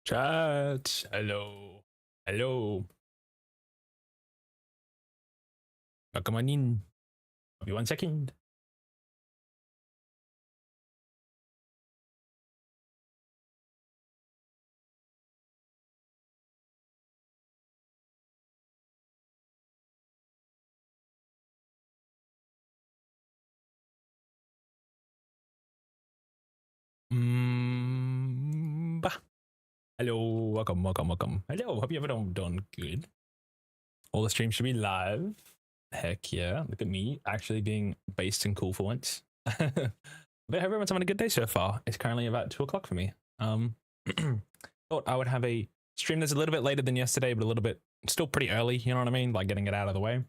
Chat. Hello. Hello. Welcome on in. Give me 1 second. Hello. Welcome. Hello. Hope you everyone done good. All the streams should be live. Heck yeah. Look at me actually being based and cool for once. But everyone's having a good day so far. It's currently about 2 o'clock for me. Thought I would have a stream that's a little bit later than yesterday, but a little bit still pretty early, you know what I mean? Like getting it out of the way.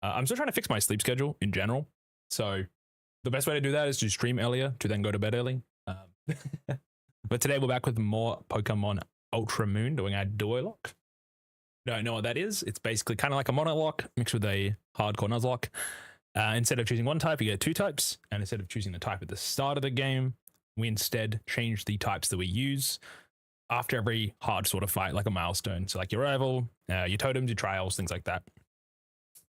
I'm still trying to fix my sleep schedule in general. So the best way to do that is to stream earlier to then go to bed early. But today we're back with more Pokemon Ultra Moon doing our DuoLocke. Don't know what that is. It's basically kind of like a monolock mixed with a hardcore nuzlocke. Instead of choosing one type, you get 2 types. And instead of choosing the type at the start of the game, we instead change the types that we use after every hard sort of fight, like a milestone. So like your rival, your totems, your trials, things like that.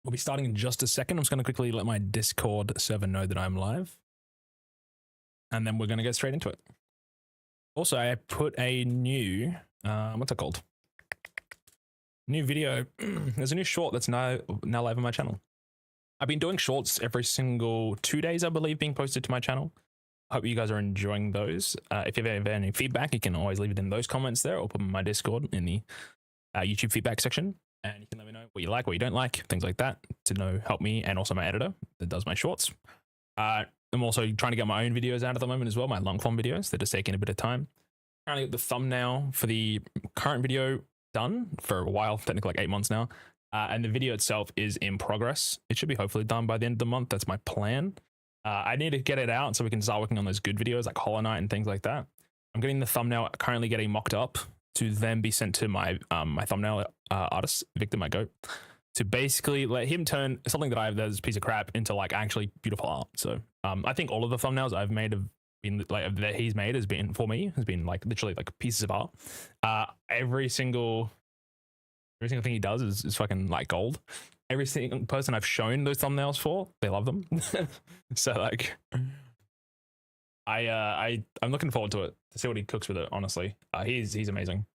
We'll be starting in just a second. I'm just going to quickly let my Discord server know that I'm live. And then we're going to get straight into it. Also, I put a new, what's it called? New video. There's a new short that's now live on my channel. I've been doing shorts every single 2 days, I believe, being posted to my channel. I hope you guys are enjoying those. If you have any feedback, you can always leave it in those comments there or put them in my Discord in the YouTube feedback section. And you can let me know what you like, what you don't like, things like that to help me and also my editor that does my shorts. I'm also trying to get my own videos out at the moment as well, my long form videos that are taking a bit of time. Currently got the thumbnail for the current video done for a while, technically like 8 months now. And the video itself is in progress. It should be hopefully done by the end of the month. That's my plan. I need to get it out so we can start working on those good videos like Hollow Knight and things like that. I'm getting the thumbnail currently getting mocked up to then be sent to my my thumbnail artist, Victor, my goat, to basically let him turn something that I have that's a piece of crap into like actually beautiful art. So I think all of the thumbnails I've made have been like that he's made has been for me has been like literally like pieces of art. Every single thing he does is fucking like gold. Every single person I've shown those thumbnails for, they love them. So like I'm looking forward to it to see what he cooks with it. Honestly, he's amazing.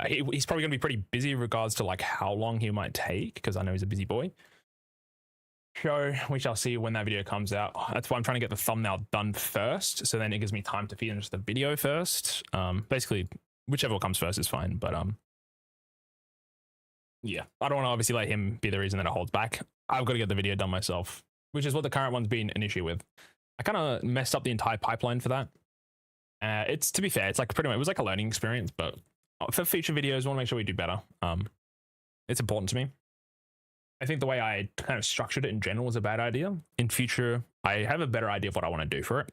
He's probably gonna be pretty busy in regards to like how long he might take, because I know he's a busy boy. So we shall see when that video comes out. That's why I'm trying to get the thumbnail done first, so then it gives me time to finish the video first. Basically whichever comes first is fine, but yeah, I don't want to obviously let him be the reason that it holds back. I've got to get the video done myself, which is what the current one's been an issue with. I kind of messed up the entire pipeline for that. It's, to be fair, it's like pretty much, it was like a learning experience, but for future videos, I want to make sure we do better. It's important to me. I think the way I kind of structured it in general was a bad idea. In future, I have a better idea of what I want to do for it.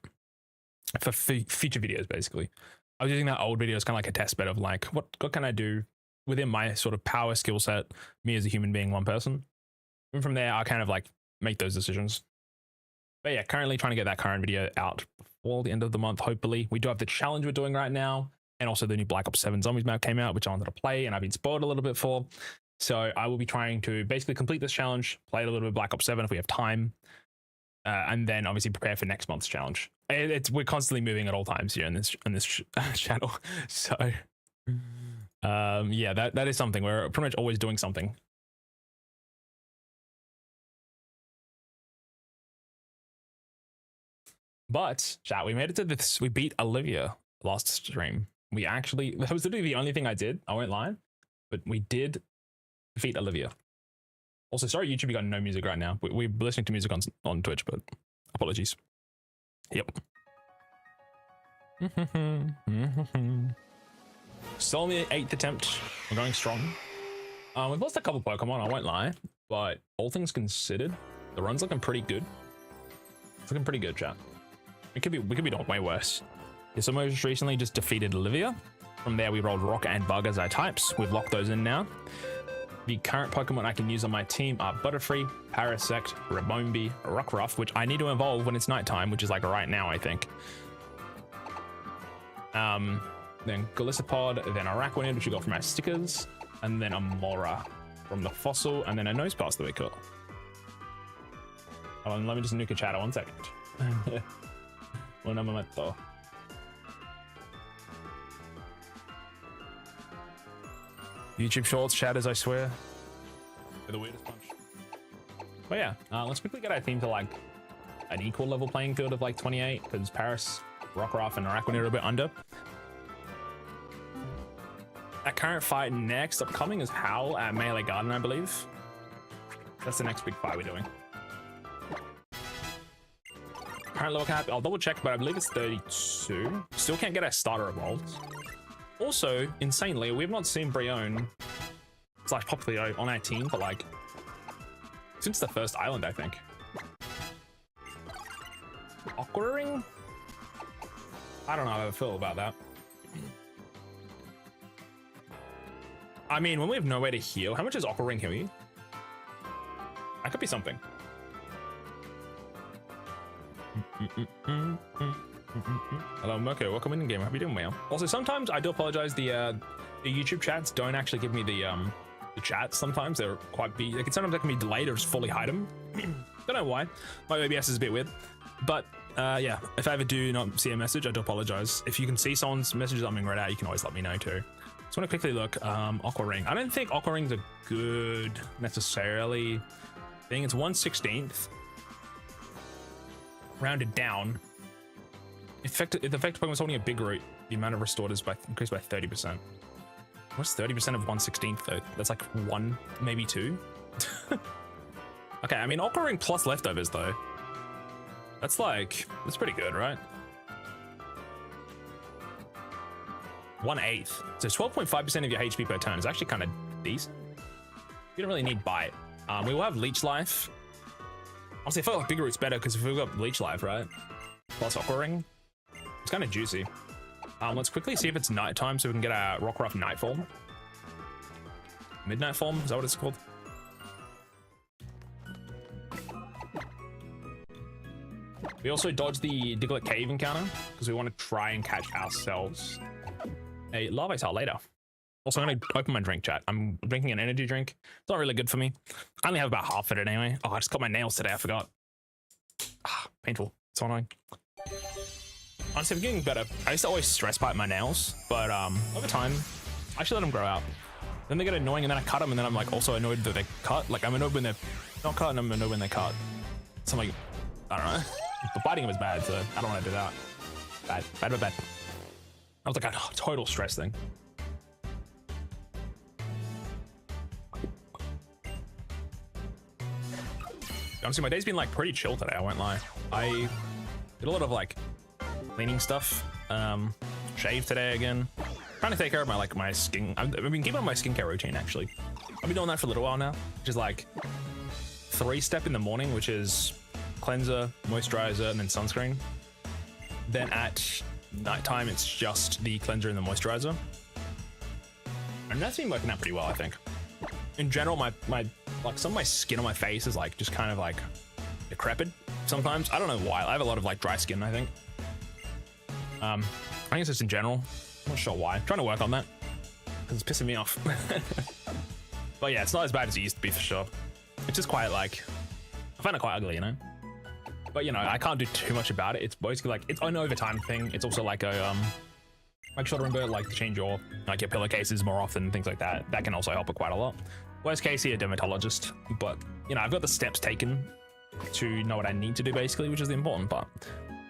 For future videos, basically. I was using that old video as kind of like a test bed of like, what can I do within my sort of power skill set, me as a human being, one person. And from there, I kind of like make those decisions. But yeah, currently trying to get that current video out before the end of the month, hopefully. We do have the challenge we're doing right now, and also the new Black Ops 7 Zombies map came out, which I wanted to play, and I've been spoiled a little bit for. So I will be trying to basically complete this challenge, play a little bit of Black Ops 7 if we have time, and then obviously prepare for next month's challenge. We're constantly moving at all times here in this channel. So yeah, that is something. We're pretty much always doing something. But chat, we made it to this. We beat Olivia last stream. That was literally the only thing I did. I won't lie, but we did defeat Olivia. Also, sorry, YouTube, you got no music right now. We're listening to music on Twitch, but apologies. Yep. Still on the 8th attempt. We're going strong. We've lost a couple Pokemon, I won't lie, but all things considered, the run's looking pretty good. It's looking pretty good, chat. We could be doing way worse. Yeah, so most recently just defeated Olivia. From there, we rolled Rock and Bug as our types. We've locked those in now. The current Pokemon I can use on my team are Butterfree, Parasect, Rabombi, Rockruff, which I need to evolve when it's nighttime, which is like right now, I think. then Galissapod, then Araquanid, which we got from our stickers, and then a Mora from the fossil, and then a Nosepass that we caught. Hold on, let me just nuke a chat 1 second. Un momento. YouTube Shorts chatters, I swear. They're the weirdest bunch. But yeah, let's quickly get our team to like an equal level playing field of like 28, because Paris, Rockruff, and Araquanid are a bit under. Our current fight next upcoming is Howl at Melee Garden, I believe. That's the next big fight we're doing. Current level cap, I'll double check, but I believe it's 32. Still can't get our starter evolved. Also, insanely, we have not seen Brion / Popplio on our team for like since the first island, I think. Aqua Ring? I don't know how I feel about that. I mean, when we have nowhere to heal, how much is Aqua Ring heal? That could be something. Hello, Mirko. Welcome in the game. Hope you're doing well. Also, sometimes I do apologize. The YouTube chats don't actually give me the chats. Sometimes they're quite big. Like, sometimes they can be delayed or just fully hide them. Don't know why. My OBS is a bit weird. But yeah, if I ever do not see a message, I do apologize. If you can see someone's messages I'm being read out, you can always let me know too. Just want to quickly look. Aqua Ring. I don't think Aqua Ring's a good necessarily thing. It's 1/16th. Rounded down. If the effective Pokemon is holding a big root, the amount of restored is increased by 30%. What's 30% of 1/16th though? That's like 1, maybe 2. Okay, I mean Aqua Ring plus leftovers though. That's pretty good, right? 1/8. So 12.5% of your HP per turn is actually kind of decent. You don't really need Bite. We will have Leech Life. Honestly, I feel like Bigger Root's better because if we've got Leech Life, right? Plus Aqua Ring. It's kind of juicy. Let's quickly see if it's nighttime so we can get our Rockruff Nightfall. Midnight Form, is that what it's called? We also dodged the Diglett Cave encounter because we want to try and catch ourselves a Larvitar later. Also, I'm going to open my drink, chat. I'm drinking an energy drink. It's not really good for me. I only have about half of it anyway. Oh, I just got my nails today. I forgot. Ah, painful. It's so annoying. Honestly, I'm getting better. I used to always stress bite my nails, but over time, I actually let them grow out. Then they get annoying, and then I cut them, and then I'm like also annoyed that they cut. Like I'm annoyed when they're not cut, and I'm annoyed when they cut. So I'm like, I don't know. But biting them is bad, so I don't want to do that. Bad. That was like a total stress thing. Honestly, my day's been like pretty chill today, I won't lie. I did a lot of like cleaning stuff, shaved today again. Trying to take care of my skin. I've been keeping on my skincare routine actually. I've been doing that for a little while now, which is like 3-step in the morning, which is cleanser, moisturizer, and then sunscreen. Then at nighttime, it's just the cleanser and the moisturizer. And that's been working out pretty well, I think. In general, my like some of my skin on my face is like just kind of like decrepit sometimes. I don't know why. I have a lot of like dry skin, I think. I think it's just in general. I'm not sure why. I'm trying to work on that because it's pissing me off. But yeah, it's not as bad as it used to be for sure. It's just quite like, I find it quite ugly, you know? But you know, I can't do too much about it. It's basically like, it's an overtime thing. It's also like a, make sure to remember like to change your pillowcases more often, things like that. That can also help it quite a lot. Worst case, see a dermatologist, but you know, I've got the steps taken to know what I need to do basically, which is the important part.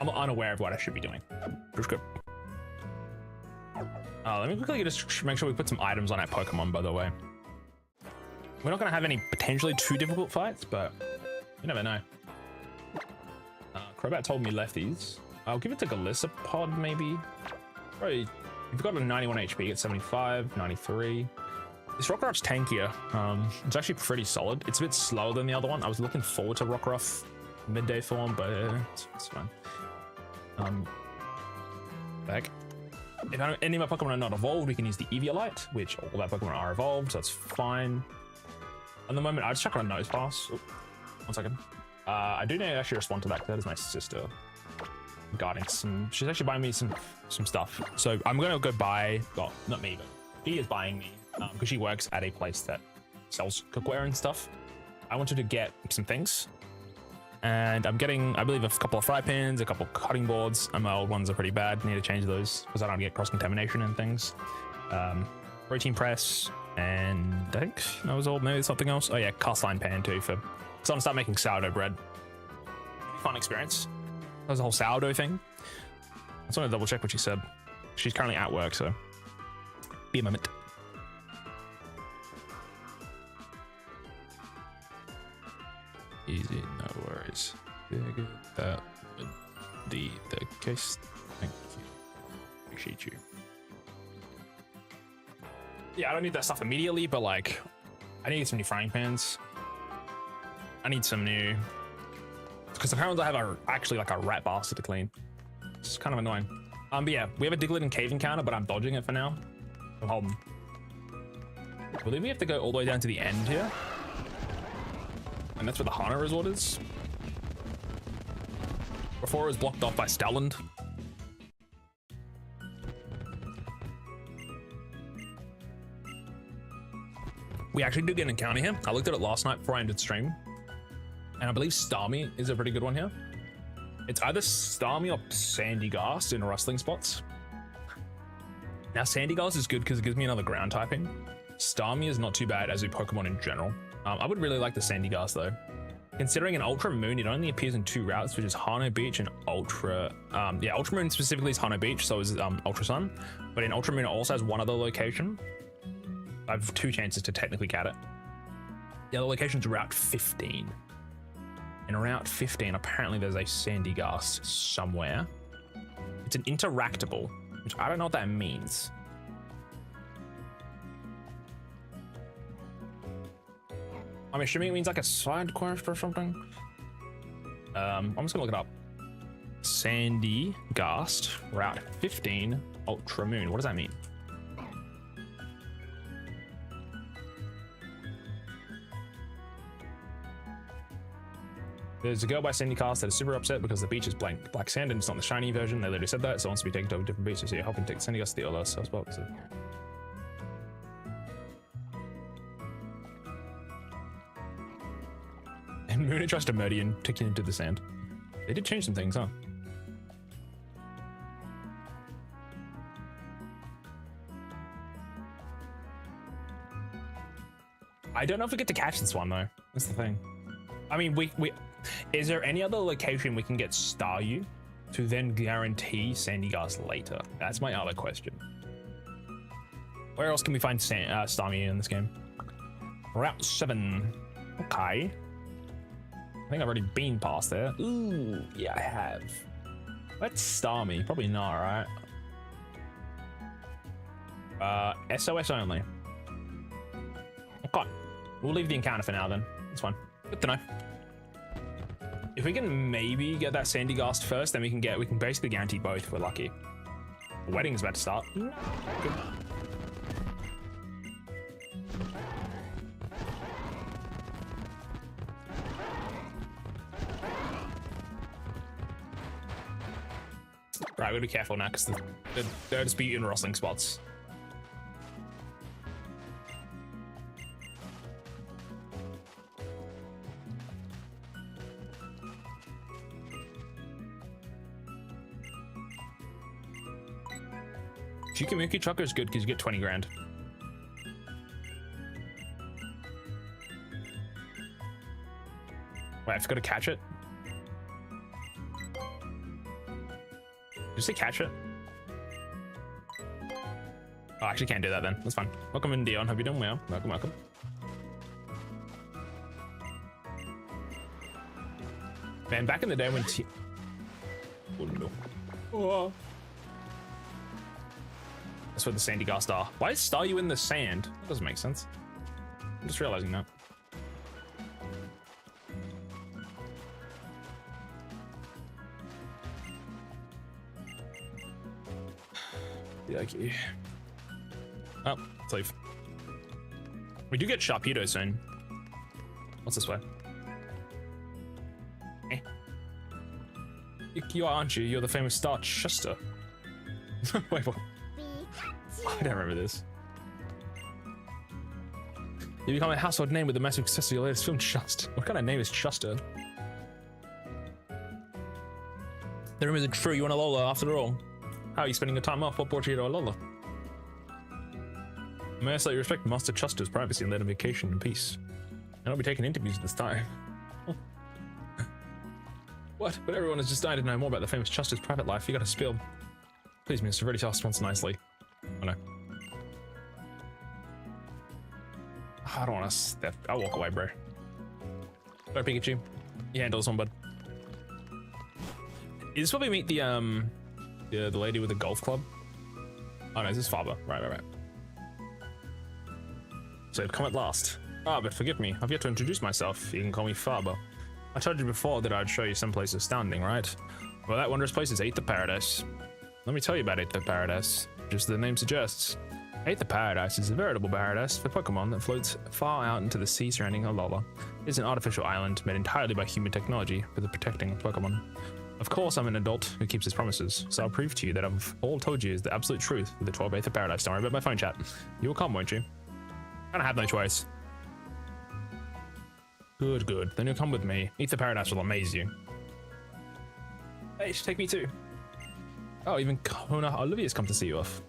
I'm unaware of what I should be doing. Just good. Let me quickly just make sure we put some items on our Pokemon, by the way. We're not going to have any potentially too difficult fights, but you never know. Crobat told me lefties. I'll give it to Galissapod, maybe. Probably, if you've got a 91 HP, it's 75, 93. This Rockruff's tankier. It's actually pretty solid. It's a bit slower than the other one. I was looking forward to Rockruff midday form, but it's fine. Back. If any of my Pokemon are not evolved, we can use the Eviolite, which all of our Pokemon are evolved, so that's fine. At the moment, I just check on a Nosepass. 1 second. I do need to actually respond to that because that is my sister. guarding some. She's actually buying me some stuff. So I'm gonna go buy. Well, not me, but she is buying me because she works at a place that sells cookware and stuff. I wanted to get some things, and I'm getting, I believe, a couple of fry pans, a couple of cutting boards, and my old ones are pretty bad. Need to change those because I don't get cross contamination and things. Protein press, and I think that was all. Maybe something else. Oh yeah, cast iron pan too for. So I'm gonna start making sourdough bread. Fun experience. That was the whole sourdough thing. I just want to double check what she said. She's currently at work, so be a moment. Easy, no worries. Figured that would be the case. Thank you. Appreciate you. Yeah, I don't need that stuff immediately, but like, I need some new frying pans. I need some new, because apparently I have actually like a rat bastard to clean. It's kind of annoying. But yeah, we have a Diglett and cave encounter, but I'm dodging it for now. I'm holding. I believe we have to go all the way down to the end here. And that's where the Hana resort is. Before it was blocked off by Stelland. We actually did get an encounter here. I looked at it last night before I ended stream. And I believe Starmie is a pretty good one here. It's either Starmie or Sandygast in rustling spots. Now Sandygast is good because it gives me another ground typing. Starmie is not too bad as a Pokemon in general. I would really like the Sandygast though. Considering an Ultra Moon, it only appears in 2 routes, which is Hano Beach and Ultra. Yeah, Ultra Moon specifically is Hano Beach, so is Ultra Sun. But in Ultra Moon, it also has one other location. I have 2 chances to technically get it. The other location is Route 15. In Route 15, apparently there's a Sandygast somewhere. It's an interactable, which I don't know what that means. I'm assuming it means like a side quest or something. I'm just gonna look it up. Sandygast, Route 15, Ultra Moon. What does that mean? There's a girl by Sandygast that is super upset because the beach is black sand and it's not the shiny version. They literally said that, so it wants to be taken to a different beach. So you're helping take Sandygast to the OLS as well. So. And Moona tries to murder you and take you into the sand. They did change some things, huh? I don't know if we get to catch this one though. That's the thing. I mean, is there any other location we can get Staryu to then guarantee Sandygast later? That's my other question. Where else can we find Starmie in this game? Route 7. Okay. I think I've already been past there. Ooh, yeah, I have. Let's Starmie. Probably not, right? SOS only. Okay. We'll leave the encounter for now then. That's fine. Good to know. If we can maybe get that Sandygast first, then we can basically guarantee both if we're lucky. The wedding's about to start. Good. Right, we gotta be careful now because they'll just be in rustling spots. Chikamuki Trucker is good because you get 20 grand. Wait, I've got to catch it. Did you say catch it? Oh, I actually can't do that then. That's fine. Welcome in, Dion. Hope you're doing well. Welcome, welcome. Man, back in the day when oh no. Oh. That's where the Sandygast are. Why is Staryu in the sand? That doesn't make sense. I'm just realizing that. Yucky. Oh, let's leave. We do get Sharpedo soon. What's this way? Eh. You are, aren't you? You're the famous star Chester. Wait, what? I don't remember this. You become a household name with the massive success of your latest film, Chester. What kind of name is Chester? The rumors are true. You want a Lola after all. How are you spending your time off? What brought you to a Lola? May I slightly respect Master Chester's privacy and let him vacation in peace? I don't be taking interviews at this time. What? But everyone is just dying to know more about the famous Chester's private life. You gotta spill. Please, Mr. Ready to response nicely. Oh no. I don't want to step. I'll walk away, bro. Go, Pikachu. You handle this one, bud. Is this where we meet the lady with the golf club? Oh no, this is Faba. Right. So come at last. Ah, but forgive me. I've yet to introduce myself. You can call me Faba. I told you before that I'd show you someplace astounding, right? Well, that wondrous place is Aether Paradise. Let me tell you about Aether Paradise. Just as the name suggests. Aether Paradise is a veritable paradise for Pokemon that floats far out into the sea surrounding Alola. It is an artificial island made entirely by human technology for the protecting of Pokemon. Of course, I'm an adult who keeps his promises, so I'll prove to you that I've all told you is the absolute truth with the 12 Aether Paradise. Don't worry about my phone chat. You will come, won't you? I don't have no choice. Good. Then you'll come with me. Aether Paradise will amaze you. Hey, you should take me too. Oh, even Kahuna Olivia's come to see you off.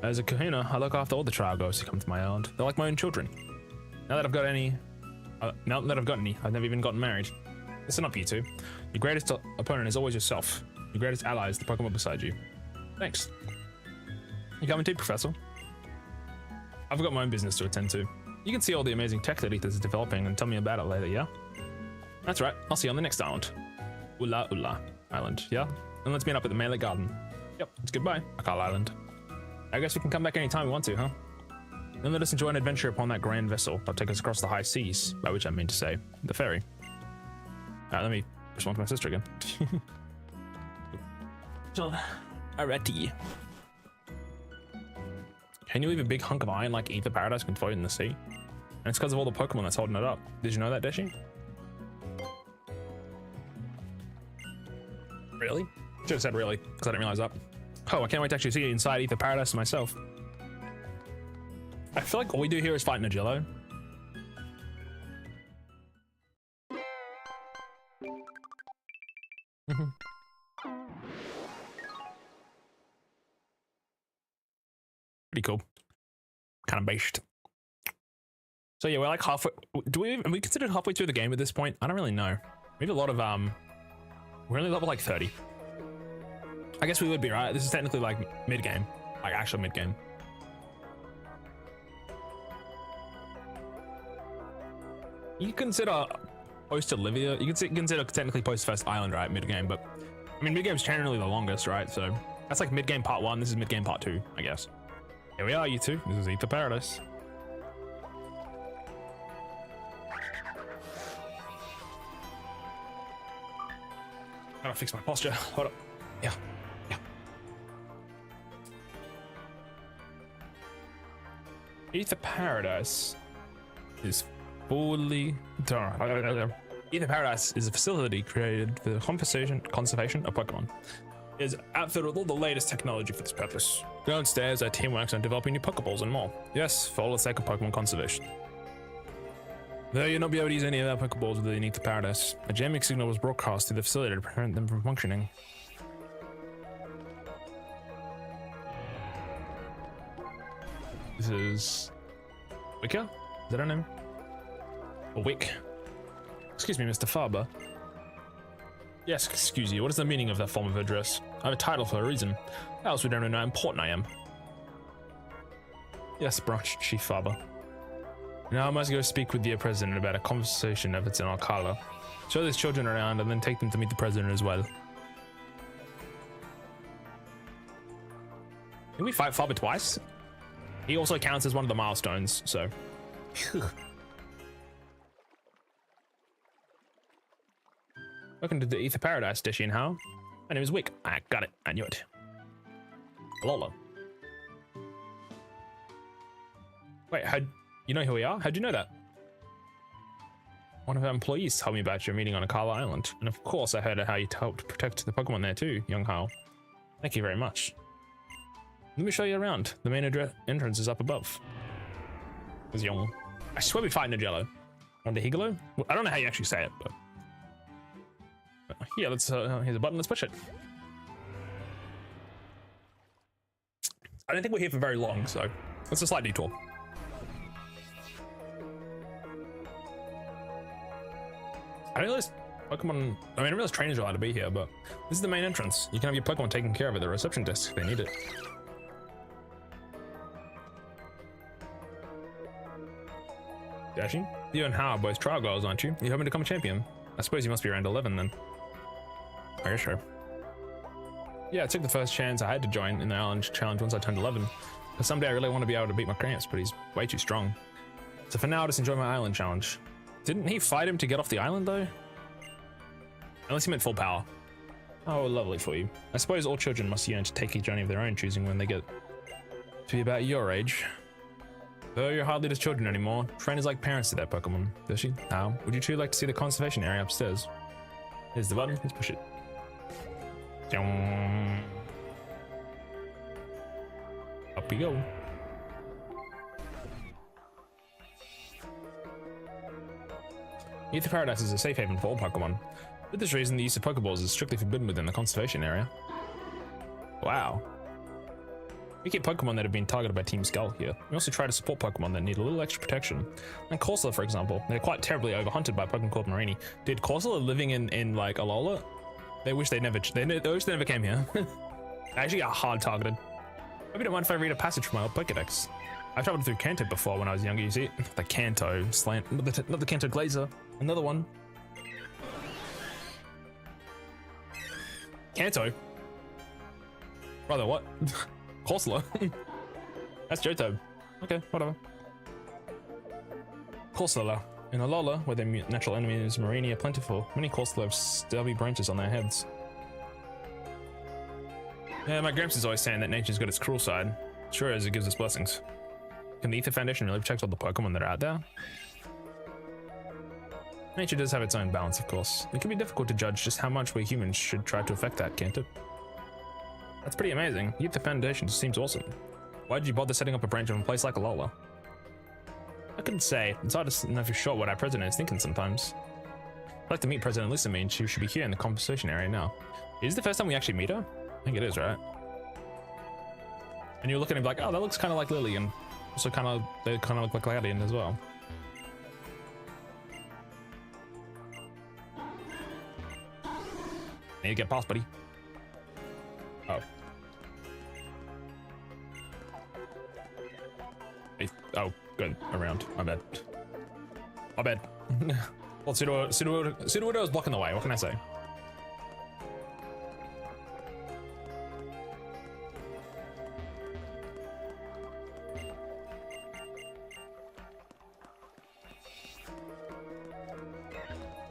As a Kahuna, I look after all the Tragos who come to my island. They're like my own children. Now that I've got any, I've never even gotten married. Listen up, you two. Your greatest opponent is always yourself. Your greatest ally is the Pokemon beside you. Thanks. You coming too, Professor? I've got my own business to attend to. You can see all the amazing tech that Aether is developing and tell me about it later, yeah? That's right. I'll see you on the next island. Ula Island, yeah? And let's meet up at the Melee Garden. Yep, it's goodbye, Akal Island. I guess we can come back anytime we want to, huh? Then let us enjoy an adventure upon that grand vessel that'll take us across the high seas, by which I mean to say, the ferry. Let me respond to my sister again. Alrighty. Can you leave a big hunk of iron like Aether Paradise can float in the sea? And it's because of all the Pokemon that's holding it up. Did you know that, Deschy? Really? Should have said really, because I didn't realize that. Oh, I can't wait to actually see it inside Aether Paradise myself. I feel like all we do here is fight Nagillo. Pretty cool. Kind of based. So yeah, we're like halfway. Are we considered halfway through the game at this point? I don't really know. We have a lot of we're only level like 30. I guess we would be, right? This is technically like mid-game, like actual mid-game. You consider post Olivia. You can consider technically post First Island, right? Mid-game, but I mean mid-game's generally the longest, right? So that's like mid-game part 1. This is mid-game part 2, I guess. Here we are, you two. This is Aether Paradise. Gotta fix my posture. Hold up. Yeah. Aether Paradise is fully... Aether Paradise is a facility created for the conservation of Pokemon. It is outfitted with all the latest technology for this purpose. Downstairs, our team works on developing new Pokeballs and more. Yes, for all the sake of Pokemon conservation. Though you'll not be able to use any of our Pokeballs within Aether Paradise, a jamming signal was broadcast through the facility to prevent them from functioning. This is... Wicca? Is that her name? Or Wick? Excuse me, Mr. Faba. Yes, excuse you. What is the meaning of that form of address? I have a title for a reason. Else we don't know how important I am. Yes, Branch Chief Faba. Now I must go speak with the president about a conversation efforts in Alcala. Show these children around and then take them to meet the president as well. Can we fight Faba twice? He also counts as one of the milestones, so. Welcome to the Aether Paradise, Deschy and how? My name is Wick. I got it. I knew it. Lola. Wait, you know who we are? How'd you know that? One of our employees told me about your meeting on Akala Island, and of course I heard how you helped protect the Pokemon there too, young Hao. Thank you very much. Let me show you around. The main entrance is up above. There's young. I swear we fight in a Jello. On the Higalo? Well, I don't know how you actually say it, but yeah, let's here's a button, let's push it. I don't think we're here for very long, so let's a slight detour. I didn't realize Pokemon, I didn't realize trainers are allowed to be here, but this is the main entrance. You can have your Pokemon taken care of at the reception desk if they need it. Deschy, you and Hao are both trial girls, aren't you? You're hoping to become a champion? I suppose you must be around 11 then. I guess so. Yeah, I took the first chance I had to join in the Island Challenge once I turned 11. But someday I really want to be able to beat my Cramps, but he's way too strong. So for now, I'll just enjoy my Island Challenge. Didn't he fight him to get off the island though? Unless he meant full power. Oh, lovely for you. I suppose all children must yearn to take a journey of their own choosing when they get to be about your age. Though you're hardly just children anymore, trainers like parents to their Pokemon. Deschy, how would you two like to see the conservation area upstairs? Here's the button, let's push it. Up we go. Ether Paradise is a safe haven for all Pokemon. For this reason, the use of Pokeballs is strictly forbidden within the conservation area. Wow. We keep Pokemon that have been targeted by Team Skull here. We also try to support Pokemon that need a little extra protection. And Corsola, for example, they're quite terribly overhunted by Pokemon called Marini. Dude, Corsola living in like Alola, they wish they never came here. They actually got hard targeted. Hope you don't mind if I read a passage from my old Pokedex. I traveled through Kanto before when I was younger, you see. The Kanto slant, not the Kanto Glazer. Another one. Kanto? Brother, what? Corsola? That's Johto. Okay, whatever. Corsola. In Alola, where their natural enemies Marini are plentiful, many Corsola have stubby branches on their heads. Yeah, my Gramps is always saying that nature's got its cruel side. Sure as it gives us blessings. Can the Ether Foundation really protect all the Pokemon that are out there? Nature does have its own balance, of course. It can be difficult to judge just how much we humans should try to affect that, can't it? That's pretty amazing. The Ether Foundation seems awesome. Why did you bother setting up a branch in a place like Alola? I couldn't say. It's hard to know for sure what our president is thinking sometimes. I'd like to meet President Lusamine. She should be here in the conversation area now. Is this the first time we actually meet her? I think it is, right? And you're looking at him like, oh, that looks kind of like Lily, and also they kind of look like Gladion as well. Need to get past, buddy. Oh. Oh, good. Around. My bad. My bad. Well, Sudowoodo is blocking the way. What can I say?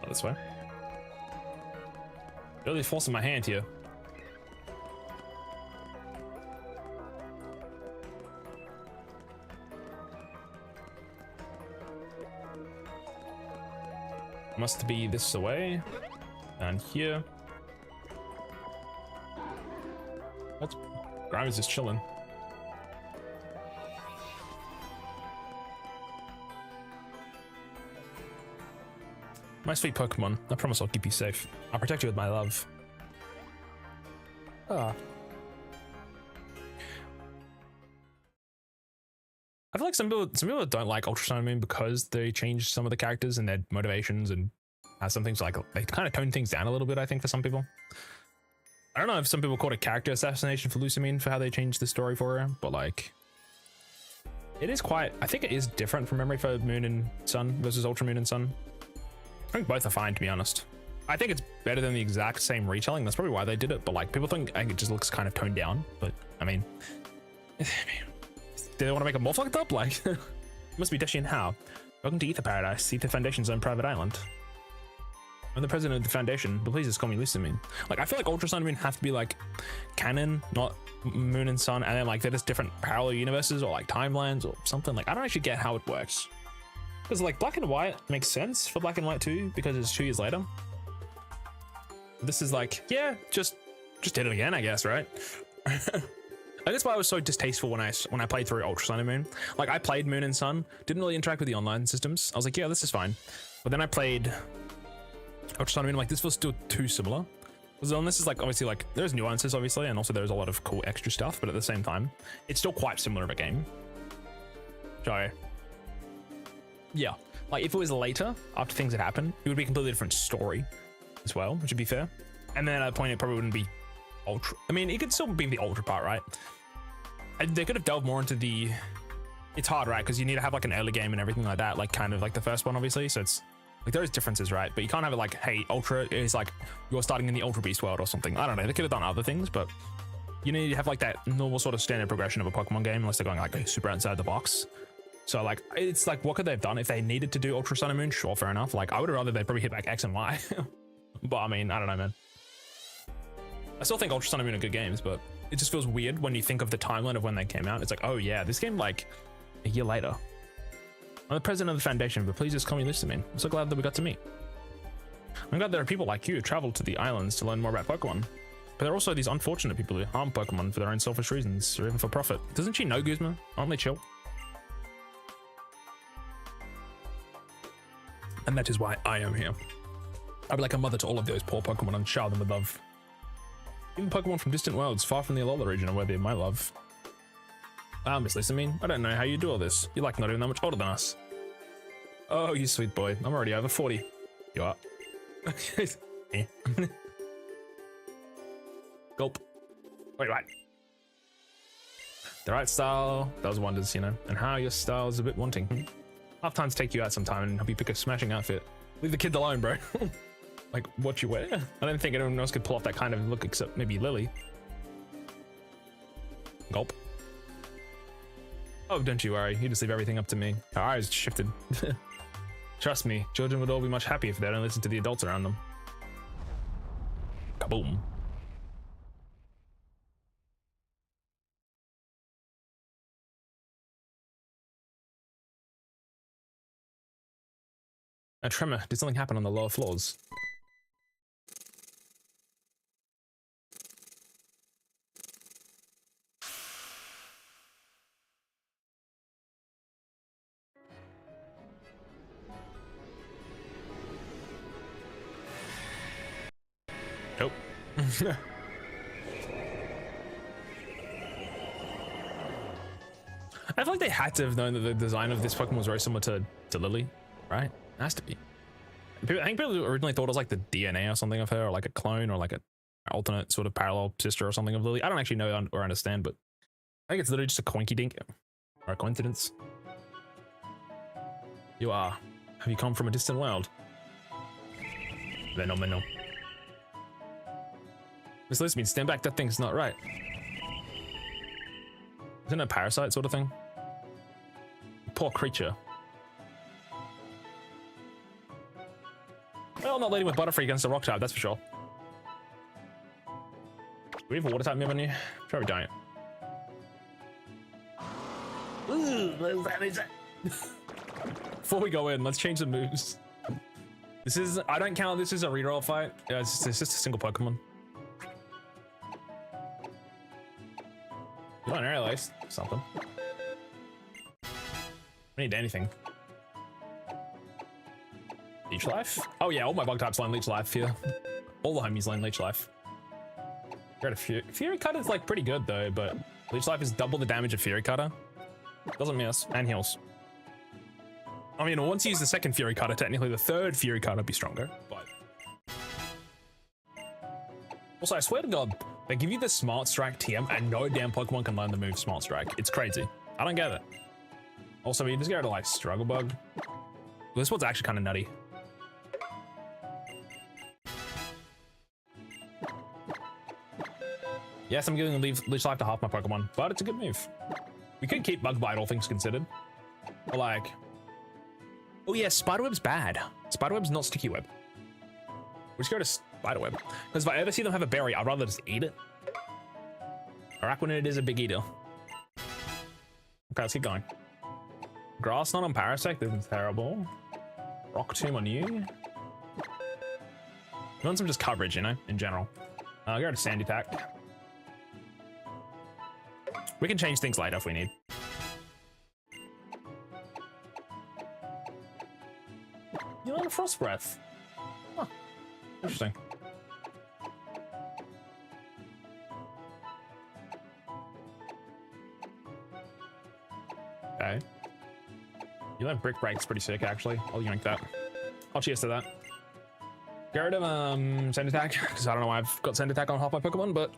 Oh, this way. Really forcing my hand here. Must be this way. Down here. What? Grimes is chilling. My sweet Pokemon, I promise I'll keep you safe. I'll protect you with my love. Ah. I feel like some people don't like Ultra Sun and Moon because they changed some of the characters and their motivations and some things like they kind of tone things down a little bit, I think, for some people. I don't know if some people called it character assassination for Lusamine for how they changed the story for her, but like it is quite, I think it is different from memory for Moon and Sun versus Ultra Moon and Sun. I think both are fine, to be honest. I think it's better than the exact same retelling. That's probably why they did it. But like people think it just looks kind of toned down. But I mean, do they want to make it more fucked up? Like, it must be Deschy and Hao. Welcome to Ether Paradise, Ether Foundation's own private island. I'm the president of the foundation, but please just call me Lusamine. Like, I feel like Ultra Sun and Moon have to be like canon, not Moon and Sun, and then like they're just different parallel universes or like timelines or something. Like, I don't actually get how it works. Because like black and white makes sense for black and white too, because it's 2 years later. This is like, yeah, just did it again, I guess, right? I think that's why I was so distasteful when I played through Ultra Sun and Moon. Like I played Moon and Sun, didn't really interact with the online systems. I was like, yeah, this is fine. But then I played Ultra Sun and Moon, I'm like, this feels still too similar. Because on this is like, obviously like, there's nuances obviously, and also there's a lot of cool extra stuff, but at the same time, it's still quite similar of a game. So, yeah. Like if it was later, after things had happened, it would be a completely different story as well, which would be fair. And then at that point, it probably wouldn't be ultra. I mean, it could still be the ultra part, right? And they could have delved more into the. It's hard, right? Because you need to have like an early game and everything like that, like kind of like the first one, obviously. So it's like there's differences, right? But you can't have it like, hey, ultra is like you're starting in the ultra beast world or something. I don't know. They could have done other things, but you need to have like that normal sort of standard progression of a Pokemon game, unless they're going like super outside the box. So like, it's like, what could they have done if they needed to do Ultra Sun and Moon? Sure, fair enough. Like I would have rather they probably hit back X and Y. But I mean, I don't know, man. I still think Ultra Sun and Moon are good games, but it just feels weird when you think of the timeline of when they came out. It's like, oh yeah, this game like a year later. I'm the president of the foundation, but please just call me Lusamine. I'm so glad that we got to meet. I'm glad there are people like you who travel to the islands to learn more about Pokemon. But there are also these unfortunate people who harm Pokemon for their own selfish reasons, or even for profit. Doesn't she know Guzma? Aren't they chill? And that is why I am here. I'll be like a mother to all of those poor Pokemon and shower them with love. Even Pokemon from distant worlds, far from the Alola region, are worthy of my love. Ah, Miss Lusamine, I don't know how you do all this. You're like not even that much older than us. Oh, you sweet boy. I'm already over 40. You are. Eh. Gulp. Wait. The right style does wonders, you know, and how your style is a bit wanting. I'll have time to take you out sometime and help you pick a smashing outfit. Leave the kid alone, bro. Like what you wear? I don't think anyone else could pull off that kind of look except maybe Lily. Gulp. Oh, don't you worry. You just leave everything up to me. Her eyes shifted. Trust me, children would all be much happier if they don't listen to the adults around them. Kaboom. A tremor. Did something happen on the lower floors? Nope. I feel like they had to have known that the design of this Pokemon was very similar to Lily, right? It has to be. I think people originally thought it was like the DNA or something of her, or like a clone, or like an alternate sort of parallel sister or something of Lily. I don't actually know or understand, but I think it's literally just a coinky dink or a coincidence. You are. Have you come from a distant world? Phenomenal. Miss Lusamine, stand back. That thing's not right. Isn't it a parasite sort of thing? Poor creature. Well, not leading with Butterfree against a rock type, that's for sure. Do we have a water type move on you? Sure we don't. Before we go in, let's change the moves. This is, I don't count this as a reroll fight. Yeah, it's just a single Pokemon. You want an aerial ace? Something. We need anything. Leech Life? Oh yeah, all my bug types learn Leech Life here. All the homies learn Leech Life. Got a Fury Cutter is like pretty good though, but Leech Life is double the damage of Fury Cutter. Doesn't miss, and heals. I mean, once you use the second Fury Cutter, technically the third Fury Cutter would be stronger, but... Also, I swear to God, they give you the Smart Strike TM and no damn Pokemon can learn the move Smart Strike. It's crazy. I don't get it. Also, you just go to like Struggle Bug. Well, this one's actually kind of nutty. Yes, I'm giving Leech Life to half my Pokemon, but it's a good move. We could keep Bug Bite, all things considered. But like... Oh yeah, Spiderweb's bad. Spiderweb's not Sticky Web. We just go to Spiderweb. Because if I ever see them have a berry, I'd rather just eat it. Araquanid is a big eater. Okay, let's keep going. Grass Knot on Parasect, this is terrible. Rock Tomb on you. You want some just coverage, you know, in general. Go to Sandy Tack. We can change things later if we need. You learn Frost Breath. Huh. Interesting. Okay. You learn Brick Break's pretty sick, actually. I'll yank that. I'll cheers to that. Get rid of Send Attack, because I don't know why I've got Send Attack on half my Pokemon, but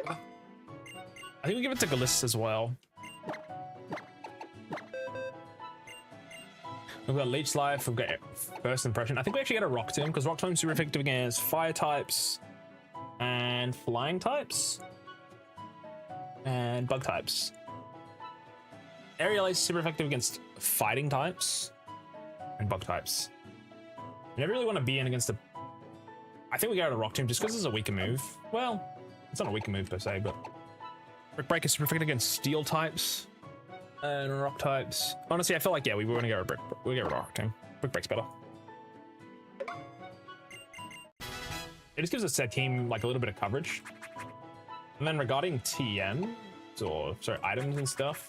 I think we give it to Galis as well. We've got Leech Life, we've got First Impression. I think we actually get a Rock Tomb, because Rock Tomb's super effective against Fire types and Flying types and Bug types. Aerial Ace is super effective against Fighting types and Bug types. You never really want to be in against the... I think we go to Rock Tomb just because it's a weaker move. Well, it's not a weaker move per se, but Brick Break is super effective against Steel types and Rock types. Honestly, I feel like, yeah, we were going to go with we'll get rid of Rock Tomb. Brick Break's better. It just gives us that team like a little bit of coverage. And then regarding TM, or sorry, items and stuff,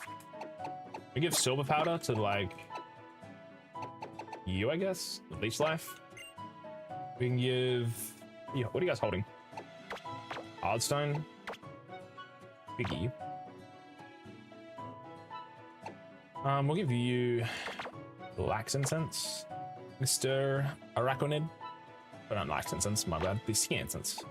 we give Silver Powder to like you, I guess, Leech Life. We can give, yeah, what are you guys holding? Hardstone, Biggie. We'll give you Lax Incense, Mr. Araconid. But not Lax Incense, my bad. The Sea Incense.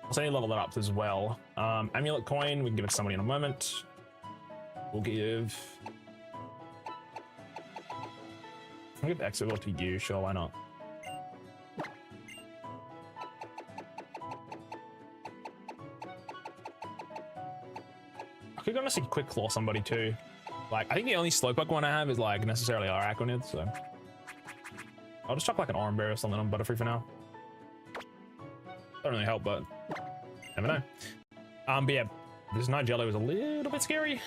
I'll say level that up as well. Amulet Coin, we can give it to somebody in a moment. We'll give... I'll give Exo to you, sure, why not? I could honestly Quick Claw somebody too. Like, I think the only Slowpoke one I have is like necessarily Araconid, so I'll just chuck like an Oran Berry or something on Butterfree for now. Don't really help, but never know. But yeah, this Night Jello is a little bit scary.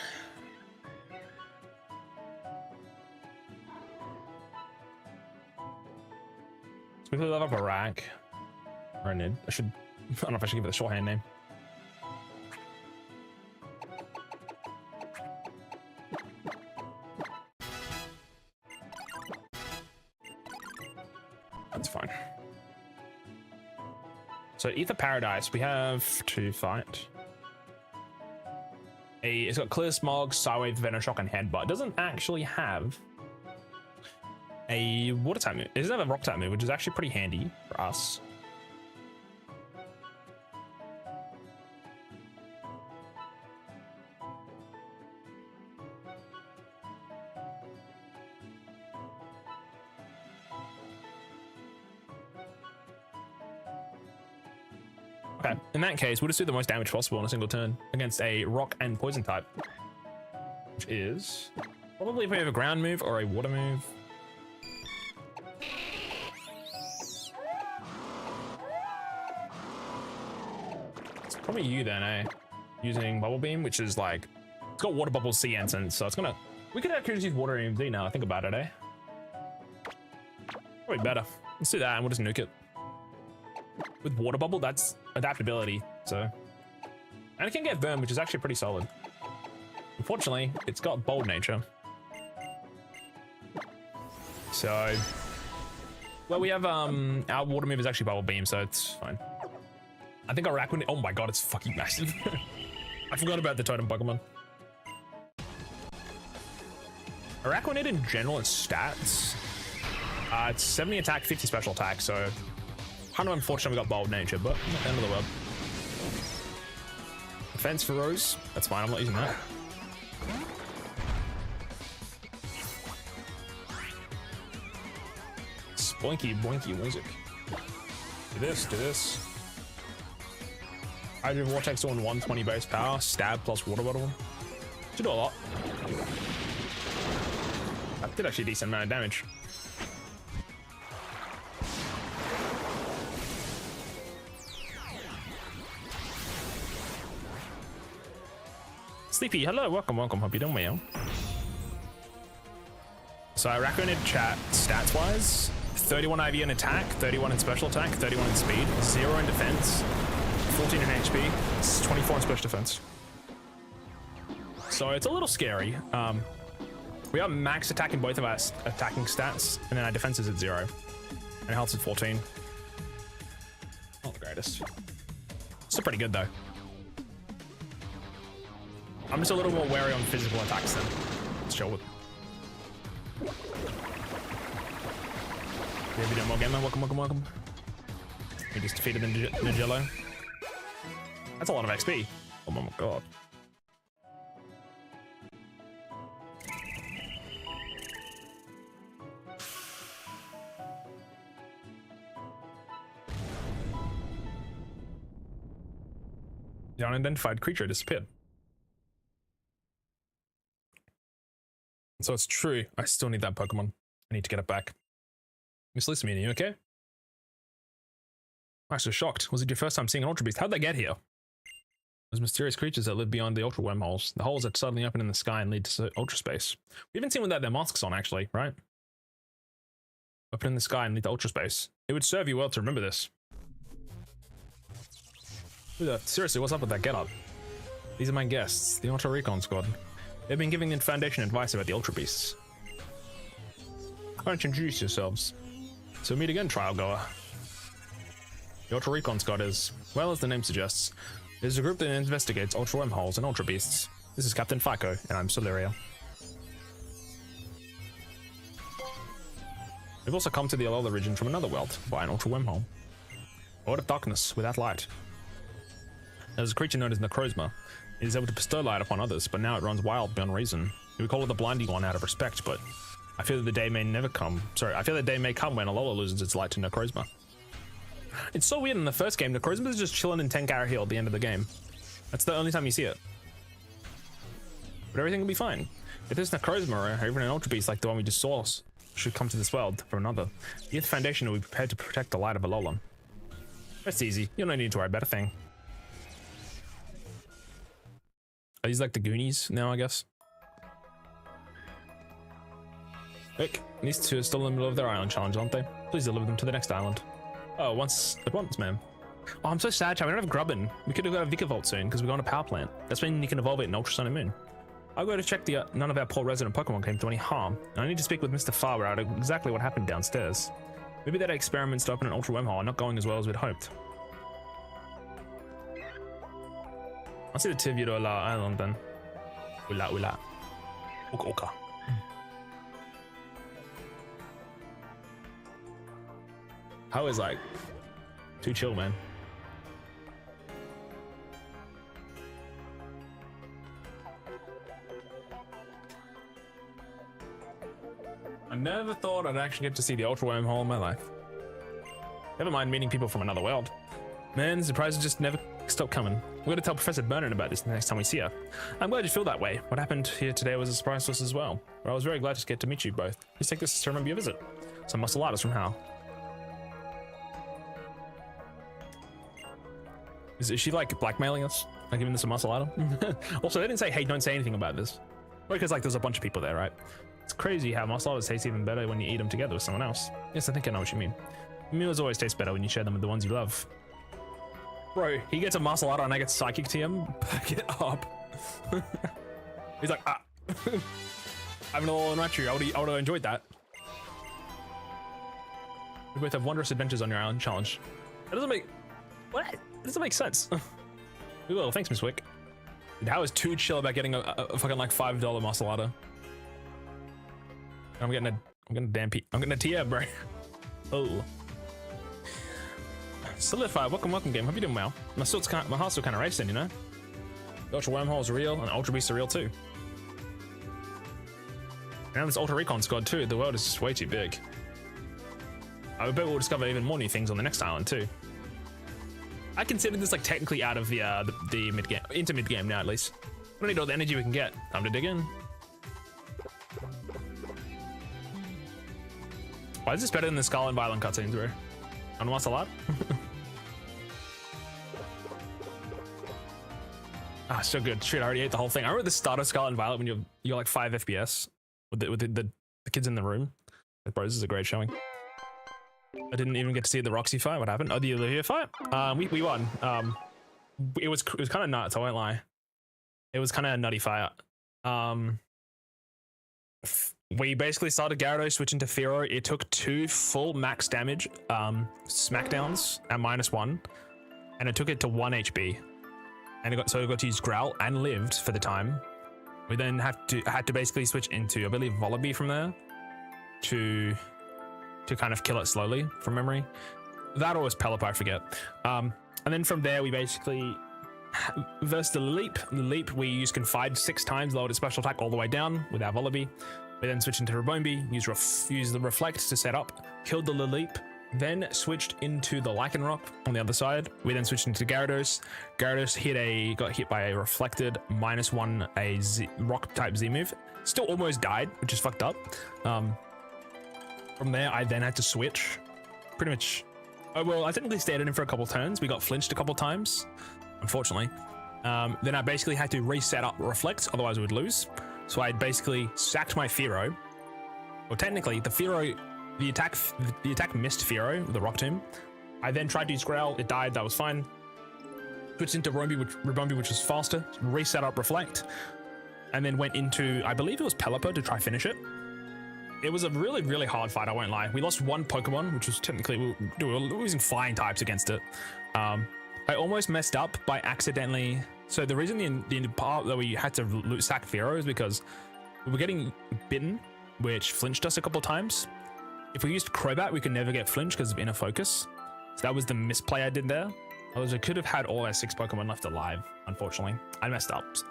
We could level up a Rack or a Nid. I don't know if I should give it a shorthand name. That's fine. So Ether Paradise, we have to fight. It's got Clear Smog, Psywave, Venoshock, and Headbutt. It doesn't actually have a water type move. It doesn't have a rock type move, which is actually pretty handy for us. Okay, in that case, we'll just do the most damage possible in a single turn against a rock and poison type, which is probably if we have a ground move or a water move. It's probably you then, eh? Using Bubble Beam, which is like, it's got Water Bubble, Sea Ensign, so it's gonna, we could actually use Water EMZ now, I think about it, eh? Probably better. Let's do that and we'll just nuke it. With Water Bubble, that's adaptability, so. And it can get Burn, which is actually pretty solid. Unfortunately, it's got Bold Nature. So, well, we have, our Water move is actually Bubble Beam, so it's fine. I think our Araquanid, oh my god, it's fucking massive. I forgot about the totem Pokemon. Araquanid in general in stats, it's 70 attack, 50 special attack, so kind of unfortunate we got Bold Nature, but not the end of the world. Defense for Rose, that's fine, I'm not using that. Spoinky, boinky music. Do this, do this. Hydro Vortex on 120 base power, stab plus water bottle. Should do a lot. That did actually a decent amount of damage. Sleepy, hello, welcome. Hope you're doing well. So I reckon in chat, stats-wise, 31 IV in attack, 31 in special attack, 31 in speed, 0 in defense, 14 in HP, 24 in special defense. So it's a little scary. We got max attack in both of our attacking stats, and then our defense is at 0. And health's at 14. Not the greatest. Still pretty good though. I'm just a little more wary on physical attacks then. Let's chill with. Yeah, we doing more gamer. Welcome. We just defeated the Nigello. That's a lot of XP. Oh my god. The unidentified creature disappeared. So it's true. I still need that Pokemon. I need to get it back. Miss Lusamine, are you okay? I'm actually shocked. Was it your first time seeing an Ultra Beast? How'd they get here? Those mysterious creatures that live beyond the Ultra Wormholes. The holes that suddenly open in the sky and lead to Ultra Space. We haven't seen without their masks on, actually, right? Open in the sky and lead to Ultra Space. It would serve you well to remember this. Seriously, what's up with that getup? These are my guests, the Ultra Recon Squad. They've been giving the Foundation advice about the Ultra Beasts. Why don't you introduce yourselves? So meet again, trial goer. The Ultra Recon Squad is, well as the name suggests, is a group that investigates Ultra Wormholes and Ultra Beasts. This is Captain Fico, and I'm Soleria. We've also come to the Alola region from another world, by an Ultra Wormhole. A world of darkness without light. There's a creature known as Necrozma. It is able to bestow light upon others, but now it runs wild beyond reason. We call it the Blinding One out of respect, but I fear that the day may never come. Sorry, I fear the day may come when Alola loses its light to Necrozma. It's so weird in the first game, Necrozma is just chilling in 10-Carat Hill at the end of the game. That's the only time you see it. But everything will be fine. If this Necrozma, or even an Ultra Beast like the one we just saw, should come to this world from another, the Earth Foundation will be prepared to protect the light of Alola. That's easy. You don't need to worry about a thing. Are these like the Goonies now, I guess? Quick, these two are still in the middle of their island challenge, aren't they? Please deliver them to the next island. Oh, at once, ma'am. Oh, I'm so sad, Chad. We don't have Grubbin. We could have got a Vikavolt soon because we're going to Power Plant. That's when you can evolve it in Ultrasonic Moon. I'll go to check none of our poor resident Pokemon came to any harm. And I need to speak with Mr. Faba out exactly what happened downstairs. Maybe that experiments to open an Ultra Wormhole are not going as well as we'd hoped. I'll see the Tividola Island then. Ula. Oka. How is like too chill, man. I never thought I'd actually get to see the Ultra Wormhole in my life. Never mind meeting people from another world. Man, the surprises just never stop coming. We're going to tell Professor Bernard about this the next time we see her. I'm glad you feel that way. What happened here today was a surprise to us as well. But I was very glad to get to meet you both. Please take this to remember your visit. Some musculatus from Hal. Is she like blackmailing us? Like giving this a musculatum? Also, they didn't say, hey, don't say anything about this. Because like there's a bunch of people there, right? It's crazy how musculatus taste even better when you eat them together with someone else. Yes, I think I know what you mean. Meals always taste better when you share them with the ones you love. Bro, he gets a musculato and I get psychic to him. Back it up. He's like, ah. Having a little Raichu. I would have enjoyed that. We both have wondrous adventures on your island challenge. That doesn't make... What? That doesn't make sense. We will. Thanks, Miss Wick. Dude, how is too chill about getting a fucking like $5 musculato? I'm getting a TM, bro. Oh. Solidify, welcome game. Hope you're doing well. My heart's still kind of racing, you know? The Ultra Wormhole's real, and Ultra Beasts are real too. Now this Ultra Recon Squad too. The world is just way too big. I bet we'll discover even more new things on the next island too. I consider this like technically out of the mid game, into mid game now at least. We don't need all the energy we can get. Time to dig in. Why is this better than the Scarlet and Violet cutscenes, bro? On what's a lot? Ah, so good. Shit, I already ate the whole thing. I remember the start of Scarlet and Violet when you're like 5 FPS with the kids in the room. Like, bro, this is a great showing. I didn't even get to see the Roxy fight. What happened? Oh, the Olivia fight? We won. It was kind of nuts, I won't lie. It was kind of a nutty fight. We basically started Gyarados switching to Fearow. It took 2 full max damage smackdowns at -1, and it took it to 1 HP. And it got to use Growl and lived for the time. We then had to basically switch into, I believe, Volibee from there to kind of kill it slowly from memory. That or was Pelipper, I forget. And then from there we basically versus the Leap. The Leap we used Confide 6 times, lowered its special attack all the way down with our Volibee. We then switched into Rabombi, used the Reflect to set up, killed the Leap, then switched into the Lycanroc on the other side. We then switched into Gyarados. Gyarados got hit by a reflected -1 rock type Z move. Still almost died, which is fucked up. From there, I then had to switch. Pretty much. Oh, well, I technically stayed in for a couple turns. We got flinched a couple times, unfortunately. Then I basically had to reset up Reflect, otherwise we would lose. So I basically sacked my Fearow. Well, technically, the attack missed Fearow with the Rock Tomb. I then tried to use Growl. It died. That was fine. Switched into Rabombi, which was faster. Reset up Reflect. And then went into, I believe it was Pelipper to try finish it. It was a really, really hard fight, I won't lie. We lost 1 Pokemon, which was technically, we were losing flying types against it. I almost messed up by accidentally. So the reason the part that we had to sack Fearow is because we were getting bitten, which flinched us a couple times. If we used Crobat, we could never get flinched because of inner focus. So that was the misplay I did there. Otherwise, I could have had all our 6 Pokemon left alive, unfortunately. I messed up. So.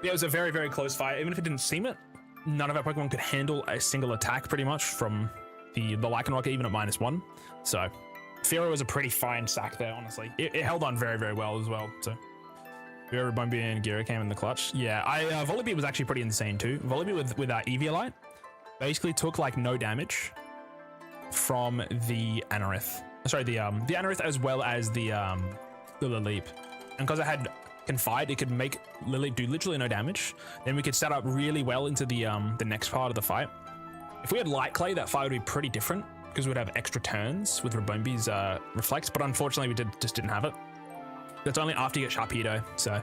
Yeah, it was a very, very close fight. Even if it didn't seem it, none of our Pokemon could handle a single attack pretty much from the Lycanroc, even at -1. So Fearow was a pretty fine sack there, honestly. It held on very, very well as well. So Fearow, Rabombi, and Gira came in the clutch. Yeah, Volibee was actually pretty insane too. Volibee with our Eviolite basically took like no damage from the Anorith. Sorry, the Anorith as well as the Leap. And because I had Confide, it could make Lily do literally no damage. Then we could set up really well into the next part of the fight. If we had Light Clay, that fight would be pretty different because we'd have extra turns with Rabombi's Reflect, but unfortunately we just didn't have it. That's only after you get Sharpedo, so.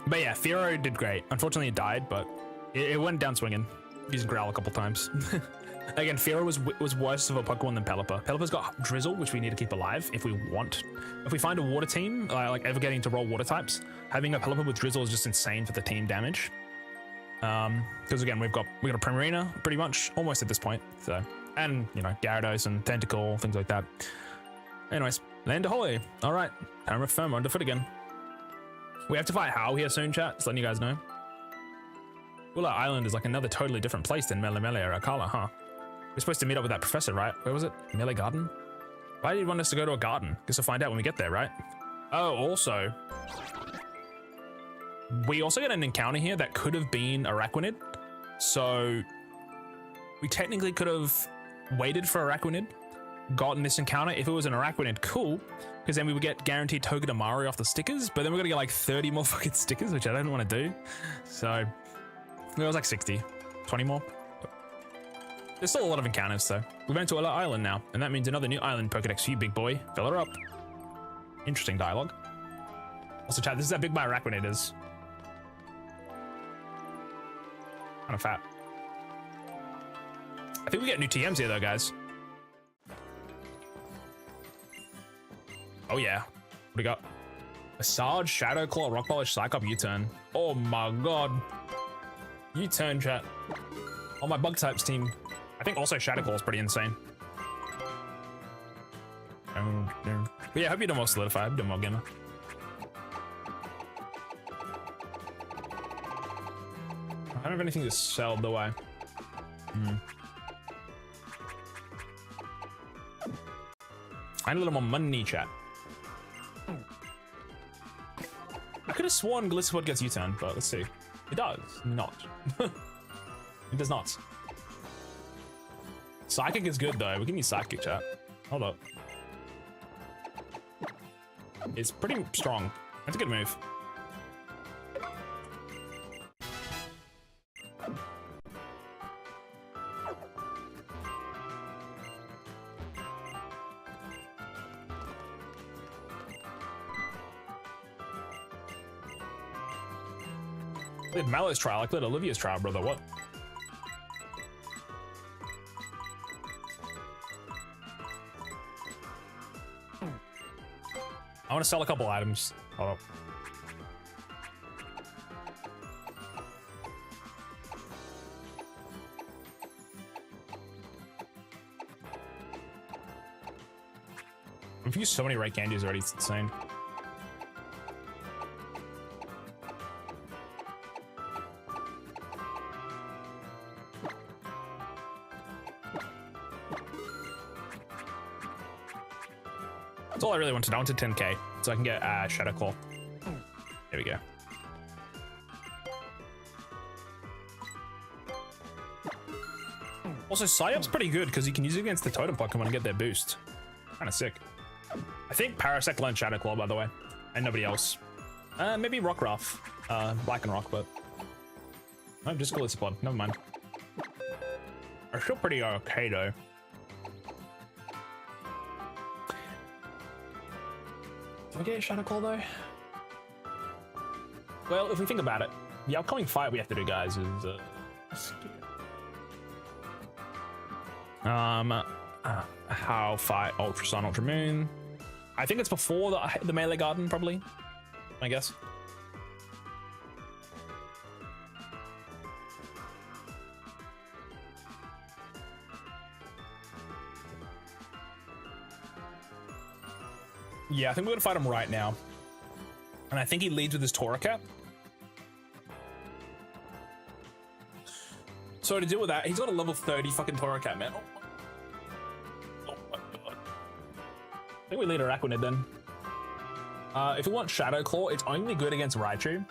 But yeah, Fearow did great. Unfortunately it died, but it went down swinging. Using Growl a couple times. Again, Fearow was worse of a Pokemon than Pelipper. Pelipper's got Drizzle, which we need to keep alive if we want. If we find a water team, like ever getting to roll water types, having a Pelipper with Drizzle is just insane for the team damage. Because again, we got a Primarina pretty much almost at this point. So, and you know, Gyarados and Tentacle, things like that. Anyways, Land Ahoy. All right, Hammer Firm underfoot again. We have to fight Howl here soon, chat. Just letting you guys know. Ula Island is like another totally different place than Melemele or Akala, huh? We're supposed to meet up with that professor, right? Where was it? Melee Garden? Why did he want us to go to a garden? Guess we'll find out when we get there, right? Oh, also, we also get an encounter here that could have been Araquanid. So we technically could have waited for Araquanid, gotten this encounter. If it was an Araquanid, cool, because then we would get guaranteed Togedemaru off the stickers, but then we're gonna get like 30 more fucking stickers, which I don't want to do. So it was like 60, 20 more. There's still a lot of encounters, so we went to Ula Island now, and that means another new island Pokedex for you, big boy. Fill her up. Interesting dialogue. Also, chat, this is how big my Araquanid is. Kind of fat. I think we get new TMs here, though, guys. Oh, yeah. What do we got? Massage, Shadow Claw, Rock Polish, Psych Up, U-Turn. Oh, my God. U-Turn, chat. On my bug types team. I think also Shadow Claw is pretty insane. But yeah, I hope you're doing well solidified. Doing well, gamer. I don't have anything to sell, do I? I need a little more money, chat. I could have sworn Glitterwood gets U-turn, but let's see. It does not. It does not. Psychic is good though. We can use Psychic, chat. Hold up. It's pretty strong. That's a good move. Cleared Mallow's trial. I cleared Olivia's trial, brother. What? I want to sell a couple items. Hold up. I've used so many right candies already, it's insane. That's all I really wanted. I wanted 10k so I can get Shadow Claw. There we go. Also, Psyop's pretty good because you can use it against the totem Pokemon and get their boost. Kind of sick. I think Parasect learned Shadow Claw, by the way, and nobody else. Maybe Rockruff, Black and Rock, but no, just Gliscod. Never mind. They're still pretty okay though. Do I get Shadow Claw though? Well, if we think about it, the upcoming fight we have to do, guys, is how fight Ultra Sun, Ultra Moon. I think it's before the melee garden, probably. I guess. Yeah, I think we're gonna fight him right now. And I think he leads with his Torracat. So to deal with that, he's got a level 30 fucking Torracat, man. Oh my god. I think we lead Araquanid then. If we want Shadow Claw, it's only good against Raichu.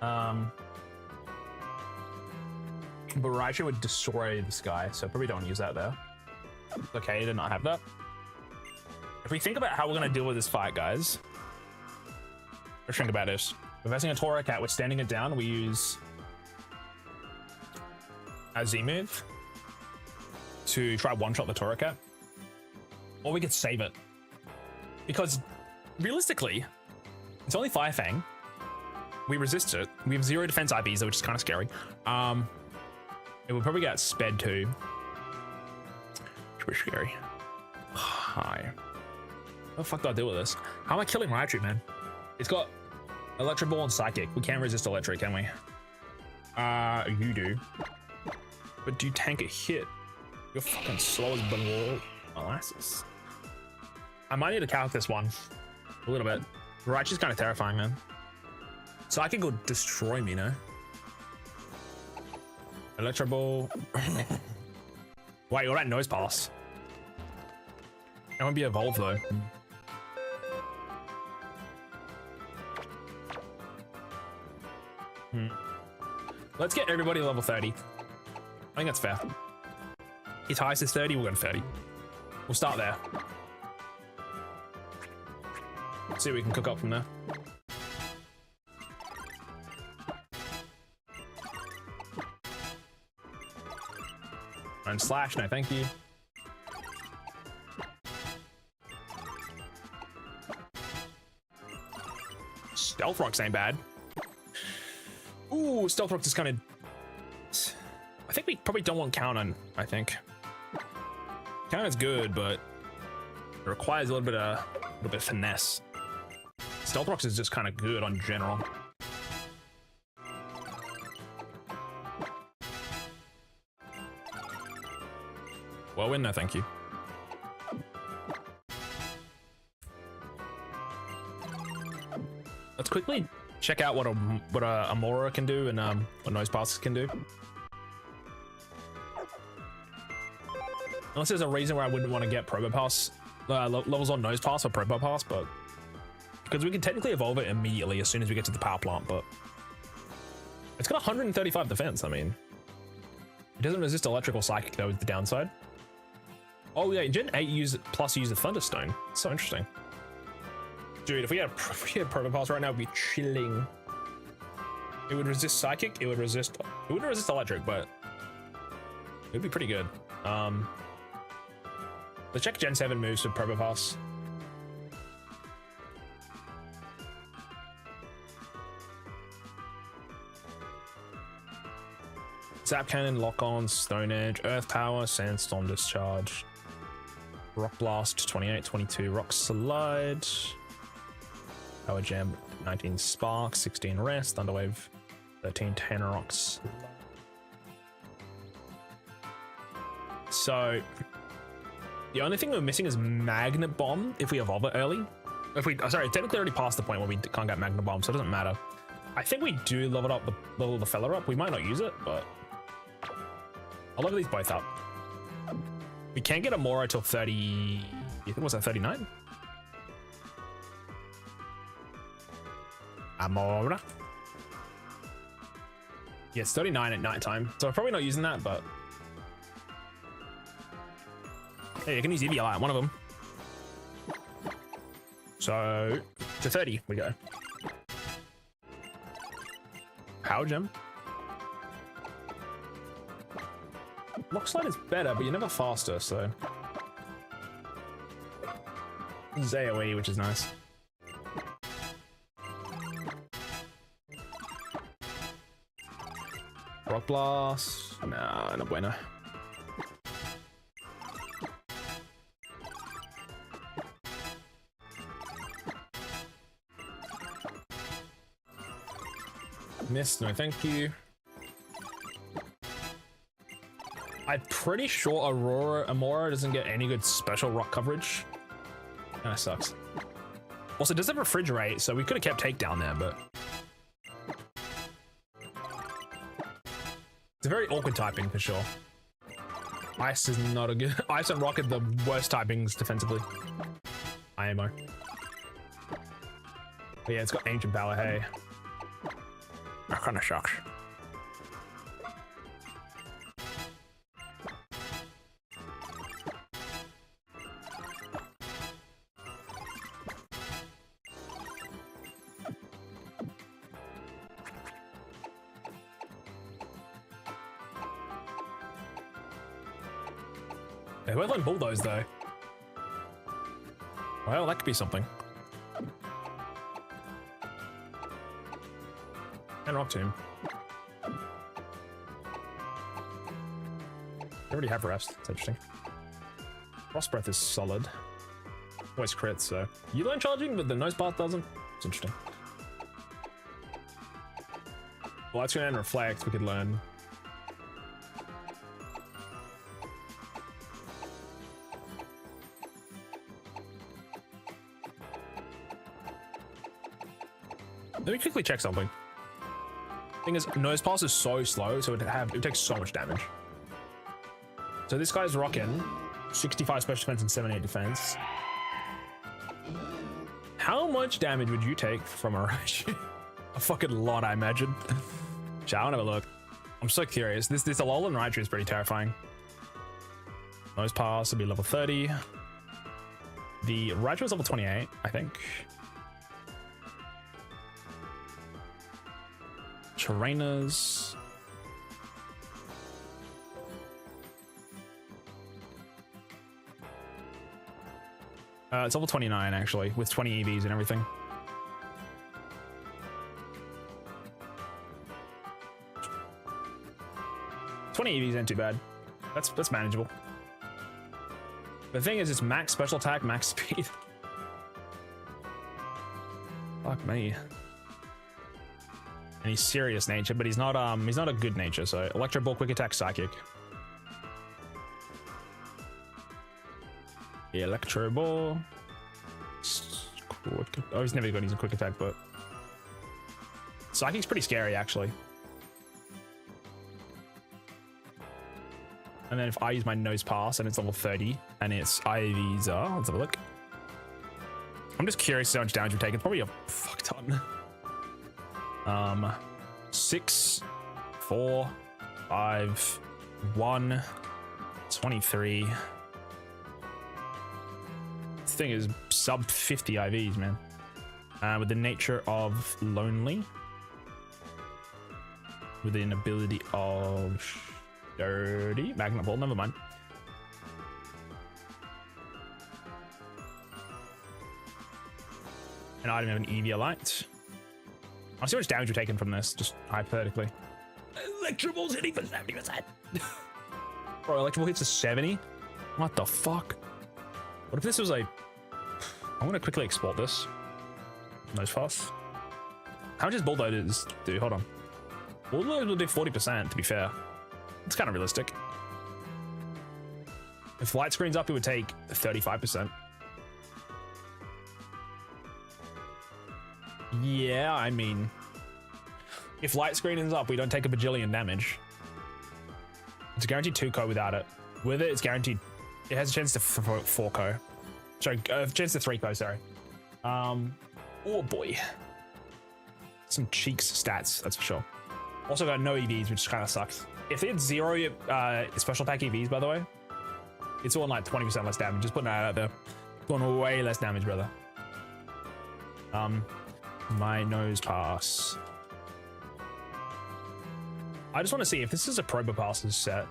But Raichu would destroy this guy, so probably don't use that there. Okay, he did not have that. If we think about how we're gonna deal with this fight, guys, let's think about this. We're facing a Torracat, we're standing it down, we use a Z-move to try one-shot the Torracat. Or we could save it. Because, realistically, it's only Fire Fang. We resist it. We have 0 defense IVs, though, which is kind of scary. It will probably get sped too. Which is scary. Hi. How the fuck do I deal with this? How am I killing Raichu, man? It's got Electro Ball and Psychic. We can't resist Electric, can we? You do. But do you tank a hit? You're fucking slow as molasses. I might need to calc this one a little bit. Raichu's kind of terrifying, man. Psychic will destroy me, no? Electro Ball. Wait, you're at Nose Pass. It won't be evolved though. Let's get everybody level 30. I think that's fair. His highest is 30, we'll go to 30. We'll start there. Let's see what we can cook up from there. And slash, no thank you. Stealth Rocks ain't bad. Ooh, Stealth Rocks is kind of... I think we probably don't want Count on, I think. Count is good, but it requires a little bit of finesse. Stealth Rocks is just kind of good on general. Whirlwind, no thank you. Let's quickly check out what a Amora can do and what Nose Passes can do. Unless there's a reason where I wouldn't want to get Probopass levels on Nose Pass or Probopass, but because we can technically evolve it immediately as soon as we get to the power plant, but it's got 135 defense. I mean, it doesn't resist electrical psychic though, is the downside. Oh yeah, Gen 8 use the Thunderstone. It's so interesting. Dude, if we had Probopass right now, it'd be chilling. It would resist psychic, it wouldn't resist electric, but it would be pretty good. Let's check Gen 7 moves for Probopass. Zap Cannon, Lock On, Stone Edge, Earth Power, Sandstorm Discharge, Rock Blast, 28, 22, Rock Slide, Power Jam, 19 Spark, 16 Rest, Thunderwave, 13 10 Rocks. So the only thing we're missing is Magnet Bomb if we evolve it early. If we, sorry, technically already past the point where we can't get Magnet Bomb, so it doesn't matter. I think we do level the fella up. We might not use it, but I'll level these both up. We can't get a Moro till 30. You think was that 39? Amora. Yeah, it's 39 at night time, so I'm probably not using that, but hey, you can use EV Light, one of them. So to 30 we go. Power Gem. Rock Slide is better, but you're never faster, so AoE, which is nice. Rock Blast. Nah, no bueno. Miss, no thank you. I'm pretty sure Amora doesn't get any good special rock coverage. Kinda sucks. Also, it does have Refrigerate, so we could have kept Takedown there, but it's a very awkward typing for sure. Ice is not a good. Ice and Rock are the worst typings defensively. IMO. But yeah, it's got Ancient Power, hey. That kind of sucks. They won't let Bulldoze though. Well, that could be something. And Rock Tomb. They already have Rest. It's interesting. Frost Breath is solid. Always crits, so you learn charging, but the nose path doesn't. It's interesting. Well, that's gonna Reflect. We could learn. Let me quickly check something. Thing is, Nose Pass is so slow, so it takes so much damage. So this guy's rocking 65 special defense and 78 defense. How much damage would you take from a Raichu? A fucking lot, I imagine. Shall I have a look? I'm so curious. This Alolan Raichu is pretty terrifying. Nose Pass will be level 30. The Raichu is level 28, I think. Trainers. It's level 29 actually, with 20 EVs and everything. EVs ain't too bad. That's manageable. The thing is, it's max special attack, max speed. Fuck me. And he's serious nature, but he's not a good nature. So Electro Ball, Quick Attack, Psychic. Yeah, Electro Ball. Oh, he's never got his Quick Attack, but Psychic's pretty scary actually. And then if I use my Nose Pass and it's level 30 and it's IVs, let's have a look. I'm just curious how much damage we've taken. Probably a fuck ton. 6, 4, 5, 1, 23. This thing is sub 50 IVs, man. With the nature of Lonely. With an ability of Dirty. Magnet Ball, never mind. An item of an EV Light. I'll see how much damage we're taking from this, just hypothetically. Electraball's hitting for 70%. Bro, Electraball hits a 70? What the fuck? What if this was like... I'm gonna quickly export this. Nose pass. How much does Bulldozers do? Hold on. Bulldozers will do 40%, to be fair. It's kind of realistic. If light screen's up, it would take 35%. Yeah, I mean... If light screen is up, we don't take a bajillion damage. It's guaranteed 2-co without it. With it, it's guaranteed... It has a chance to 4-co. Sorry, chance to 3-co, sorry. Oh boy. Some cheeks stats, that's for sure. Also got no EVs, which kind of sucks. If they had 0 special attack EVs, by the way, it's all like 20% less damage. Just putting that out there. Doing way less damage, brother. My nose pass. I just want to see if this is a Proba passes set.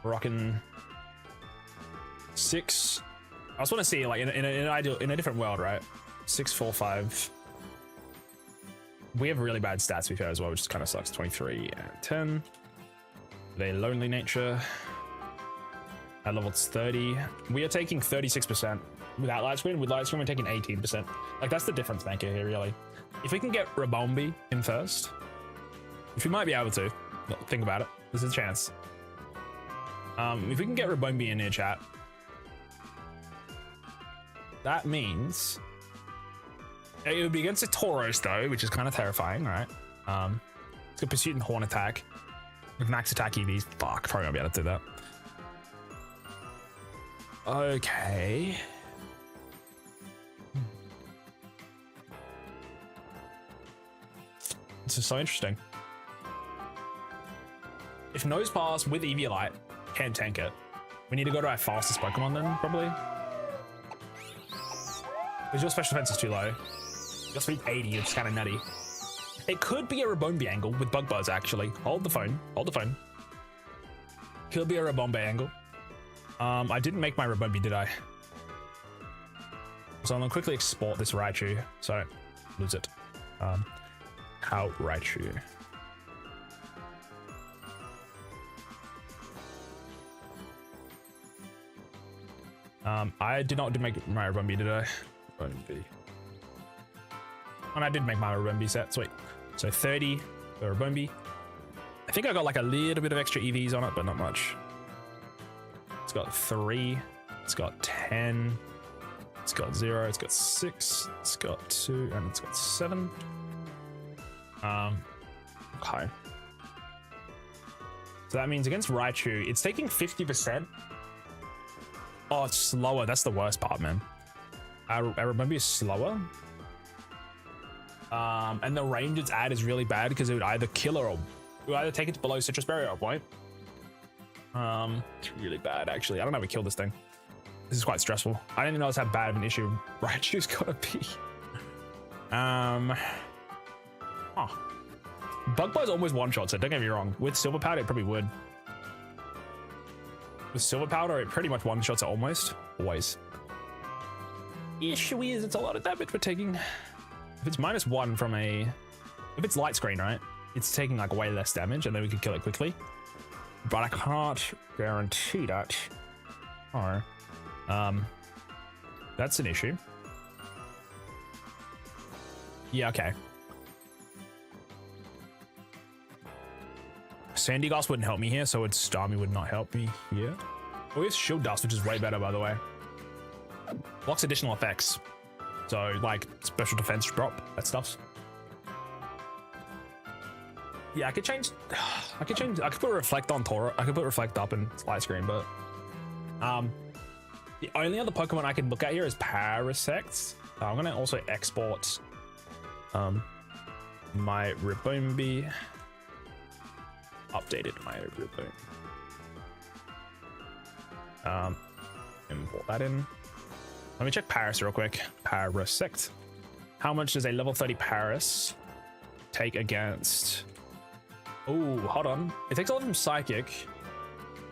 Rocking 6. I just want to see, like, in a different world, right? 6, 4, 5. We have really bad stats, to be fair, as well, which kind of sucks. 23 and 10. They lonely nature. At level 30, we are taking 36% without light screen. With light screen, we're taking 18%. Like, that's the difference maker here, really. If we can get Rabombi in first, which we might be able to, think about it. There's a chance. If we can get Rabombi in here, chat, that means it would be against a Tauros, though, which is kind of terrifying, right? It's got Pursuit and Horn attack with max attack EVs. Fuck, probably won't be able to do that. Okay. This is so interesting. If Nose Pass with Eviolite can't tank it, we need to go to our fastest Pokemon then, probably. Because your special defense is too low. Your speed 80, it's kind of nutty. It could be a Rabombi angle with Bug Buzz, actually. Hold the phone. Hold the phone. Could be a Rabombi angle. I didn't make my Rabombi, did I? So I'm gonna quickly export this Raichu, so I don't lose it. How Raichu. I did not make my Rabombi, did I? Rabombi. And I did make my Rabombi set, sweet. So 30 for Rabombi. I think I got like a little bit of extra EVs on it, but not much. It's got 3, it's got 10, it's got 0, it's got 6, it's got 2, and it's got 7. Okay. So that means against Raichu, it's taking 50%. Oh, it's slower. That's the worst part, man. I remember it's slower. And the range it's at is really bad because it would either kill or it would either take it to below Citrus Barrier or point. It's really bad, actually. I don't know how we kill this thing. This is quite stressful. I didn't realize how bad of an issue Raichu's gotta be. Bug Buzz almost one-shots it, don't get me wrong. With Silver Powder, it probably would. With Silver Powder, it pretty much one-shots it almost. Always. Issue is, it's a lot of damage we're taking. If it's -1 from a... If it's light screen, right? It's taking like way less damage and then we can kill it quickly. But I can't guarantee that. Oh. That's an issue. Yeah, okay. Sandy Gas wouldn't help me here, so Starmie would not help me here. Oh, it's Shield Dust, which is way better, by the way. Blocks additional effects. So, like, special defense drop, that stuff. Yeah, I could put Reflect on Tauros. I could put Reflect up and Light Screen, but... the only other Pokemon I can look at here is Parasect. I'm gonna also export my Rabombi. Updated my Rabombi. Import that in. Let me check Paris real quick. Parasect. How much does a level 30 Paris take against... Oh, hold on. It takes a lot from Psychic,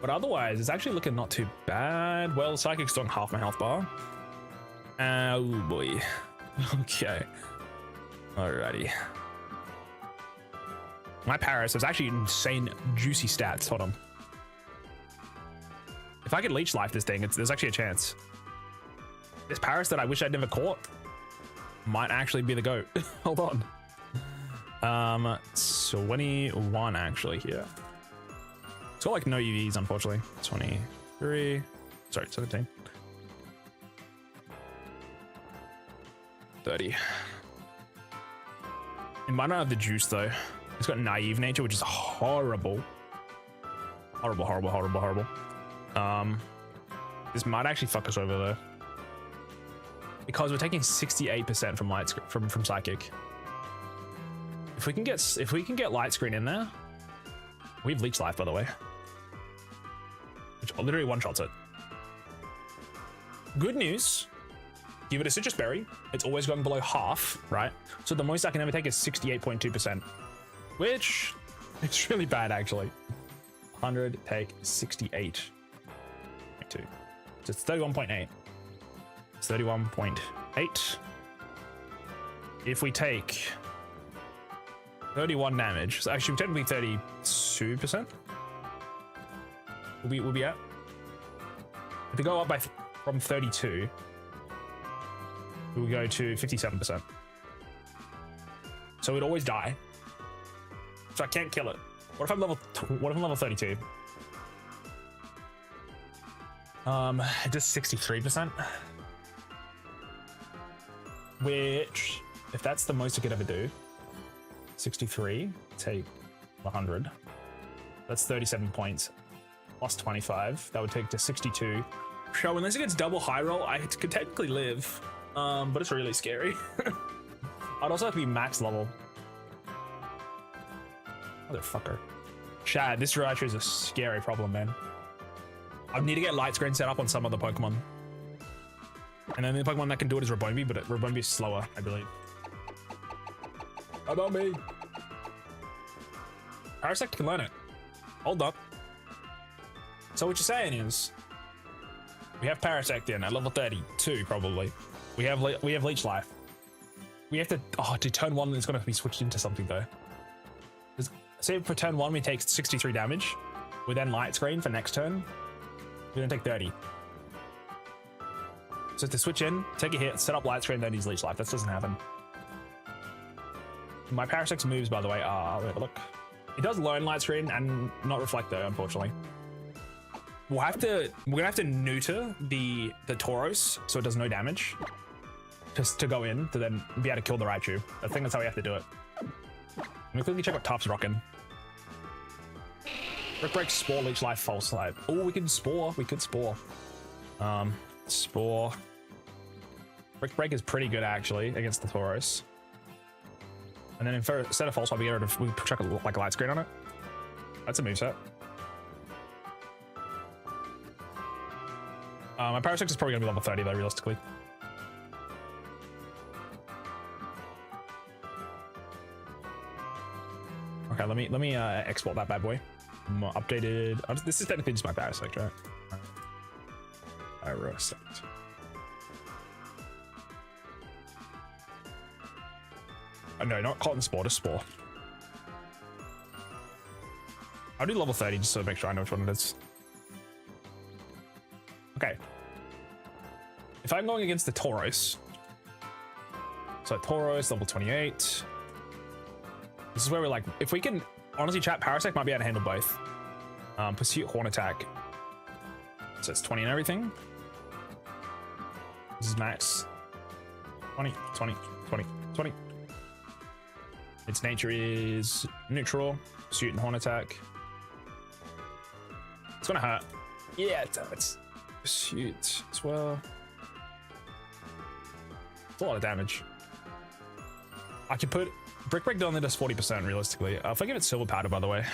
but otherwise it's actually looking not too bad. Well, Psychic's doing half my health bar. Oh boy. Okay. Alrighty. My Paris has actually insane juicy stats. Hold on. If I could leech life this thing, there's actually a chance. This Paris that I wish I'd never caught might actually be the GOAT. Hold on. 21 actually here. It's got like no UVs, unfortunately. 23. Sorry, 17. 30. It might not have the juice though. It's got naive nature, which is horrible. Horrible, horrible, horrible, horrible. This might actually fuck us over though, because we're taking 68% from light from psychic. If we can get light screen in there, we have leech life by the way, which literally one shots it. Good news. Give it a citrus berry. It's always going below half, right? So the most I can ever take is 68.2%, which it's really bad actually. 100 take 68.2. So it's 31.8. It's 31.8. If we take 31 damage, so actually technically 32%. We'll be at. If we go up from 32, we'll go to 57%. So we'd always die. So I can't kill it. What if I'm level 32? It does 63%. Which, if that's the most it could ever do, 63, take 100. That's 37 points. Plus 25. That would take to 62. So unless it gets double high roll, I could technically live. But it's really scary. I'd also have to be max level. Motherfucker. Chad, this Raichu is a scary problem, man. I need to get light screen set up on some other Pokemon. And then the Pokemon that can do it is Rabombi, but Rabombi is slower, I believe. How about me? Parasect can learn it. Hold up. So what you're saying is, we have Parasect in at level 32, probably. We have Leech Life. We have to, to turn 1, it's gonna be switched into something though. Say for turn 1 we take 63 damage. We then light screen for next turn. We're gonna take 30. So to switch in, take a hit, set up light screen, then use Leech Life. That doesn't happen. My Parasect's moves, by the way, are, let me have a look. It does learn light screen and not reflect though, unfortunately. We're gonna have to neuter the Tauros so it does no damage. Just to go in to then be able to kill the Raichu. I think that's how we have to do it. Let me quickly check what Top's rocking. Brick Break, Spore, Leech Life, False Light. Oh, we can Spore. We could Spore. Spore. Brick Break is pretty good actually against the Tauros. And then instead of False Light, we chuck like a light screen on it. That's a moveset. My Parasect is probably gonna be level 30 though, realistically. Okay, let me export that bad boy. More updated. This is technically just my Parasect, right? Parasect. Oh, no, not Cotton Spore, just Spore. I'll do level 30 just to make sure I know which one it is. Okay. If I'm going against the Tauros, so Tauros level 28. This is where we're like, if we can, honestly, chat, Parasect might be able to handle both. Pursuit, Horn Attack. So it's 20 and everything. This is max. 20, 20, 20, 20. Its nature is neutral. Pursuit and Horn Attack. It's gonna hurt. Yeah, it's Pursuit as well. It's a lot of damage. I could put Brick Break only does 40% realistically. If I give it Silver Powder, by the way,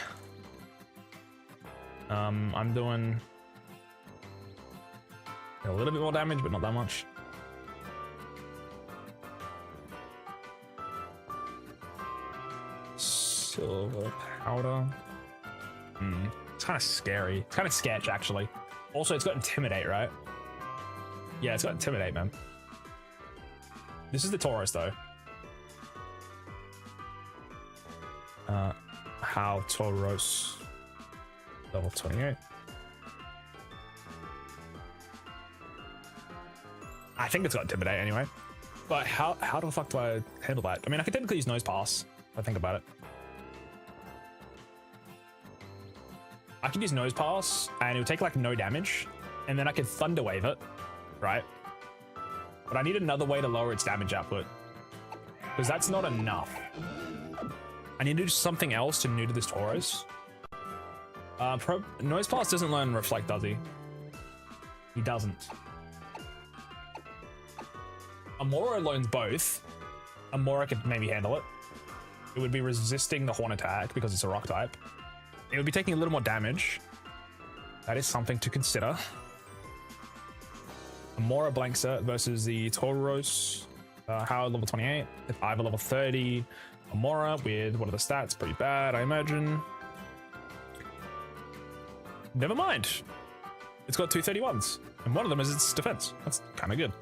I'm doing a little bit more damage, but not that much. Silver Powder. It's kind of scary. It's kind of sketch, actually. Also, it's got Intimidate, right? Yeah, it's got Intimidate, man. This is the Tauros though. How Tauros level 28. I think it's got Intimidate anyway. But how the fuck do I handle that? I mean, I could technically use Nose Pass if I think about it. I could use Nose Pass and it would take like no damage, and then I could Thunder Wave it, right? But I need another way to lower its damage output because that's not enough. I need to do something else to neuter this Tauros. Nose Pass doesn't learn Reflect, does he? He doesn't. Amora learns both. Amora could maybe handle it. It would be resisting the Horn attack because it's a rock type. It would be taking a little more damage. That is something to consider. Amora blanks it versus the Tauros. Howard level 28. If Ivor level 30. Amora with what are the stats? Pretty bad, I imagine. Never mind. It's got 2 31s. And one of them is its defense. That's kind of good.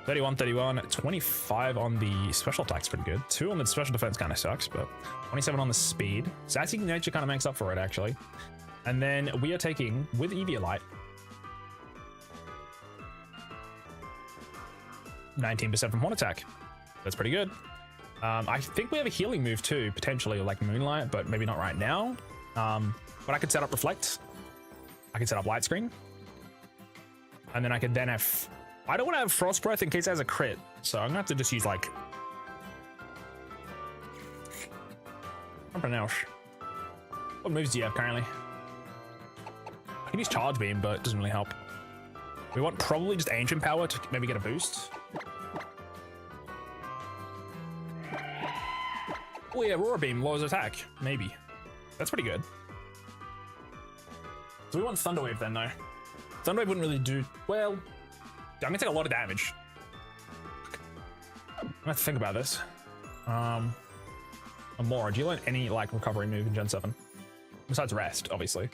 31, 31, 25 on the special attack's pretty good. 2 on the special defense kind of sucks, but 27 on the speed. Sassy nature kind of makes up for it, actually. And then we are taking, with Eviolite, 19% from Horn attack. That's pretty good. I think we have a healing move too, potentially, like Moonlight, but maybe not right now. But I could set up Reflect. I could set up Light Screen. And then I could then have... I don't want to have Frost Breath in case it has a crit, so I'm going to have to just use, like... Something else. What moves do you have currently? I can use Charge Beam, but it doesn't really help. We want probably just Ancient Power to maybe get a boost. Oh yeah, Roar Beam lowers attack. Maybe. That's pretty good. So we want Thunder Wave then, though. Thunder Wave wouldn't really do... Well... I'm gonna take a lot of damage. I'm gonna have to think about this. Amora, do you learn any, like, recovery move in Gen 7? Besides Rest, obviously.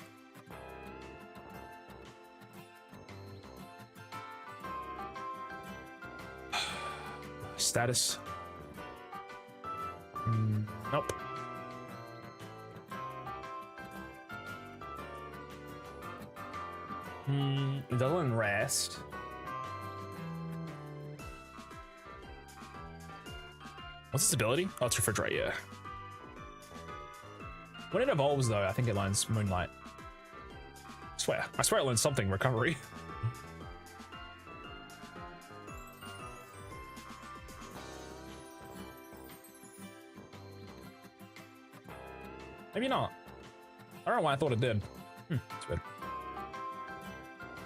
Status. Nope. It doesn't Rest. What's its ability? Oh, it's Refrigerate, yeah. When it evolves, though, I think it learns Moonlight. I swear it learns something, Recovery. Maybe not. I don't know why I thought it did. That's weird.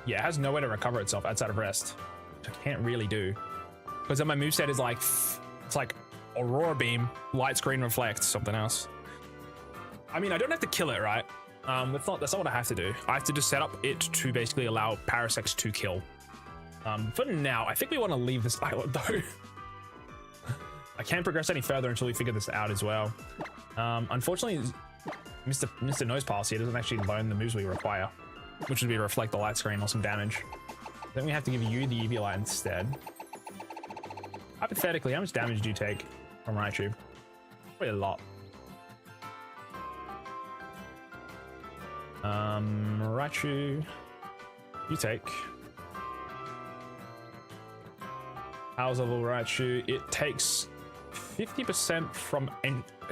Yeah, it has no way to recover itself outside of Rest, which I can't really do. Because then my moveset is like, it's like Aurora Beam, Light Screen, Reflect, something else. I mean, I don't have to kill it, right? That's not what I have to do. I have to just set up it to basically allow Parasects to kill. For now, I think we want to leave this island though. I can't progress any further until we figure this out as well. Unfortunately, Mr. Nose Pass here doesn't actually learn the moves we require, which would be Reflect the Light Screen or some damage. Then we have to give you the Eviolite instead. Hypothetically, how much damage do you take from Raichu? Probably a lot. Raichu, you take. How's level Raichu? It takes 50% from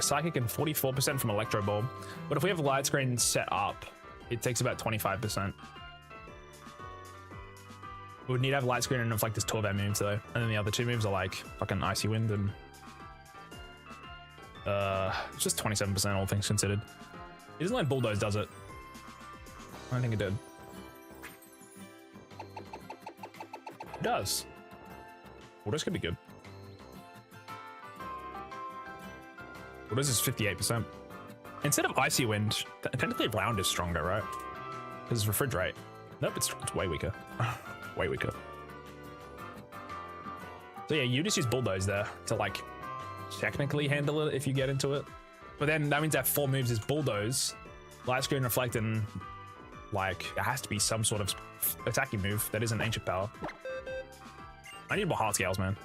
Psychic and 44% from Electro Ball. But if we have Light Screen set up, it takes about 25%. We would need to have Light Screen and Reflect as 2 of our moves though. And then the other 2 moves are like fucking Icy Wind and... it's just 27% all things considered. It doesn't like Bulldoze, does it? I don't think it did. It does. Bulldoze could be good. Bulldoze is 58%. Instead of Icy Wind, technically Round is stronger, right? Because it's Refrigerate. Nope, it's way weaker. Way weaker. So yeah, you just use Bulldoze there to like technically handle it if you get into it. But then that means that 4 moves is Bulldoze, Light Screen, Reflect, and like it has to be some sort of attacking move that isn't Ancient Power. I need more heart scales, man.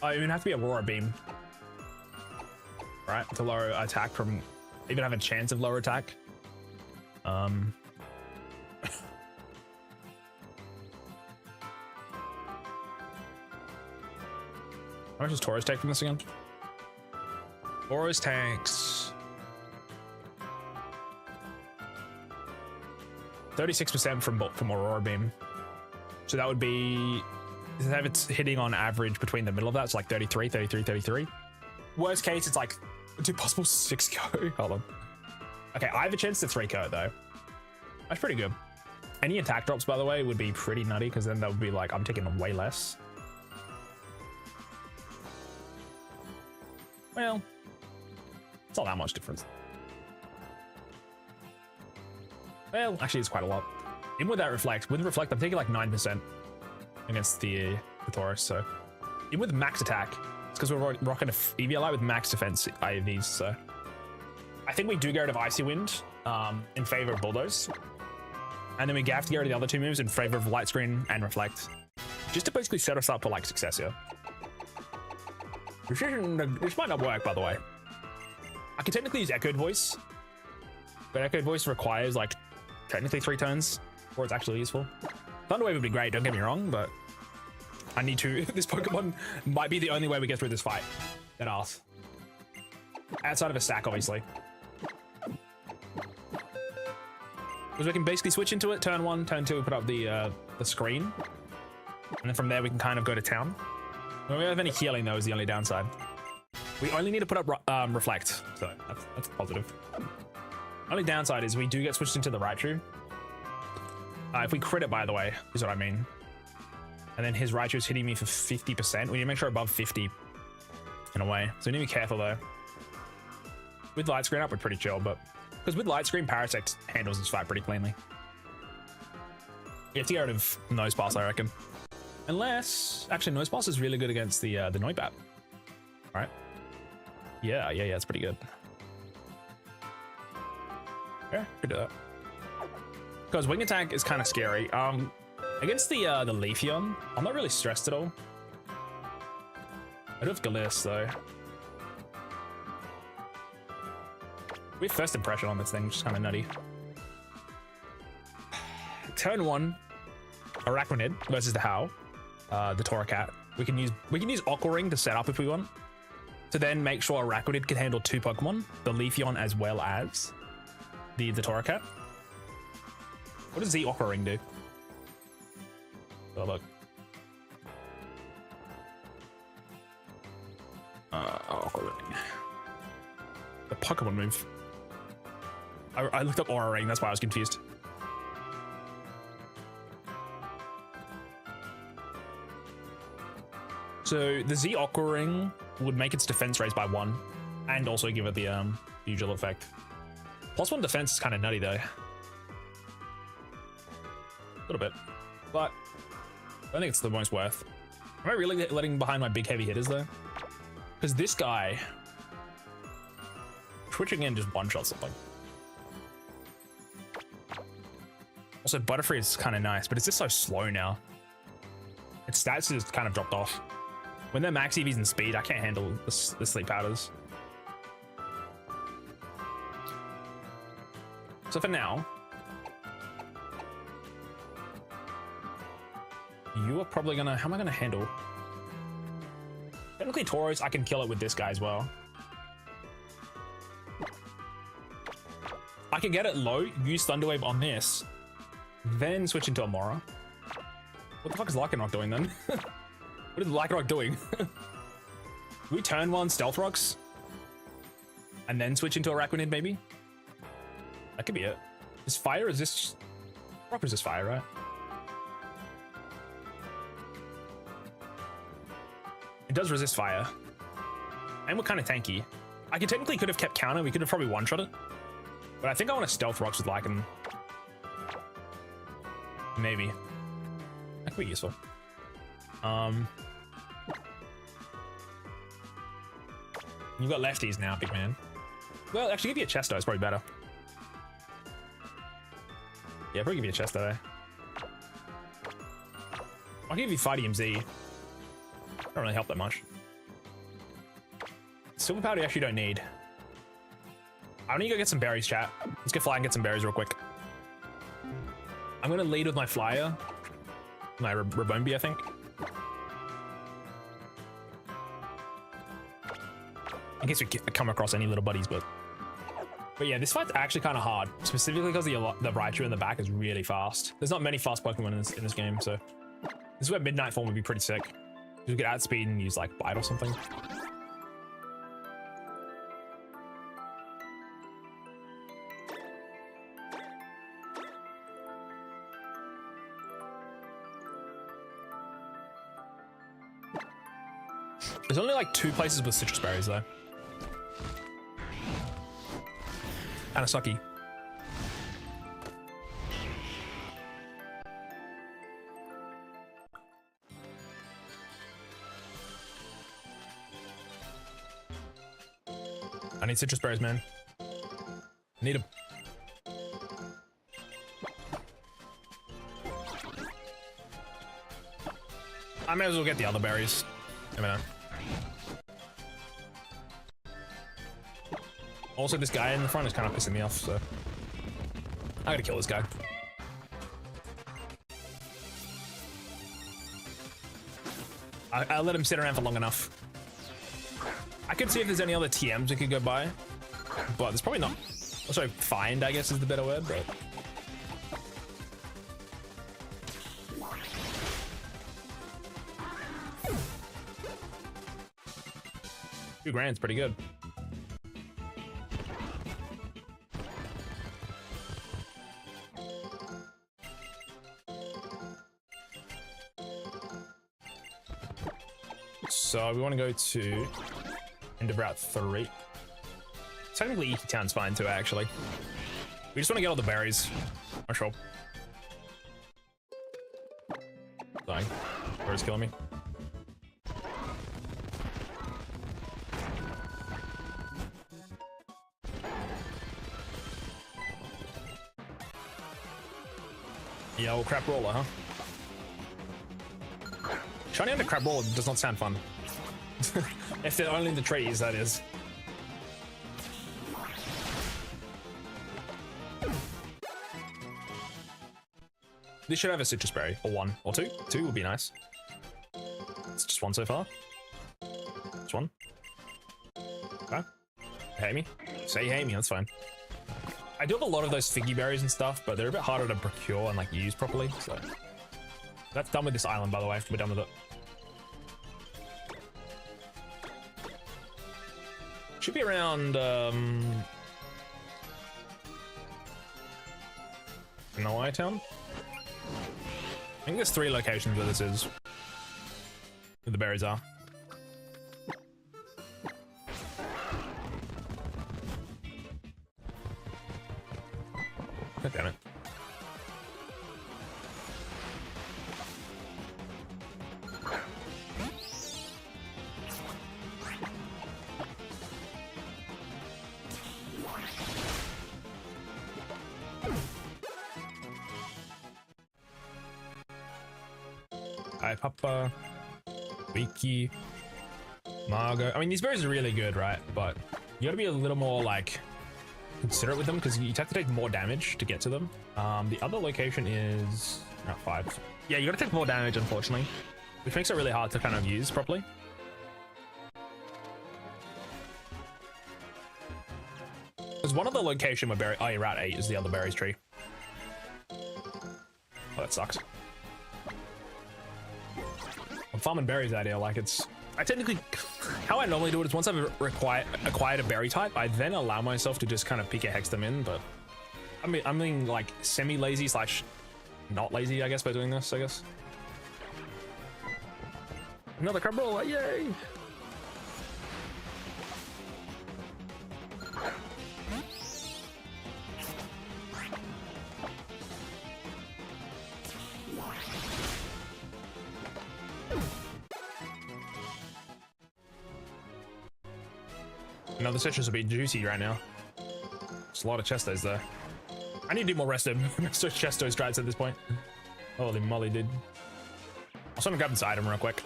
Oh, it would have to be Aurora Beam. Right, to lower attack from, even have a chance of lower attack. How much does Taurus take from this again? Taurus takes 36% from Aurora Beam. So that would be, if it's hitting on average between the middle of that, it's like 33, 33, 33. Worst case, it's like, do possible 6 go? Hold on. Okay, I have a chance to 3 go though. That's pretty good. Any attack drops, by the way, would be pretty nutty because then that would be like, I'm taking way less. Well, it's not that much difference. Well, actually, it's quite a lot. Even with that reflect, with reflect, I'm taking like 9% against the Taurus. So even with max attack, it's because we're rocking a EVLI with max defense IVs. So I think we do get rid of Icy Wind in favor of Bulldoze, and then we have to get rid of the other 2 moves in favor of Light Screen and Reflect, just to basically set us up for like success here. This might not work, by the way. I can technically use Echoed Voice, but Echoed Voice requires like technically 3 turns before it's actually useful. Thunderwave would be great, don't get me wrong, but I need to. This Pokemon might be the only way we get through this fight. That ass. Outside of a sack, obviously. Because we can basically switch into it, turn 1, turn 2, we put up the screen. And then from there we can kind of go to town. When we don't have any healing though is the only downside. We only need to put up Reflect, so that's positive. Only downside is we do get switched into the Raichu. If we crit it, by the way, is what I mean. And then his Raichu is hitting me for 50%. We need to make sure above 50 in a way. So we need to be careful though. With Light Screen up, we're pretty chill, but because with Light Screen, Parasect handles this fight pretty cleanly. We have to get rid of Nose Pass, I reckon. Unless, actually, Nose Pass is really good against the Noibat. Right? Yeah, it's pretty good. Yeah, could do that. Because Wing Attack is kind of scary. Against the Leafeon, I'm not really stressed at all. I do have Galis though. We have first impression on this thing, which is kind of nutty. Turn 1, Arachnid versus the Howl, the Torracat. We can use Aqua Ring to set up if we want. To then make sure Arachnid can handle 2 Pokemon, the Leafeon as well as the Torracat. What does the Aqua Ring do? Oh look. Aqua Ring. The Pokemon move. I looked up Aura Ring, that's why I was confused. So the Z Aqua Ring would make its defense raise by 1 and also give it the usual effect. +1 defense is kind of nutty though. A little bit, but I don't think it's the most worth. Am I really letting behind my big heavy hitters though? Because this guy twitching in just one-shot something. Also, Butterfree is kind of nice, but it's just so slow now. Its stats has kind of dropped off. When they're max EVs and speed, I can't handle the sleep powders. So for now, you are probably gonna, how am I gonna handle? Technically Tauros, I can kill it with this guy as well. I can get it low, use Thunderwave on this, then switch into Amora. What the fuck is Lycanroc doing then? What is Lycanroc doing? We turn 1 Stealth Rocks and then switch into Arachnid maybe? That could be it. Is fire resist? Rock resist fire, right? It does resist fire. And we're kind of tanky. I technically could have kept counter. We could have probably one-shot it. But I think I want to Stealth Rocks with Lycan. Maybe. That could be useful. You've got lefties now, big man. Well, actually, give you a Chesto. It's probably better. Yeah, probably give you a Chesto. I'll give you Fight EMZ. Don't really help that much. Silver powder you actually don't need. I need to go get some berries, chat. Let's get fly and get some berries real quick. I'm gonna lead with my flyer. My Rabombi, I think. In case we come across any little buddies, but yeah, this fight's actually kind of hard, specifically because the Raichu in the back is really fast. There's not many fast Pokemon in this game, so this is where Midnight Form would be pretty sick. You could outspeed and use like Bite or something. There's only like 2 places with citrus berries though. Kinda sucky. I need citrus berries, man. I need them. I may as well get the other berries. Never know. Also, this guy in the front is kind of pissing me off, so I gotta kill this guy. I let him sit around for long enough. I could see if there's any other TMs we could go by, but there's probably not. Also, find, I guess, is the better word, but. $2,000's pretty good. So we want to go to end of Route 3. Technically, Iki Town's fine too, actually. We just want to get all the berries. Oh, sure. Dying. Birds killing me. Yeah, old crap roller, huh? Shiny under crab roller does not sound fun. If they're only in the trees, that is. This should have a citrus berry, or 1, or 2. 2 would be nice. It's just 1 so far. Just 1. Okay. Hate me. Say you hate me, that's fine. I do have a lot of those figgy berries and stuff, but they're a bit harder to procure and like use properly, so. That's done with this island, by the way. We're done with it. Should be around, Noai Town? I think there's 3 locations where this is. Where the berries are. God damn it. Hi, Papa. Wiki. Margo. I mean, these berries are really good, right? But you gotta be a little more, like, considerate with them because you have to take more damage to get to them. The other location is Route 5. Yeah, you gotta take more damage, unfortunately, which makes it really hard to kind of use properly. There's one other location where berry. Oh, yeah, Route 8 is the other berries tree. Oh, that sucks. I'm farming berries out here, like it's. I technically, how I normally do it is once I've acquired a berry type, I then allow myself to just kind of pick a hex them in, but I'm being like semi-lazy slash not lazy, I guess, by doing this, I guess. Another crab roller, yay! No, the citrus will be juicy right now. There's a lot of chestos there. I need to do more resto chestos strats at this point. Holy moly, dude. Also, I'm gonna grab this item real quick.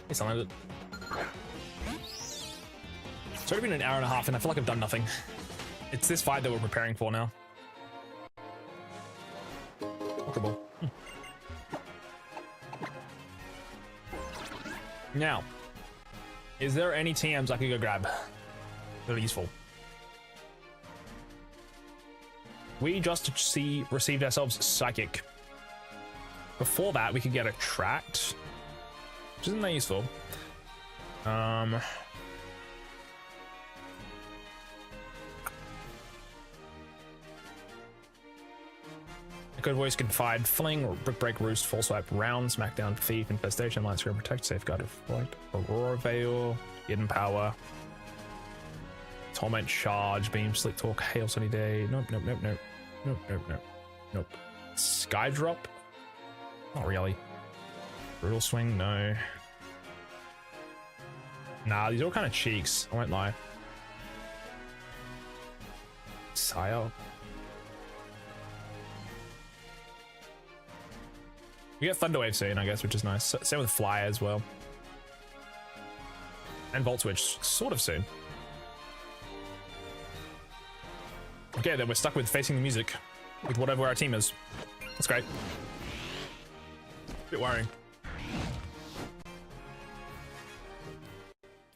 It's not it. It's already been an hour and a half, and I feel like I've done nothing. It's this fight that we're preparing for now. Comfortable. Now, is there any TMs I could go grab that are useful? We just received ourselves Psychic. Before that, we could get Attract, which isn't that useful. Good Voice, Confide, Fling, Brick Break, Roost, Full Swipe, Round, Smackdown, Thief, Infestation, Light Screen, Protect, Safeguard, Reflect, Aurora Veil, Hidden Power, Torment, Charge, Beam, Slick Talk, Hail, Sunny Day. Nope, nope, nope, nope, nope, nope, nope, nope. Sky Drop? Not really. Brutal Swing, no. Nah, these are all kind of cheeks, I won't lie. Sire. We get Thunderwave soon, I guess, which is nice. Same with Fly as well. And Volt Switch, sort of soon. Okay, then we're stuck with facing the music with whatever our team is. That's great. Bit worrying.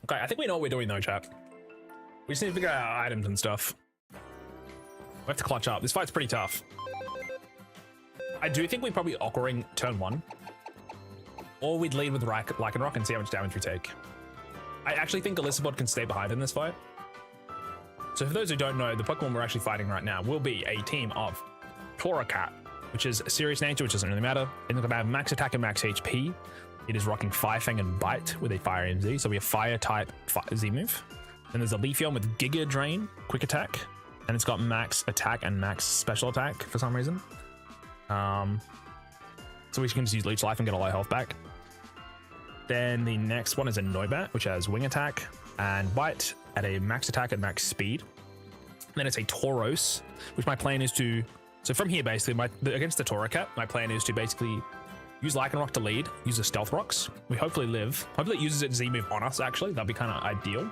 Okay, I think we know what we're doing though, chat. We just need to figure out our items and stuff. We have to clutch up. This fight's pretty tough. I do think we'd probably Aqua Ring turn 1. Or we'd lead with Lycanroc and see how much damage we take. I actually think Elisabot can stay behind in this fight. So for those who don't know, the Pokemon we're actually fighting right now will be a team of Torracat, which is a serious nature, which doesn't really matter. It's going to have max attack and max HP. It is rocking Fire Fang and Bite with a Fire MZ, so we have Fire type Z move. Then there's a Leafeon with Giga Drain, Quick Attack, and it's got max attack and max special attack for some reason. So we can just use Leech Life and get a lot of health back. Then the next one is a Noibat, which has Wing Attack and Bite at a max attack and max speed. And then it's a Tauros, which my plan is to... So from here, basically, against the Torracat, my plan is to basically use Lycanroc to lead, use the Stealth Rocks. We hopefully live. Hopefully it uses its Z-move on us, actually. That'd be kind of ideal.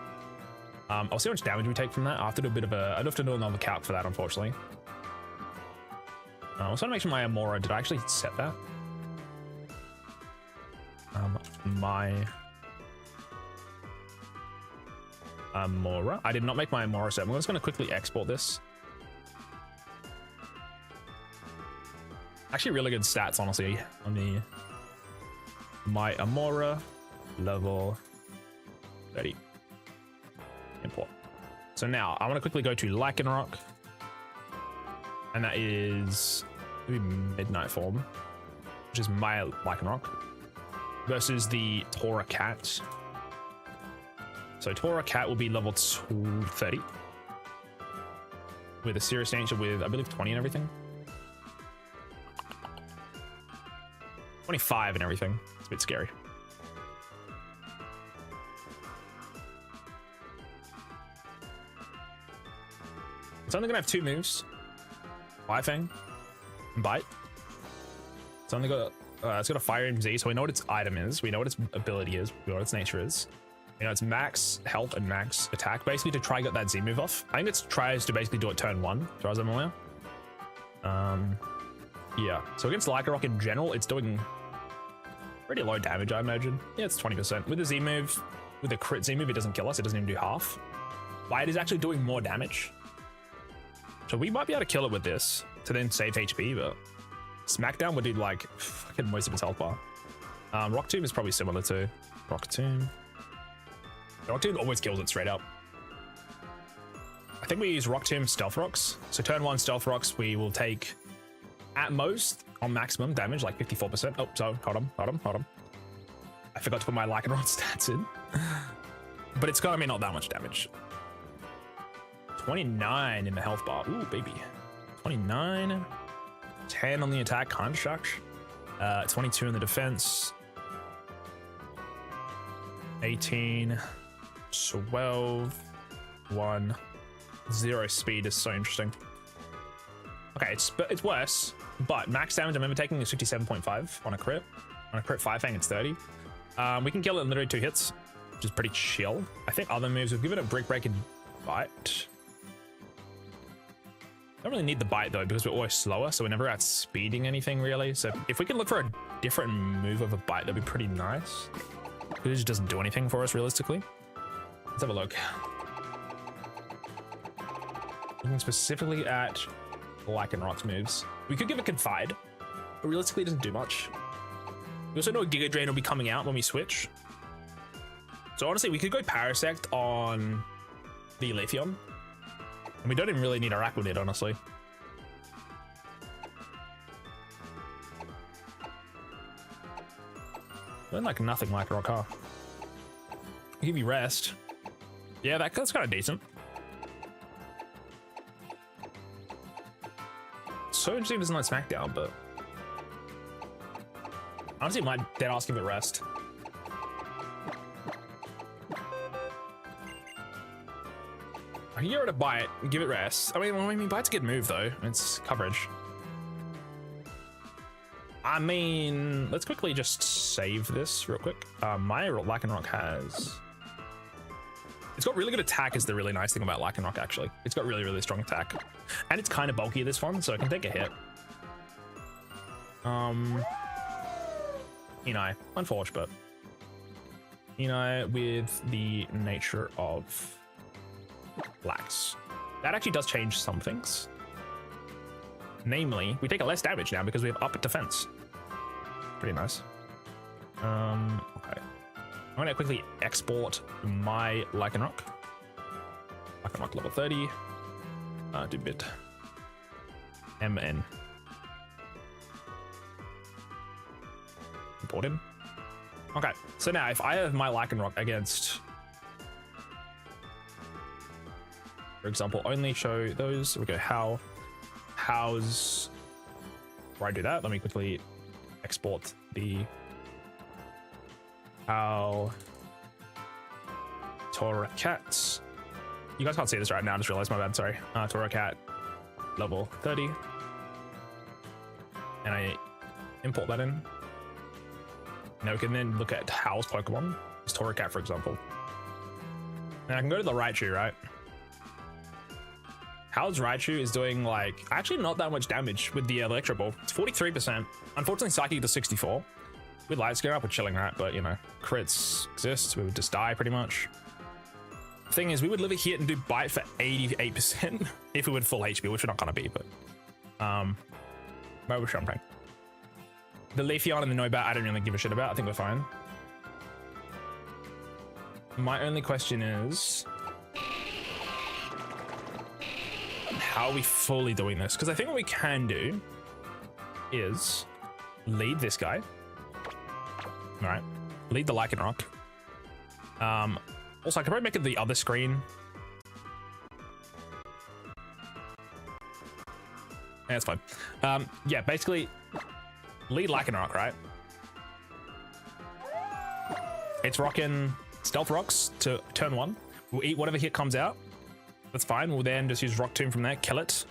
I'll see how much damage we take from that. I have to do a bit of a... I'd have to do another calc for that, unfortunately. I also want to make sure my Amora, did I actually set that? My Amora, I did not make my Amora set. I'm just going to quickly export this. Actually really good stats, honestly, on the my Amora level 30. Import. So now I want to quickly go to Lycanroc. And that is maybe Midnight Form, which is my Lycanroc, versus the Torracat. So Torracat will be level 30 with a serious nature with, I believe, 20 and everything. 25 and everything. It's a bit scary. It's only gonna have 2 moves. Fire Fang and Bite. It's only got it's got a Fire MZ, so we know what its item is, we know what its ability is, we know what its nature is. You know, it's max health and max attack, basically to try and get that Z move off. I think it tries to basically do it turn 1, as far as I'm aware. Yeah. So against Lycanroc in general, it's doing pretty low damage, I imagine. Yeah, it's 20%. With the Z move, with the crit Z move, it doesn't kill us. It doesn't even do half. But it is actually doing more damage. So we might be able to kill it with this to then save HP, but Smackdown would do like fucking most of its health bar. Rock Tomb is probably similar to Rock Tomb. Rock Tomb always kills it straight up. I think we use Rock Tomb Stealth Rocks. So turn 1 Stealth Rocks, we will take at most on maximum damage, like 54%. Oh, so hold on. I forgot to put my Lycanroc stats in. But it's gonna be not that much damage. 29 in the health bar. Ooh, baby. 29. 10 on the attack, kind of sucks. 22 in the defense. 18. 12. 1. 0 speed is so interesting. Okay, it's worse, but max damage I remember taking is 57.5 on a crit. On a crit 5 fang, it's 30. We can kill it in literally 2 hits, which is pretty chill. I think other moves, we've given it Brick Break and Bite. Don't really need the Bite though, because we're always slower, so we're never out speeding anything really. So if we can look for a different move of a Bite, that'd be pretty nice. Because it just doesn't do anything for us realistically. Let's have a look. Looking specifically at Lycanroc's moves. We could give it Confide, but realistically it doesn't do much. We also know Giga Drain will be coming out when we switch. So honestly, we could go Parasect on the Leafeon. And we don't even really need Araquanid, honestly. Doing like nothing like Rock, huh? Give you rest. Yeah, that's kind of decent. So interesting it doesn't like Smackdown, but honestly, my dead ass give it rest. I can get rid of Bite and give it rest. I mean, Bite's a good move though. It's coverage. I mean, let's quickly just save this real quick. My Lycanroc has... It's got really good attack is the really nice thing about Lycanroc, actually. It's got really, really strong attack. And it's kind of bulky, this one, so it can take a hit. You know, unfortunate, but... You know, with the nature of... Lax. That actually does change some things. Namely, we take a less damage now because we have up defense. Pretty nice. Okay. I'm gonna quickly export my Lycanroc. Lycanroc level 30. Do bit. MN. Import him. Okay, so now if I have my Lycanroc against, for example, only show those, we go how's, before I do that, let me quickly export the how Torracat. You guys can't see this right now, I just realized, my bad, sorry. Torracat level 30. And I import that in. Now we can then look at Howl's Pokemon. It's Torracat, for example. And I can go to the Raichu, right? Howl's Raichu is doing like actually not that much damage with the Electro Ball. It's 43%. Unfortunately, Psychic does 64. With Light Scare up, we're chilling, right? But you know, crits exist. We would just die pretty much. Thing is, we would live a hit and do Bite for 88% if we would full HP, which we're not gonna be, but we're jumping. The Leafeon and the Noibat, I don't really give a shit about. I think we're fine. My only question is, how are we fully doing this? Because I think what we can do is lead this guy. All right, lead the Lycanroc. Also, I could probably make it the other screen. Yeah, that's fine. Yeah, basically, lead Lycanroc, right? It's rocking Stealth Rocks to turn 1. We'll eat whatever hit comes out. That's fine. We'll then just use Rock Tomb from there, kill it.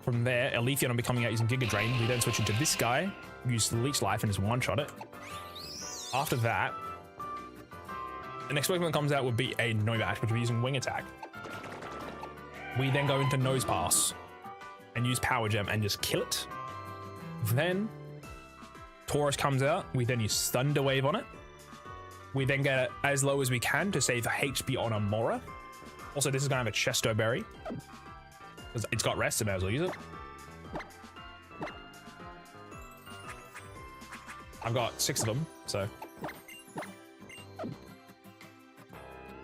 From there, a Leafeon will be coming out using Giga Drain. We then switch into this guy, use Leech Life and just one-shot it. After that, the next Pokemon that comes out would be a Noibat, which we're using Wing Attack. We then go into Nose Pass and use Power Gem and just kill it. Then Tauros comes out. We then use Thunder Wave on it. We then get it as low as we can to save HP on Amora. Also, this is gonna have a Chesto Berry because it's got rest, so may as well use it. I've got 6 of them, so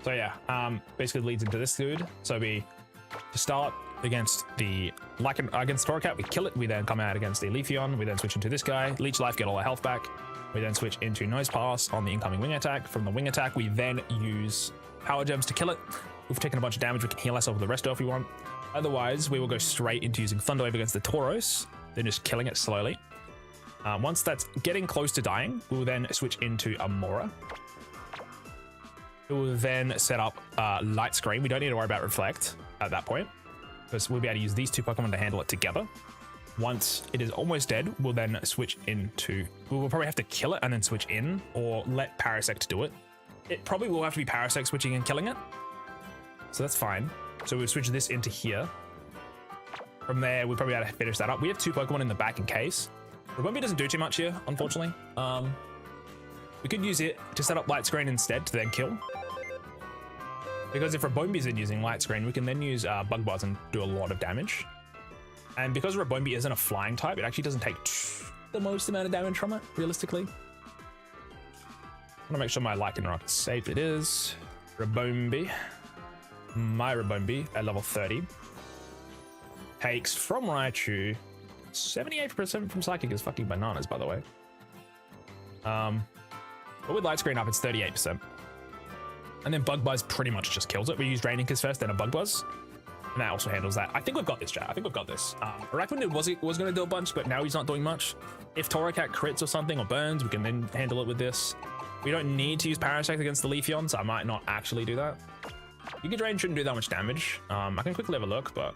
yeah. Basically leads into this dude. So we to start against the against Torracat, we kill it. We then come out against the Leafeon. We then switch into this guy, Leech Life, get all our health back. We then switch into Nose Pass on the incoming Wing Attack. From the Wing Attack, we then use Power Gems to kill it. We've taken a bunch of damage. We can heal ourselves with the Resto if we want. Otherwise, we will go straight into using Thunder Wave against the Tauros, then just killing it slowly. Once that's getting close to dying, we will then switch into Amora. We will then set up Light Screen. We don't need to worry about Reflect at that point. because we'll be able to use these two Pokemon to handle it together. Once it is almost dead, we'll then switch into... We'll probably have to kill it and then switch in, or let Parasect do it. It probably will have to be Parasect switching and killing it. So that's fine. So we'll switch this into here. From there, we'll probably have to finish that up. We have two Pokemon in the back in case. Rabombi doesn't do too much here, unfortunately. We could use it to set up Light Screen instead to then kill. Because if Rabombi isn't using Light Screen, we can then use Bug Buzz and do a lot of damage. And because Rabombi isn't a flying type, it actually doesn't take the most amount of damage from it, realistically. I want to make sure my Lycanroc is saved. It is. Rabombi. My Rabombi at level 30. Takes from Raichu 78% from Psychic is fucking bananas, by the way. But with Light Screen up, it's 38%. And then Bug Buzz pretty much just kills it. We use Drain Incase first, then a Bug Buzz. And that also handles that. I think we've got this, chat. I think we've got this. Araquanid was going to do a bunch, but now he's not doing much. If Torracat crits or something or burns, we can then handle it with this. We don't need to use Parasect against the Leafeon, so I might not actually do that. Giga Drain shouldn't do that much damage. I can quickly have a look, but...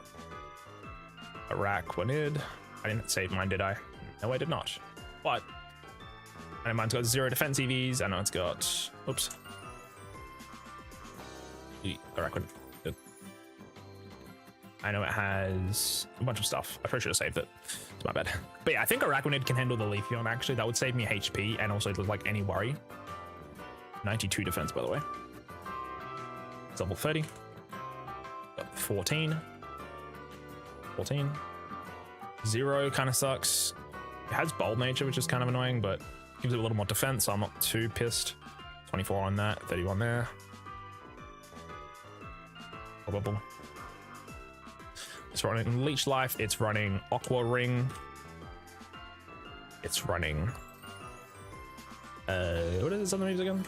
Araquanid. I didn't save mine, did I? No, I did not. But... I know mine's got 0 defense EVs. I know it's got... Oops. Araquanid. Good. I know it has a bunch of stuff. I probably should have saved it. It's my bad. But yeah, I think Araquanid can handle the Leafeon, actually. That would save me HP and also like any worry. 92 defense, by the way. It's level 30. Got 14. 14. 0 kind of sucks. It has Bold Nature, which is kind of annoying, but gives it a little more defense, so I'm not too pissed. 24 on that, 31 there. Bubble. It's running Leech Life, it's running Aqua Ring. It's running... what is this other moves again?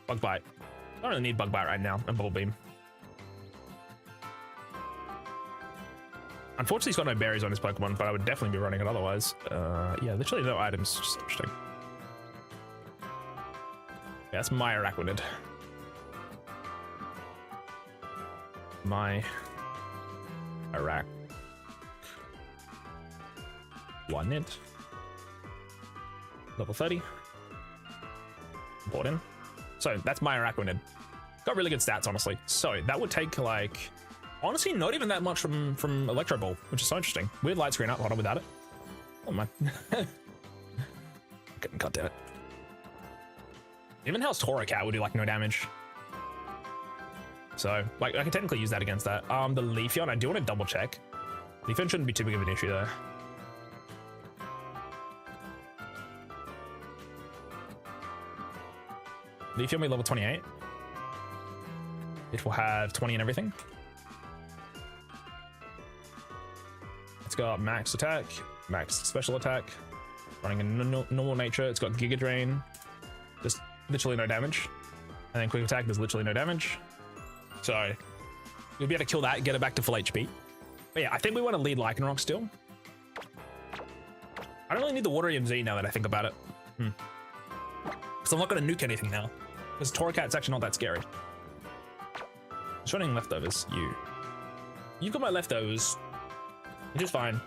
Bug Bite. I don't really need Bug Bite right now, and Bubble Beam. Unfortunately, he's got no berries on his Pokemon, but I would definitely be running it otherwise. Yeah, literally no items, which is interesting. Yeah, that's my Araquanid. My Araquanid. Level 30. Bought in. So that's my Araquanid. Got really good stats, honestly. So that would take like... Honestly, not even that much from Electro Ball, which is so interesting. Weird Light Screen up, hold on without it. Oh my. God damn it. Even Hell's Torracat would do like no damage. So, like, I can technically use that against that. The Leafeon, I do want to double check. Leafeon shouldn't be too big of an issue though. Leafeon will be level 28. It will have 20 and everything. It's got max attack, max special attack, running in normal nature. It's got Giga Drain, just literally no damage. And then quick attack, there's literally no damage. So you'll be able to kill that, get it back to full HP. But yeah, I think we want to lead Lycanroc still. I don't really need the Water EMZ now that I think about it. Because I'm not going to nuke anything now. Because Torracat's actually not that scary. Just running leftovers, you. You've got my leftovers. Which is fine.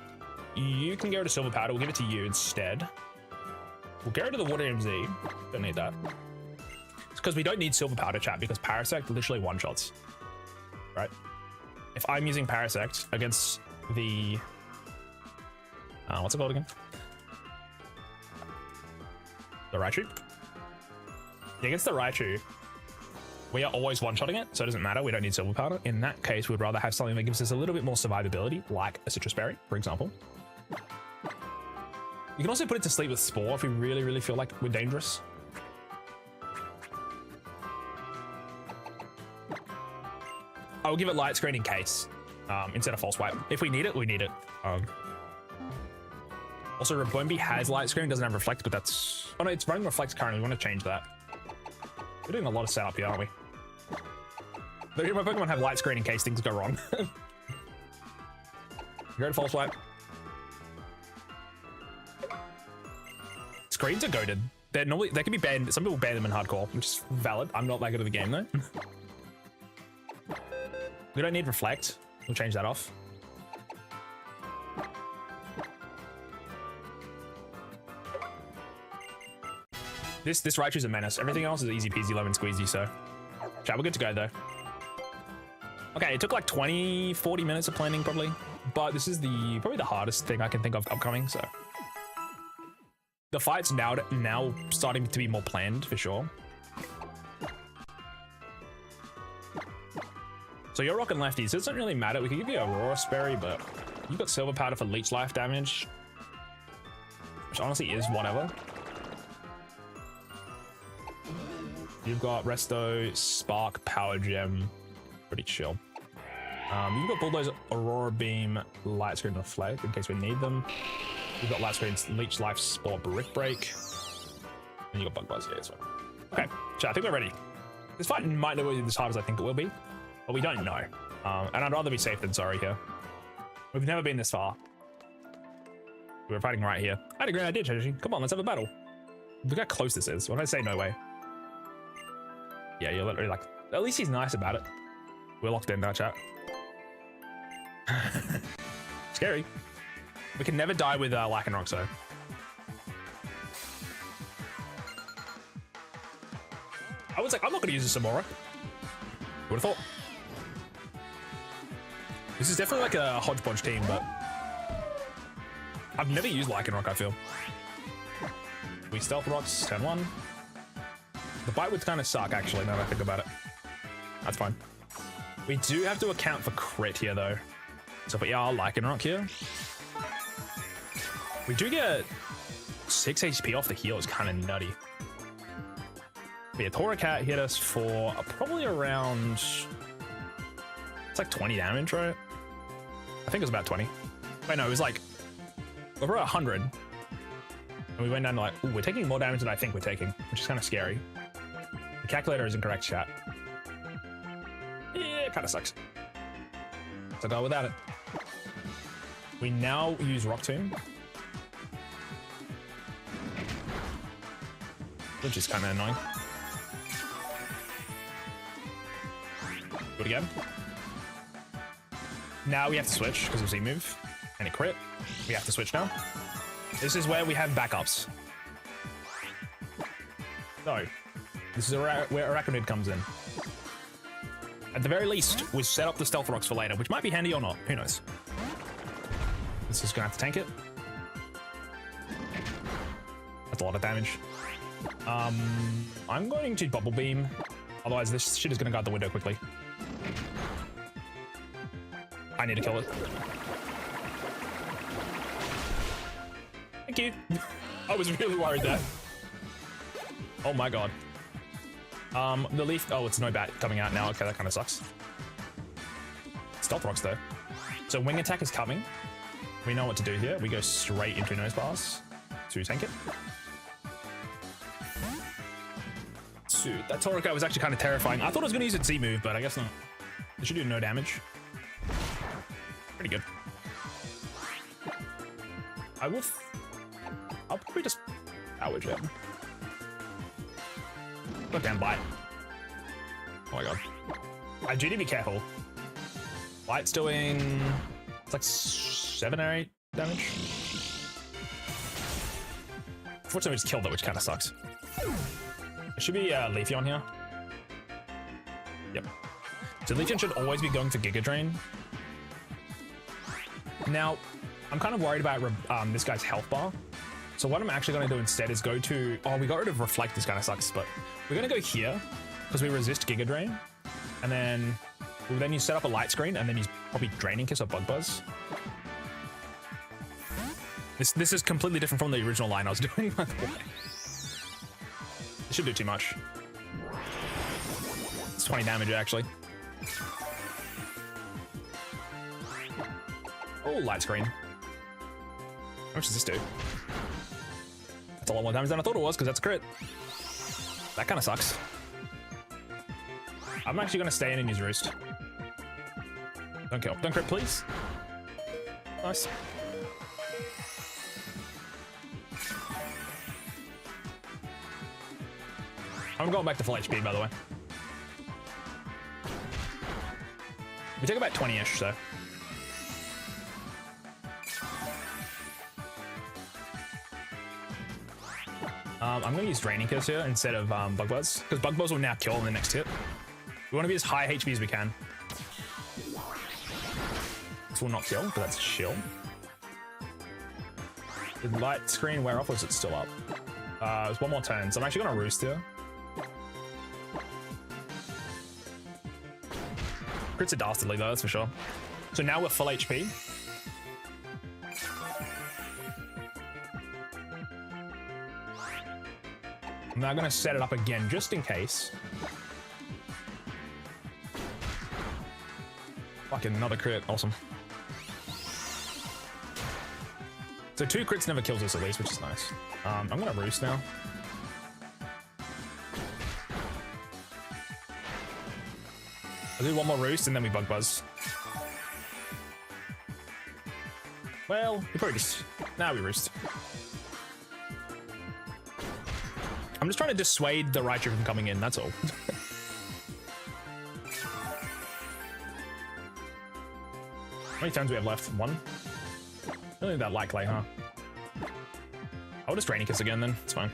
You can get rid of Silver Powder. We'll give it to you instead. We'll get rid of the Water MZ. Don't need that. It's because we don't need Silver Powder, chat, because Parasect literally one-shots. Right? If I'm using Parasect against the... what's it called again? The Raichu? Yeah, against the Raichu, we are always one-shotting it, so it doesn't matter. We don't need Silver Powder. In that case, we'd rather have something that gives us a little bit more survivability, like a Citrus Berry, for example. You can also put it to sleep with Spore if we really, really feel like we're dangerous. I will give it Light Screen in case, instead of False Swipe. If we need it, we need it. Also, Rabombi has Light Screen, doesn't have Reflect, but that's... Oh no, it's running Reflect currently. We want to change that. We're doing a lot of setup here, aren't we? But my Pokemon have Light Screen in case things go wrong. Go to False Swipe. Screens are goated. They can be banned. Some people ban them in hardcore, which is valid. I'm not that good at the game though. We don't need reflect. We'll change that off. This Raichu's a menace. Everything else is easy peasy lemon squeezy, so. Chat, we're good to go though. Okay, it took like 20, 40 minutes of planning probably. But this is probably the hardest thing I can think of upcoming, so. The fight's now starting to be more planned for sure. So you're rocking lefties, so it doesn't really matter. We could give you a Aurora Sperry, but you've got Silver Powder for leech life damage, which honestly is whatever. You've got Resto, Spark, Power Gem, pretty chill. You've got Bulldozer, Aurora Beam, Light Screen, Reflect in case we need them. You've got Light Screen, Leech Life, Spore, Brick Break, and you got Bug Buzz here as well. Okay, so I think we're ready. This fight might not be as hard as I think it will be, but we don't know. And I'd rather be safe than sorry here. We've never been this far. We were fighting right here. I had a great idea, Deschy. Come on, let's have a battle. Look how close this is. When I say no way. Yeah, you're literally like, at least he's nice about it. We're locked in now, chat. Scary. We can never die with Lycanroc, so. I was like, I'm not going to use a Samora. Would have thought. This is definitely like a hodgepodge team, but I've never used Lycanroc, I feel. We Stealth Rocks, turn 1. The bite would kind of suck, actually, now that I think about it. That's fine. We do have to account for crit here, though. So, but yeah, I'll Lycanroc here. We do get 6 HP off the heal. It's kind of nutty. But yeah, Torracat hit us for probably around... It's like 20 damage, right? I think it was about 20. Wait, no, it was like... Over 100. And we went down to like... Ooh, we're taking more damage than I think we're taking, which is kind of scary. The calculator is incorrect, chat. Yeah, it kind of sucks. So go without it. We now use Rock Tomb, which is kind of annoying. Do it again. Now we have to switch because of Z-move and it crit. We have to switch now. This is where we have backups. So, this is where Arachnid comes in. At the very least, we set up the Stealth Rocks for later, which might be handy or not. Who knows? This is gonna have to tank it. That's a lot of damage. I'm going to Bubble Beam. Otherwise, this shit is gonna guard the window quickly. I need to kill it. Thank you. I was really worried there. Oh my god. The leaf. Oh, it's no bat coming out now. Okay, that kind of sucks. Stealth Rocks though. So wing attack is coming. We know what to do here. We go straight into nose bars to tank it. Dude, that Torracat was actually kind of terrifying. I thought I was going to use its Z-move, but I guess not. It should do no damage. Pretty good. I'll probably just Power Gem. Look down, bite. Oh my god. I do need to be careful. Bite's doing... It's like 7 or 8 damage. Unfortunately, we just killed it, which kind of sucks. There should be Leafeon here. Yep. So Leafeon should always be going for Giga Drain. Now, I'm kind of worried about this guy's health bar. So what I'm actually going to do instead is go to... Oh, we got rid of Reflect. This kind of sucks, but we're going to go here because we resist Giga Drain. And then you set up a Light Screen and then use probably Draining Kiss or Bug Buzz. This is completely different from the original line I was doing, by the way. It should do too much. It's 20 damage, actually. Oh, Light Screen. How much does this do? That's a lot more damage than I thought it was, because that's a crit. That kind of sucks. I'm actually going to stay in and use Roost. Don't kill. Don't crit, please. Nice. I'm going back to full HP, by the way. We take about 20-ish, so. I'm going to use Draining Kiss here instead of Bug Buzz, because Bug Buzz will now kill in the next hit. We want to be as high HP as we can. This will not kill, but that's chill. Did light screen wear off, or is it still up? There's one more turn, so I'm actually going to Roost here. Crits are dastardly though, that's for sure. So now we're full HP. I'm now going to set it up again, just in case. Fucking another crit, awesome. So 2 crits never kills us at least, which is nice. I'm going to Roost now. I'll do one more Roost and then we Bug Buzz. Well, we probably just... Nah, we Roost. I'm just trying to dissuade the Raichu from coming in, that's all. How many turns do we have left? 1? Really that likely, huh? I'll just Draining Kiss again then, it's fine.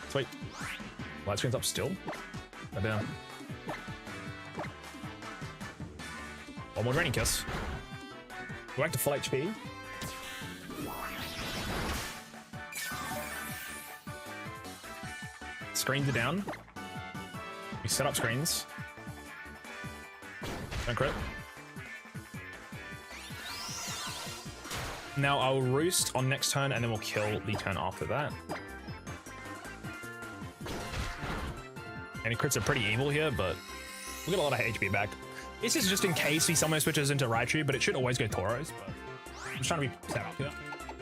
Sweet. Light screen's up still. Go down. One more Draining Kiss. Go back to full HP. Screens are down. We set up screens. Don't crit. Now I'll Roost on next turn and then we'll kill the turn after that. Any crits are pretty evil here, but we'll get a lot of HP back. This is just in case he somehow switches into Raichu, but it should always go Tauros, but I'm just trying to be set up here.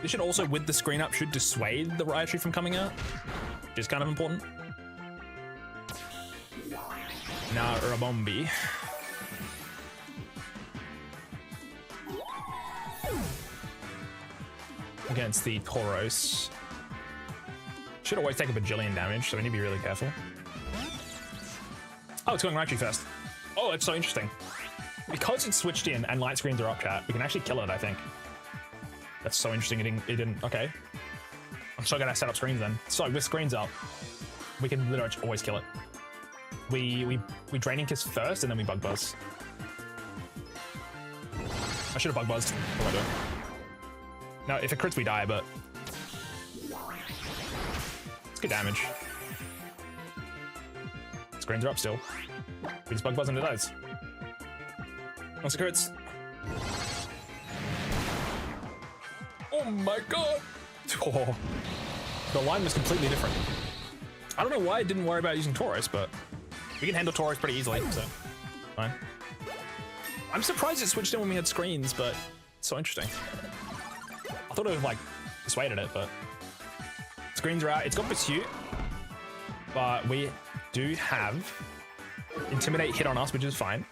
This should also, with the screen up, should dissuade the Raichu from coming out, which is kind of important. Now, Rabombi. Against the Tauros. Should always take a bajillion damage, so we need to be really careful. Oh, it's going Raichu first. Oh, it's so interesting. Because it's switched in and light screens are up, chat, we can actually kill it, I think. That's so interesting, it didn't, okay. I'm so gonna set up screens then. So, with screens up, we can literally always kill it. We Draining Kiss first and then we Bug Buzz. I should have Bug Buzzed. What do I do? Now, if it crits, we die, but... It's good damage. Screens are up still. We just Bug Buzz into those. Once it crits. Oh my god! Oh. The line was completely different. I don't know why I didn't worry about using Tauros, but we can handle Tauros pretty easily, so fine. I'm surprised it switched in when we had screens, but it's so interesting. I thought it would have, like, dissuaded it, but screens are out. It's got Pursuit, but we do have Intimidate hit on us, which is fine.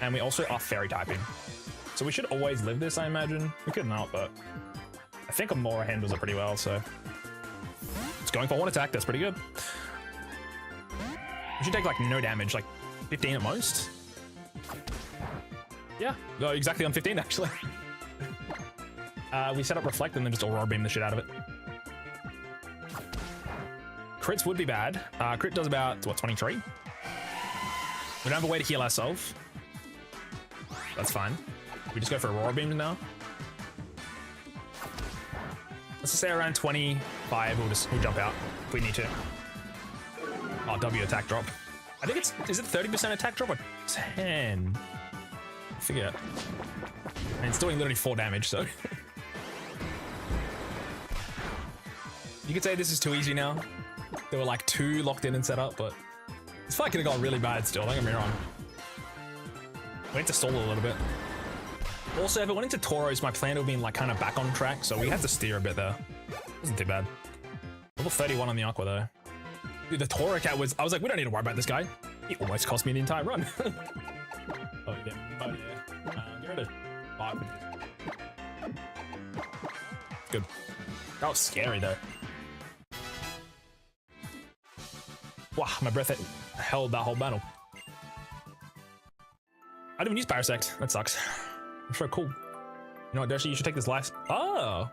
And we also are Fairy typing. So we should always live this, I imagine. We could not, but I think Amora handles it pretty well, so. It's going for one attack, that's pretty good. We should take like no damage, like 15 at most. Yeah, no, exactly on 15 actually. We set up Reflect and then just Aurora Beam the shit out of it. Crits would be bad. Crit does about, what, 23? We don't have a way to heal ourselves. That's fine. We just go for Aurora Beam now. Let's just say around 25, we'll jump out if we need to. Oh, W attack drop. I think is it 30% attack drop or 10? I forget. And it's doing literally 4 damage, so. You could say this is too easy now. There were like 2 locked in and set up, but this fight could have gone really bad still, don't get me wrong. We need to stall a little bit. Also, if it went into Tauros, my plan would have been like kind of back on track, so we had to steer a bit there. Wasn't too bad. Level 31 on the Aqua though. Dude, the Torracat was, I was like, we don't need to worry about this guy. He almost cost me the entire run. Oh yeah, get rid of 5 minutes. Good. That was scary though. Wow, my breath held that whole battle. I didn't even use Parasect. That sucks. I'm sure cool. You know what, Deschy, you should take this last. Oh.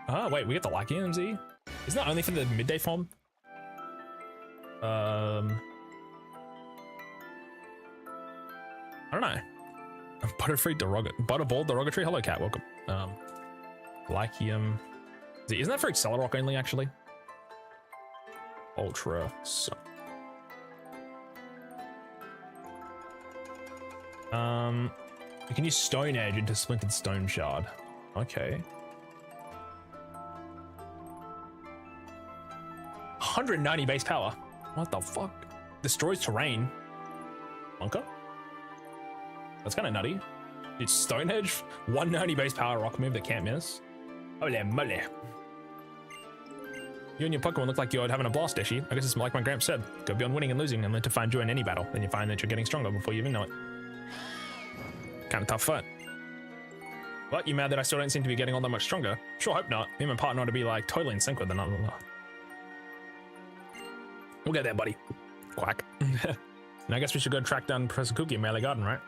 Oh, wait, we get the Lucky MZ? Isn't that only for the midday form? I don't know. Butterball derogatory. Hello, cat. Welcome. Lycium. Isn't that for Accelerock only, actually? Ultra. So. You can use Stone Edge into Splintered Stone Shard. Okay. 190 base power. What the fuck? Destroys terrain. Bunker? That's kind of nutty. Dude, Stone Edge, 190 base power rock move that can't miss. Holy moly. You and your Pokemon look like you're having a blast, Deschy. I guess it's like my Gramps said. Go beyond winning and losing and learn to find joy in any battle. Then you find that you're getting stronger before you even know it. Kind of tough fight. What, you mad that I still don't seem to be getting all that much stronger? Sure hope not. Me and my partner ought to be like totally in sync with another. We'll get there, buddy. Quack. And I guess we should go track down Professor Cookie in Melee Garden, right?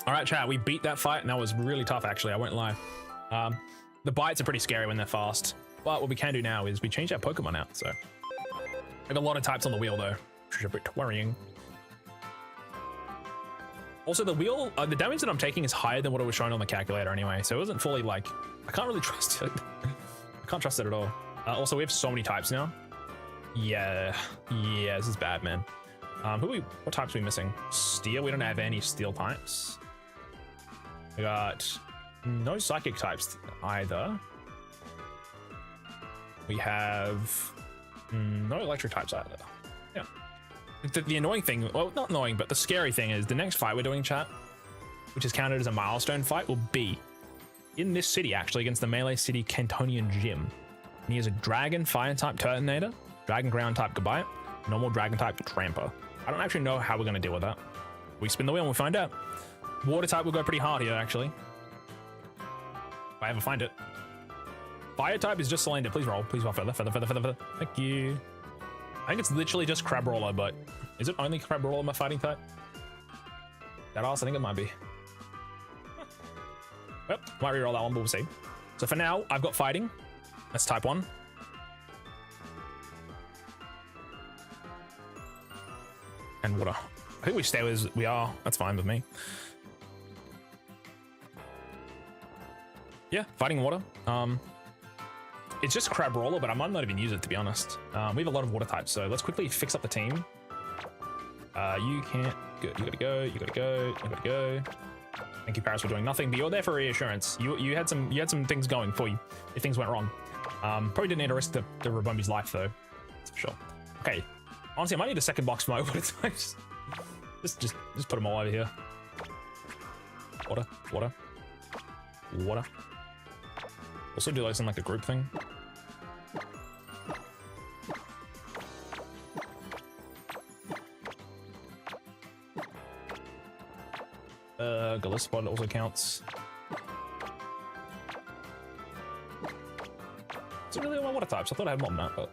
Alright, chat, we beat that fight and that was really tough actually, I won't lie. The bites are pretty scary when they're fast. But what we can do now is we change our Pokemon out, so. We have a lot of types on the wheel though, which is a bit worrying. Also, the wheel, the damage that I'm taking is higher than what it was showing on the calculator anyway, so it wasn't fully like, I can't really trust it. I can't trust it at all. Also, we have so many types now. Yeah, this is bad, man. What types are we missing? Steel, we don't have any steel types. We got no psychic types either. We have no electric types either. Yeah. The annoying thing, well, not annoying, but the scary thing is the next fight we're doing, chat, which is counted as a milestone fight, will be in this city, actually, against the Melee City Cantonian Gym. And he has a Dragon Fire type Turtonator, Dragon Ground type Gabite, normal Dragon type Tramper. I don't actually know how we're going to deal with that. We spin the wheel and we'll find out. Water type will go pretty hard here, actually. If I ever find it. Fire type is just Cylinder. Please roll. Please roll feather. Thank you. I think it's literally just Crabrawler, but is it only Crabrawler my fighting type? That ass, I think it might be. Well, might reroll that one, but we'll see. So for now, I've got fighting. That's type 1. And water. I think we stay as we are. That's fine with me. Yeah, fighting water. It's just Crabrawler, but I might not even use it, to be honest. We have a lot of water types, so let's quickly fix up the team. You can't. Good. You gotta go. You gotta go. You gotta go. Thank you, Paris, for doing nothing, but you're there for reassurance. You had some things going for you if things went wrong. Probably didn't need to risk the Rabumbi's life though. That's for sure. Okay. Honestly, I might need a second box for my water types. Just put them all over here. Water, water, water. Also do those in like a group thing. Gillespie also counts. Is it really all my water types? I thought I had more than that, but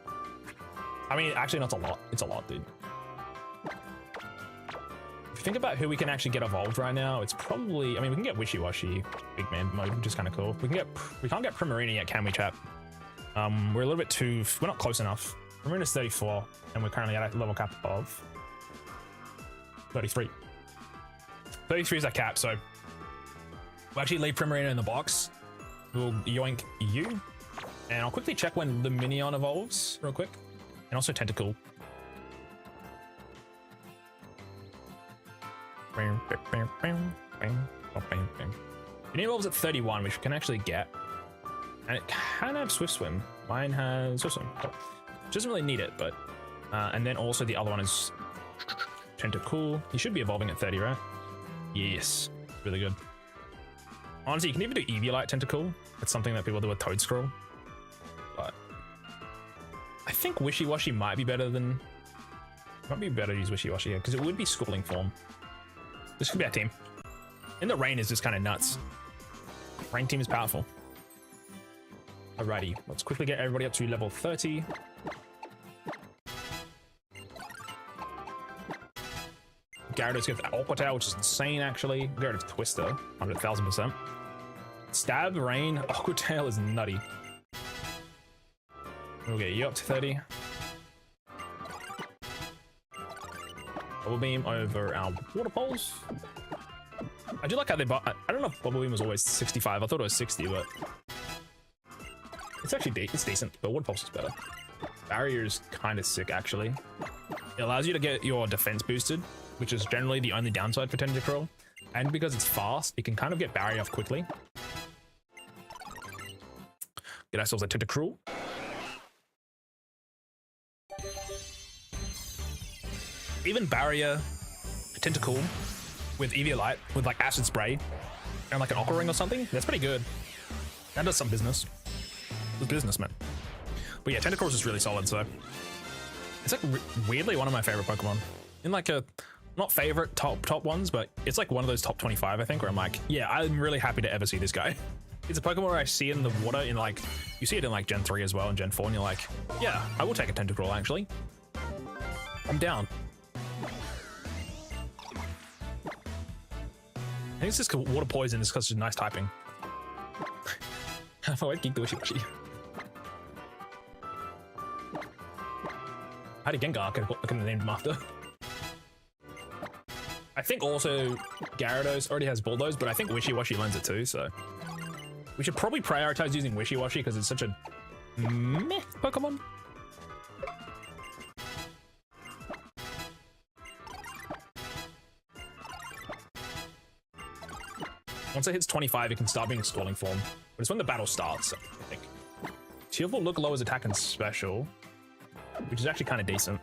I mean, actually, that's a lot. It's a lot, dude. If you think about who we can actually get evolved right now, it's probably, I mean, we can get Wishy-Washy, Big Man mode, which is kind of cool. We can't get Primarina yet, can we, chat? We're a little bit too, we're not close enough. Primarina's 34, and we're currently at a level cap of 33. 33 is our cap, so we'll actually leave Primarina in the box. We'll yoink you, and I'll quickly check when the Minion evolves real quick, and also Tentacle. It evolves at 31, which we can actually get, and it can have Swift Swim. Mine has Swift Swim. Doesn't really need it, but and then also the other one is Tentacle. He should be evolving at 30, right? Yes, really good. Honestly, you can even do Eviolite Tentacle. It's something that people do with Toadscroll. But I think Wishy-Washy might be better than... Might be better to use Wishy-Washy here, because it would be Schooling form. This could be our team. And the rain is just kind of nuts. Rain team is powerful. Alrighty, let's quickly get everybody up to level 30. Gyarados gets Aqua Tail, which is insane actually. Gyarados Twister, 100,000%. Stab, Rain, Aqua Tail is nutty. We'll get you up to 30. Bubble Beam over our Water Poles. I do like how they I don't know if Bubble Beam was always 65. I thought it was 60, but it's actually it's decent, but Water Pulse is better. Barrier is kind of sick actually. It allows you to get your defense boosted, which is generally the only downside for Tentacruel. And because it's fast, it can kind of get Barrier off quickly. Get ourselves a Tentacruel. Even Barrier, Tentacool with Eviolite, with like Acid Spray, and like an Aqua Ring or something, that's pretty good. That does some business. It's business, man. But yeah, Tentacruel is just really solid, so. It's like weirdly one of my favorite Pokemon. In like a, not favorite top ones, but it's like one of those top 25, I think, where I'm like, yeah, I'm really happy to ever see this guy. It's a Pokemon where I see it in the water in like, you see it in like Gen 3 as well and Gen 4, and you're like, yeah, I will take a Tentacruel actually. I'm down. I think it's just water poison is because it's nice typing. I would keep the wishy-washy. How did Gengar? I could have named him after. I think also Gyarados already has Bulldoze, but I think Wishy-Washy lends it too, so. We should probably prioritize using Wishy-Washy because it's such a meh Pokemon. Once it hits 25, it can start being a Scalding form, but it's when the battle starts, I think. Tearful Look lowers attack and special, which is actually kind of decent.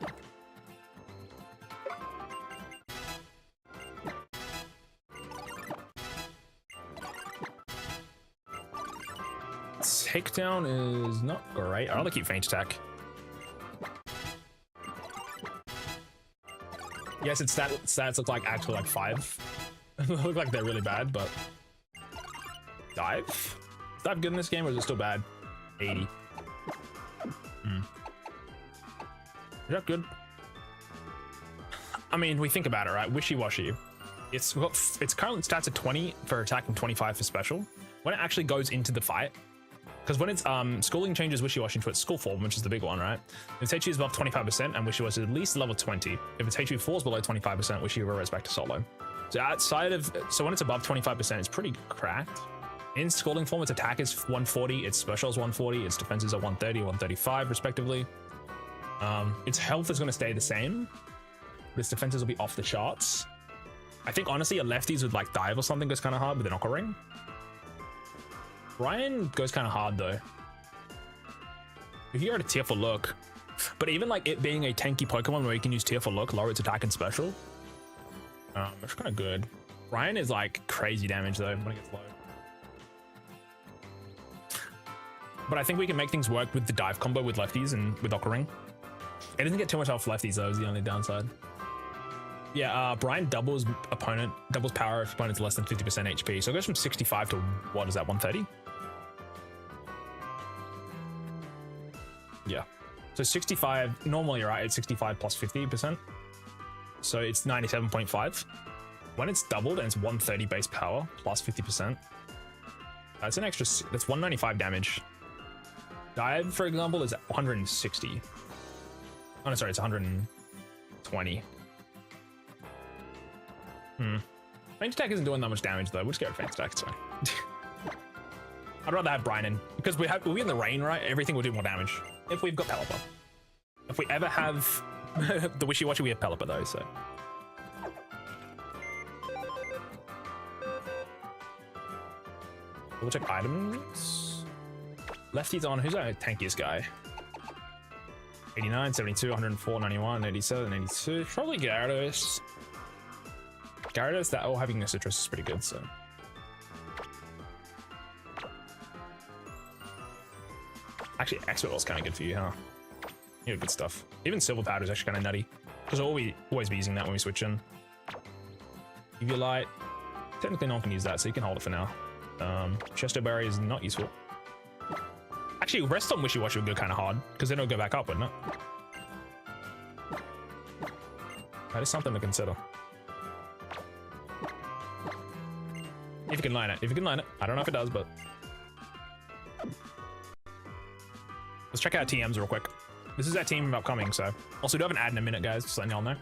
Takedown is not great. I'd rather keep Feint Attack. Yes, its stats look like actually like 5. They look like they're really bad, but Dive? Is Dive good in this game, or is it still bad? 80. Is that good? I mean, we think about it, right? Wishy-Washy. Its current stats are 20 for attack and 25 for special. When it actually goes into the fight, because when its schooling changes Wishy-Washy into its school form, which is the big one, right? If its HP is above 25% and Wishy-Washy is at least level 20. If its HP falls below 25%, Wishy reverts back to solo. So outside of, so when it's above 25%, it's pretty cracked. In schooling form, its attack is 140, its special is 140, its defenses are 130, 135 respectively. Its health is going to stay the same, but its defenses will be off the charts. I think honestly, a lefties with like Dive or something goes kind of hard with an Aqua Ring. Ryan goes kind of hard though. If you go to Tearful Look, but even like it being a tanky Pokemon where you can use Tearful Look, lower its attack and special, it's kind of good. Ryan is like crazy damage though when it gets low. But I think we can make things work with the Dive combo with lefties and with Aqua Ring. It doesn't get too much off lefties though, is the only downside. Yeah, Brian doubles power if opponent's less than 50% HP. So it goes from 65 to, what is that, 130? Yeah. So 65, normally, right, it's 65 plus 50%. So it's 97.5. When it's doubled and it's 130 base power plus 50%, that's an extra, that's 195 damage. Dive, for example, is 160. Oh, no, sorry, it's 120. Feint Attack isn't doing that much damage though. We'll just get Feint Attack, it's fine. I'd rather have Brian in, because we'll be in the rain, right? Everything will do more damage. If we've got Pelipper. If we ever have the Wishy-Washy, we have Pelipper though, so. We'll check items. Lefty's on, who's our tankiest guy? 89, 72, 104, 91, 87, 82. Probably Gyarados. Gyarados, that all having a citrus is pretty good, so. Actually, Expert Ball's kind of good for you, huh? You got good stuff. Even Silver Powder is actually kind of nutty, because we'll always be using that when we switch in. Eviolite. Technically, no one can use that, so you can hold it for now. Chesto Berry is not useful. Actually, rest on wishy-washy would go kind of hard because then it'll go back up, wouldn't it? That is something to consider. If you can line it. If you can line it. I don't know if it does, but... Let's check out TMs real quick. This is our team upcoming, so... Also, we do have an ad in a minute, guys. Just letting y'all know.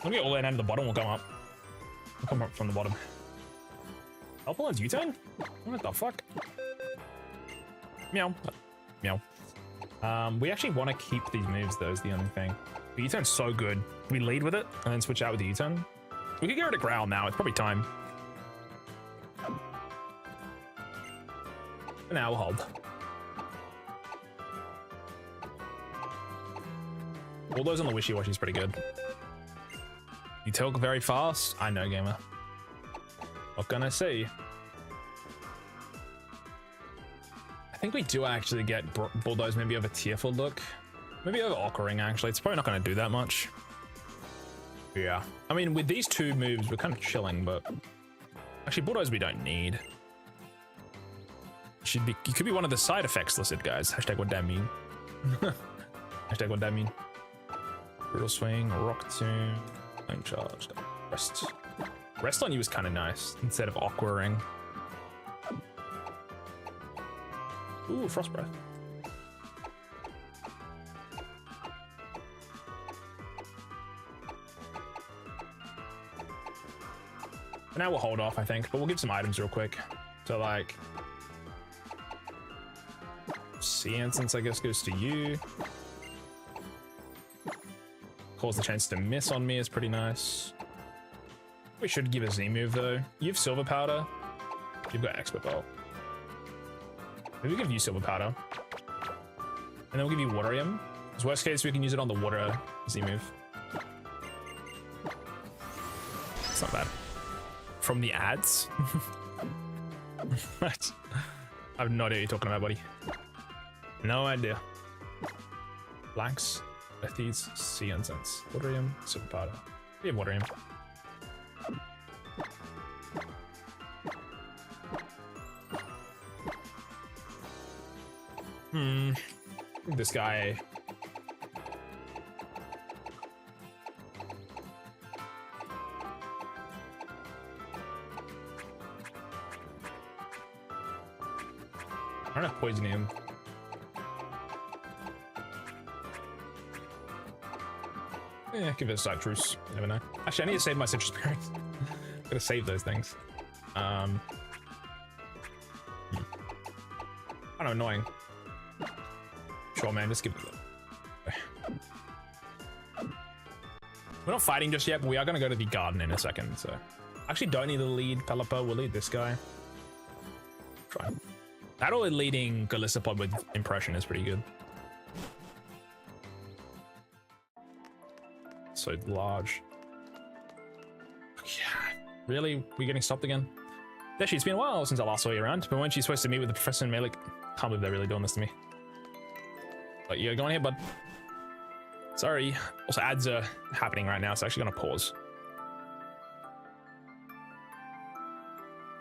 When we get all the way down to the bottom, we'll come up. We'll come up from the bottom. Alphalan's U-turn? What the fuck? Meow. Meow. We actually want to keep these moves, though, is the only thing. The U-turn's so good. We lead with it and then switch out with the U-turn. We could get rid of Growl now. It's probably time. For now, we'll hold. All those on the wishy-washy is pretty good. You talk very fast. I know, gamer. What can I say? I think we do actually get Bulldoze maybe over Tearful look. Maybe over Ockering, actually. It's probably not going to do that much. Yeah. I mean, with these two moves, we're kind of chilling, but... Actually, Bulldoze we don't need. You could be one of the side effects listed, guys. Hashtag what that mean. Hashtag what that mean. Brutal Swing, Rock Tomb, Flame Charge, Rest. Rest on you is kind of nice, instead of Aquaring. Ooh, Frost Breath. For now we'll hold off, I think, but we'll give some items real quick. So like... Sea Instance, I guess, goes to you. Cause the chance to miss on me is pretty nice. We should give a Z move though. You have Silver Powder. You've got Expert Bolt. Maybe we'll give you Silver Powder. And then we'll give you Waterium. As worst case, we can use it on the Water Z move. It's not bad. From the ads? I have no idea what you're talking about, buddy. No idea. Blanks, Lethes, Sea Incense, Waterium, Silver Powder. We have Waterium. This guy. I don't have poison him. Yeah, give it a Citrus. You never know. Actually, I need to save my Citrus Spirits. Gotta save those things. Kind of annoying. Sure, man, just give it a... We're not fighting just yet, but we are going to go to the garden in a second, so... Actually, don't need to lead Pelipper, we'll lead this guy. Try. That or leading Galissapod with Impression is pretty good. So large. Yeah, really? We getting stopped again? Deschy, it's been a while since I last saw you around, but when she's supposed to meet with the Professor and Malik, can't believe they're really doing this to me. But yeah, go on here, bud. Sorry. Also, ads are happening right now, so actually gonna pause.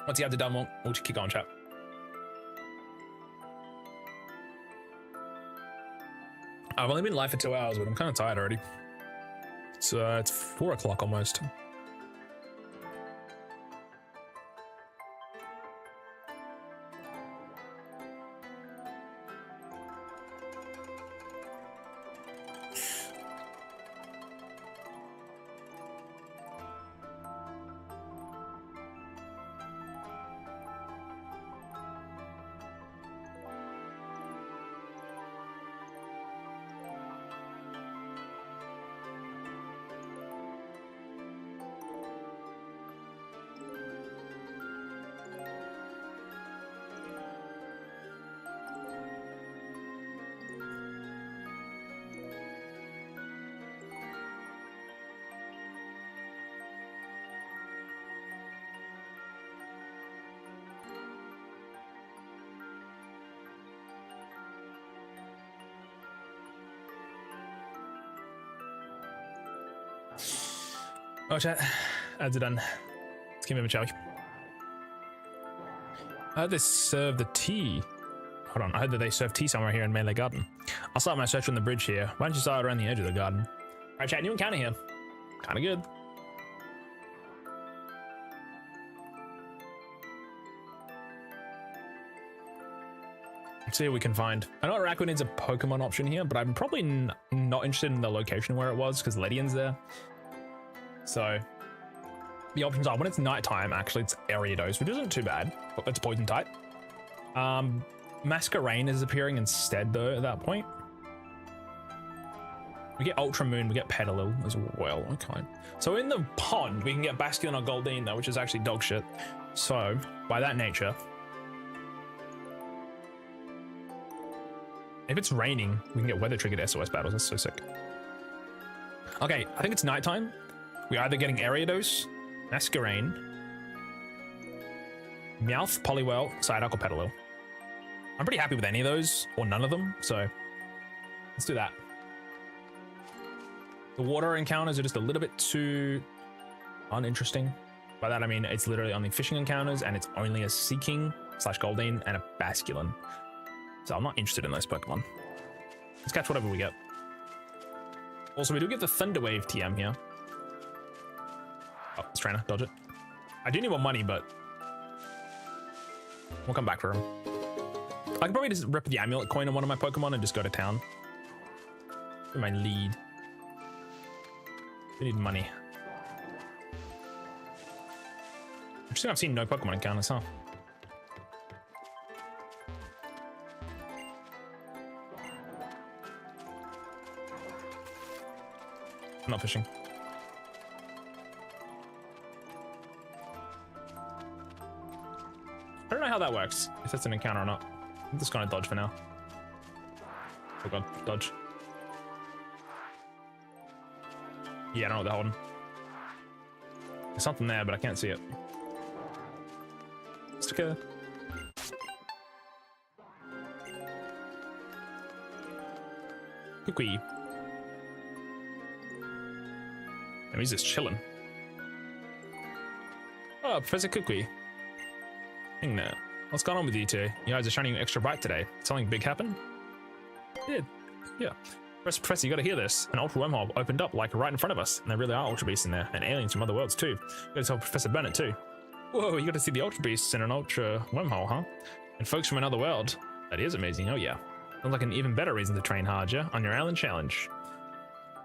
Once the ads are done, we'll just keep going, chat. I've only been live for 2 hours, but I'm kind of tired already. It's 4 o'clock almost. Oh chat, ads are done. Let's keep moving, shall we? I heard they serve the tea. Hold on, I heard that they serve tea somewhere here in Melee Garden. I'll start my search on the bridge here. Why don't you start around the edge of the garden? All right, chat, new encounter here. Kind of good. Let's see what we can find. I know Araquanid's needs a Pokemon option here, but I'm probably not interested in the location where it was because Ledion's there. So the options are when it's nighttime, actually it's Ariados, which isn't too bad, but it's poison type. Masquerain is appearing instead though at that point. We get Ultra Moon, we get Petalil as well. Okay. So in the pond, we can get Basculin or Goldeen though, which is actually dog shit. So by that nature, if it's raining, we can get weather triggered SOS battles. That's so sick. Okay, I think it's nighttime. We're either getting Ariados, Masquerain, Meowth, Poliwhirl, Psyduck, or Petalil. I'm pretty happy with any of those, or none of them, so let's do that. The water encounters are just a little bit too uninteresting. By that I mean it's literally only fishing encounters, and it's only a Seaking / Goldeen and a Basculin. So I'm not interested in those Pokemon. Let's catch whatever we get. Also, we do get the Thunder Wave TM here. Oh, it's trying to dodge it. I do need more money, but we'll come back for him. I could probably just rip the amulet coin on one of my Pokemon and just go to town. For my lead. We need money. Interesting, I've seen no Pokemon encounters, huh? I'm not fishing. I don't know how that works, if that's an encounter or not. I'm just gonna dodge for now. Oh god, dodge. Yeah, I don't know what they're holding. There's something there, but I can't see it. Sticker. Kukui. And he's just chilling. Oh, Professor Kukui. Hang there. What's going on with you two? You guys are shining extra bright today. Something big happened? Yeah. Professor, you gotta hear this. An ultra wormhole opened up like right in front of us. And there really are ultra beasts in there. And aliens from other worlds too. You gotta tell Professor Burnett too. Whoa, you gotta see the ultra beasts in an ultra wormhole, huh? And folks from another world. That is amazing, oh yeah. Sounds like an even better reason to train hard, yeah? On your island challenge.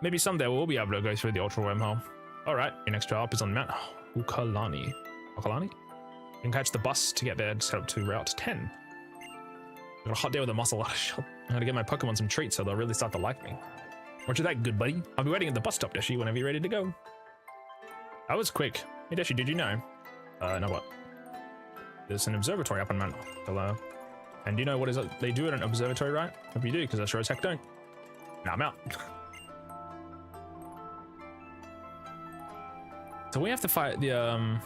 Maybe someday we'll be able to go through the ultra wormhole. Alright, your next stop is on Mount Ukalani. Ukalani? You can catch the bus to get there, just head up to Route 10. I've got a hot day with a muscle shop. I'm gonna get my Pokemon some treats so they'll really start to like me. Roger that, good buddy. I'll be waiting at the bus stop, Deschy, whenever you're ready to go. That was quick. Hey Deschy, did you know? Know what? There's an observatory up on Mount Hello. And do you know what is it they do at an observatory, right? Hope you do, because I sure as heck don't. Now I'm out. So we have to fight the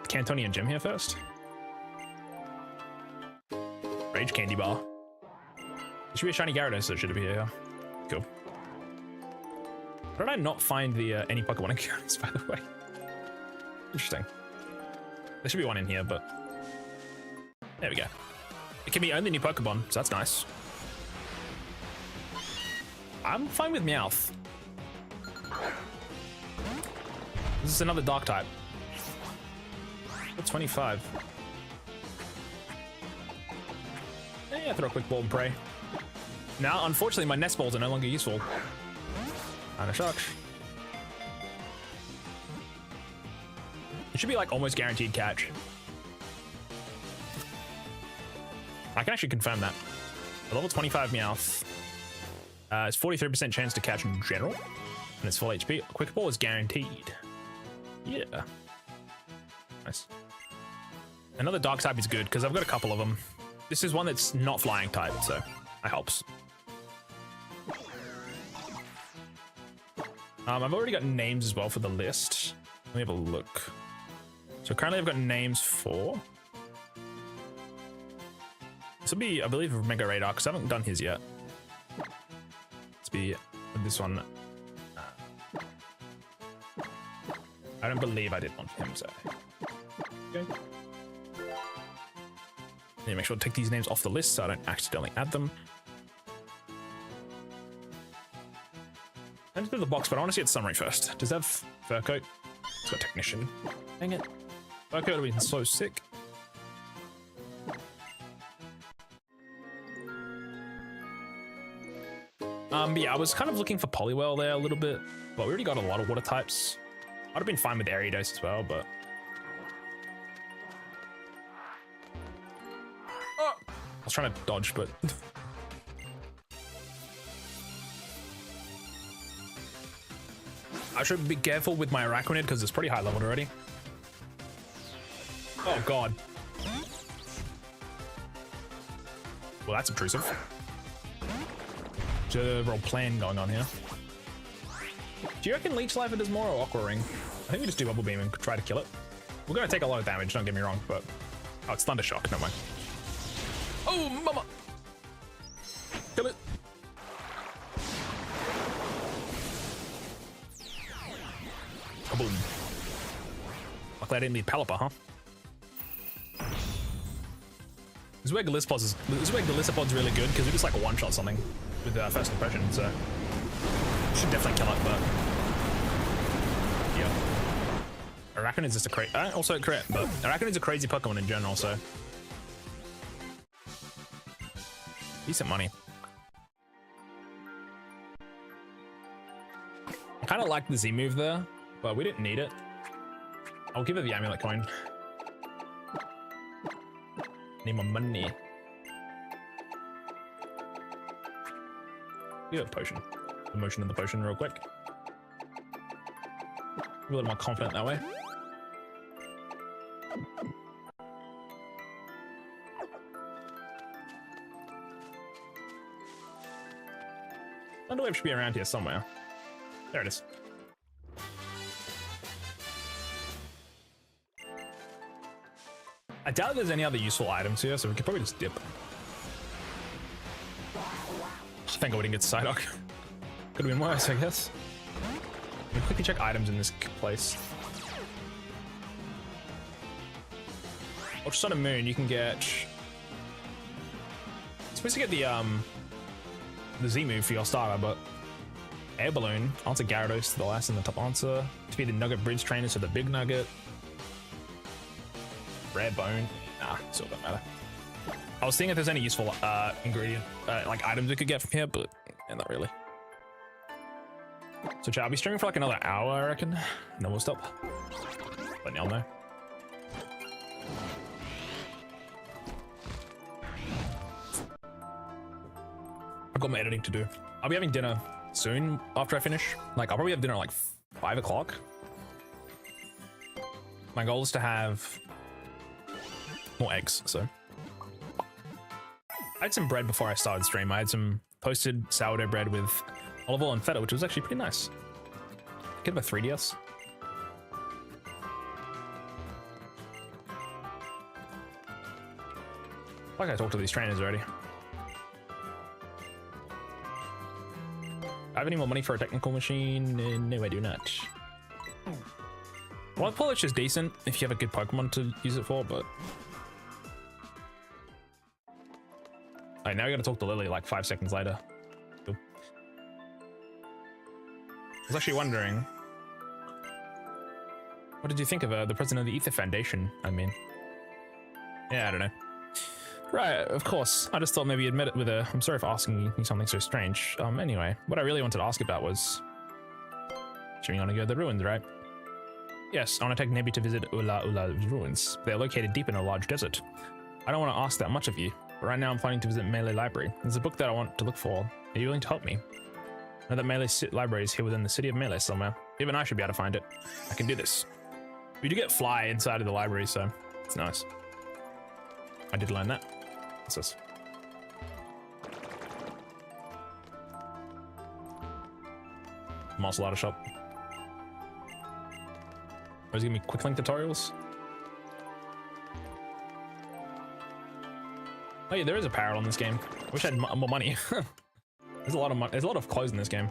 Cantonian gym here first. Rage Candy Bar. There should be a shiny Gyarados that should be here. Cool. How did I not find the any Pokemon encounters, by the way? Interesting. There should be one in here, but there we go. It can be only new Pokemon, so that's nice. I'm fine with Meowth. This is another dark type. 25. Yeah, throw a quick ball and pray. Now, unfortunately, my nest balls are no longer useful. Kinda sucks. It should be like almost guaranteed catch. I can actually confirm that. A level 25 Meowth. It's 43% chance to catch in general, and it's full HP. Quick ball is guaranteed. Yeah. Nice. Another dark type is good because I've got a couple of them. This is one that's not flying type, so that helps. I've already got names as well for the list. Let me have a look. So currently I've got names for... This will be, I believe, Mega Radar, because I haven't done his yet. Let's be this one. I don't believe I did one for him, so... Okay. Need to make sure to take these names off the list so I don't accidentally add them. I just do the box, but I want to see its summary first. Does it have fur coat? It's got technician. Dang it. Fur coat would have been so sick. But yeah, I was kind of looking for Poliwell there a little bit, but we already got a lot of water types. I'd have been fine with Ariados as well, but... Oh! I was trying to dodge, but... I should be careful with my Araquanid because it's pretty high leveled already. Oh god. Well, that's intrusive. There's a overall plan going on here. Do you reckon Leech Life does more or Aqua Ring? I think we just do Bubble Beam and try to kill it. We're going to take a lot of damage, don't get me wrong, but... Oh, it's Thunder Shock, never mind. Oh, mama! Kill it! Boom. Luckily I didn't need Pelipper, huh? This is where Galissapod's really good, because we just like one-shot something with first impression, so... Should definitely kill it, but... Yeah. Araquanid's just a crazy... also correct, but Araquanid's a crazy Pokemon in general, so... Decent money. I kind of like the Z move there, but we didn't need it. I'll give it the amulet coin. Need my money. We have a potion. The motion of the potion real quick. A little more confident that way. Thunderwave should be around here somewhere. There it is. I doubt there's any other useful items here, so we could probably just dip. Thank God we didn't get Psyduck. Could have been worse, I guess. Let me quickly check items in this place. Ultra Sun and Moon, you can get... You're supposed to get the Z move for your starter, but... Air Balloon, answer Gyarados to the last and the top answer. Defeat the Nugget Bridge Trainer to the Big Nugget. Rare Bone. Nah, still don't matter. I was thinking if there's any useful ingredient, like items we could get from here, but yeah, not really. So chat, I'll be streaming for like another hour, I reckon. And then we'll stop. Letting y'all know. I've got my editing to do. I'll be having dinner soon after I finish. Like, I'll probably have dinner at like 5 o'clock. My goal is to have more eggs, so. I had some bread before I started stream. I had some toasted sourdough bread with olive oil and feta, which was actually pretty nice. Get a 3DS. Like I talked to these trainers already. I have any more money for a technical machine? No, I do not. Wild Polish is decent if you have a good Pokemon to use it for, but... Alright, now we gotta talk to Lily like 5 seconds later. Cool. I was actually wondering... What did you think of the president of the Ether Foundation, I mean? Yeah, I don't know. Right, of course. I just thought maybe you'd met it with a... I'm sorry for asking you something so strange. Anyway, what I really wanted to ask about was... You want to go to the ruins, right? Yes, I want to take Nebi to visit Ula's ruins. They're located deep in a large desert. I don't want to ask that much of you, but right now I'm planning to visit Melee Library. There's a book that I want to look for. Are you willing to help me? I know that Melee Library is here within the city of Melee somewhere. Even I should be able to find it. I can do this. We do get fly inside of the library, so it's nice. I did learn that. What's this? Martial Arts shop. Or is it gonna be quick link tutorials? Oh yeah, there is a parrot on this game. I wish I had more money. There's a lot of money. There's a lot of clothes in this game.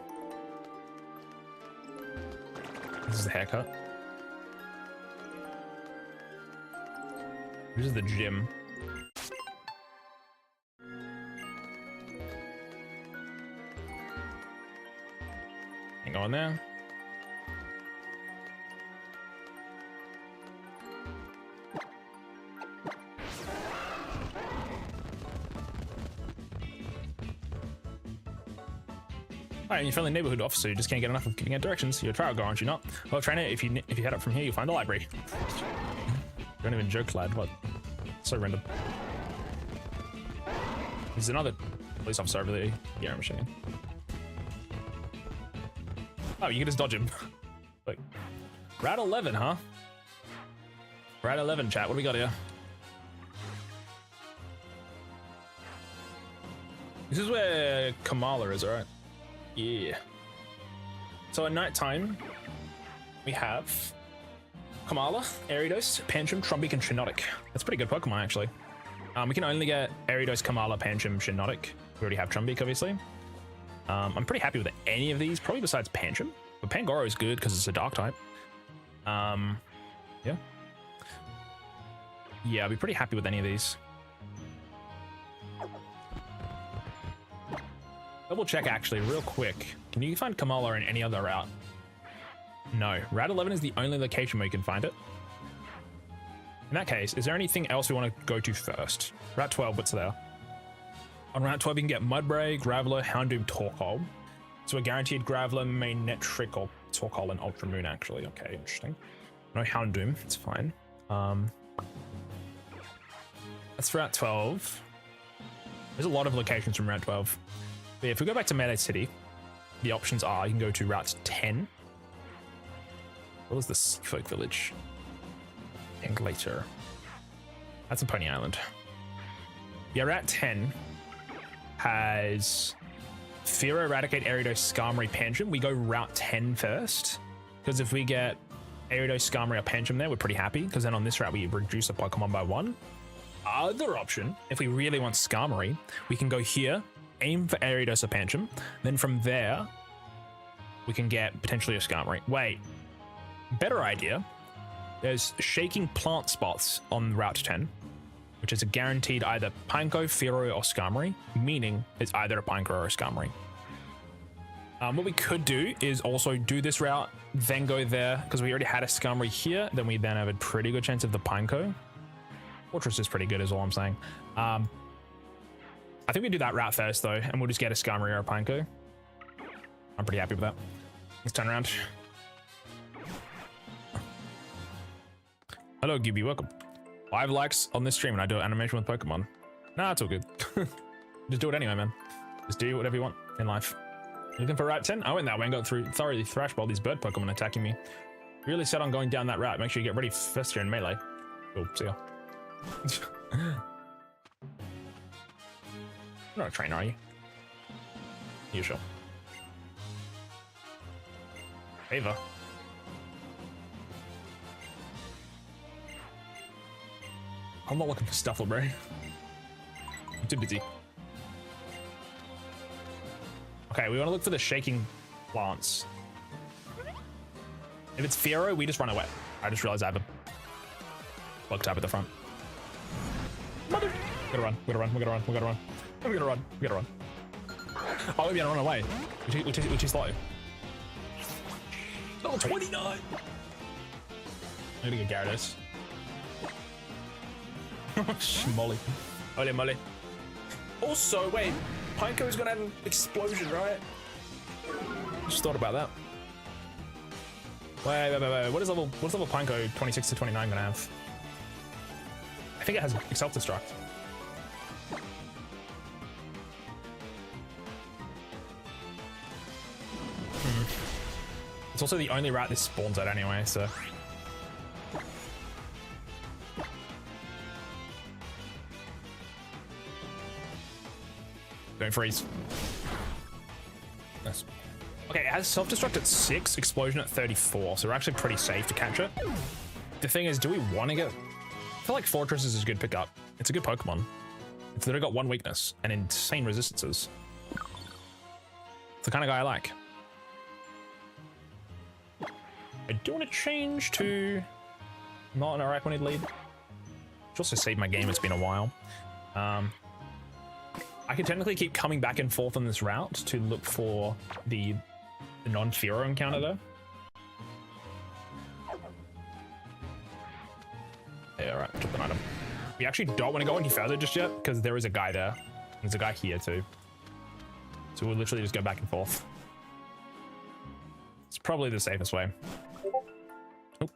This is the haircut. This is the gym. Ain't going there. Alright, your friendly neighborhood officer, you just can't get enough of giving out directions. You're a trial girl, aren't you not? Well, trainer, if you head up from here, you'll find the library. Don't even joke, lad. What? So random. There's another police officer over there. Yeah, machine. Oh, you can just dodge him. Like, Route 11, huh? Route 11, chat. What do we got here? This is where Kamala is, alright? Yeah. So at night time, we have Kamala, Ariados, Pancham, Trumbeak, and Shinotic. That's a pretty good Pokemon, actually. We can only get Ariados, Kamala, Pancham, Shinotic. We already have Trumbeak, obviously. I'm pretty happy with any of these, probably besides Pancham. But Pangoro is good because it's a dark type. Yeah. Yeah, I'll be pretty happy with any of these. Double check actually, real quick. Can you find Kamala in any other route? No. Route 11 is the only location where you can find it. In that case, is there anything else we want to go to first? Route 12, what's there? On Route 12, you can get Mudbray, Graveler, Houndoom, Torkoal. So a guaranteed Graveler, Magnetric, or Torkoal and Ultramoon, actually. Okay, interesting. No Houndoom, it's fine. That's Route 12. There's a lot of locations from Route 12. But yeah, if we go back to Melee City, the options are you can go to Route 10. What was this folk village? Anglater. That's in Pony Island. Yeah, Route 10 has Fearow, Eradicate, Ariados, Skarmory, Pancham. We go Route 10 first, because if we get Ariados, Skarmory, or Pancham there, we're pretty happy, because then on this route we reduce a Pokemon by 1. Other option, if we really want Skarmory, we can go here, aim for Ariados or Pancham, then from there we can get potentially a Skarmory. Wait, better idea. There's shaking plant spots on Route 10, which is a guaranteed either Pineco, Fearow, or Skarmory, meaning it's either a Pineco or a Skarmory. What we could do is also do this route, then go there, because we already had a Skarmory here, then we then have a pretty good chance of the Pineco. Fortress is pretty good is all I'm saying. I think we do that route first though, and we'll just get a Skarmory or a Pineco. I'm pretty happy with that. Let's turn around. Hello, Gibby, welcome. 5 likes on this stream and I do an animation with Pokemon. Nah, it's all good. Just do it anyway, man. Just do whatever you want in life. Looking for Route 10? I went that way and got through thoroughly thrashed by all these bird Pokemon attacking me. Really set on going down that route. Make sure you get ready first here in Melee. Cool, see ya. You're not a trainer, are you? You sure? Ava. I'm not looking for Stuffle, bro. I'm too busy. Okay, we want to look for the shaking plants. If it's Fearow, we just run away. I just realized I have a bug type at the front. Mother! We gotta run, we gotta run, we gotta run, we gotta run. We gotta run, we gotta run. Oh, maybe I run away. We're too slow. Oh, 29! I'm gonna get Gyarados. Molly. Holy moly. Also, wait, Pineco is gonna have an explosion, right? Just thought about that. Wait. What is level Pineco 26 to 29 gonna have? I think it has self-destruct. It's also the only route this spawns at anyway, so. Don't freeze. Nice. Okay, it has self-destruct at 6, explosion at 34, so we're actually pretty safe to catch it. The thing is, do we want to get... I feel like Fortress is a good pickup. It's a good Pokemon. It's literally got 1 weakness and insane resistances. It's the kind of guy I like. I do want to change to not an Araquanid lead. Should also save my game, it's been a while. I can technically keep coming back and forth on this route to look for the the non-Fearow encounter though. Yeah, alright, drop an item. We actually don't want to go any further just yet because there is a guy there. There's a guy here too. So we'll literally just go back and forth. It's probably the safest way. Oh.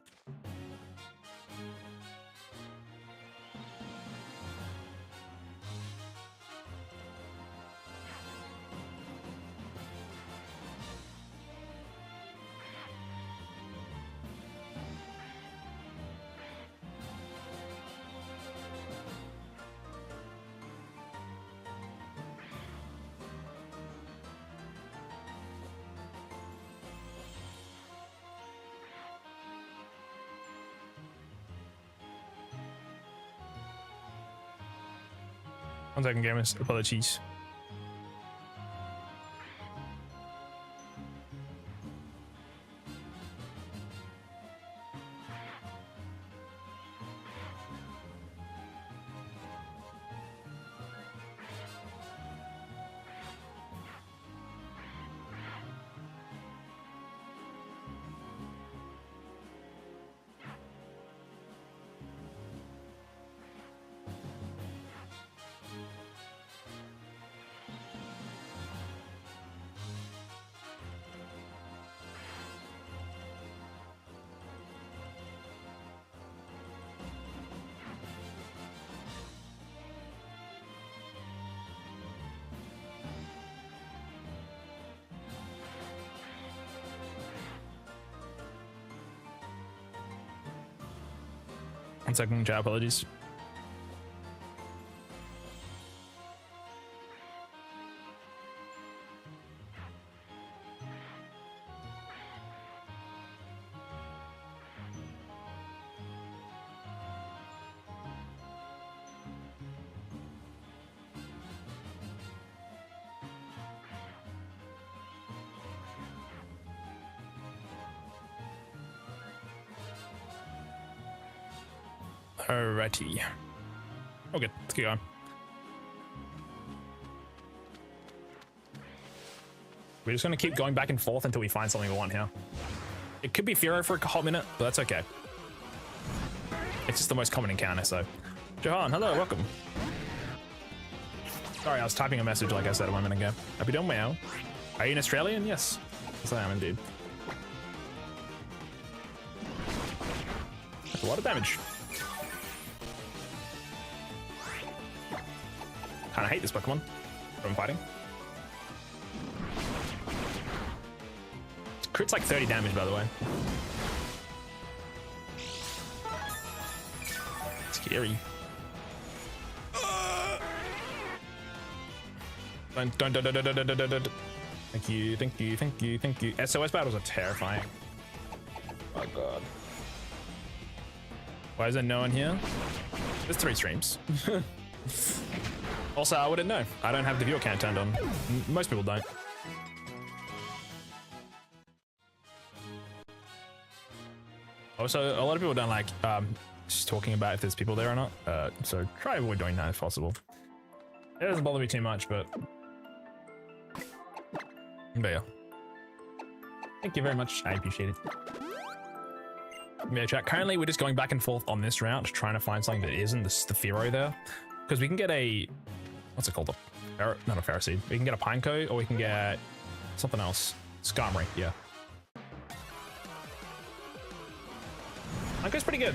One second, gamers. Apologies. One second, chat, apologies. Alrighty. Okay, let's keep going. We're just gonna keep going back and forth until we find something we want here. It could be Fearow for a hot minute, but that's okay. It's just the most common encounter, so. Johan, hello, welcome. Sorry, I was typing a message like I said a moment ago. Hope you're doing well. Are you an Australian? Yes. Yes, I am indeed. That's a lot of damage. Kinda hate this Pokemon from fighting. Crit's like 30 damage, by the way. Scary. Don't. Thank you, thank you, thank you, thank you. SOS battles are terrifying. Oh god. Why is there no one here? There's 3 streams. Also, I wouldn't know. I don't have the viewer count turned on. Most people don't. Also, a lot of people don't like just talking about if there's people there or not. So try avoid doing that if possible. It doesn't bother me too much, but yeah. Thank you very much. I appreciate it. Yeah, chat. Currently, we're just going back and forth on this route, trying to find something that isn't the Fearow there, because we can get a what's it called? Not a Pharisee. We can get a Pineco, or we can get something else. Skarmory, yeah. Pineco's pretty good.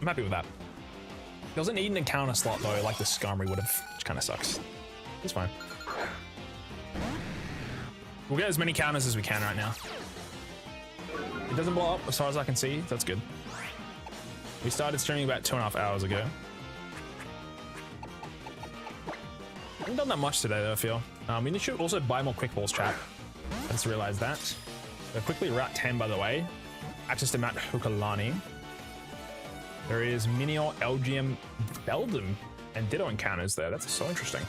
I'm happy with that. It doesn't need an encounter slot though, like the Skarmory would have, which kind of sucks. It's fine. We'll get as many counters as we can right now. It doesn't blow up as far as I can see. That's good. We started streaming about 2.5 hours ago. I haven't done that much today though, I feel. We need to also buy more quick balls, chat. I just realized that. So quickly, Route 10, by the way. Access to Mount Hukalani. There is Minior, Elgium, Beldum, and Ditto encounters there. That's so interesting.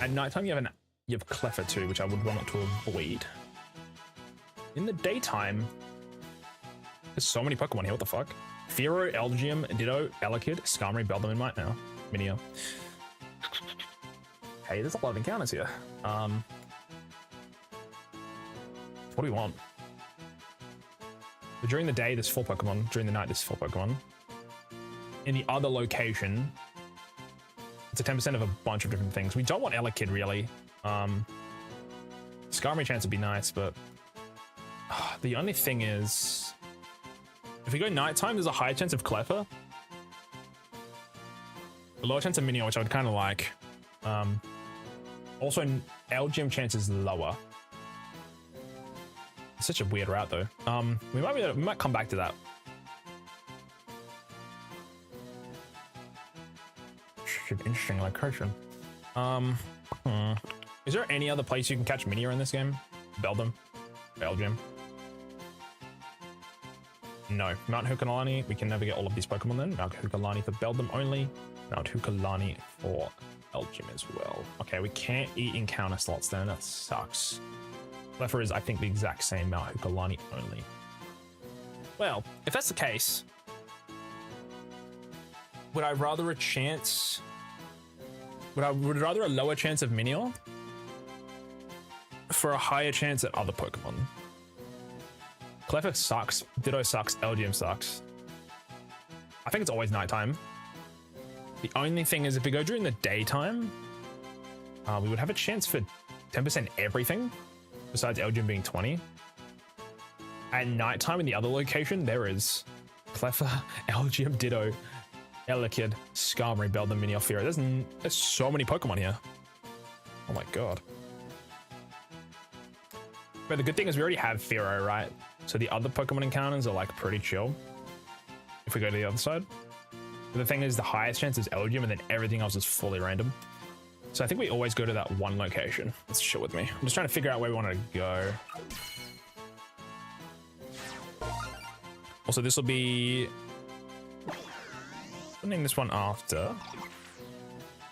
At nighttime, you have Cleffa too, which I would want to avoid. In the daytime, there's so many Pokemon here. What the fuck? Fearow, Elgium, Ditto, Elekid, Skarmory, Beldum, and Mite now. Minior. Hey, there's a lot of encounters here. What do we want? But during the day, there's 4 Pokemon. During the night, there's 4 Pokemon. In the other location, it's a 10% of a bunch of different things. We don't want Elekid, really. Skarmory chance would be nice, but the only thing is, if we go nighttime, there's a higher chance of Cleffa. A lower chance of Minion, which I would kind of like. Also, LGM chance is lower. It's such a weird route, though. We might come back to that. Interesting location. Is there any other place you can catch Minior in this game? Belgium. No. Mount Hukalani. We can never get all of these Pokemon then. Mount Hukalani for Belgium only. Mount Hukalani for Belgium as well. Okay, we can't eat encounter slots then. That sucks. Cleffa is, I think, the exact same Mount Hukalani only. Well, if that's the case, would I rather a chance? Would rather a lower chance of Minior for a higher chance at other Pokemon? Cleffa sucks. Ditto sucks. LGM sucks. I think it's always nighttime. The only thing is, if we go during the daytime, we would have a chance for 10% everything, besides LGM being 20. At nighttime in the other location, there is Cleffa, LGM, Ditto, Elekid, Skarmory, Beldum, Minior, Fearow. There's so many Pokemon here. Oh my god. But the good thing is we already have Fearow, right? So the other Pokemon encounters are like pretty chill. If we go to the other side. But the thing is, the highest chance is LGM, and then everything else is fully random. So I think we always go to that one location. Let's chill with me. I'm just trying to figure out where we want to go. Also, this will be... I'll name this one after.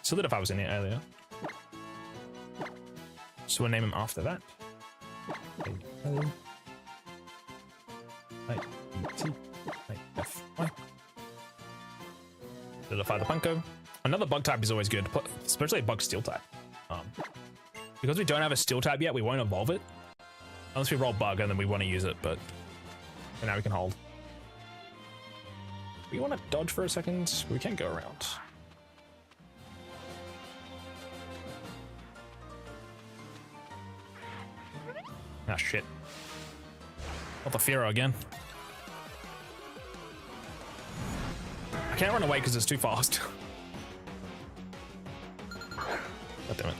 Solidify was in here earlier. So we'll name him after that. Solidify the Punko. Another bug type is always good, especially a bug steel type. Because we don't have a steel type yet, we won't evolve it. Unless we roll bug and then we want to use it, but for now we can hold. We want to dodge for a second. We can't go around. Ah, shit. Not the Fearow again. I can't run away because it's too fast. God damn it.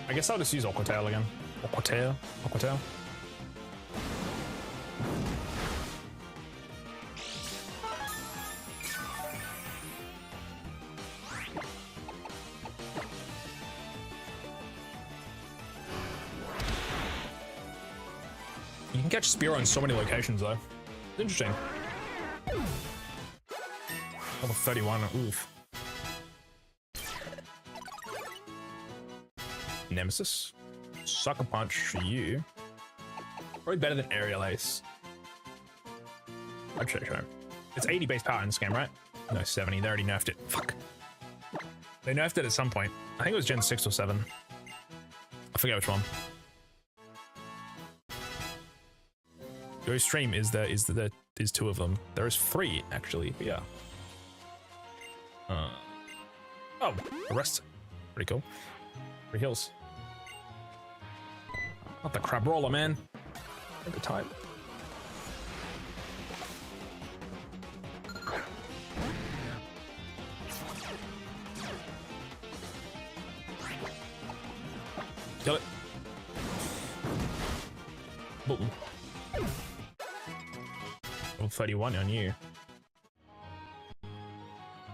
I guess I'll just use Aquatail again. Aquatail. You can catch Spearow in so many locations though. It's interesting. Level 31, oof. Nemesis. Sucker Punch for you. Probably better than Aerial Ace. I'd show. It's 80 base power in this game, right? No, 70. They already nerfed it. Fuck. They nerfed it at some point. I think it was Gen 6 or 7. I forget which one. Go stream is there's 2 of them. There is 3 actually, but yeah. Oh, arrest. Pretty cool. 3 heals. Not the crab roller, man. Every time. Kill it. Boom. Level 31 on you.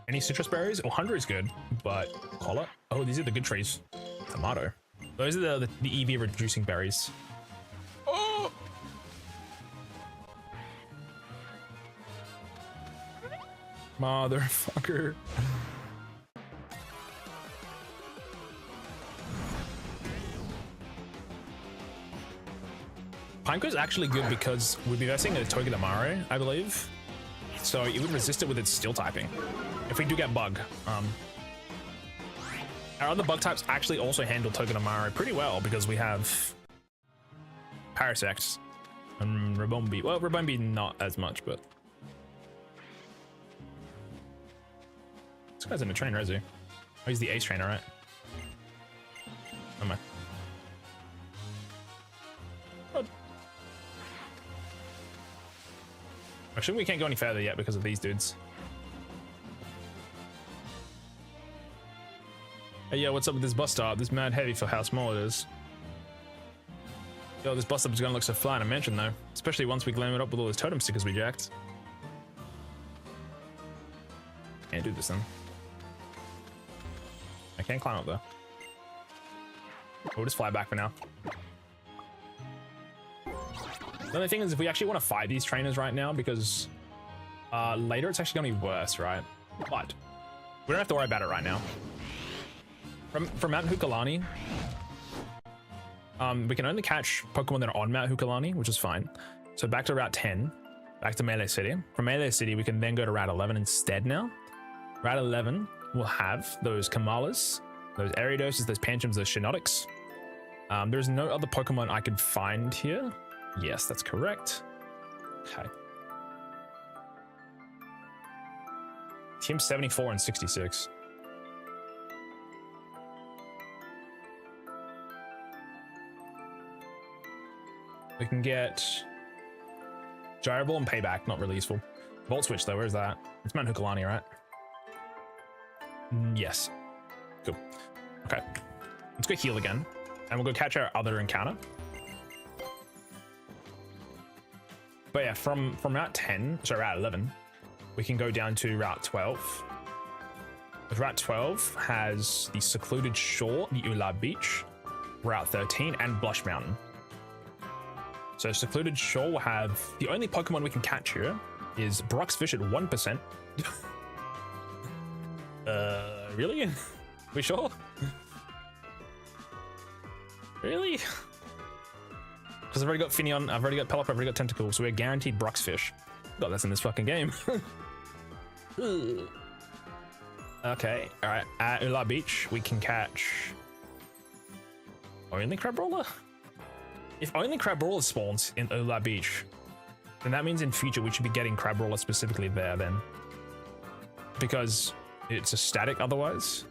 Any citrus berries? 100 is good, but collar? Oh, these are the good trees. Tomato. Those are the EV reducing berries. Oh! Motherfucker. Pineco's actually good because we'd be versing a Togedemaru, I believe. So it would resist it with its steel typing. If we do get bug. Our other bug types actually also handle Togedemaru pretty well because we have Parasect and Rabombi. Well, Rabombi not as much, but this guy's in a train, Rezu. Oh, he's the ace trainer, right? Oh my. Oh. Actually, we can't go any further yet because of these dudes. Hey, yo, what's up with this bus stop? This mad heavy for how small it is. Yo, this bus stop is gonna look so fly in a mansion though. Especially once we glam it up with all those totem stickers we jacked. Can't do this then. I can't climb up though. We'll just fly back for now. The only thing is if we actually want to fight these trainers right now, because later it's actually gonna be worse, right? But we don't have to worry about it right now. From Mount Hukalani, we can only catch Pokemon that are on Mount Hukalani, which is fine. So back to Route 10, back to Melee City. From Melee City, we can then go to Route 11 instead now. Route 11 will have those Kamalas, those Aerodoses, those Panchams, those Shinotics. There's no other Pokemon I could find here. Yes, that's correct. Okay. Team 74 and 66. We can get Gyro Ball and Payback, not really useful. Volt Switch though, where's that? It's Mount Hukalani, right? Yes. Cool. Okay. Let's go heal again. And we'll go catch our other encounter. But yeah, from Route 10, sorry, Route 11, we can go down to Route 12. Route 12 has the Secluded Shore, the Ula Beach, Route 13, and Blush Mountain. So Secluded Shore will have, the only Pokemon we can catch here is Bruxfish at 1%. Really? We sure? Really? Because I've already got Finneon, I've already got Pelipper, I've already got Tentacle, so we're guaranteed Bruxfish. God, that's in this fucking game. Okay, alright, at Ula Beach, we can catch only Crabrawler? If only Crabrawler spawns in Ula Beach, then that means in future we should be getting Crabrawler specifically there then. Because it's a static otherwise.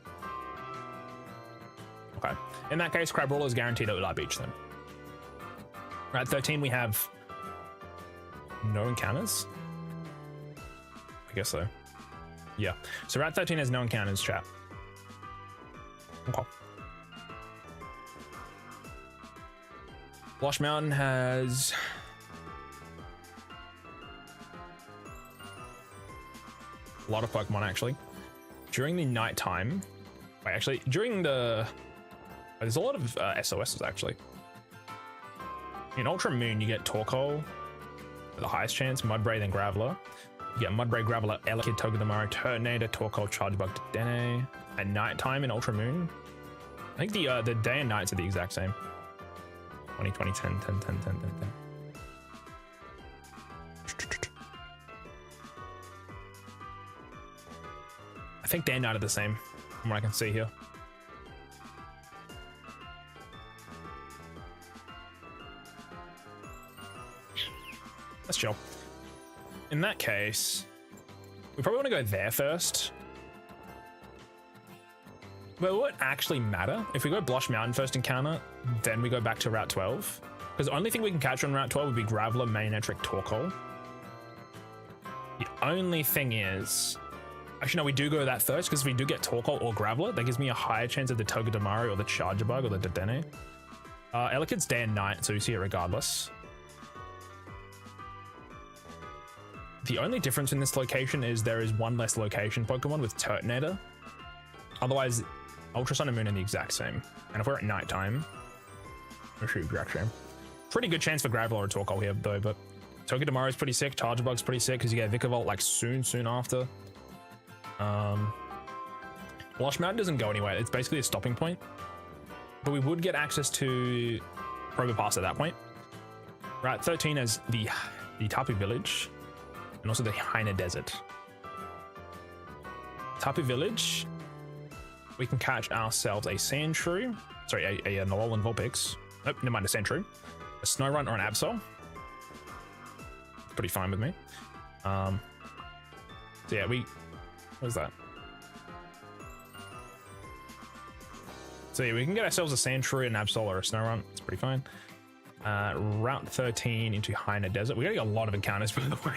Okay, in that case, Crabrawler is guaranteed at Ula Beach then. Right, 13 we have no encounters? I guess so. Yeah, so Route 13 has no encounters, chat. Okay. Blush Mountain has a lot of Pokemon actually. During the nighttime, wait, actually, during the, there's a lot of SOSs actually. In Ultra Moon, you get Torkoal for the highest chance, Mudbray, then Graveler. You get Mudbray, Graveler, Elekid, Togedemaru, Turtonator, Torkoal, Chargebug, Dedenne. At nighttime in Ultra Moon, I think the day and nights are the exact same. 20, 20, 10, 10, 10, 10, 10, 10. I think day and night are the same from what I can see here. Let's chill. In that case, we probably want to go there first. But it won't actually matter. If we go Blush Mountain first encounter, then we go back to Route 12. Because the only thing we can catch on Route 12 would be Graveler, Manectric, Torkoal. The only thing is... Actually, no, we do go that first, because if we do get Torkoal or Graveler, that gives me a higher chance of the Togedemaru or the Chargebug or the Dedenne. Elekid's day and night, so you see it regardless. The only difference in this location is there is one less location Pokemon with Turtonator. Otherwise, Ultra Sun and Moon are the exact same. And if we're at nighttime, we're shoot exact same. Pretty good chance for Graveler or Torkoal here though, but Togedemaru is pretty sick, Chargebug's pretty sick because you get Vikavolt like soon after. Blush Mountain doesn't go anywhere, it's basically a stopping point. But we would get access to Probopass at that point. Right, 13 has the Tapu Village and also the Haina Desert. Tapu Village, we can catch ourselves a Sand Shrew. Sorry, a Nololan Vulpix. Nope, never mind, a Sand Shrew. A Snorunt or an Absol. Pretty fine with me. So yeah, what is that? So yeah, we can get ourselves a Sand Shrew, an Absol, or a Snorunt. It's pretty fine. Route 13 into Haina Desert. We gotta get a lot of encounters, by the way.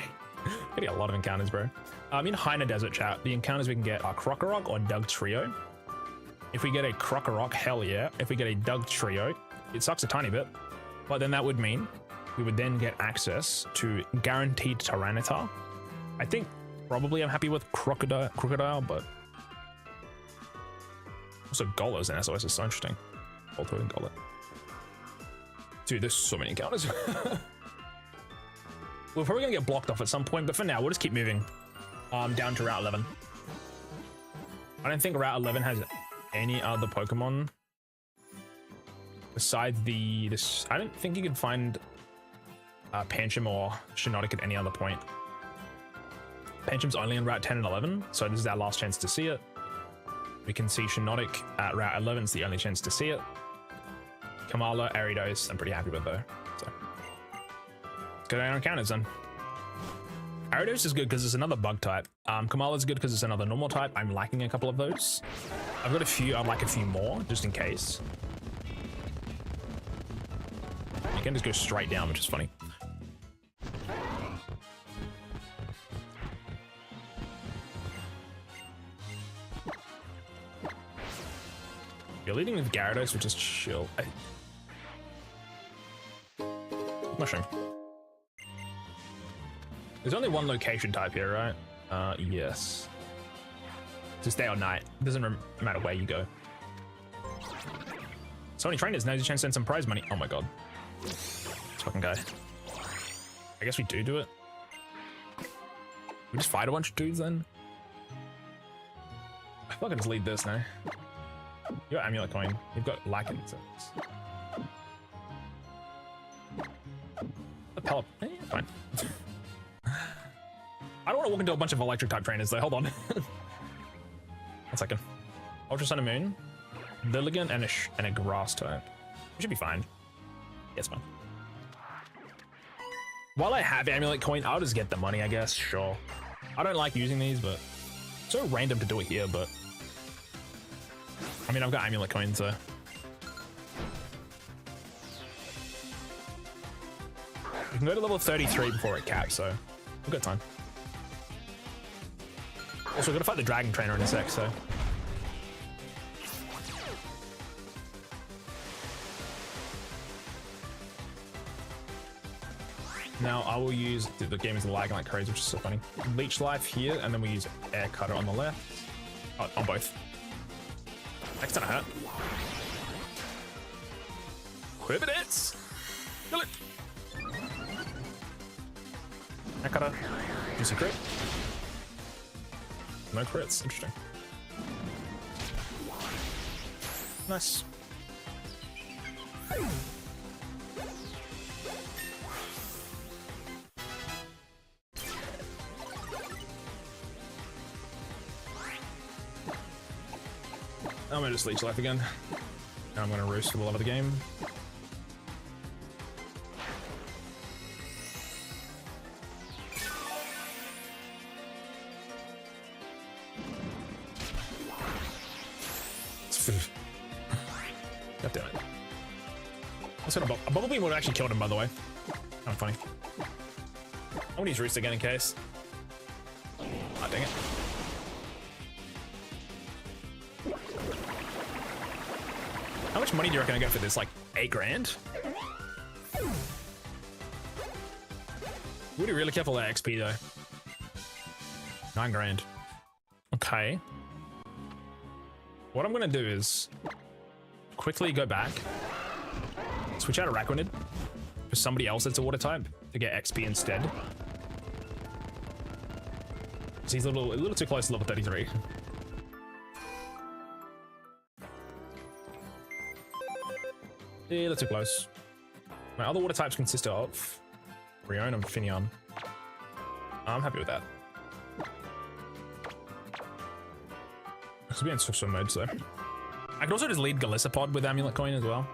Gotta get a lot of encounters, bro. In Haina Desert, chat, the encounters we can get are Krokorok or Doug Trio. If we get a Krokorok, hell yeah. If we get a Doug Trio, it sucks a tiny bit, but then that would mean we would then get access to guaranteed Tyranitar. I think probably I'm happy with Crocodile, but also Golos and SOS is so interesting. Voltoid and Gollet. Dude, there's so many encounters. We're probably gonna get blocked off at some point, but for now, we'll just keep moving down to Route 11. I don't think Route 11 has any other Pokemon besides this. I don't think you can find Pancham or Shiinotic at any other point. Pancham's only on Route 10 and 11, so this is our last chance to see it. We can see Shiinotic at Route 11, it's the only chance to see it. Kamala, Aridos, I'm pretty happy with though. So let's go down our encounters then. Aridos is good because it's another bug type. Kamala's good because it's another normal type. I'm lacking a couple of those. I've got a few, I'd like a few more, just in case. You can just go straight down, which is funny. You're leading with Gyarados, which is chill. Mushroom. There's only one location type here, right? Yes. Just day or night. It doesn't matter where you go. So many trainers, now's your chance to send some prize money. Oh my god. This fucking guy. I guess we do it. We just fight a bunch of dudes then? I feel like I just lead this now. You got Amulet Coin. You've got Lycan. The Pelip. Fine. I don't want to walk into a bunch of electric type trainers though. Hold on. 1 second. Ultra Sun and Moon, Lilligant, and a grass type. We should be fine. Yes, fine. While I have Amulet Coin, I'll just get the money, I guess. Sure. I don't like using these, but it's so random to do it here, but I mean, I've got Amulet Coin, so we can go to level 33 before it caps, so we've got time. Also, we've got to fight the Dragon Trainer in a sec, so now I will use the game is lagging like crazy, which is so funny. Leech Life here, and then we use Air Cutter on the left. Oh, on both. Next time I hurt. Quibbits! Kill it! Air Cutter. Juicy crit. No crits. Interesting. Nice. I'm gonna just Leech Life again. Now I'm gonna Roost for the love of the game. God damn it. Let's hit a Bubble Beam would have actually killed him, by the way. Oh, funny. I'm gonna use Roost again in case. Ah, dang it. How much money do you reckon I get for this? Like 8 grand? Would be really careful with that XP though. 9 grand. Okay. What I'm gonna do is quickly go back, switch out a Araquanid for somebody else that's a water type to get XP instead. So he's a little too close to level 33. Yeah, that's too close. My other water types consist of Rion and Finneon. I'm happy with that. Because we're in swim mode, so. I could also just lead Galissapod with Amulet Coin as well.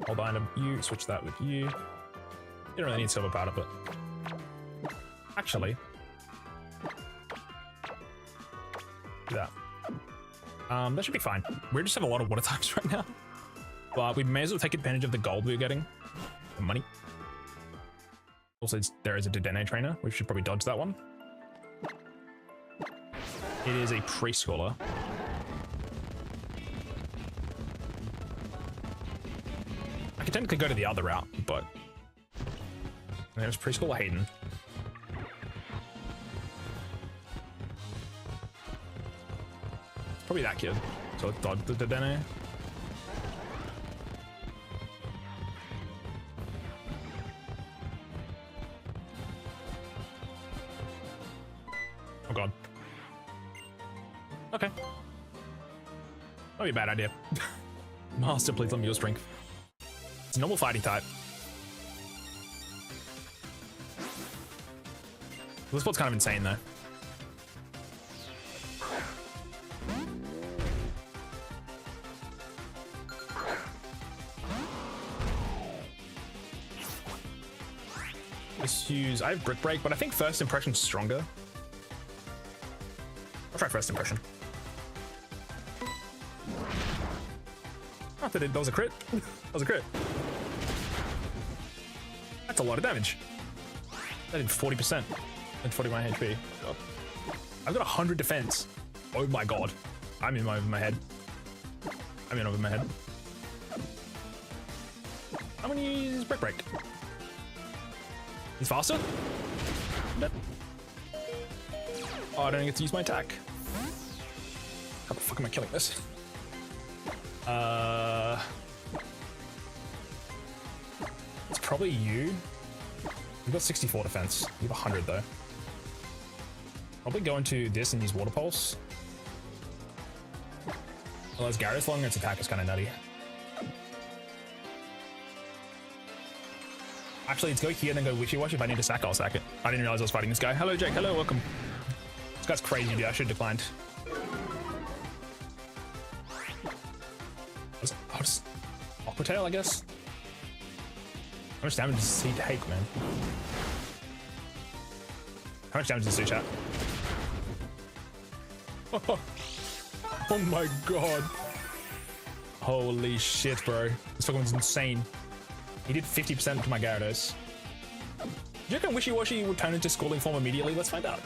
Hold on, you switch that with you. You don't really need silver powder, but actually, do that. That should be fine. We just have a lot of water types right now, but we may as well take advantage of the gold we're getting, the money. Also, there is a Dedenne trainer. We should probably dodge that one. It is a preschooler. I could technically go to the other route, but there's preschooler Hayden. It's probably that kid. So let's dodge the Dedenne. Oh god. Okay. That'd be a bad idea. Master, please let me use strength. It's a normal fighting type. This spot's kind of insane though. Let's use, I have Brick Break, but I think First Impression's stronger. I'll try First Impression. Oh, that was a crit. That was a crit. That's a lot of damage. That did 40% and 41 HP. God. I've got 100 defense. Oh my god. I'm in over my head. I'm in over my head. I'm gonna use Brick Break. He's faster? Nope. Oh, I don't get to use my attack. How the fuck am I killing this? It's probably you. You've got 64 defense. You have 100 though. Probably go into this and use Water Pulse. Well, as Gyarados long, its attack is kind of nutty. Actually, let's go here and then go Wishy-Washy. If I need to sack, I'll sack it. I didn't realize I was fighting this guy. Hello, Jake. Hello, welcome. This guy's crazy, dude. I should have declined. I'll just Aqua Tail, I guess. How much damage does he take, man? How much damage does he do, chat? Oh my god. Holy shit, bro. This fucking one's insane. He did 50% to my Gyarados. Do you reckon Wishy-Washy would turn into Scalding Form immediately? Let's find out.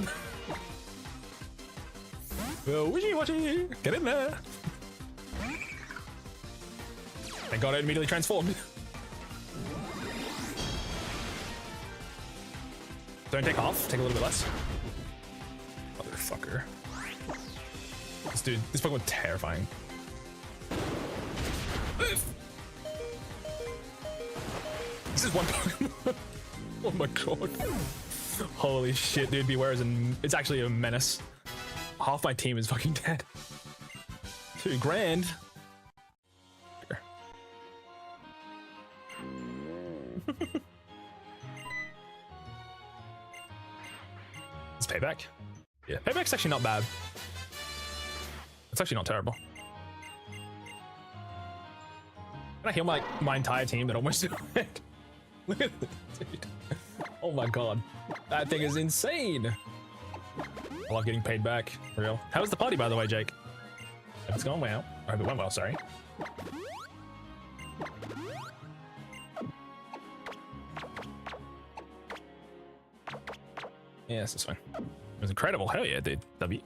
Well, Wishy-Washy, get in there. Thank god it immediately transformed. Don't take half, take a little bit less. Motherfucker. This dude, this Pokemon's terrifying. This is one Pokemon. Oh my god. Holy shit, dude, Beware is it's actually a menace. Half my team is fucking dead. 2 grand. It's Payback. Yeah, Payback's actually not bad. It's actually not terrible. Can I heal my entire team that almost died? Look at this, dude. Oh my god. That thing is insane. I love getting paid back. For real. How was the party, by the way, Jake? If it's going well. I hope it went well, sorry. Yes, this one. It was incredible. Hell yeah, dude. W.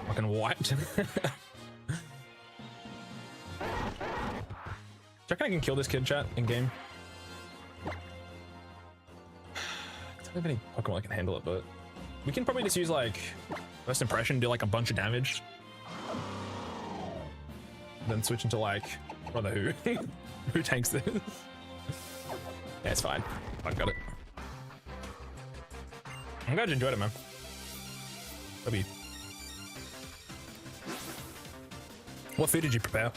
Fucking wiped. Do you reckon I can kill this kid, chat, in game? I don't have any Pokemon that can handle it, but we can probably just use like First Impression, do like a bunch of damage, then switch into like brother who who tanks this. Yeah, it's fine. I got it. I'm glad you enjoyed it, man. W. What food did you prepare?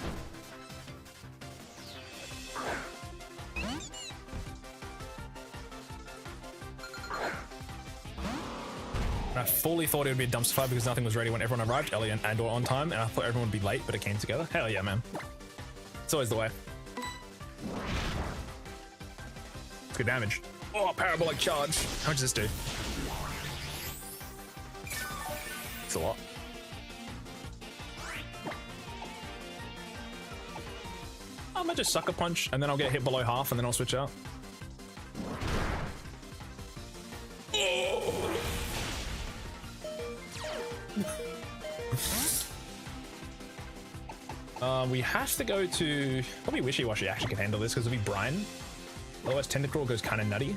I fully thought it would be a dumpster fire because nothing was ready when everyone arrived early and or on time, and I thought everyone would be late, but it came together. Hell yeah, man. It's always the way. It's good damage. Oh, parabolic charge. How much does this do? It's a lot. I might just sucker punch and then I'll get hit below half and then I'll switch out. We have to go to probably Wishy-Washy actually can handle this because it'll be brine. Otherwise Tentacruel goes kind of nutty.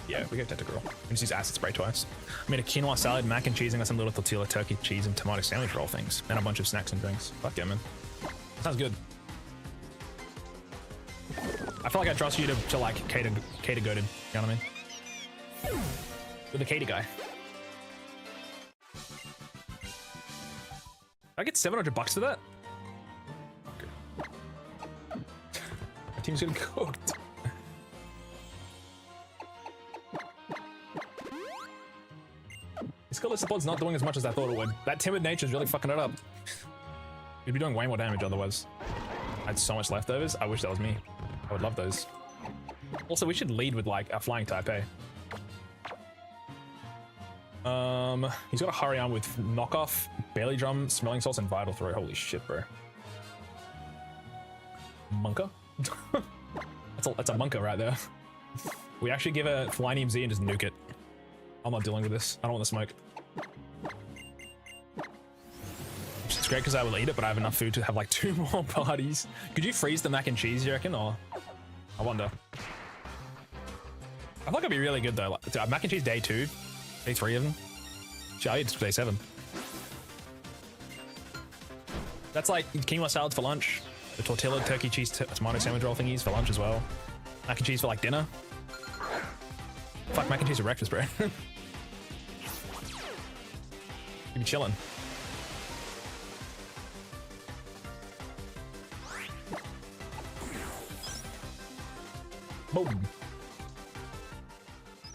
Yeah, we go Tentacruel. We just use acid spray twice. I made a quinoa salad, mac and cheese, and got some little tortilla, turkey, cheese, and tomato sandwich roll things, and a bunch of snacks and drinks. Fuck yeah, man. Sounds good. I feel like I trust you to like cater goated. You know what I mean? With the cater guy. I get $700 for that? My team's getting cooked. This color support's not doing as much as I thought it would. That timid nature's really fucking it up. You'd be doing way more damage otherwise. I had so much leftovers. I wish that was me. I would love those. Also, we should lead with like a flying type, eh? He's got a hurry on with knockoff, belly drum, smelling salts, and vital throw. Holy shit, bro. Monka? that's a monka right there. We actually give a flying EMZ and just nuke it. I'm not dealing with this. I don't want the smoke. It's great because I will eat it, but I have enough food to have like 2 more parties. Could you freeze the mac and cheese, you reckon? Or I wonder. I feel like it'd be really good though. Like, mac and cheese day 2, day 3 of them. Shit, I eat day 7. That's like quinoa salads for lunch. The tortilla, turkey, cheese, tomato sandwich roll thingies for lunch as well. Mac and cheese for like dinner. Fuck, mac and cheese for breakfast, bro. You be chilling. Boom.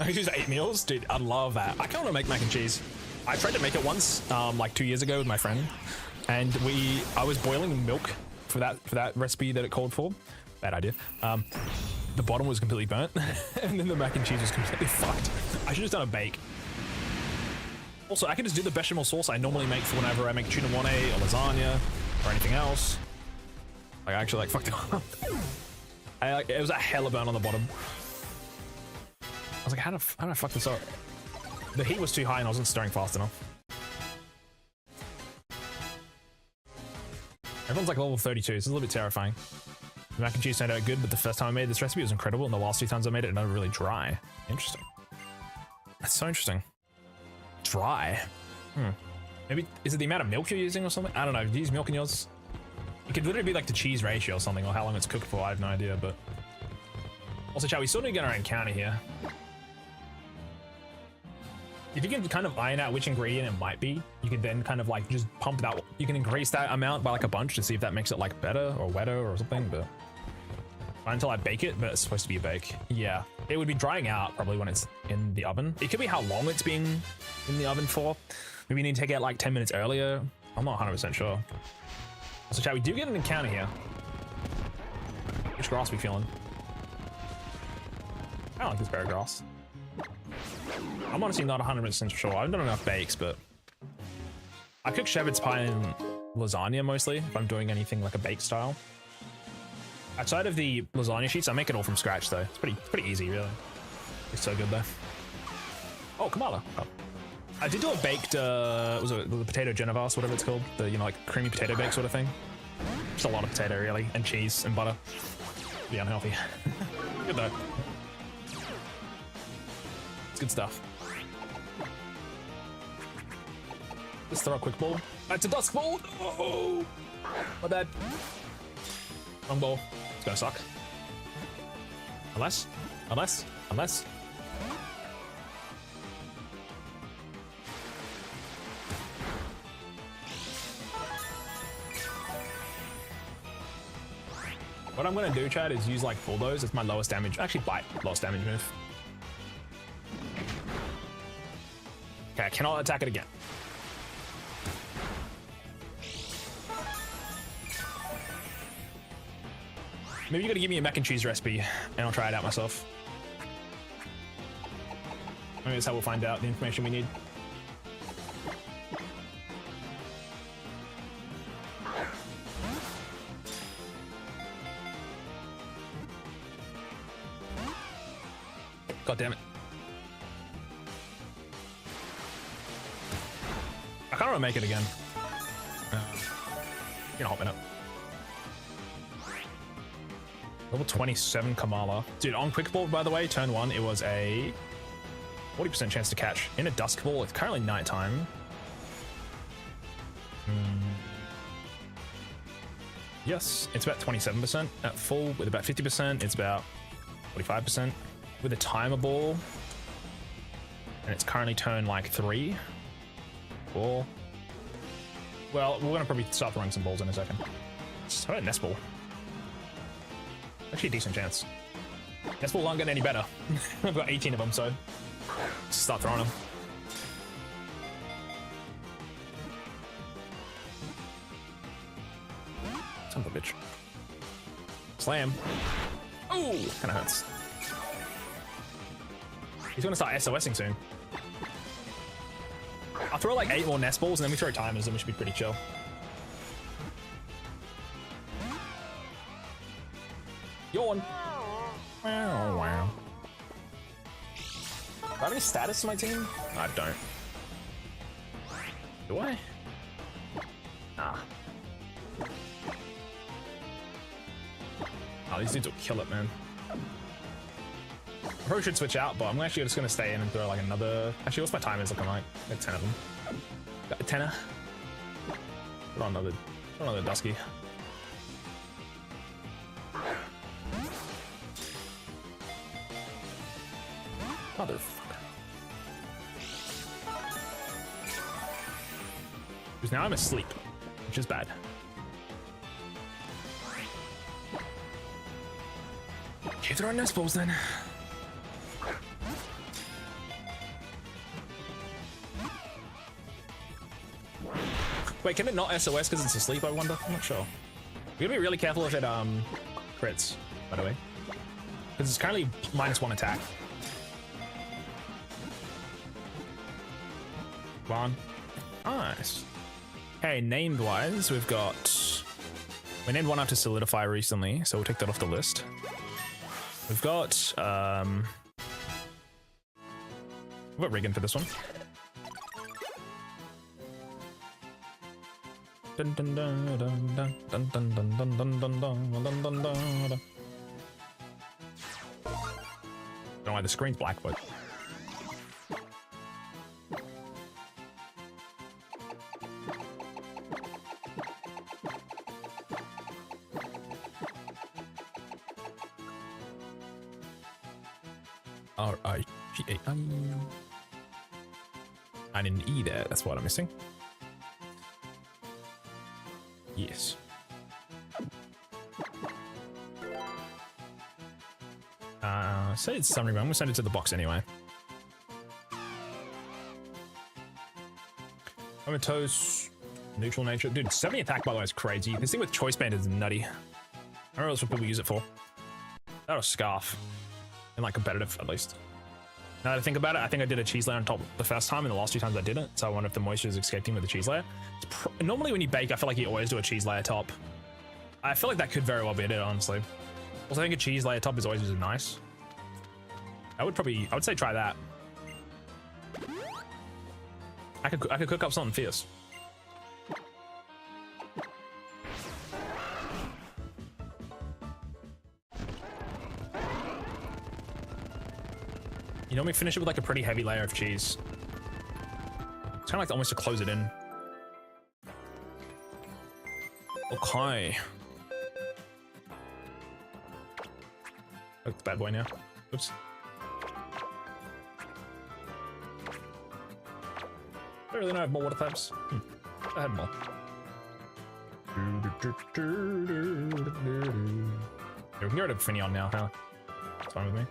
I could use 8 meals, dude. I love that. I kind of want to make mac and cheese. I tried to make it once, like 2 years ago with my friend, and I was boiling milk for that recipe that it called for. Bad idea. The bottom was completely burnt, and then the mac and cheese was completely fucked. I should have done a bake. Also, I can just do the bechamel sauce I normally make for whenever I make tuna one or lasagna or anything else. Like, I actually like fucked it up. It was a hella burn on the bottom. I was like, how do I fuck this up? The heat was too high and I wasn't stirring fast enough. Everyone's like level 32, so it's a little bit terrifying. The mac and cheese turned out good, but the first time I made this recipe was incredible, and the last 2 times I made it never really dry. Interesting. That's so interesting. Dry. Maybe, is it the amount of milk you're using or something? I don't know. Do you use milk in yours? It could literally be like the cheese ratio or something, or how long it's cooked for. I have no idea, but... Also, chat, we still need to get our encounter here. If you can kind of iron out which ingredient it might be, you can then kind of like just pump that. You can increase that amount by like a bunch to see if that makes it like better or wetter or something, but... Not until I bake it, but it's supposed to be a bake. Yeah, it would be drying out probably when it's in the oven. It could be how long it's been in the oven for. Maybe you need to take it out like 10 minutes earlier. I'm not 100% sure. So chat, we do get an encounter here. Which grass are we feeling? I don't like this berry grass. I'm honestly not 100% sure. I haven't done enough bakes, but... I cook shepherd's pie and lasagna mostly, if I'm doing anything like a bake style. Outside of the lasagna sheets, I make it all from scratch though. It's pretty easy, really. It's so good though. Oh, Kamala. Oh. I did do a baked, was it the potato genovese, whatever it's called? The, you know, like creamy potato bake sort of thing. Just a lot of potato, really, and cheese and butter. Be unhealthy. Good though. It's good stuff. Let's throw a quick ball. It's a dusk ball. Oh, my bad. Wrong ball. It's gonna suck. Unless. What I'm gonna do, Chad, is use like bulldoze. It's my lowest damage. Actually, bite. Lowest damage move. Okay, I cannot attack it again. Maybe you gotta give me a mac and cheese recipe and I'll try it out myself. Maybe that's how we'll find out the information we need. God damn it. I can't really make it again. Gonna hop in it. Level 27 Kamala. Dude, on quick ball, by the way, turn 1, it was a 40% chance to catch. In a dusk ball, it's currently nighttime. Yes, it's about 27%. At full, with about 50%, it's about 45%. With a timer ball, and it's currently turn like 3, 4. Well, we're gonna probably start throwing some balls in a second. Let's try a nest ball. Actually, a decent chance. Nest ball aren't getting any better. I've got 18 of them, so let's start throwing them. Son of a bitch. Slam. Oh, kind of hurts. He's gonna start SOSing soon. I'll throw like 8 more nest balls and then we throw timers and we should be pretty chill. Yawn. Wow, wow. Do I have any status in my team? I don't. Do I? Nah. Oh, these dudes will kill it, man. I probably should switch out, but I'm actually just gonna stay in and throw like another. Actually, what's my timers looking like? Got 10 of them. Got a 10er. Throw another Dusky. Motherfucker. Because now I'm asleep, which is bad. Okay, throw nest balls then. Wait, can it not SOS because it's asleep, I wonder? I'm not sure. We gotta be really careful if it crits, by the way. Because it's currently -1 attack. Come on. Nice. Okay, named wise, we named one after Solidify recently, so we'll take that off the list. We've got Riggin for this one. Dun dun dun dun dun dun dun dun dun dun dun dun dun dun. Don't know why the screen's black, but R-I-G-A-I. And an E there, that's what I'm missing. Yes. Say it's summary, but I'm gonna send it to the box anyway. Comatose, neutral nature. Dude, 70 attack by the way is crazy. This thing with choice band is nutty. I don't know what else people use it for. That was Scarf. In like competitive, at least. Now that I think about it, I think I did a cheese layer on top the first time, and the last 2 times I didn't. So I wonder if the moisture is escaping with the cheese layer. Normally when you bake, I feel like you always do a cheese layer top. I feel like that could very well be it, honestly. Also, I think a cheese layer top is always really nice. I would say try that. I could cook up something fierce. You normally finish it with like a pretty heavy layer of cheese. It's kind of like almost to close it in. Okay. Look, the bad boy now. Oops. I really don't have more water types. I had more. Yeah, we can get rid of Finion now, huh? It's fine with me.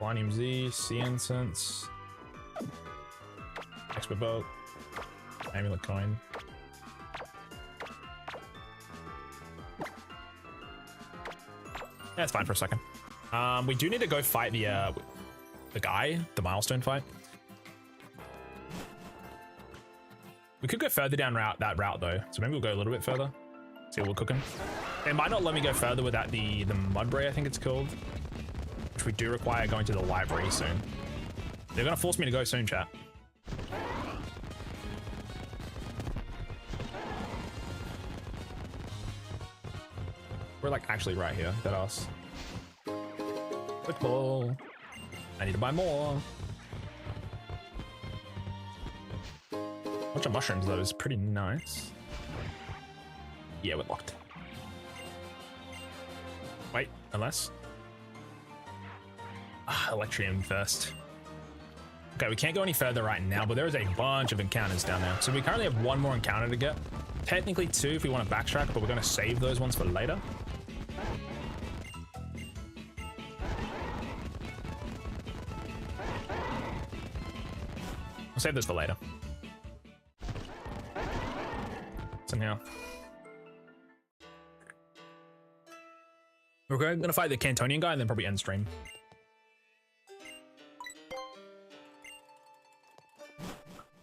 Millennium Z, Sea Incense, Expert Boat, Amulet Coin. Yeah, it's fine for a second. We do need to go fight the guy, the milestone fight. We could go further down that route though, so maybe we'll go a little bit further. See what we're cooking. It might not let me go further without the Mudbray, I think it's called, which we do require going to the library soon. They're gonna force me to go soon, chat. We're like actually right here, that us. Quick ball. I need to buy more. Bunch of mushrooms though is pretty nice. Yeah, we're locked. Wait, unless. Electrium first. Okay, we can't go any further right now, but there is a bunch of encounters down there. So we currently have one more encounter to get. Technically two if we want to backtrack, but we're going to save those ones for later. We'll save this for later. What's in here? We're going to fight the Cantonian guy and then probably end stream.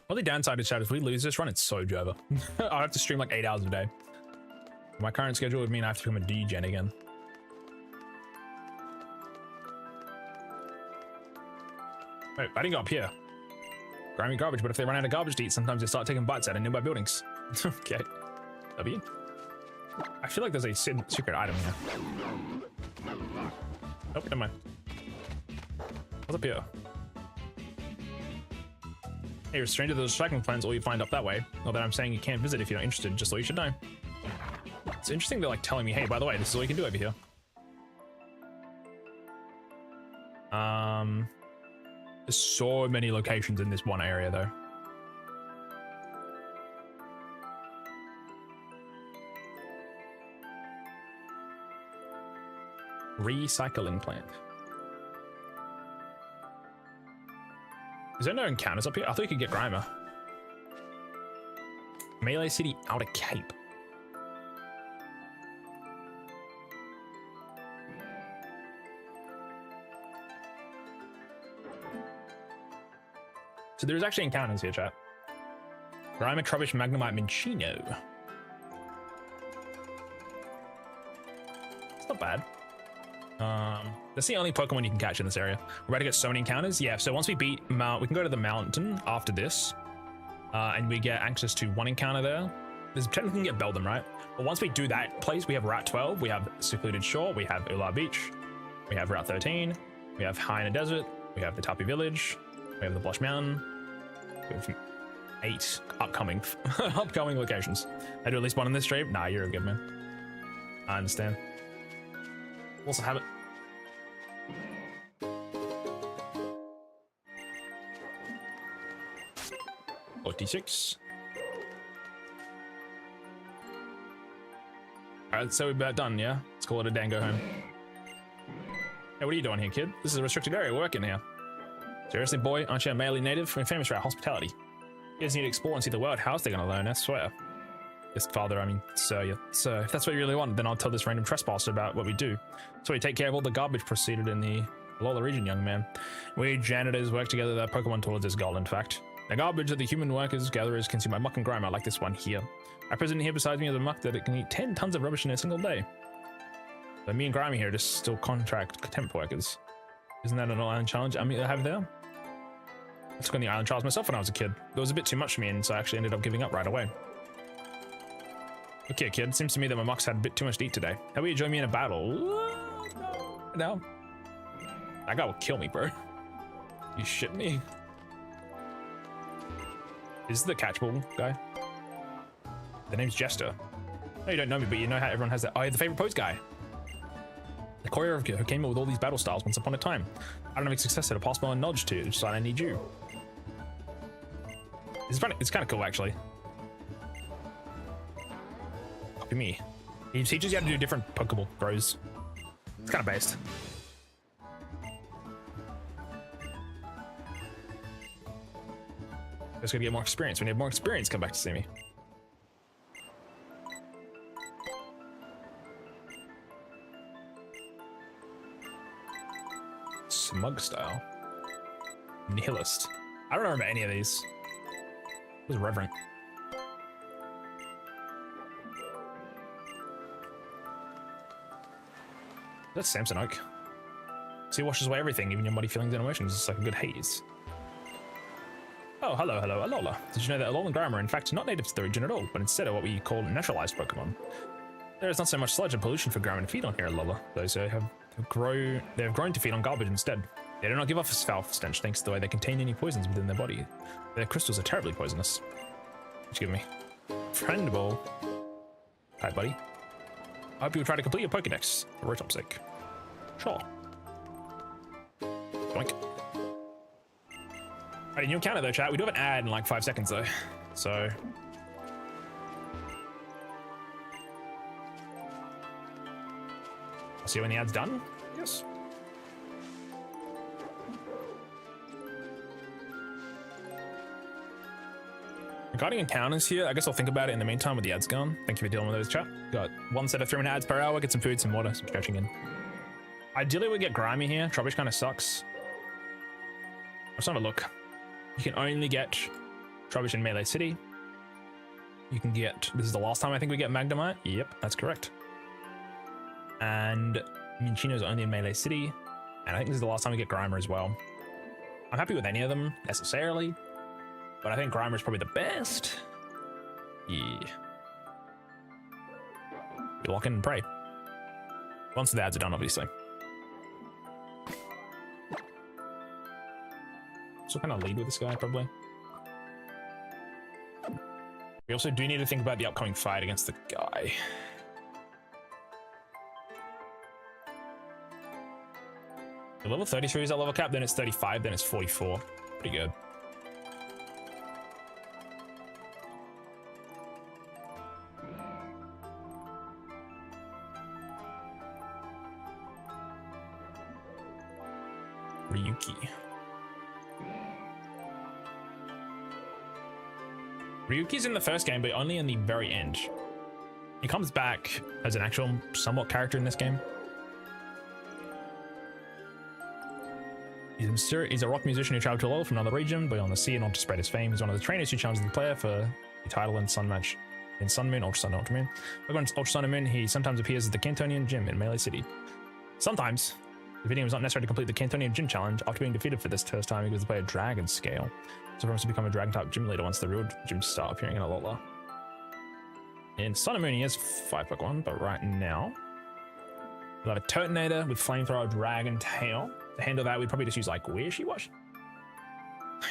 Only downside to chat is if we lose this run, it's so Java. I'll have to stream like 8 hours a day. My current schedule would mean I have to become a degen again. Wait, I didn't go up here. Grimy garbage, but if they run out of garbage to eat, sometimes they start taking bites out of nearby buildings. Okay. W. I feel like there's a secret item here. Nope, never mind. What's up here? Hey, you're a stranger to the recycling plants, all you find up that way. Not that I'm saying you can't visit if you're not interested, just so you should know. It's interesting they're like telling me, hey, by the way, this is all you can do over here. There's so many locations in this one area though. Recycling plant. Is there no encounters up here? I thought you could get Grimer. Melee City Outer Cape. So there's actually encounters here, chat. Grimer, Trubbish, Magnemite, Minchino. It's not bad. That's the only Pokemon you can catch in this area. We're about to get so many encounters. Yeah, so once we beat Mount, we can go to the mountain after this. And we get access to one encounter there. There's technically we can get Beldum, right? But once we do that place, we have Route 12, we have Secluded Shore, we have Ular Beach, we have Route 13, we have Hyena Desert, we have the Tapi Village, we have the Blush Mountain. We have 8 upcoming upcoming locations. I do at least one in this stream. Nah, you're a good man. I understand. Also have it. T6. Alright, so we're about done, yeah? Let's call it a day and go home. Hey, what are you doing here, kid? This is a restricted area, we're working here. Seriously, boy, aren't you a Maley native? We're famous for our hospitality. You guys need to explore and see the world. How's they gonna learn, I swear. Yes, father, I mean, sir, yeah. Sir, if that's what you really want, then I'll tell this random trespasser about what we do. So we take care of all the garbage proceeded in the Lola region, young man. We janitors work together with our Pokemon towards this goal, in fact. The garbage that the human workers, gatherers consume by muck and grime, like this one here. Our president here beside me has a muck that it can eat 10 tons of rubbish in a single day. But me and Grimy here just still contract temp workers. Isn't that an island challenge I have there? I took on the island trials myself when I was a kid. It was a bit too much for me, and so I actually ended up giving up right away. Okay, kid, seems to me that my muck's had a bit too much to eat today. How about you join me in a battle? No. That guy will kill me, bro. You shit me. Is this the catchball guy? The name's Jester. No, you don't know me, but you know how everyone has that. Oh, the favorite pose guy. The choreographer who came up with all these battle styles once upon a time. I don't have a successor to pass my own knowledge to, so I need you. It's funny. It's kind of cool, actually. Copy me. He teaches you how to do different Pokeball throws. It's kind of based. Just gotta get more experience. When you have more experience, come back to see me. Smug style. Nihilist. I don't remember any of these. It was reverent. That's Samson Oak. So he washes away everything, even your muddy feelings and emotions. It's like a good haze. Oh, hello, Alola. Did you know that Alola and Grimer are in fact not native to the region at all, but instead are what we call naturalized Pokemon? There is not so much sludge and pollution for Grimer to feed on here, Alola. Those who have grown to feed on garbage instead. They do not give off a foul stench thanks to the way they contain any poisons within their body. Their crystals are terribly poisonous. What you give me? Friend ball. Hi, buddy. I hope you will try to complete your Pokedex for Rotop's sake. Sure. Boink. Alright, new encounter though, chat. We do have an ad in like 5 seconds though. So. I'll see you when the ad's done. Yes. Regarding encounters here, I guess I'll think about it in the meantime with the ads gone. Thank you for dealing with those, chat. Got 1 set of 3 minute ads per hour, get some food, some water, some stretching in. Ideally, we get Grimy here. Trubbish kind of sucks. Let's have a look. You can only get Trubbish in Melee City. You can get, this is the last time I think we get Magnemite. Yep, that's correct. And Minchino's only in Melee City. And I think this is the last time we get Grimer as well. I'm happy with any of them, necessarily. But I think Grimer's probably the best. Yeah. We lock in and pray. Once the ads are done, obviously. So kind of lead with this guy, probably. We also do need to think about the upcoming fight against the guy. The level 33 is our level cap, then it's 35, then it's 44. Pretty good. Ryuki. Ryuki's in the first game, but only in the very end. He comes back as an actual somewhat character in this game. He's a rock musician who traveled to Alola from another region, beyond the sea, and on to spread his fame. He's one of the trainers who challenges the player for the title in Sun Match in Sun Moon, Ultra Sun, Ultra Moon. Against Ultra Sun and Moon, he sometimes appears at the Cantonian Gym in Melee City. Sometimes, the video was not necessary to complete the Cantonian Gym challenge. After being defeated for this first time, he gives the player Dragon Scale. So for him to become a Dragon type gym leader once the real gyms start appearing in Alola. In Sun and Moon, he has 5 Pokemon, but right now, we'll have a Turtonator with Flamethrower, Dragon Tail. To handle that, we'd probably just use like Wishy-Wash.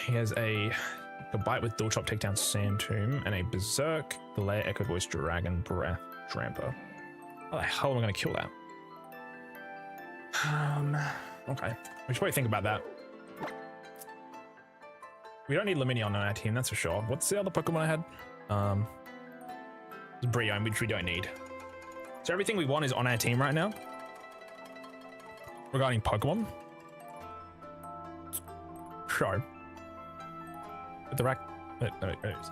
He has a Bite with Dual Chop, Takedown, Sand Tomb, and a Berserk, Glare, Echo Voice, Dragon Breath, Tramper. How the hell am I going to kill that? Okay. We should probably think about that. We don't need Lumineon on our team, that's for sure. What's the other Pokemon I had? Brion, which we don't need. So everything we want is on our team right now. Regarding Pokemon. Sure. With the rack. Because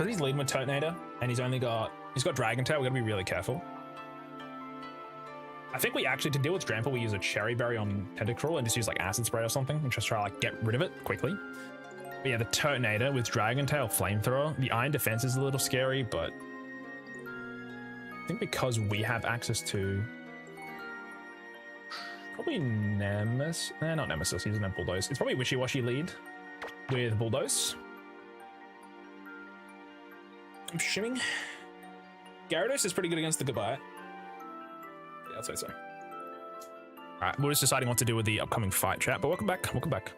he's leading with Turtonator and he's got Dragon Tail, we gotta be really careful. I think we actually, to deal with Drample, we use a Cherry Berry on Tentacruel and just use like Acid Spray or something and just try to like get rid of it quickly. But yeah, the Turtonator with Dragon Tail, Flamethrower. The Iron Defense is a little scary, but I think because we have access to probably Nemesis. Not Nemesis, he doesn't have Bulldoze. It's probably Wishy-Washy lead with Bulldoze. I'm shimming. Gyarados is pretty good against the Goodbye. Yeah, I'd say so. Alright, we're just deciding what to do with the upcoming fight, chat, but welcome back, welcome back.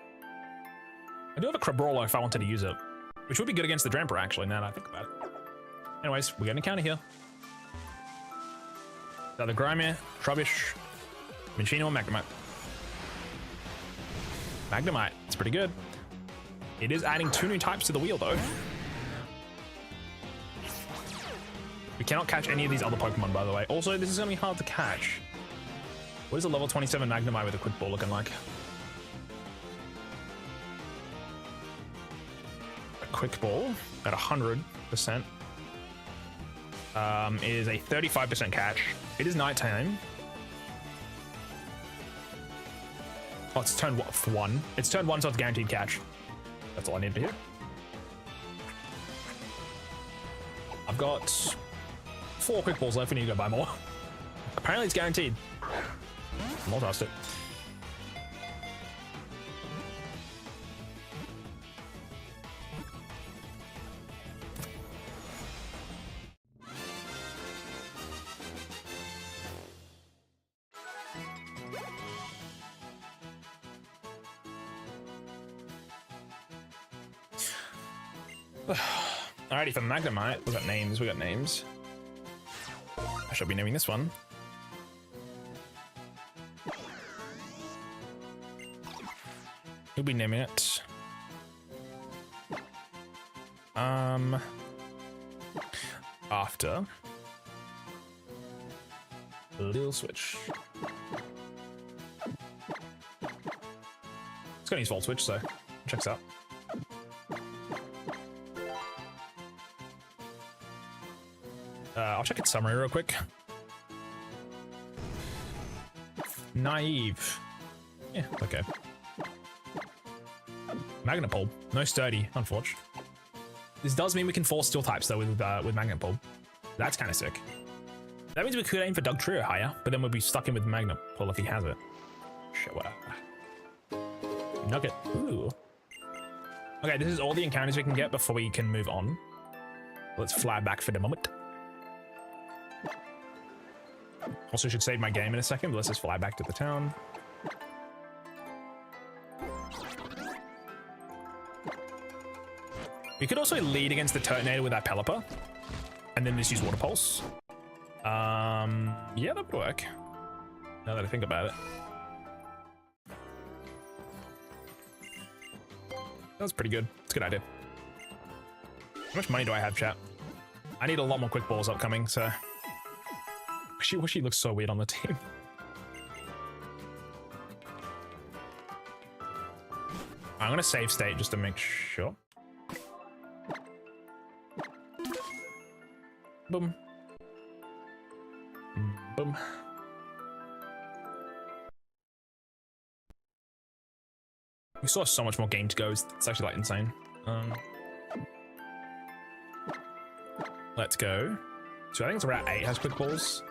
I do have a Crabrawler if I wanted to use it, which would be good against the Dramper, actually, now that I think about it. Anyways, we got an encounter here. Either Grimy, Trubbish, Minchino, or Magnemite. Magnemite, it's pretty good. It is adding 2 new types to the wheel, though. We cannot catch any of these other Pokemon, by the way. Also, this is going to be hard to catch. What is a level 27 Magnemite with a quick ball looking like? quick ball at 100%. Is a 35% catch. It is nighttime. Oh, it's turn one. It's turn one, so it's guaranteed catch. That's all I need to hear. I've got 4 quick balls left. We need to go buy more. Apparently it's guaranteed. I'll trust it. Alrighty, for Magnemite, we got names, I shall be naming this one. We'll be naming it. After. Little switch. It's gonna use Volt Switch, so checks out. I'll check its summary real quick. Naive. Yeah, okay. Magnapulp. No sturdy, unfortunately. This does mean we can force steel types though with Magnapulp. That's kind of sick. That means we could aim for Dugtrio higher, but then we'll be stuck in with Magnapulp if he has it. Shit, whatever. Nugget. Ooh. Okay, this is all the encounters we can get before we can move on. Let's fly back for the moment. Also should save my game in a second, but let's just fly back to the town. We could also lead against the Turtonator with our Pelipper, and then just use Water Pulse. Yeah, that would work. Now that I think about it. That's pretty good. It's a good idea. How much money do I have, chat? I need a lot more quick balls upcoming, so... She looks so weird on the team. I'm gonna save state just to make sure. Boom. Boom. We still have so much more game to go. It's actually like insane. Let's go. So I think it's around 8 has quick balls.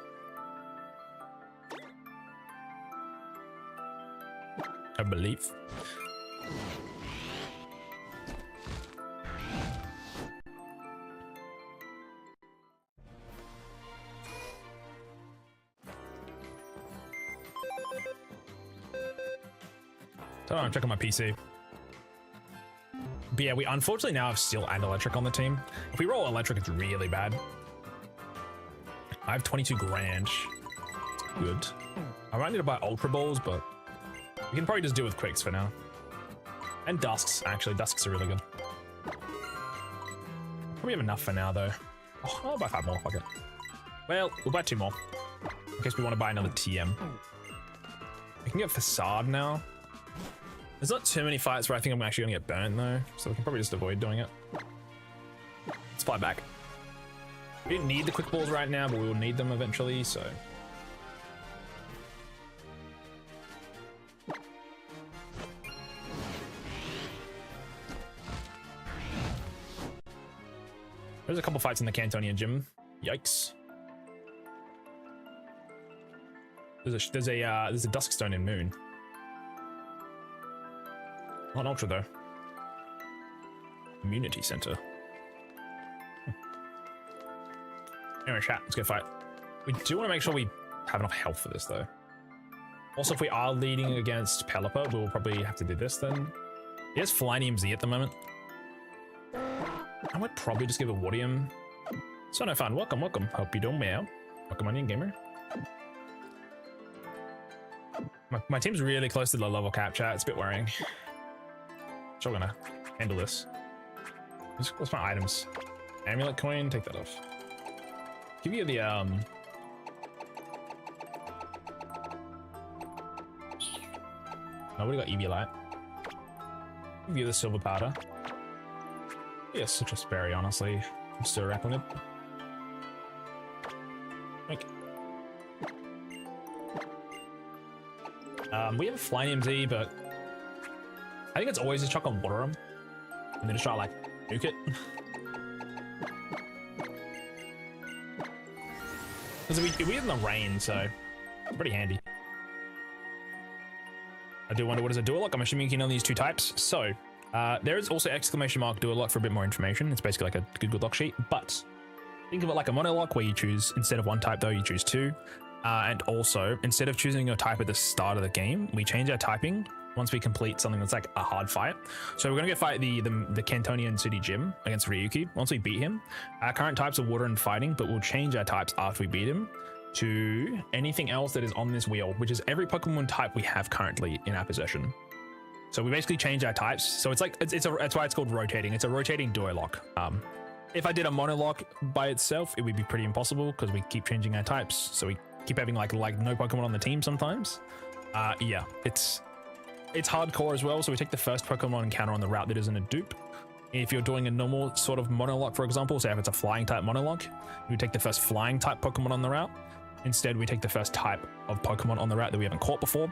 I believe. So I'm checking my PC. But yeah, we unfortunately now have Steel and Electric on the team. If we roll Electric, it's really bad. I have 22 grand. It's good. I might need to buy Ultra Balls, but we can probably just do with Quicks for now. And Dusks, actually. Dusks are really good. Probably have enough for now, though. Oh, I'll buy 5 more, fuck it. Well, we'll buy 2 more. In case we want to buy another TM. We can get Facade now. There's not too many fights where I think I'm actually going to get burnt, though. So we can probably just avoid doing it. Let's fly back. We didn't need the quick balls right now, but we will need them eventually, so... There's a couple fights in the Cantonian gym. Yikes. There's a Duskstone in Moon. Not an Ultra though. Community Center. Anyway, chat, let's go fight. We do want to make sure we have enough health for this though. Also, if we are leading against Pelipper, we'll probably have to do this then. He has Flynium Z at the moment. I would probably just give a Wardium. So no fun. Welcome, welcome. Hope you don't meow. Welcome on in, gamer. My team's really close to the level cap, chat. It's a bit worrying. So we're gonna handle this. What's my items? Amulet coin, take that off. Give you the Nobody got EV light. Give you the silver powder. Yeah, citrus berry, honestly. I'm still wrapping it. We have a flying MZ, but I think it's always just chuck on water them and then just try to like nuke it. Because we're in the rain, so it's pretty handy. I do wonder what is a DuoLocke. I'm assuming you can only use 2 types. So there is also exclamation mark DuoLocke for a bit more information. It's basically like a good lock sheet, but think of it like a monolock where you choose, instead of 1 type though, you choose 2. And also, instead of choosing your type at the start of the game, we change our typing once we complete something that's like a hard fight. So we're going to go fight the Cantonian City Gym against Ryuki. Once we beat him, our current types are water and fighting, but we'll change our types after we beat him to anything else that is on this wheel, which is every Pokemon type we have currently in our possession. So we basically change our types. So it's like, that's why it's called rotating. It's a rotating DuoLocke. If I did a monolock by itself, it would be pretty impossible because we keep changing our types. So we keep having like no Pokemon on the team sometimes. Yeah, it's hardcore as well. So we take the first Pokemon encounter on the route that isn't a dupe. If you're doing a normal sort of monolock, for example, say if it's a flying type monolock, we take the first flying type Pokemon on the route. Instead, we take the first type of Pokemon on the route that we haven't caught before.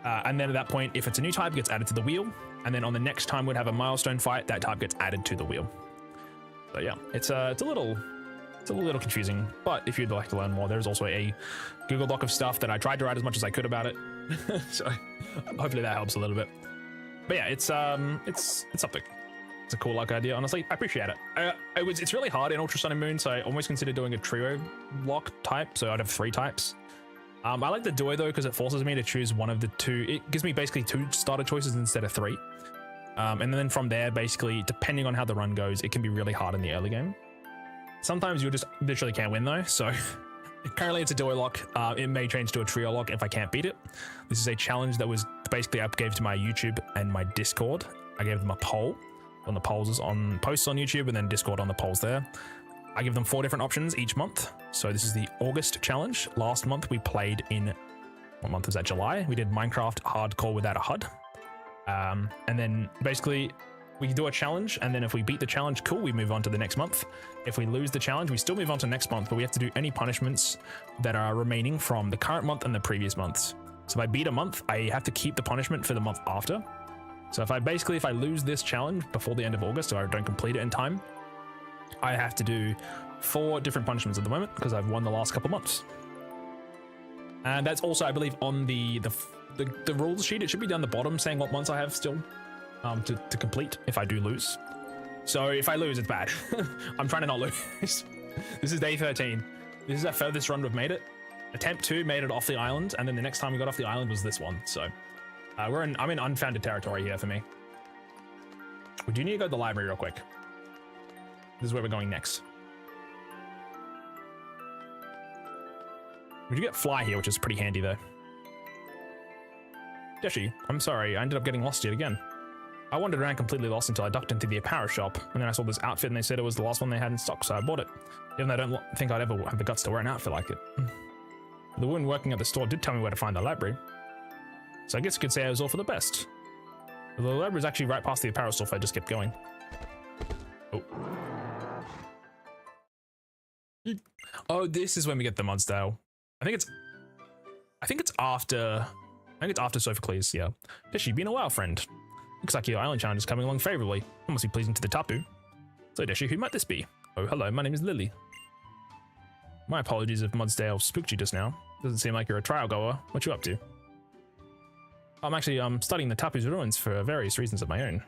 And then at that point, if it's a new type, it gets added to the wheel. And then on the next time we'd have a milestone fight, that type gets added to the wheel. So yeah, it's a little confusing, but if you'd like to learn more, there's also a Google Doc of stuff that I tried to write as much as I could about it. So hopefully that helps a little bit. But yeah, it's something. It's a cool idea, honestly. I appreciate it. It's really hard in Ultra Sun and Moon, so I almost consider doing a trio lock type, so I'd have 3 types. I like the Duo though, because it forces me to choose one of the 2. It gives me basically 2 starter choices instead of 3. And then from there, basically, depending on how the run goes, it can be really hard in the early game. Sometimes you just literally can't win though, so currently it's a DuoLocke. It may change to a trio lock if I can't beat it. This is a challenge that was basically I gave to my YouTube and my Discord. I gave them a poll on the polls on posts on YouTube and then Discord on the polls there. I give them 4 different options each month. So this is the August challenge. Last month we played in, what month was that? July. We did Minecraft hardcore without a HUD. And then basically we do a challenge, and then if we beat the challenge, cool, we move on to the next month. If we lose the challenge, we still move on to next month, but we have to do any punishments that are remaining from the current month and the previous months. So if I beat a month, I have to keep the punishment for the month after. So if I lose this challenge before the end of August, or I don't complete it in time, I have to do 4 different punishments at the moment because I've won the last couple months. And that's also, I believe, on the rules sheet. It should be down the bottom saying what months I have still to complete if I do lose. So if I lose, it's bad. I'm trying to not lose. This is day 13. This is our furthest run we've made it. Attempt 2 made it off the island, and then the next time we got off the island was this one. So I'm in unfounded territory here for me. We do need to go to the library real quick. This is where we're going next. We do get Fly here, which is pretty handy though. Deschy, I'm sorry, I ended up getting lost yet again. I wandered around completely lost until I ducked into the apparel shop, and then I saw this outfit and they said it was the last one they had in stock, so I bought it. Even though I don't think I'd ever have the guts to wear an outfit like it. The woman working at the store did tell me where to find the library. So I guess you could say it was all for the best. The library is actually right past the apparel store if I just kept going. Oh. Oh, this is when we get the Mudsdale. I think it's after Sophocles, yeah. Deschy, been a while, friend. Looks like your island challenge is coming along favorably. It must be pleasing to the Tapu. So Deschy, who might this be? Oh, hello, my name is Lily. My apologies if Mudsdale spooked you just now. Doesn't seem like you're a trial goer. What you up to? I'm actually studying the Tapu's ruins for various reasons of my own.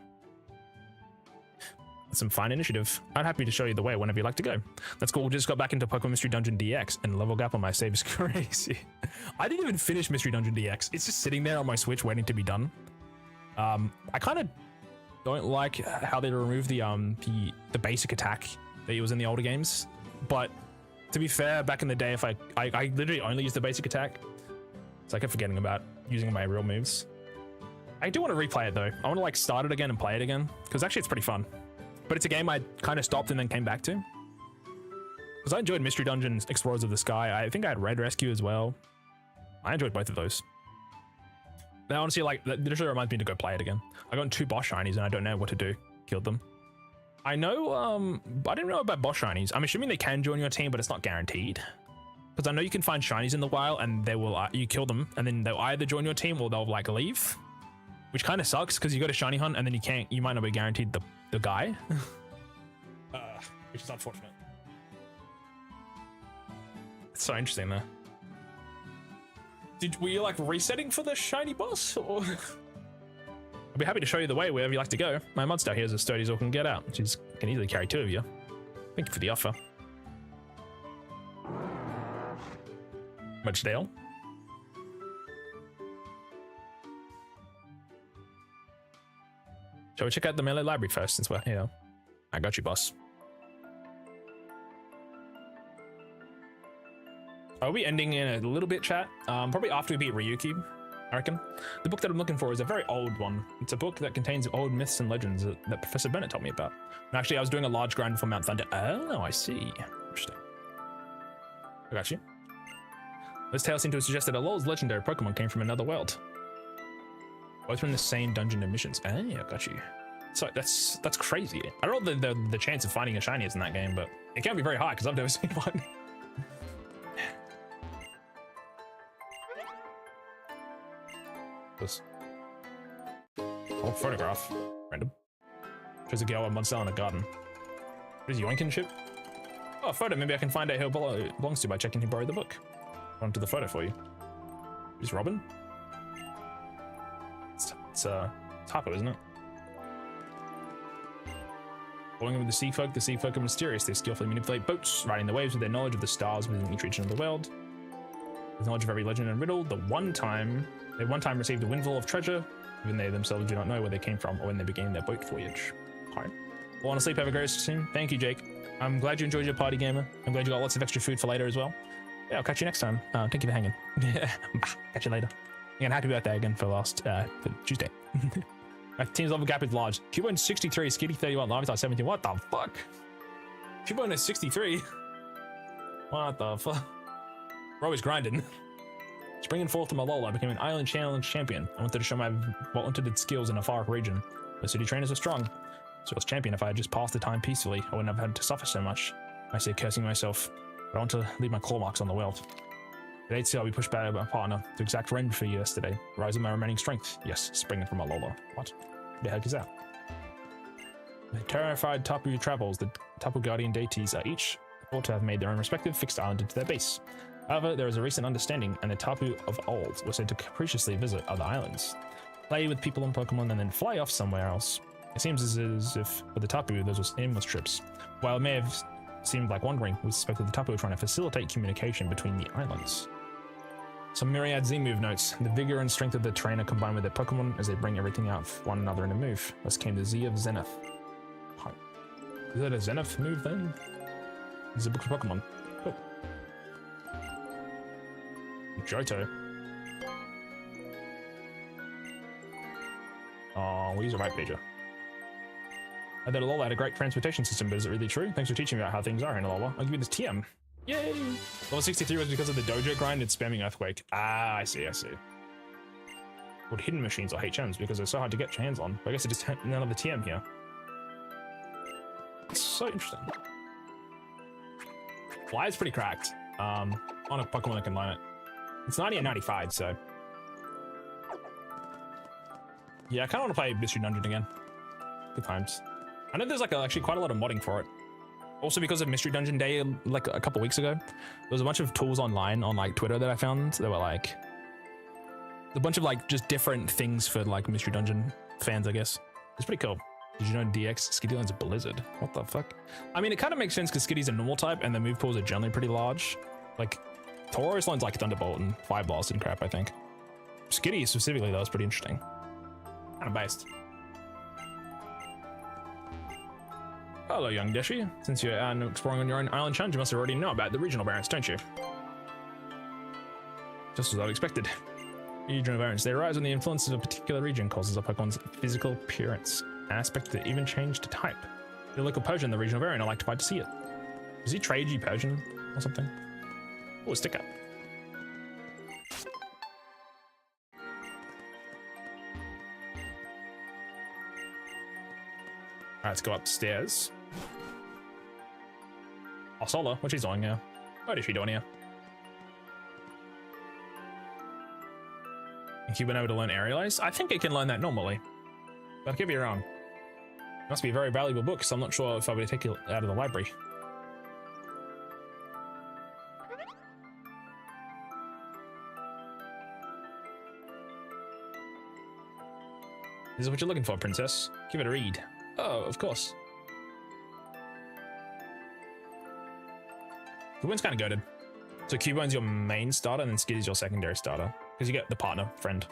That's some fine initiative. I'm happy to show you the way whenever you'd like to go. That's cool. We just got back into Pokemon Mystery Dungeon DX, and level gap on my save is crazy. I didn't even finish Mystery Dungeon DX. It's just sitting there on my Switch waiting to be done. I kind of don't like how they removed the basic attack that was in the older games. But to be fair, back in the day, if I literally only used the basic attack, so I kept forgetting about using my real moves. I do want to replay it though. I want to like start it again and play it again because actually it's pretty fun. But it's a game I kind of stopped and then came back to. Because I enjoyed Mystery Dungeons, Explorers of the Sky. I think I had Red Rescue as well. I enjoyed both of those. Now, honestly, like, that literally reminds me to go play it again. I got 2 boss shinies and I don't know what to do. Killed them. I know, I didn't know about boss shinies. I'm assuming they can join your team, but it's not guaranteed. Because I know you can find shinies in the wild and they will, you kill them and then they'll either join your team or they'll like leave. Which kind of sucks because you go to shiny hunt and then you might not be guaranteed the guy. Which is unfortunate. It's so interesting though. Were you like resetting for the shiny boss? Or I'd be happy to show you the way wherever you like to go. My monster here is as sturdy as all can get out. She can easily carry 2 of you. Thank you for the offer. Much Dale. Shall we check out the melee library first since we're here? I got you, boss. Are we ending in a little bit, chat? Probably after we beat Ryuki, I reckon. The book that I'm looking for is a very old one. It's a book that contains old myths and legends that Professor Bennett told me about. And actually, I was doing a large grind for Mount Thunder. Oh, I see. Interesting. I got you. This tale seemed to suggest that a Lol's legendary Pokemon came from another world. Both from the same dungeon and missions. Ah, yeah, got you. So that's crazy. I don't know the chance of finding a shiny is in that game, but it can't be very high because I've never seen one. This old photograph. Random. Shows a girl with Mudsell in a garden. What is Yoinkin ship? Oh, a photo. Maybe I can find out who it belongs to by checking who borrowed the book. Onto the photo for you. Is Robin? It's Tapo, isn't it? Going with the sea folk are mysterious. They skillfully manipulate boats, riding the waves with their knowledge of the stars within each region of the world. With knowledge of every legend and riddle, they one time received a windfall of treasure, even they themselves do not know where they came from or when they began their boat voyage. Alright. Well, want to sleep, have a great soon. Thank you, Jake. I'm glad you enjoyed your party, gamer. I'm glad you got lots of extra food for later as well. Yeah, I'll catch you next time. Thank you for hanging. Catch you later. And happy birthday again for for Tuesday. My team's level gap is large. Cubone 63, Skitty 31, Larvitar 17. What the fuck? Cubone is 63. What the fuck? Bro is grinding. Springing forth from Alola, I became an island challenge champion. I wanted to show my well-intended skills in a far region. The city trainers were strong. So I was champion. If I had just passed the time peacefully, I wouldn't have had to suffer so much. I say cursing myself, but I want to leave my claw marks on the world. Today, I'll be pushed back by my partner to exact revenge for you yesterday. Rise in my remaining strength. Yes, springing from Alola. What? The heck is that? The terrified Tapu travels. The Tapu Guardian deities are each thought to have made their own respective fixed island into their base. However, there is a recent understanding, and the Tapu of old were said to capriciously visit other islands, play with people and Pokemon, and then fly off somewhere else. It seems as if for the Tapu, those were aimless trips. While it may have seemed like wandering, we suspect that the Tapu were trying to facilitate communication between the islands. Some Myriad Z-move notes. The vigor and strength of the trainer combined with their Pokemon as they bring everything out of one another in a move. Thus came the Z of Zenith. Is that a Zenith move then? It's a book of Pokemon. Cool. Johto. Oh, we'll use a right pager. I thought Alola had a great transportation system, but is it really true? Thanks for teaching me about how things are in Alola. I'll give you this TM. Yay! Level 63 was because of the dojo grind and spamming Earthquake. Ah, I see. Called hidden machines or HMs because they're so hard to get your hands on. But I guess it just none of the TM here. It's so interesting. Fly is pretty cracked. On a Pokemon that can learn it. It's 90 and 95, so. Yeah, I kind of want to play Mystery Dungeon again. Good times. I know there's like actually quite a lot of modding for it. Also because of Mystery Dungeon Day, like a couple weeks ago, there was a bunch of tools online on like Twitter that I found that were like a bunch of like just different things for like Mystery Dungeon fans, I guess. It's pretty cool. Did you know DX Skittyland's a Blizzard? What the fuck? I mean, it kind of makes sense because Skitty's a normal type and the move pools are generally pretty large. Like Tauros learns like Thunderbolt and Fire Blast and crap, I think. Skitty specifically though is pretty interesting. Kind of based. Hello, young Deschy. Since you're exploring on your own island challenge, you must already know about the regional variants, don't you? Just as I expected. Regional variants, they arise when the influence of a particular region causes a Pokemon's physical appearance, an aspect that even change to type. Your local Persian, the regional variant, I like to see it. Does he trade you Persian or something? Oh, a sticker. let's go upstairs. Oh, Sola, what's she doing here? What is she doing here? Have you been able to learn aerialize? I think it can learn that normally. But I could be wrong. It must be a very valuable book, so I'm not sure if I would take it out of the library. This is what you're looking for, princess. Give it a read. Oh, of course. Cubone's kind of goated. So Cubone's your main starter, and then Skiddy's your secondary starter. Because you get the partner, friend.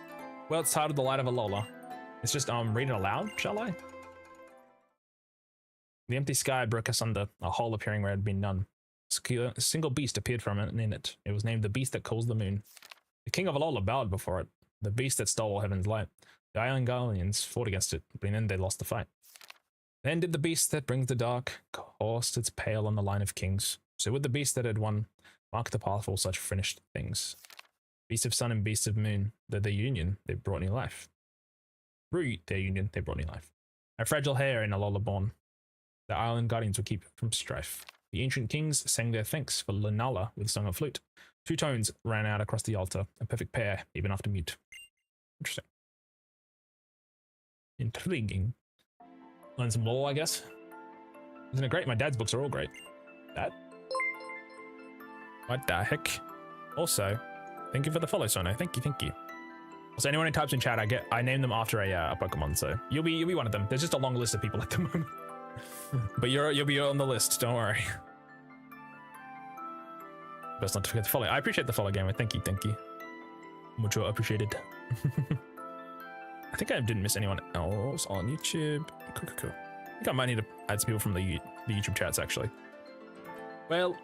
Well, it's titled The Light of Alola. It's just, read it aloud, shall I? The empty sky broke asunder, a hole appearing where had been none. A single beast appeared from it, and in it. It was named the beast that calls the moon. The king of Alola bowed before it, the beast that stole all heaven's light. The island guardians fought against it, but in the end they lost the fight. Then did the beast that brings the dark coursed its pale on the line of kings. So would the beast that had won mark the path for all such finished things. Beast of sun and beast of moon, they're their union, they brought new life. Through their union, they brought new life. A fragile hair in Alola born. The island guardians would keep from strife. The ancient kings sang their thanks for Lunala with song of flute. 2 tones ran out across the altar, a perfect pair, even after mute. Interesting. Intriguing. Learn some lore, I guess. Isn't it great? My dad's books are all great. Dad? What the heck? Also, thank you for the follow, Sono. Thank you, thank you. So anyone who types in chat, I name them after a Pokemon, so you'll be one of them. There's just a long list of people at the moment. But you'll be on the list, don't worry. Best not to forget to follow. I appreciate the follow, gamer. Thank you, thank you. Mucho appreciated. I think I didn't miss anyone else on YouTube. Cool. I think I might need to add some people from the YouTube chats, actually. Well,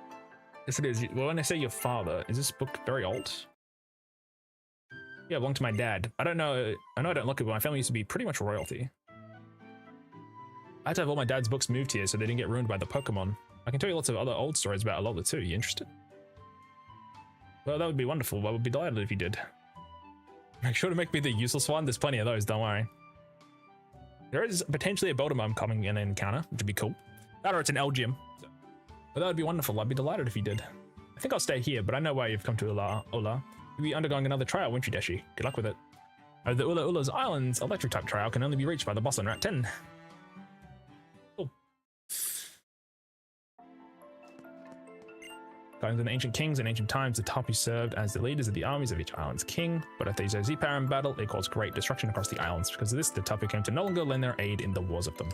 yes it is. Well, when I say your father, is this book very old? Yeah, it belonged to my dad. I don't know. I know I don't look it, but my family used to be pretty much royalty. I had to have all my dad's books moved here so they didn't get ruined by the Pokemon. I can tell you lots of other old stories about Alola too. You interested? Well, that would be wonderful. I would be delighted if you did. Make sure to make me the useless one. There's plenty of those, don't worry. There is potentially a Beldamum coming in an encounter, which would be cool. That or it's an Elgyem. But that would be wonderful. I'd be delighted if you did. I think I'll stay here, but I know why you've come to Ola. You'll be undergoing another trial, won't you, Deschy? Good luck with it. The Ula's Island's electric type trial can only be reached by the boss on Route 10. Cool. Going to the ancient kings and ancient times, the Tapu served as the leaders of the armies of each island's king, but if they use their Z-power in battle, it caused great destruction across the islands. Because of this, the Tapu came to no longer lend their aid in the wars of them.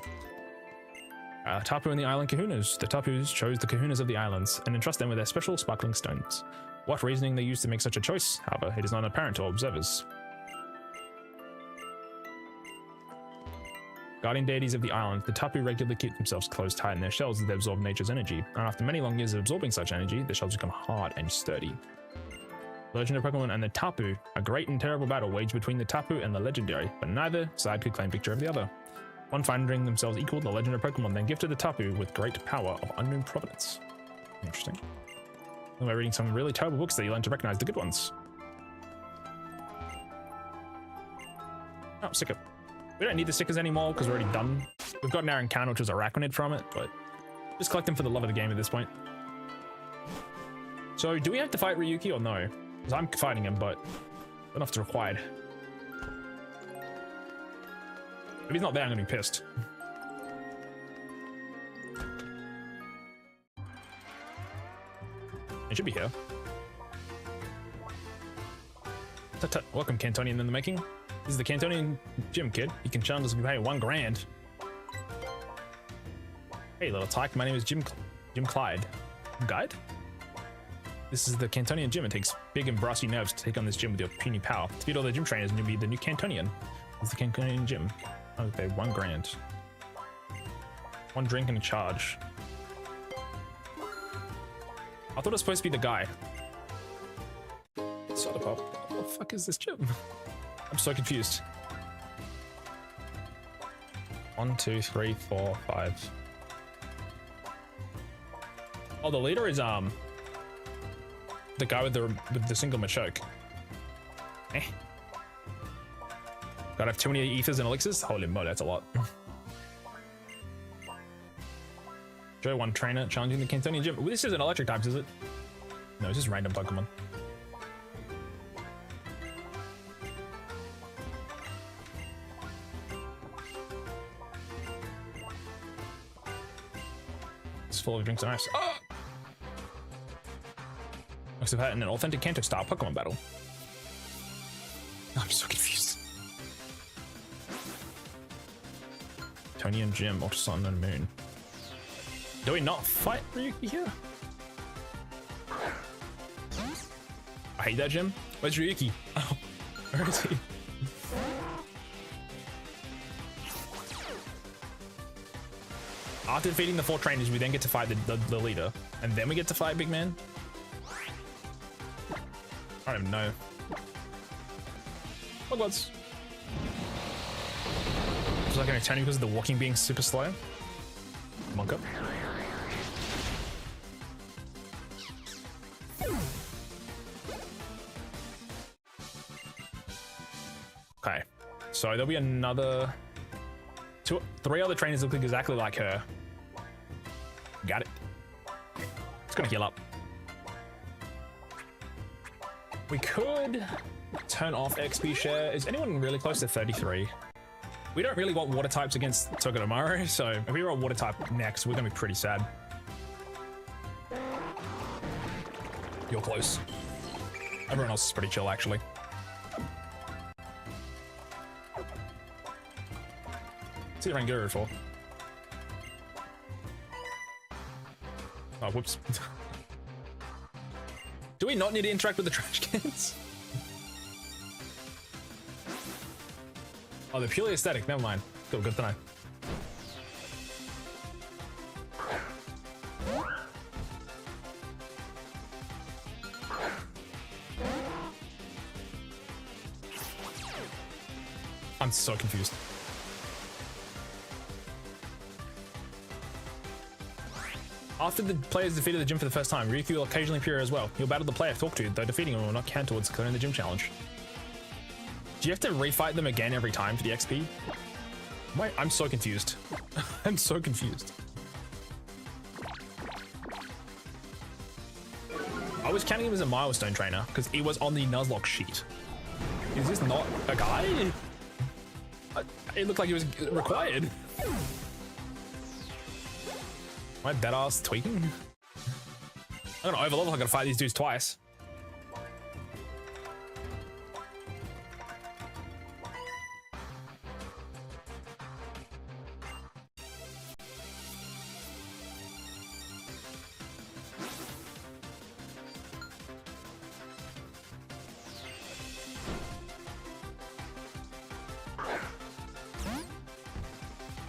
Tapu and the island kahunas. The Tapus chose the kahunas of the islands and entrust them with their special sparkling stones. What reasoning they used to make such a choice, however, it is not apparent to observers. Guardian deities of the island, the Tapu regularly keep themselves closed tight in their shells as they absorb nature's energy, and after many long years of absorbing such energy, the shells become hard and sturdy. The legendary Pokemon and the Tapu, a great and terrible battle waged between the Tapu and the legendary, but neither side could claim victory over the other. One finding themselves equal, the legendary Pokemon then gifted the Tapu with great power of unknown provenance. Interesting. By reading some really terrible books that you learn to recognize the good ones. Oh, sticker. We don't need the stickers anymore because we're already done. We've gotten our encounter, which was Arachnid from it, but just collect them for the love of the game at this point. So, do we have to fight Ryuki or no? Because I'm fighting him, but not enough to required. If he's not there, I'm gonna be pissed. It should be here. Welcome, Cantonian in the making. This is the Cantonian gym, kid. You can challenge us if you pay $1 grand. Hey, little tyke. My name is Jim Clyde. Guide? This is the Cantonian gym. It takes big and brassy nerves to take on this gym with your puny power. To beat all the gym trainers and you'll be the new Cantonian. This is the Cantonian gym. I'll pay $1 grand. 1 drink and a charge. I thought it was supposed to be the guy. Soda pop. What the fuck is this gym? I'm so confused. 1, 2, 3, 4, 5. Oh, the leader is the guy with the single Machoke. Eh. Gotta have too many ethers and elixirs. Holy moly, that's a lot. Joe, one trainer challenging the Cantonian gym. This isn't electric types, is it? No, it's just random Pokemon. It's full of drinks and ice. Oh! Must have had an authentic Kanto style Pokemon battle. I'm so confused. Tonian Gym, Ultra Sun and Moon. Do we not fight Ryuki here? I hate that gym. Where's Ryuki? Oh, where is he? After defeating the 4 trainers, we then get to fight the leader. And then we get to fight Big Man? I don't even know. Oh gods. It's like an eternity because of the walking being super slow. Monk up. Okay. So there'll be another 3 other trainers look exactly like her. Got it. It's gonna heal up. We could turn off XP share. Is anyone really close to 33? We don't really want water types against Togedemaru, so if we roll water type next, we're gonna be pretty sad. You're close. Everyone else is pretty chill, actually. See the Ranguru for. Oh, whoops. Do we not need to interact with the trash cans? Oh, they're purely aesthetic. Never mind. Cool, good to know. I'm so confused. After the players defeated the gym for the first time, Ryuki will occasionally appear as well. He'll battle the player talk to, though defeating him will not count towards clearing the gym challenge. Do you have to refight them again every time for the XP? Wait, I'm so confused. I'm so confused. I was counting him as a milestone trainer because he was on the Nuzlocke sheet. Is this not a guy? It looked like he was required. Am I badass tweaking? I'm gonna overlevel. I gotta fight these dudes twice.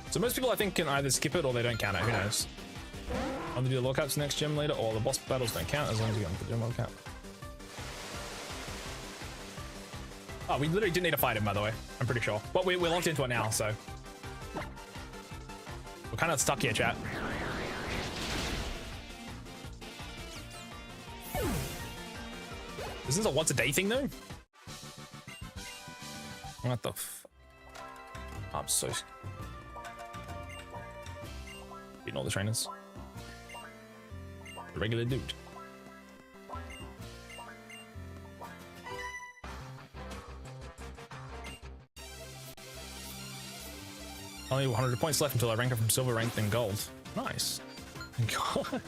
So most people I think can either skip it or they don't count it. Who knows? I'm gonna do the lockouts next gym later, or the boss battles don't count as long as you go for the gym lockout. Oh, we literally didn't need to fight him, by the way. I'm pretty sure. But we're locked into it now, so we're kind of stuck here, chat. This is a once a day thing, though. What the f? I'm so beating all the trainers. The regular dude. Only 100 points left until I rank up from silver rank then gold. Nice. God.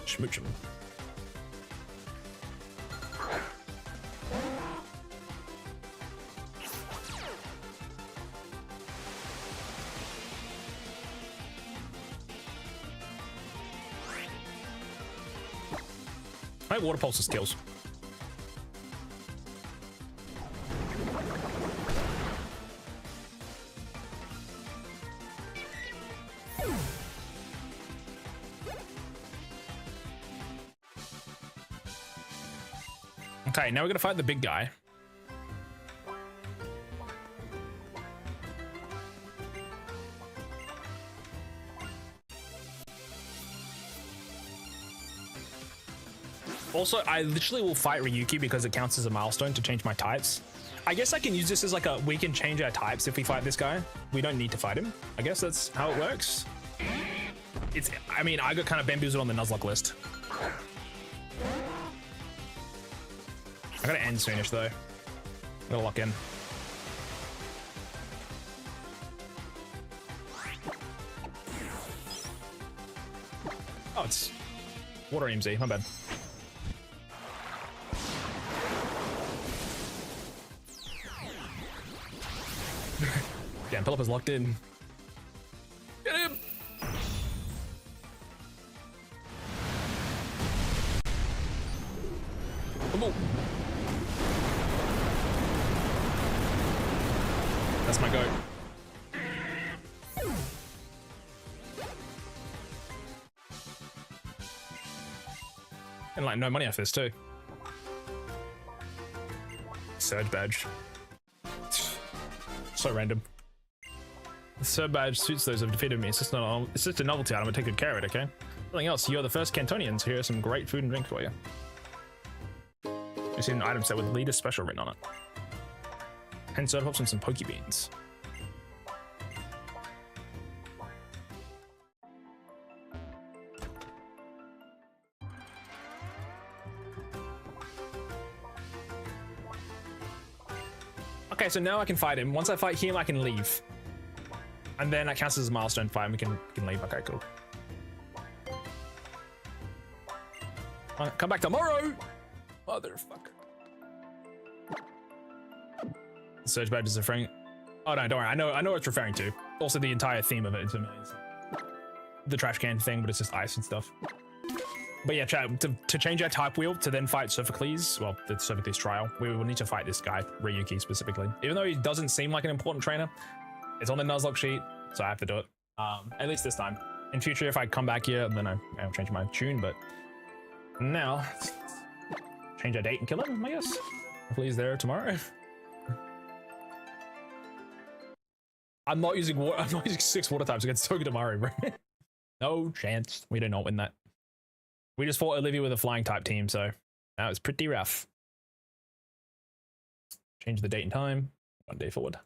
Smooch him. I have water pulse skills. Okay, now we're gonna fight the big guy. Also, I literally will fight Ryuki because it counts as a milestone to change my types. I guess I can use this as like a, we can change our types if we fight this guy. We don't need to fight him. I guess that's how it works. It's, I mean, I got kind of bamboozled on the Nuzlocke list. I gotta end soonish though. I gotta lock in. Oh, it's water EMZ, my bad. Damn, Philip is locked in. Get him! Come on. That's my goat. And like no money off this too. Surge badge. So random. The Surge badge suits those who've defeated me. It's just not. It's just a novelty item. I take good care of it. Okay. Something else. You're the first Cantonians. Here are some great food and drink for you. You see an item set with leader special written on it. And soda pops and some Poke Beans. Okay, so now I can fight him. Once I fight him, I can leave. And then that counts as a milestone fight and we can leave. Okay, cool. Come back tomorrow! Motherfucker. The Surge badge is referring. Oh no, don't worry. I know what it's referring to. Also, the entire theme of it is amazing. The trash can thing, but it's just ice and stuff. But yeah, chat, to change our type wheel to then fight Sophocles, well, the Sophocles trial, we will need to fight this guy, Ryuki specifically. Even though he doesn't seem like an important trainer, it's on the Nuzlocke sheet, so I have to do it. At least this time. In future, if I come back here, then I'll change my tune, but now, change our date and kill him, I guess. Hopefully he's there tomorrow. I'm not using 6 water types against Togedemaru, bro. No chance. We did not win that. We just fought Olivia with a flying type team, so that was pretty rough. Change the date and time. 1 day forward.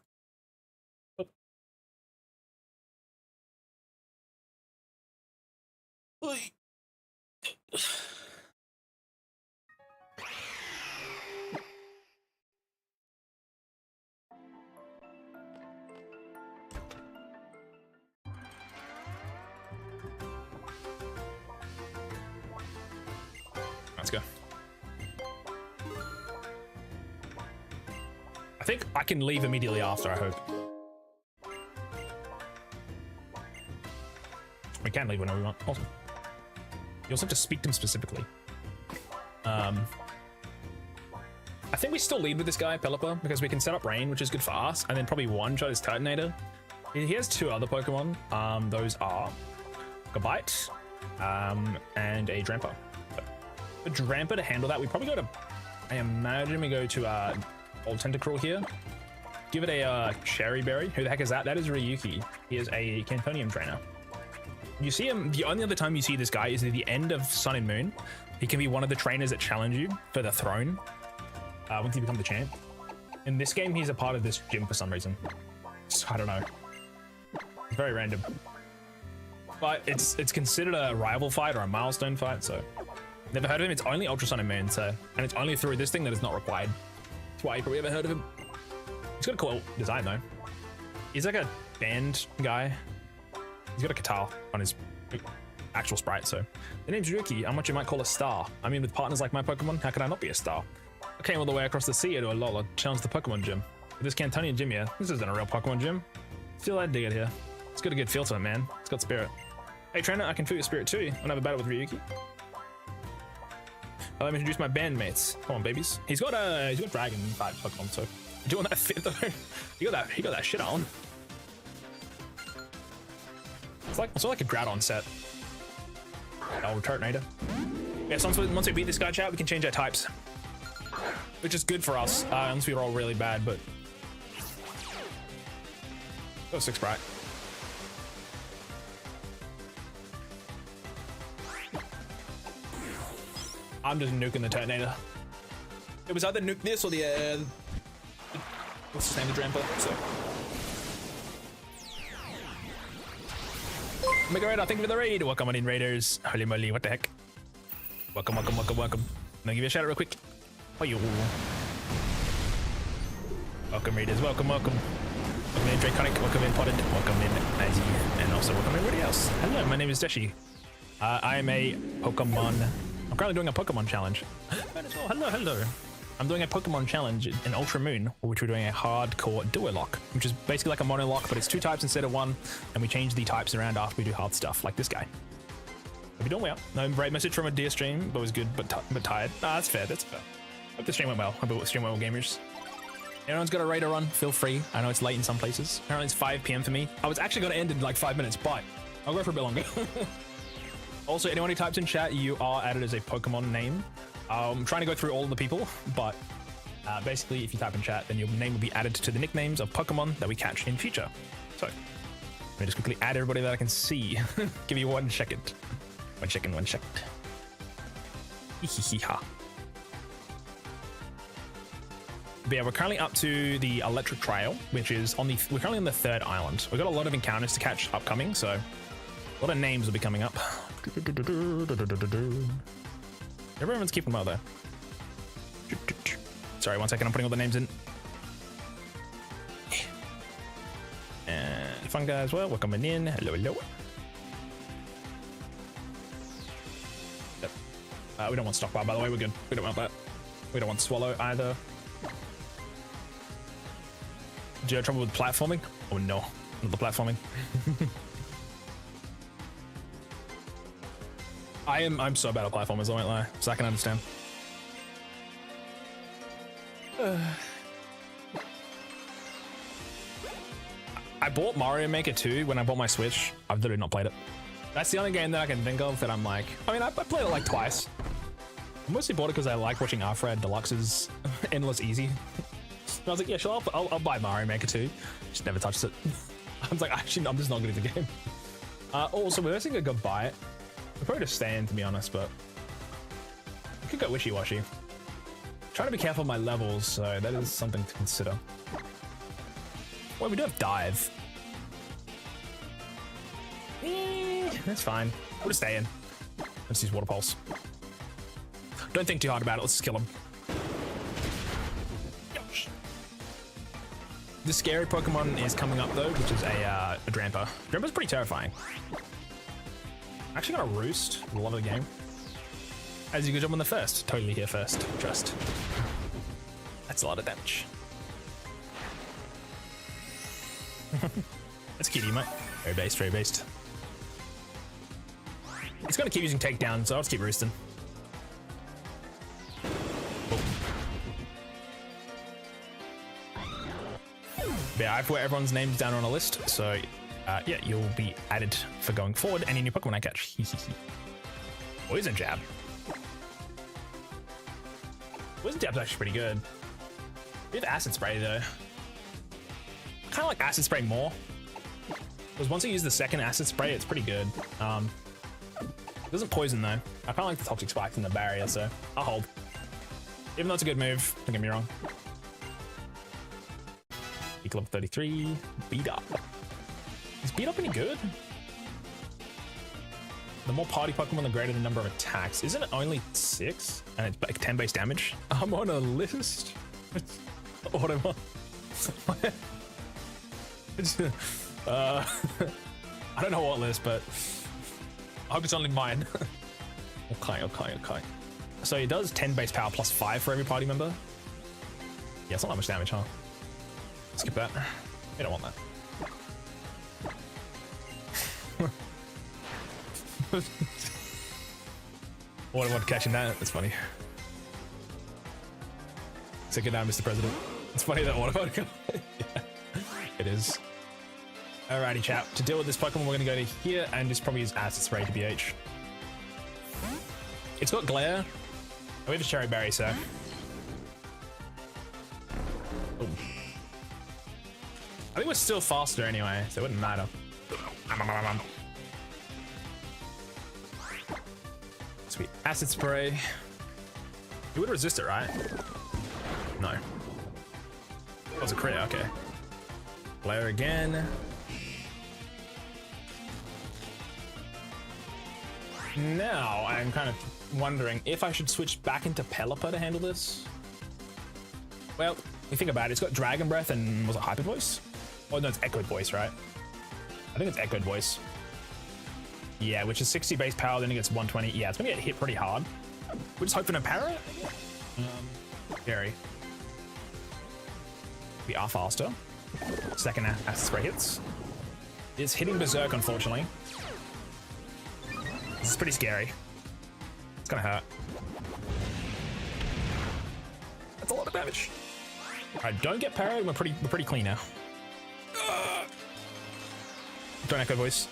Oh. Let's go. I think I can leave immediately after, I hope. We can leave whenever we want. Awesome. You also have to speak to him specifically. I think we still lead with this guy, Pelipper, because we can set up rain, which is good for us, and then probably one-shot his Turtonator. He has 2 other Pokemon. Those are Gabite and a Drampa. For Drampa to handle that, we probably go to, I imagine we go to Old Tentacruel here. Give it a Cherry Berry. Who the heck is that? That is Ryuki. He is a Cantonium trainer. You see him, the only other time you see this guy is at the end of Sun and Moon. He can be one of the trainers that challenge you for the throne once you become the champ. In this game, he's a part of this gym for some reason. So I don't know. It's very random. But it's considered a rival fight or a milestone fight, so never heard of him. It's only Ultra Sun and Moon, so, and it's only through this thing that is not required. That's why you probably ever heard of him. He's got a cool design though. He's like a band guy. He's got a guitar on his actual sprite, so. The name's Ryuki. I'm what you might call a star. I mean, with partners like my Pokemon, how can I not be a star? I came all the way across the sea to Alola, challenge the Pokemon gym. With this Cantonian gym here, this isn't a real Pokemon gym. Still, I'd dig it here. It's got a good feel to it, man. It's got spirit. Hey trainer, I can feel your spirit too. I'll have a battle with Ryuki. Let me introduce my bandmates. Come on, babies. He's got dragon type Pokemon, so doing that fit though. He got that shit on. It's sort of like a Groudon set. Oh, Turtonator. Yeah, so once we beat this guy, chat, we can change our types, which is good for us. Unless we roll really bad, but go 6 Sprite. I'm just nuking the Turtonator. It was either nuke this or the what's his name, the Dramper. So Mega Raider, thank you for the raid. Welcome on in, Raiders. Holy moly, what the heck? Welcome, welcome, welcome, welcome. I'm gonna give you a shout out real quick. Oh, you. Welcome, Raiders. Welcome, welcome. Welcome in, Draconic. Welcome in, Potted. Welcome in, Nazi. And also welcome everybody else. Hello, my name is Deschy. I am a Pokemon. I'm currently doing a Pokemon challenge. Hello, hello. I'm doing a Pokemon challenge in Ultra Moon, which we're doing a hardcore DuoLocke, which is basically like a monolock, but it's 2 types instead of 1, and we change the types around after we do hard stuff, like this guy. Hope you're doing well. No brave message from a dear stream, but was good, but tired. Nah, that's fair, that's fair. Hope the stream went well. Hope the stream went well, gamers. Everyone's got a raid to run, feel free. I know it's late in some places. Apparently it's 5 PM for me. I was actually going to end in like 5 minutes, but I'll go for a bit longer. Also, anyone who types in chat, you are added as a Pokemon name. I'm trying to go through all of the people, but basically if you type in chat, then your name will be added to the nicknames of Pokemon that we catch in future. So, let me just quickly add everybody that I can see. Give you 1 second. 1 second, 1 second. Hihiha. But yeah, we're currently up to the Electric Trail, which is on the, we're currently on the 3rd island. We've got a lot of encounters to catch upcoming, so a lot of names will be coming up. Everyone's keeping well though. Sorry, 1 second, I'm putting all the names in. And fun guy as well, welcome in. Hello, hello. We don't want Stockpile, by the way, we're good. We don't want that. We don't want Swallow either. Do you have trouble with platforming? Oh no, not the platforming. I'm so bad at platformers, I won't lie, so I can understand. I bought Mario Maker 2 when I bought my Switch. I've literally not played it. That's the only game that I can think of that I'm like, I mean, I played it like twice. I mostly bought it because I like watching Alfred Deluxe's Endless Easy. And I was like, yeah, sure, I'll buy Mario Maker 2. Just never touched it. I was like, actually, I'm just not good at the game. Also, we're missing a goodbye. We'll probably just stay in, to be honest, but I could go wishy-washy. Trying to be careful of my levels, so that is something to consider. Well, we do have Dive. That's fine. We'll just stay in. Let's use Water Pulse. Don't think too hard about it. Let's just kill him. Gosh. The scary Pokemon is coming up though, which is a Dramper. Dramper's pretty terrifying. Actually got a Roost. Love the game. As you good job on the first. Totally here first. Trust. That's a lot of damage. That's cutie, mate. Very based, very based. It's gonna keep using takedown, so I'll just keep roosting. Yeah, I've put everyone's names down on a list, so yeah, you'll be added for going forward. Any new Pokemon I catch. Poison Jab. Poison Jab's actually pretty good. We have Acid Spray though. I kind of like Acid Spray more. Because once you use the second Acid Spray, it's pretty good. It doesn't poison though. I kind of like the Toxic Spikes and the barrier, so I'll hold. Even though it's a good move, don't get me wrong. Peak level 33, Beat Up. Is Beat Up any good? The more party Pokemon, the greater the number of attacks. Isn't it only 6? And it's like 10 base damage? I'm on a list. Autobot. I don't know what list, but I hope it's only mine. Okay. So it does 10 base power plus 5 for every party member. Yeah, it's not that much damage, huh? Skip that. We don't want that. What catching that? That's funny. Take it down, Mr. President. It's funny that Autobot. Yeah, it is. Alrighty, chap. To deal with this Pokemon, we're gonna go to here, and this probably is Acid Spray to BH. It's got Glare. We have a Cherry Berry, so. Ooh. I think we're still faster anyway, so it wouldn't matter. Sweet. Acid Spray. You would resist it, right? No. That was a crit, okay. Flare again. Now I'm kind of wondering if I should switch back into Pelipper to handle this. Well, you think about it, it's got Dragon Breath and was it Hyper Voice? Oh no, it's Echoed Voice, right? I think it's Echoed Voice. Yeah, which is 60 base power, then it gets 120. Yeah, it's gonna get hit pretty hard. We're just hoping to parry it. Scary. We are faster. Second acid spray hits. Is hitting Berserk, unfortunately. This is pretty scary. It's gonna hurt. That's a lot of damage. Alright, don't get parried. We're pretty clean now. Don't Echo Voice.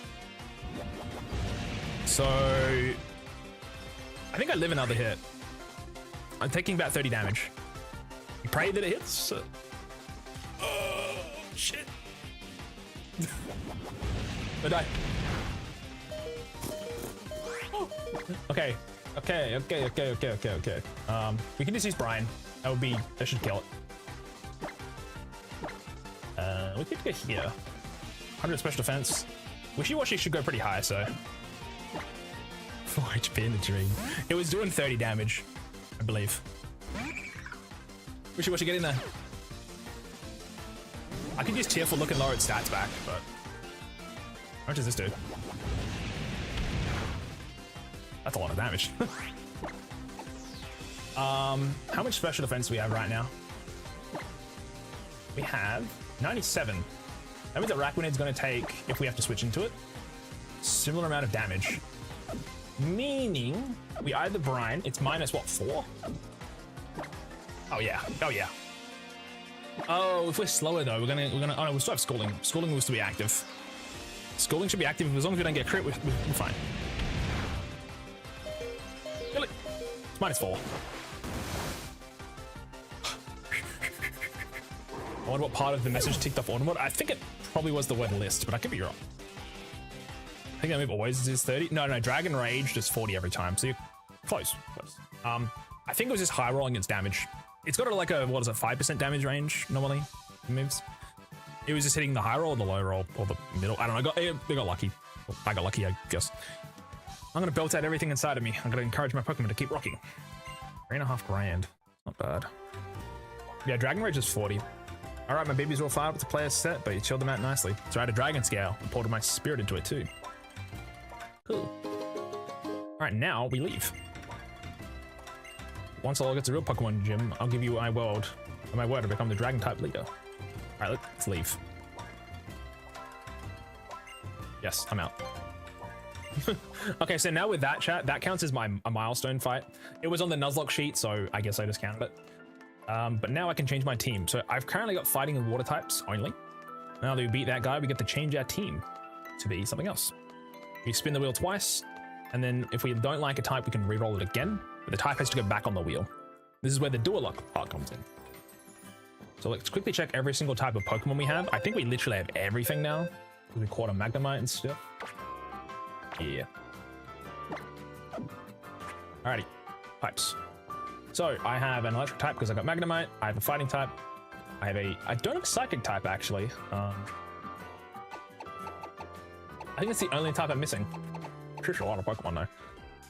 So I think I live another hit. I'm taking about 30 damage. Pray that it hits. Oh shit. I die. Okay. We can just use Brian. That should kill it. We could go here. 100 special defense. Wishy-washy should go pretty high, so. 4 HP in the dream. It was doing 30 damage, I believe. Wishy-washy, get in there. I could use Tearful Look and lower its stats back, but. How much does this do? That's a lot of damage. How much special defense do we have right now? We have 97. That means that Rakwanid's going to take, if we have to switch into it, similar amount of damage. Meaning, we either brine, it's minus what, 4? Oh yeah, oh yeah. Oh, if we're slower though, we're gonna, oh no, we'll still have Scalding. Scalding will still be active. Scalding should be active, as long as we don't get crit, we're fine. Kill it. It's minus 4. I wonder what part of the message ticked off ONWARD. I think it probably was the word list, but I could be wrong. I think that move always is 30. No, Dragon Rage does 40 every time, so you're close. I think it was just high rolling its damage. It's got like a, what is it, 5% damage range normally, it moves. It was just hitting the high roll or the low roll, or the middle. I don't know, they got lucky. Well, I got lucky, I guess. I'm gonna belt out everything inside of me. I'm gonna encourage my Pokemon to keep rocking. 3.5 grand, not bad. Yeah, Dragon Rage is 40. All right, my baby's real fired with the player's set, but you chilled them out nicely. So I had a Dragon Scale and ported my Spirit into it too. Cool. All right, now we leave. Once I get to real Pokemon gym, I'll give you my word to become the Dragon type leader. All right, let's leave. Yes, I'm out. Okay, so now with that chat, that counts as a milestone fight. It was on the Nuzlocke sheet, so I guess I just counted it. But now I can change my team. So I've currently got fighting and water types only. Now that we beat that guy, we get to change our team to be something else. We spin the wheel twice, and then if we don't like a type, we can re-roll it again, but the type has to go back on the wheel. This is where the DuoLocke part comes in. So let's quickly check every single type of Pokemon we have. I think we literally have everything now, because we caught a Magnemite and stuff. Yeah. Alrighty, types. So I have an electric type because I got Magnemite. I have a fighting type. I don't have a psychic type actually. I think it's the only type I'm missing. Pretty sure a lot of Pokemon though.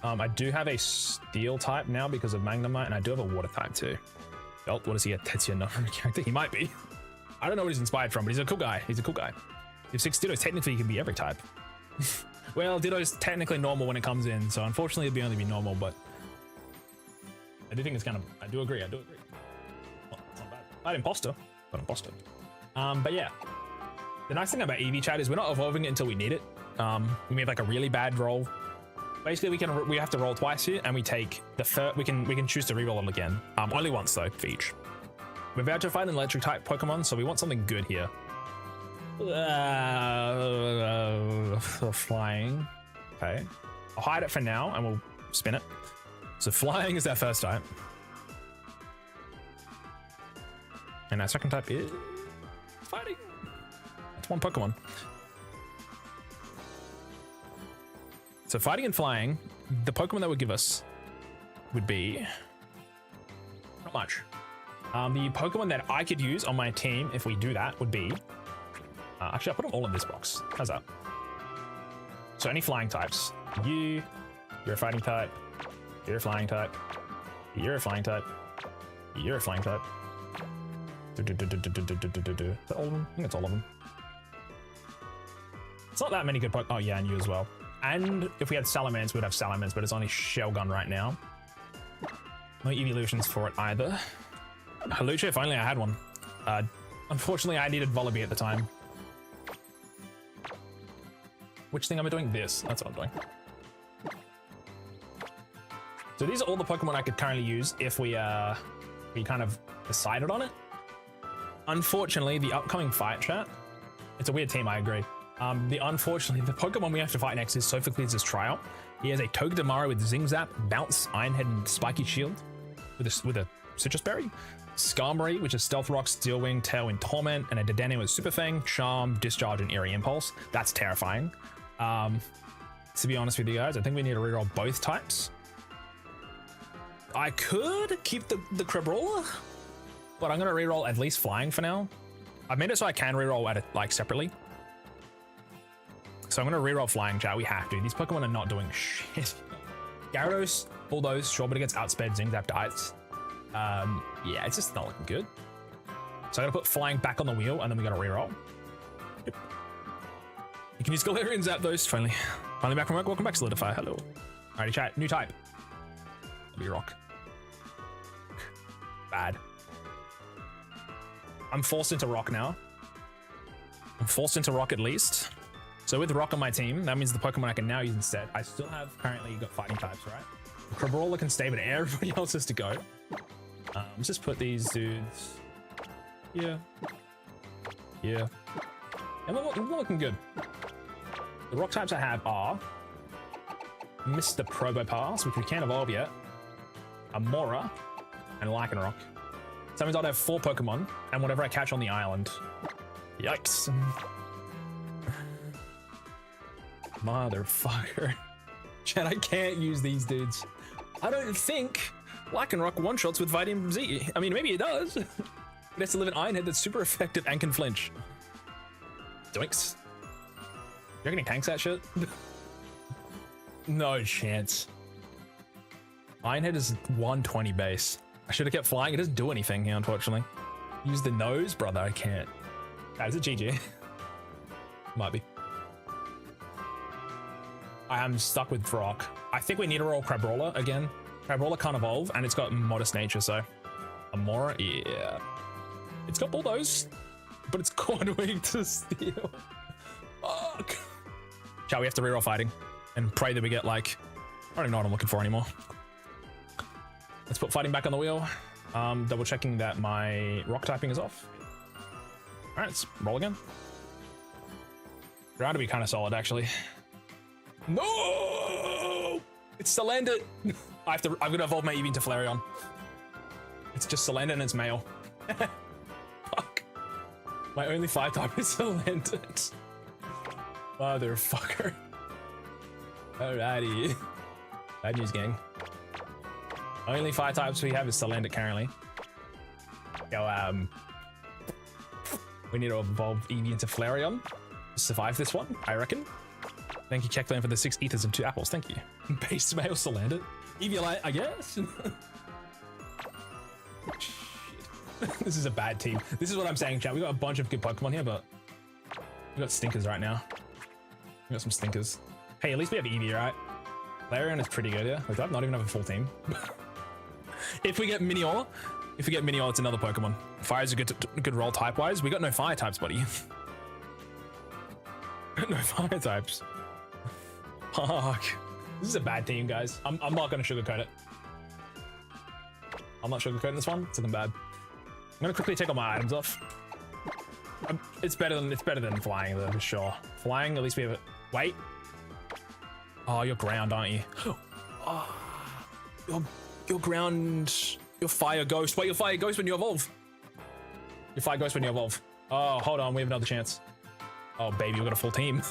I do have a steel type now because of Magnemite, and I do have a water type too. Belt, what is he, a Tetsuya no character? He might be. I don't know what he's inspired from, but he's a cool guy. He's a cool guy. If 6 Dittos, technically he can be every type. Well, Ditto's technically normal when it comes in, so unfortunately it'll only be normal, but I do think it's kind of, I do agree. Well, it's not bad. Not imposter, but imposter. But yeah, the nice thing about EV chat is we're not evolving it until we need it. We made like a really bad roll. Basically, we have to roll twice here, and we take the third. We can choose to reroll them again. Only once though for each. We're about to fight an electric type Pokemon, so we want something good here. Flying. Okay, I'll hide it for now, and we'll spin it. So flying is our first type, and our second type is fighting. That's one Pokemon. So fighting and flying, the Pokemon that would give us would be Not much. The Pokemon that I could use on my team if we do that would be... actually, I'll put them all in this box. How's that? So any flying types. You're a fighting type. You're a flying type. You're a flying type. You're a flying type. Is that all of them? I think it's all of them. It's not that many good Pokemon. Oh yeah, and you as well. And if we had Salamence, we'd have Salamence, but it's only Shell Gun right now. No evolutions for it either. Halucha, if only I had one. Unfortunately, I needed Volibee at the time. Which thing am I doing? This. That's what I'm doing. So these are all the Pokemon I could currently use if we kind of decided on it. Unfortunately, the upcoming fight chat, it's a weird team, I agree. Unfortunately, the Pokemon we have to fight next is Sophocles' Tryout. He has a Togedemaru with Zing Zap, Bounce, Iron Head, and Spiky Shield with a Citrus Berry. Skarmory, which is Stealth Rock, Steel Wing, Tailwind, Torment, and a Dedenne with Super Fang, Charm, Discharge, and Eerie Impulse. That's terrifying. To be honest with you guys, I think we need to reroll both types. I could keep the Crabrawler, but I'm going to reroll at least Flying for now. I've made it so I can reroll at it like separately. So I'm going to reroll Flying, chat. We have to. These Pokemon are not doing shit. Gyarados, Bulldoze, sure, but it gets outsped. Zing Zap dies. Yeah, it's just not looking good. So I gotta put Flying back on the wheel, and then we gotta reroll. Yep. You can use Galarian Zap those. Finally back from work. Welcome back, Solidify. Hello. Alrighty, chat. New type. That'll be Rock. Bad. I'm forced into Rock now. I'm forced into Rock at least. So with Rock on my team, that means the Pokemon I can now use instead. I still have currently got fighting types, right? Crabrawler can stay, but everybody else has to go. Let's just put these dudes. Yeah. Yeah. And we're looking good. The rock types I have are Mr. Probopass, which we can't evolve yet, Amora, and Lycanroc. So that means I'll have 4 Pokemon and whatever I catch on the island. Yikes. Motherfucker. Chat, I can't use these dudes. I don't think Lycanroc one-shots with Vitamin Z. I mean, maybe it does. It has to live an Iron Head that's super effective and can flinch. Doinks. You reckon he tanks that shit? No chance. Iron Head is 120 base. I should have kept flying. It doesn't do anything here, unfortunately. Use the nose? Brother, I can't. That is a GG. Might be. I am stuck with Rock. I think we need to roll Crabrawler again. Crabrawler can't evolve, and it's got modest nature, so... Amora? Yeah. It's got Bulldoze, but it's quite weak to Steel. Fuck. Shall we have to reroll fighting and pray that we get, like... I don't even know what I'm looking for anymore. Let's put fighting back on the wheel. Double checking that my rock typing is off. All right, let's roll again. Ground to be kind of solid, actually. No! It's Salandit. I'm gonna evolve my Eevee into Flareon. It's just Salandit and it's male. Fuck. My only 5 type is Salandit. Motherfucker. Alrighty. Bad news, gang. Only 5 types we have is Salandit currently. Yo, we need to evolve Eevee into Flareon to survive this one, I reckon. Thank you, Checkland, for the 6 ethers and 2 apples. Thank you. Base male Salandit. Eviolite, I guess. Shit. This is a bad team. This is what I'm saying, chat. We got a bunch of good Pokemon here, but we got stinkers right now. We got some stinkers. Hey, at least we have Eevee, right? Flareon is pretty good, yeah. Like, I not even have a full team. If we get Minior, it's another Pokemon. Fire is a good roll type-wise. We got no fire types, buddy. No fire types. Fuck. This is a bad team, guys. I'm not gonna sugarcoat it. I'm not sugarcoating this one. It's looking bad. I'm gonna quickly take all my items off. It's better than flying, though, for sure. Flying, at least we have it. Wait. Oh, you're ground, aren't you? Oh, you're ground. You're fire ghost. Wait, you're fire ghost when you evolve. You're fire ghost when you evolve. Oh, hold on. We have another chance. Oh, baby, we got a full team.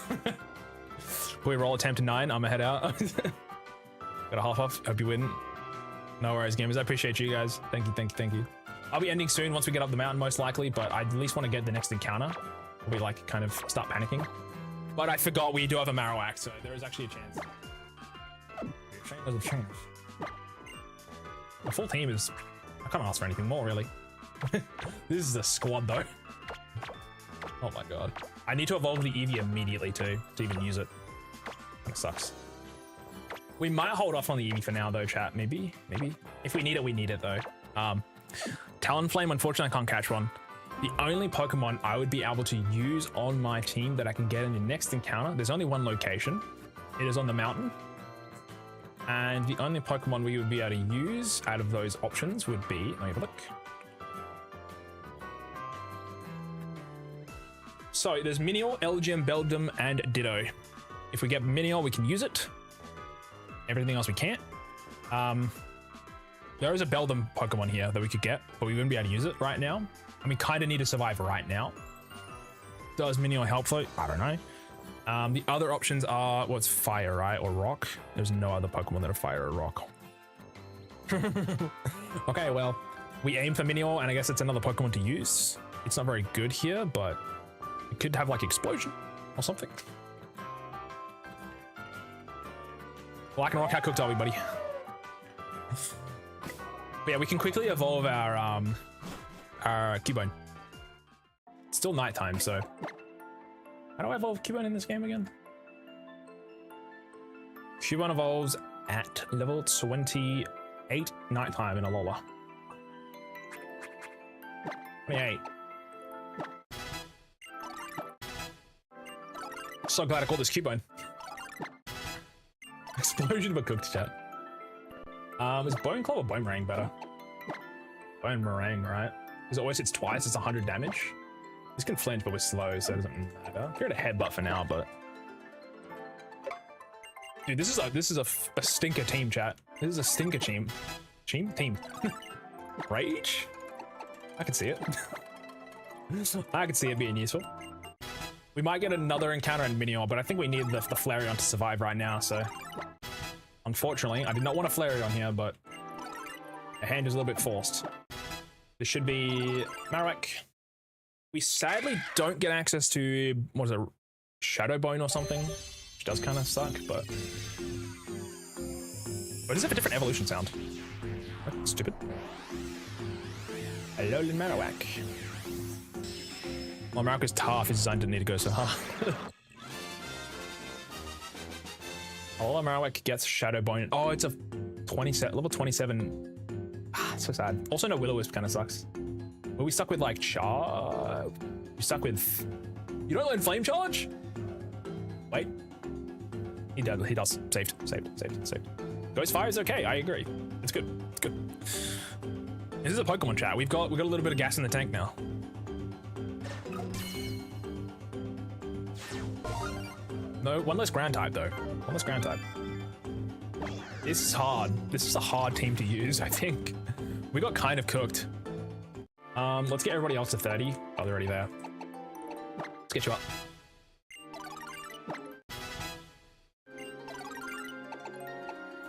We roll attempt to 9. I'm gonna head out. Got a half off. Hope you win. No worries, gamers. I appreciate you guys. Thank you, thank you, thank you. I'll be ending soon once we get up the mountain, most likely, but I at least want to get the next encounter. We like kind of start panicking. But I forgot we do have a Marowak, so there is actually a chance. There's a chance. The full team is... I can't ask for anything more, really. This is a squad, though. Oh my god. I need to evolve the Eevee immediately, too, to even use it. That sucks. We might hold off on the Eevee for now, though, chat. Maybe. If we need it, we need it, though. Talonflame, unfortunately, I can't catch one. The only Pokemon I would be able to use on my team that I can get in the next encounter, there's only one location. It is on the mountain. And the only Pokemon we would be able to use out of those options would be, let me have a look. So there's Minior, Elgyem, Beldum, and Ditto. If we get Minior, we can use it. Everything else we can't. There is a Beldum Pokemon here that we could get, but we wouldn't be able to use it right now. And we kind of need to survive right now. Does Minior help though? I don't know. The other options are, well, it's fire, right? Or rock. There's no other Pokemon that are fire or rock. Okay, well, we aim for Minior, and I guess it's another Pokemon to use. It's not very good here, but it could have like explosion or something. Black and rock, how cooked are we, buddy? But yeah, we can quickly evolve our Cubone. It's still nighttime, so. How do I evolve Cubone in this game again? Cubone evolves at level 28 nighttime in Alola. 28. So glad I called this Cubone. Explosion of a cooked chat. Is Bone Claw or Bone Meringue better? Bone Meringue, right? Because it always hits twice, it's 100 damage. This can flinch, but we're slow, so it doesn't matter. Here at a headbutt for now, but dude, this is a stinker team, chat. This is a stinker team. Team. Rage? I can see it. I can see it being useful. We might get another encounter in Minior, but I think we need the Flareon to survive right now, so unfortunately, I did not want a Flareon here, but the hand is a little bit forced. This should be Marowak. We sadly don't get access to, what is it, Shadow Bone or something, which does kind of suck, but does it have a different evolution sound? That's stupid. Hello, Marowak. Well, Marowak is tough, his design didn't need to go so hard. All Marowak gets Shadow Bone. Oh, it's a level 27. Ah, so sad. Also, no Will-O-Wisp kind of sucks. Were we stuck with like Char? You stuck with... You don't learn Flame Charge? Wait. He does. Saved. Ghost Fire is okay, I agree. It's good. This is a Pokemon chat. We've got a little bit of gas in the tank now. No, one less ground type though. One less ground type. This is hard. This is a hard team to use, I think. We got kind of cooked. Let's get everybody else to 30. Oh, they're already there. Let's get you up.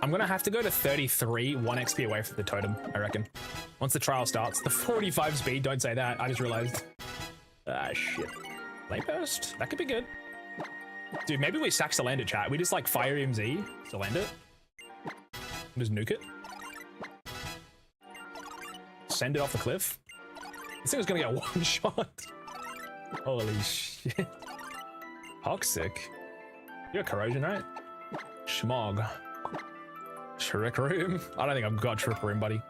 I'm gonna have to go to 33, 1 XP away from the totem, I reckon. Once the trial starts. The 45 speed, don't say that. I just realized. Ah, shit. Flame Burst? That could be good. Dude, maybe we sack Salandit, chat. We just like Fire EMZ, Salandit. Just nuke it. Send it off the cliff. This thing is gonna get one shot. Holy shit. Toxic. You're Corrosion, right? Schmog. Trick Room. I don't think I've got Trick Room, buddy.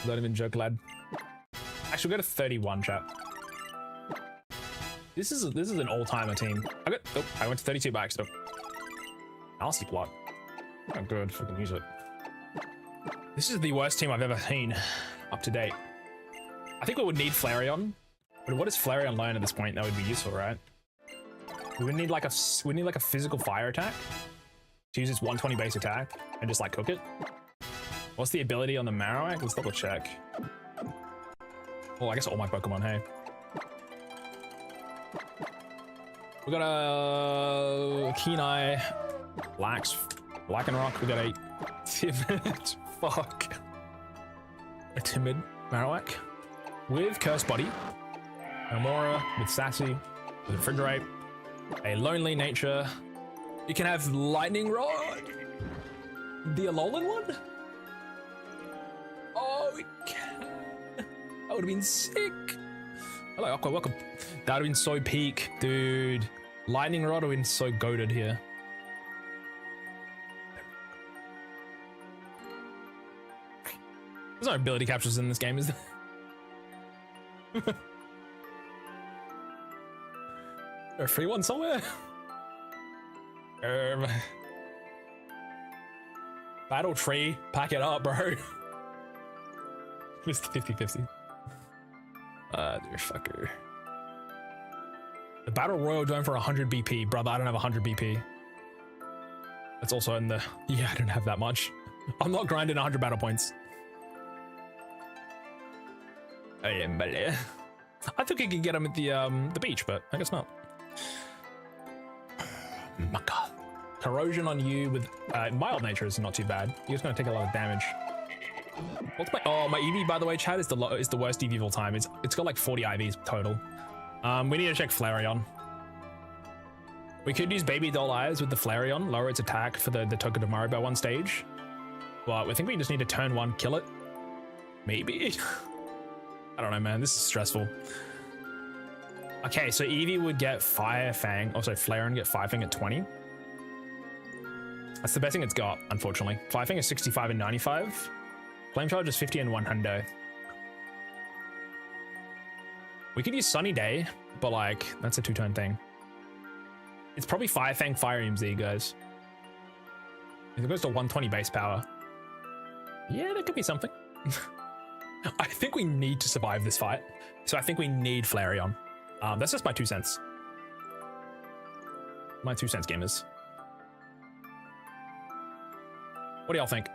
Don't even joke, lad. Actually, we'll go to 31, chat. This is an all-timer team. I went to 32 by accident. Nasty plot. Oh, good. I can use it. This is the worst team I've ever seen up to date. I think we would need Flareon. But what does Flareon learn at this point? That would be useful, right? We would need like a physical fire attack to use its 120 base attack and just like cook it. What's the ability on the Marowak? Let's double check. Well, I guess all my Pokemon, hey. We got a Keen Eye, Black and Rock. We got a fuck? A timid Marowak with Cursed Body, Amora with Sassy, with Refrigerate, a Lonely Nature. You can have Lightning Rod, the Alolan one. Oh, we can. That would have been sick. Hello, Aqua, welcome. That would have been so peak, dude. Lightning Rod would have been so goated here. There's no ability captures in this game, is there? A free one somewhere? Battle Tree, pack it up, bro. Missed 50-50. Dear fucker. The Battle Royal going for 100 BP. Brother, I don't have 100 BP. That's also in the... Yeah, I don't have that much. I'm not grinding 100 battle points. I think I could get him at the beach, but I guess not. My god. Corrosion on you with mild nature is not too bad. You're just gonna take a lot of damage. What's my... Oh, my EV, by the way, chat, is the worst EV of all time. It's got like 40 IVs total. We need to check Flareon. We could use Baby Doll Eyes with the Flareon, lower its attack for the Togedemaru by one stage. But I think we just need to turn one, kill it. Maybe. I don't know, man. This is stressful. Okay, so Eevee would get Fire Fang. Oh, sorry, Flareon get Fire Fang at 20. That's the best thing it's got, unfortunately. Fire Fang is 65 and 95. Flame Charge is 50 and 100. We could use Sunny Day, but like, that's a 2-turn thing. It's probably Fire Fang, Fire EMZ, guys. If it goes to 120 base power. Yeah, that could be something. I think we need to survive this fight. So I think we need Flareon. That's just my 2 cents. My 2 cents, gamers. What do y'all think? Do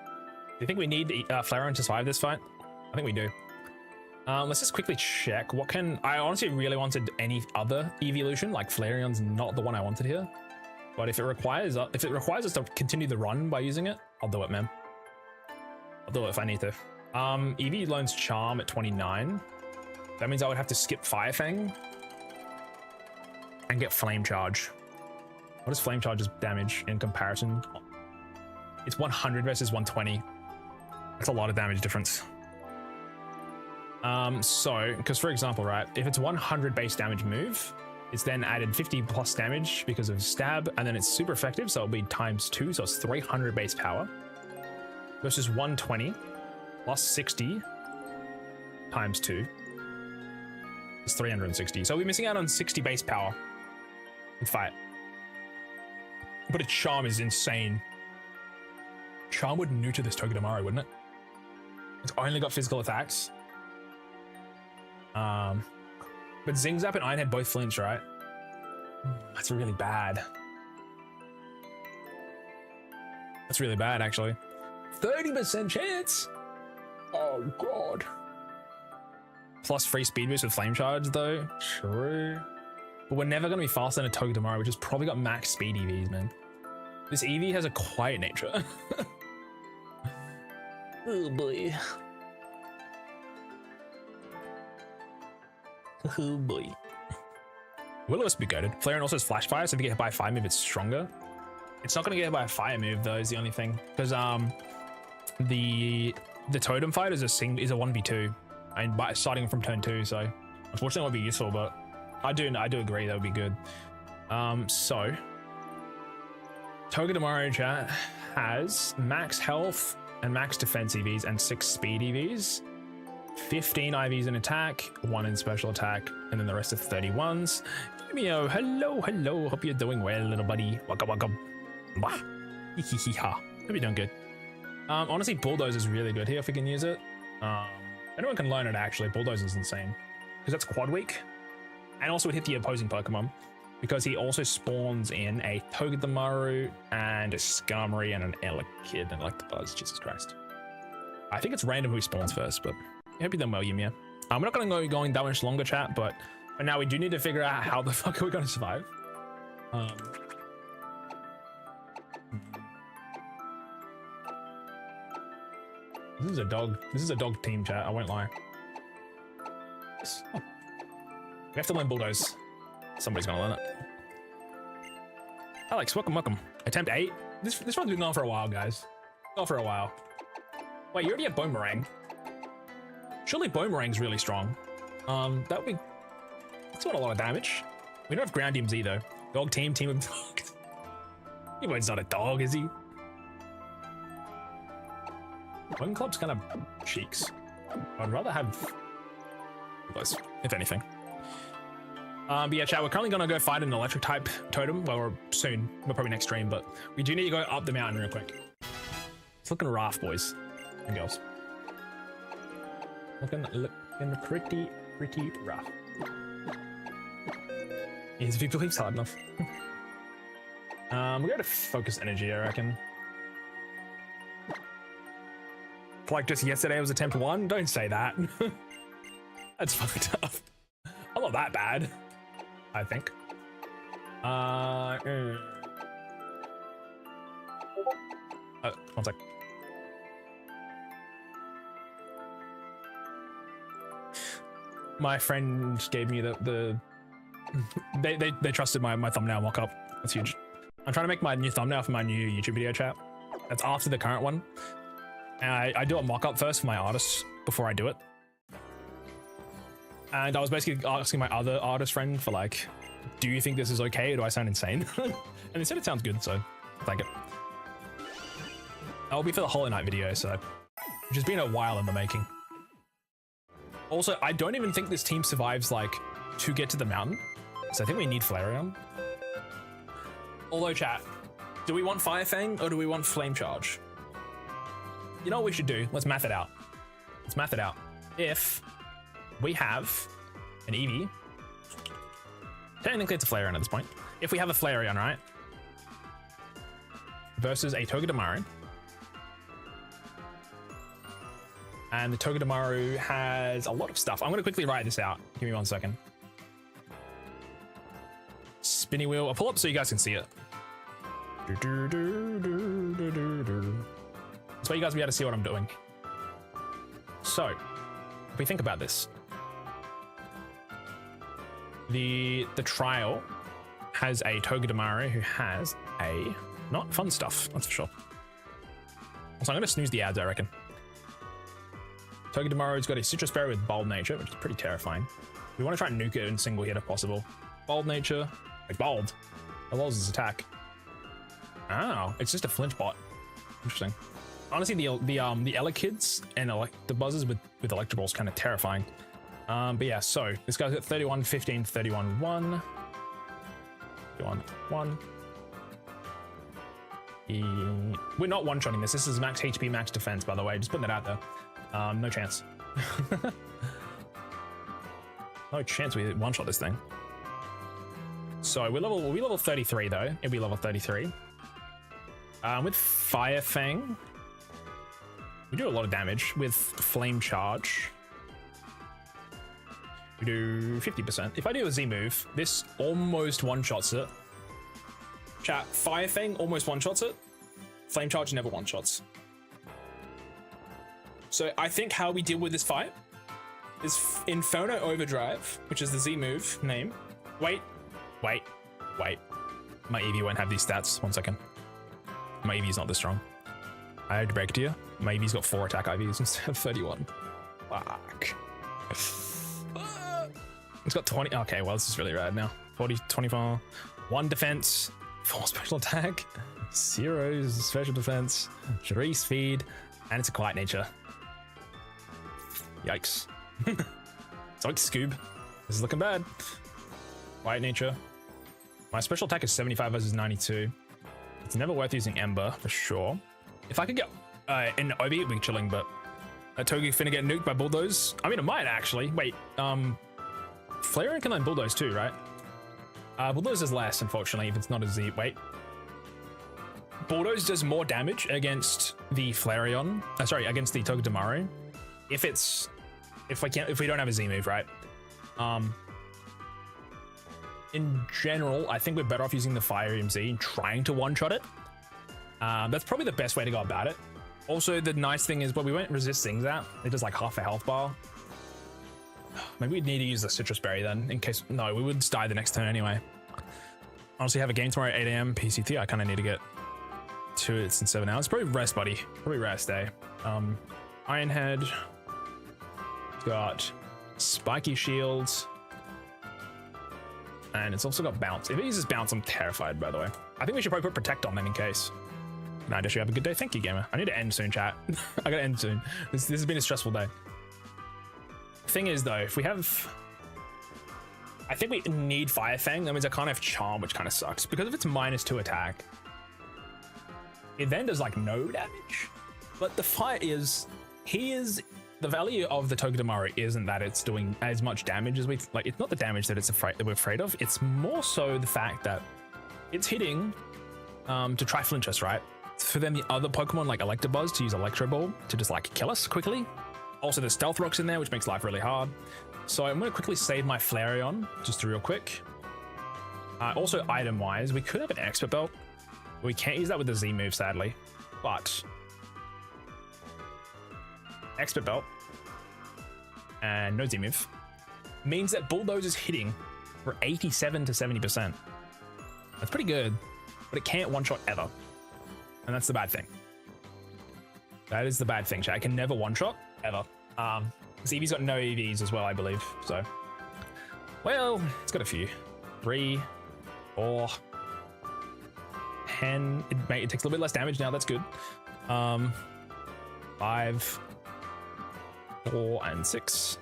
you think we need Flareon to survive this fight? I think we do. Let's just quickly check. What can... I honestly really wanted any other evolution. Like Flareon's not the one I wanted here. But if it requires us to continue the run by using it, I'll do it, man. I'll do it if I need to. Eevee learns Charm at 29. That means I would have to skip Fire Fang and get Flame Charge. What is Flame Charge's damage in comparison? It's 100 versus 120. That's a lot of damage difference. So, because for example, right, if it's 100 base damage move, it's then added 50 plus damage because of stab, and then it's super effective, so it'll be ×2, so it's 300 base power versus 120 plus 60 ×2 is 360. So we're missing out on 60 base power in fight. But its Charm is insane. Charm would neuter this Togedemaru, wouldn't it? It's only got physical attacks. But Zing Zap and Ironhead both flinch, right? That's really bad. That's really bad, actually. 30% chance? Oh, God. Plus free speed boost with Flame Charge, though. True. But we're never going to be faster than a Togedemaru, which has probably got max speed EVs, man. This EV has a quiet nature. Oh, boy. Oh, boy. Will-O-Wisp be goated. Flareon also has Flash Fire, so if you get hit by a fire move, it's stronger. It's not going to get hit by a fire move, though, is the only thing. Because the Totem fight is a 1v2, and by starting from turn 2, so unfortunately it won't be useful, but I do agree that would be good. So Togedemaru chat has max health and max defense EVs and 6 speed EVs, 15 IVs in attack, 1 in special attack, and then the rest of 31s. Yo, hello, hope you're doing well, little buddy. Welcome. Hope you're doing good. Honestly, Bulldoze is really good here if we can use it. Anyone can learn it, actually. Bulldoze is insane because that's quad weak, and also it hit the opposing Pokemon because he also spawns in a Togedemaru and a Skarmory and an Elekid and Electabuzz. Jesus Christ. I think it's random who he spawns first, but I hope you're done well, Yumia. We're not going to go going that much longer, chat, but for now we do need to figure out how the fuck are we going to survive. This is a dog. This is a dog team chat. I won't lie. Oh. We have to learn bulldoze. Somebody's gonna learn it. Alex, welcome. Attempt 8. This one's been going for a while, guys. Gone for a while. Wait, you already have Boomerang. Surely Boomerang's really strong. That would be... That's not a lot of damage. We don't have ground teams either. Dog team of dogs. He's not a dog, is he? Bone Club's kind of cheeks. I'd rather have those, if anything. But yeah, chat, we're currently gonna go fight an electric type totem. Well, we're soon. We're probably next stream, but we do need to go up the mountain real quick. It's looking rough, boys and girls. Looking pretty rough. Yes, if he believes hard enough. We're going to focus energy, I reckon. Like just yesterday was attempt 1. Don't say that. That's fucked up. I'm not that bad, I think. One sec. My friend gave me they trusted my thumbnail mock-up. That's huge. I'm trying to make my new thumbnail for my new YouTube video, chat. That's after the current one. And I do a mock-up first for my artists before I do it. And I was basically asking my other artist friend for like, do you think this is okay or do I sound insane? And they said it sounds good, so thank it. That'll be for the Hollow Knight video, so which has been a while in the making. Also, I don't even think this team survives like to get to the mountain. So I think we need Flareon. Although chat, do we want Fire Fang or do we want Flame Charge? You know what we should do? Let's math it out. Let's math it out. If we have an Eevee, technically it's a Flareon at this point. If we have a Flareon, right? Versus a Togedemaru. And the Togedemaru has a lot of stuff. I'm going to quickly write this out. Give me 1 second. Spinny wheel. I'll pull up so you guys can see it. So you guys will be able to see what I'm doing. So, if we think about this, the trial has a Togedemaru who has a not fun stuff, that's for sure. So I'm going to snooze the ads, I reckon. Togedemaru's got a Citrus Berry with Bold Nature, which is pretty terrifying. We want to try and nuke it in single hit if possible. Bold Nature, like Bold. That lowers his attack. Oh, it's just a flinch bot. Interesting. Honestly, the Elekid's and the buzzers with Electro Ball's kind of terrifying. But yeah, so this guy's got 31, 15, 31, 1. 31, 1. We're not one-shotting this. This is max HP, max defense, by the way. Just putting that out there. No chance. No chance we one-shot this thing. So we're level 33 though. It'll be level 33. With Fire Fang, we do a lot of damage. With Flame Charge, we do 50%. If I do a Z move, this almost one-shots it. Chat, Fire Fang almost one-shots it. Flame Charge never one-shots. So I think how we deal with this fight is Inferno Overdrive, which is the Z move name. Wait. My Eevee won't have these stats. 1 second. My Eevee's not this strong. I had to break it to you. My Eevee's got 4 attack IVs instead of 31. Fuck. It's got 20. Okay, well, this is really rad now. 40, 24. 1 defense, 4 special attack, 0 special defense, 3 speed, and it's a quiet nature. Yikes. It's like Scoob. This is looking bad. Quiet nature. My special attack is 75 versus 92. It's never worth using Ember, for sure. If I could get an Obi, it'd be chilling, but that Togi finna get nuked by Bulldoze. I mean, it might actually. Wait, Flareon can land Bulldoze too, right? Bulldoze does less, unfortunately, if it's not a Z. Wait. Bulldoze does more damage against the Flareon. Sorry, against the Togedemaru. If we don't have a Z move, right? In general, I think we're better off using the Fire EMZ and trying to one-shot it. That's probably the best way to go about it. Also, the nice thing is, well, we won't resist things out. It does like half a health bar. Maybe we'd need to use the citrus berry then, in case. No, we would die the next turn anyway. Honestly, have a game tomorrow at 8 AM PCT. I kind of need to get to it in 7 hours. Probably rest, buddy. Probably rest day. Ironhead. Got spiky shields. And it's also got bounce. If it uses bounce, I'm terrified, by the way. I think we should probably put protect on then in case. Nah, Deschy, have a good day. Thank you, gamer. I need to end soon, chat. I gotta end soon. This has been a stressful day. Thing is, though, if we have... I think we need Fire Fang. That means I can't have Charm, which kind of sucks. Because if it's -2 attack, it then does, like, no damage. But the fight is... The value of the Togedemaru isn't that it's doing as much damage as we... Like, it's not the damage that that we're afraid of. It's more so the fact that it's hitting to try flinch us, right? For then the other Pokemon like Electabuzz to use Electro Ball to just like kill us quickly. Also there's Stealth Rocks in there, which makes life really hard. So I'm going to quickly save my Flareon just real quick. Also item wise, we could have an Expert Belt. We can't use that with the Z move, sadly. But Expert Belt and no Z move means that Bulldoze is hitting for 87 to 70%. That's pretty good, but it can't one-shot ever. And that's the bad thing. That is the bad thing, chat. It can never one-shot, ever. This Eevee's got no EVs as well, I believe. So, well, it's got a few. 3, 4, 10. It takes a little bit less damage now. That's good. 5, 4, and 6.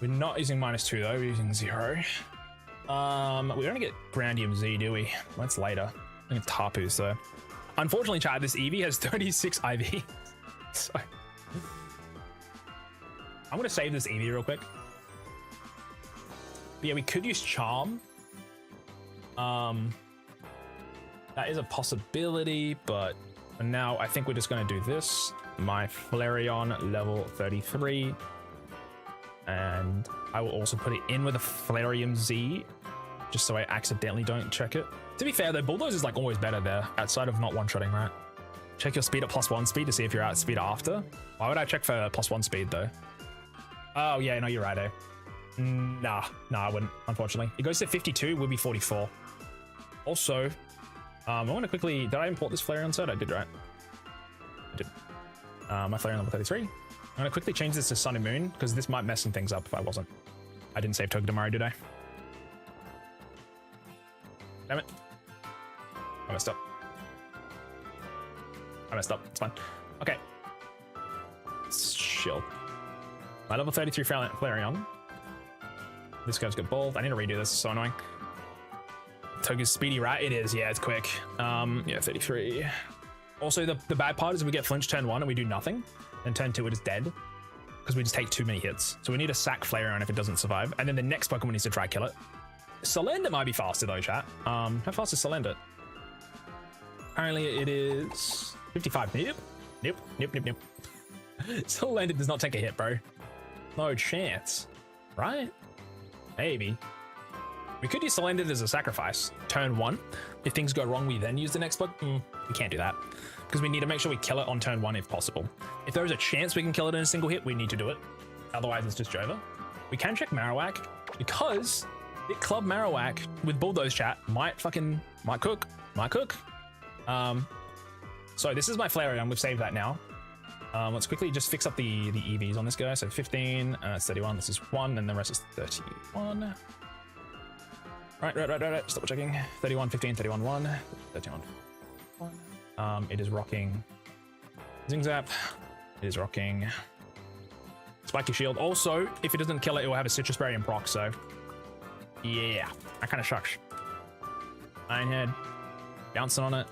We're not using -2 though. We're using 0. We don't get Grandium Z, do we? That's later. I think it's Tapu, so. Unfortunately, chat, this Eevee has 36 IV. So. I'm gonna save this Eevee real quick. But yeah, we could use Charm. That is a possibility, but for now, I think we're just gonna do this. My Flareon level 33. And I will also put it in with a Flareon Z, just so I accidentally don't check it. To be fair though, Bulldoze is like always better there, outside of not one-shotting, right? Check your speed at +1 speed to see if you're out speed after. Why would I check for +1 speed though? Oh yeah, no, you're right, eh? Nah, I wouldn't, unfortunately. It goes to 52, would be 44. Also, I want to quickly, did I import this Flareon set? I did, right? I did. My Flareon level 33. I'm gonna quickly change this to Sun and Moon, because this might mess some things up if I wasn't. I didn't save Togedemaru, did I? Damn it. I messed up. It's fine. Okay. Chill. My level 33 Flareon. This guy's got both. I need to redo this. It's so annoying. Toge's speedy, right? It is. Yeah, it's quick. Yeah, 33. Also, the bad part is we get flinch turn 1 and we do nothing. And turn 2 it is dead. Because we just take too many hits. So we need to sack Flareon if it doesn't survive. And then the next Pokemon needs to try kill it. Salender might be faster though, chat. How fast is Salender? Apparently it is 55. Nope. Salender does not take a hit, bro. No chance. Right? Maybe. We could use Salender as a sacrifice. Turn 1. If things go wrong, we then use the next bug. We can't do that. Because we need to make sure we kill it on turn 1 if possible. If there is a chance we can kill it in a single hit, we need to do it. Otherwise, it's just Jova. We can check Marowak because Big Club Marowak with Bulldoze, chat might cook. So this is my Flareon. We've saved that now. Let's quickly just fix up the EVs on this guy. So 15, it's 31. This is 1, and the rest is 31. Right. Just double checking. 31, 15, 31, 1, 31, 1. It is rocking Zingzap. It is rocking Spiky Shield. Also, if it doesn't kill it, it will have a Citrus Berry and proc. So yeah, that kind of sucks. Ironhead, bouncing on it,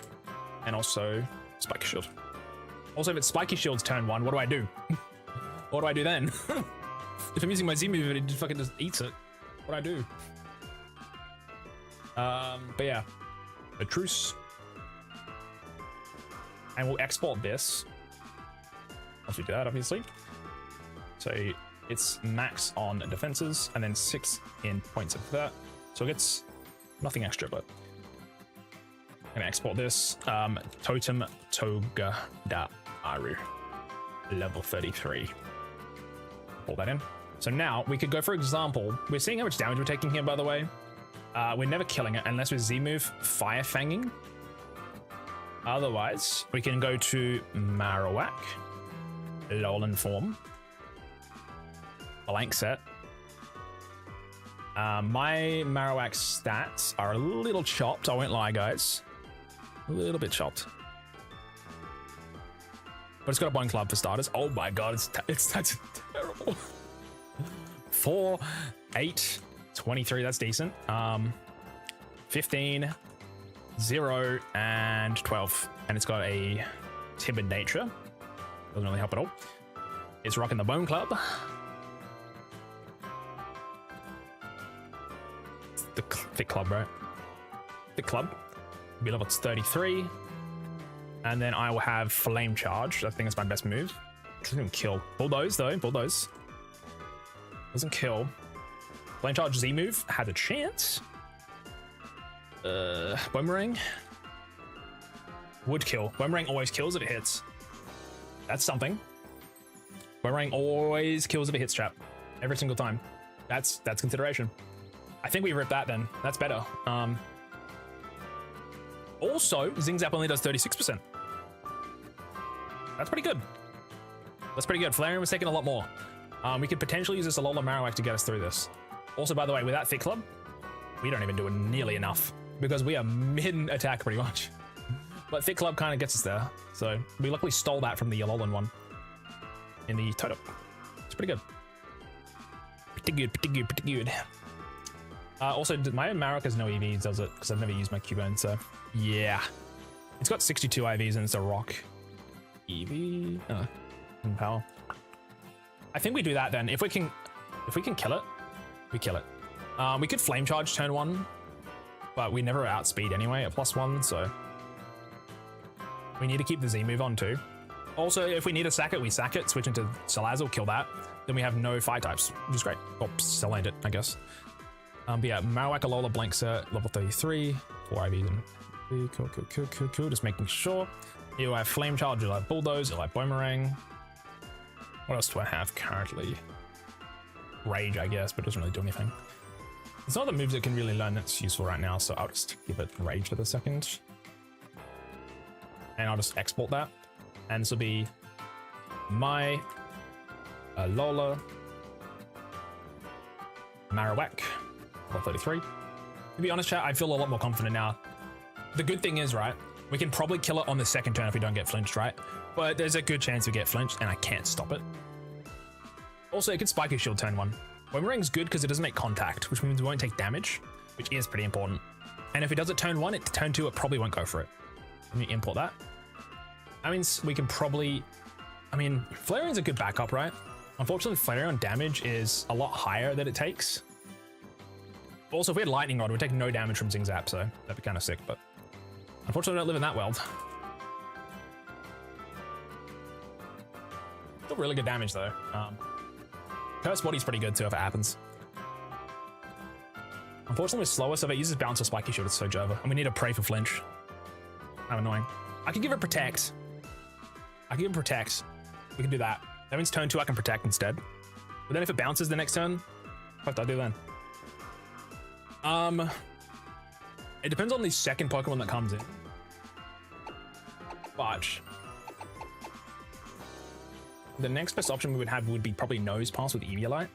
and also Spiky Shield. Also, if it's Spiky Shield's turn 1, what do I do? What do I do then? If I'm using my Z move and it fucking just eats it, what do I do? But yeah, a truce. And we'll export this. Once we do that, obviously. So it's max on defenses and then 6 in points of that. So it gets nothing extra, but gonna export this. Totem Toga da Aru. Level 33. Pull that in. So now we could go, for example, we're seeing how much damage we're taking here, by the way. We're never killing it unless we Z-move Fire Fanging. Otherwise, we can go to Marowak, Alolan form, blank set. My Marowak stats are a little chopped, I won't lie, guys. A little bit chopped. But it's got a Bone Club for starters. Oh my god, that's terrible. 4, 8, 23, that's decent. 15, 0, and 12. And it's got a timid nature. Doesn't really help at all. It's rocking the Bone Club. It's the thick club, right? Thick club. Be level 33. And then I will have Flame Charge. I think that's my best move. Doesn't even kill. Bulldoze, though. Bulldoze. Doesn't kill. Flame Charge Z move had a chance. Boomerang. Would kill. Boomerang always kills if it hits. That's something. Boomerang always kills if it hits trap. Every single time. That's consideration. I think we rip that then. That's better. Also, Zing Zap only does 36%. That's pretty good. That's pretty good. Flareon was taking a lot more. We could potentially use this Alola Marowak to get us through this. Also, by the way, with that Thick Club, we don't even do nearly enough because we are mid-attack pretty much. But Thick Club kind of gets us there. So we luckily stole that from the Alolan one in the Toto. It's pretty good. Pretty good, pretty good, pretty good. Also, my Marowak has no EVs, does it? Because I've never used my Cubone, so yeah. It's got 62 IVs and it's a rock. EV? And power. I think we do that then. If we can kill it, we kill it. We could Flame Charge turn 1, but we never outspeed anyway at +1, so we need to keep the Z move on too. Also, if we need to sack it, we sack it, switch into Salazzle, kill that. Then we have no fire types, which is great. Or Saland it, I guess. But yeah, Marowak Alola blank set, level 33, 4 IVs and cool. Just making sure. You'll have Flame Charge, you'll have Bulldoze, you'll have Boomerang. What else do I have currently? Rage, I guess, but it doesn't really do anything. There's no other moves that can really learn that's useful right now, so I'll just give it Rage for the second. And I'll just export that. And this will be my Alola Marowak, level 33. To be honest, chat, I feel a lot more confident now. The good thing is, right, we can probably kill it on the second turn if we don't get flinched, right? But there's a good chance we get flinched, and I can't stop it. Also, it could Spiky Shield turn 1. Boomerang's good because it doesn't make contact, which means we won't take damage, which is pretty important. And if it does it turn 1, turn 2, it probably won't go for it. Let me import that. That means we can probably... I mean, Flareon's a good backup, right? Unfortunately, Flareon damage is a lot higher that it takes. Also, if we had Lightning Rod, we'd take no damage from Zing Zap, so that'd be kind of sick, but unfortunately, we don't live in that world. Still really good damage, though. Curse Body's pretty good, too, if it happens. Unfortunately, we're slower, so if it uses Bounce or Spiky Shield, it's so Jova. And we need to pray for flinch. How annoying. I can give it Protect. I can give it Protect. We can do that. That means turn 2, I can Protect instead. But then if it bounces the next turn, what do I do then? It depends on the second Pokemon that comes in. But the next best option we would have would be probably Nose Pass with Eviolite,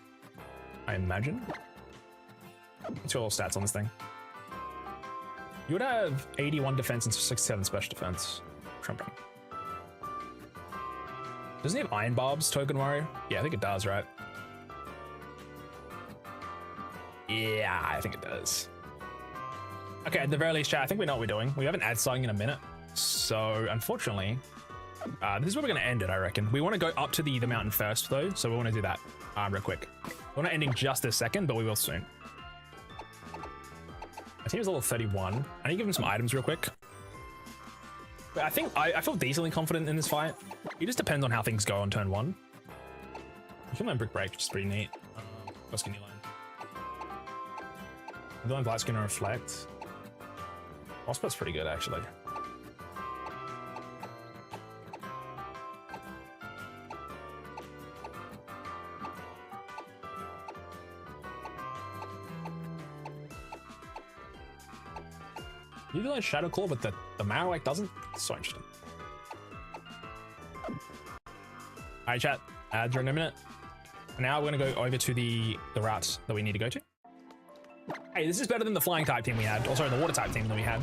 I imagine. What's your stats on this thing? You would have 81 defense and 67 special defense. Trumping. Doesn't he have Iron Barbs, Token Warrior? Yeah, I think it does, right? Yeah, I think it does. Okay, at the very least, chat, I think we know what we're doing. We haven't ad starting in a minute. So, unfortunately, this is where we're going to end it, I reckon. We want to go up to the mountain first, though, so we want to do that real quick. We're not ending just a second, but we will soon. My team is level 31. I need to give him some items real quick. But I think I feel decently confident in this fight. It just depends on how things go on turn 1. You can learn Brick Break, which is pretty neat. What can you learn? I'm doing Blight Skin and Reflect. Crossbow's pretty good, actually. You do like Shadow Claw, but the Marowak doesn't? So interesting. Alright, chat. Ads are in a minute. Now we're gonna go over to the routes that we need to go to. Hey, this is better than the flying type team we had. Also, the water type team that we had.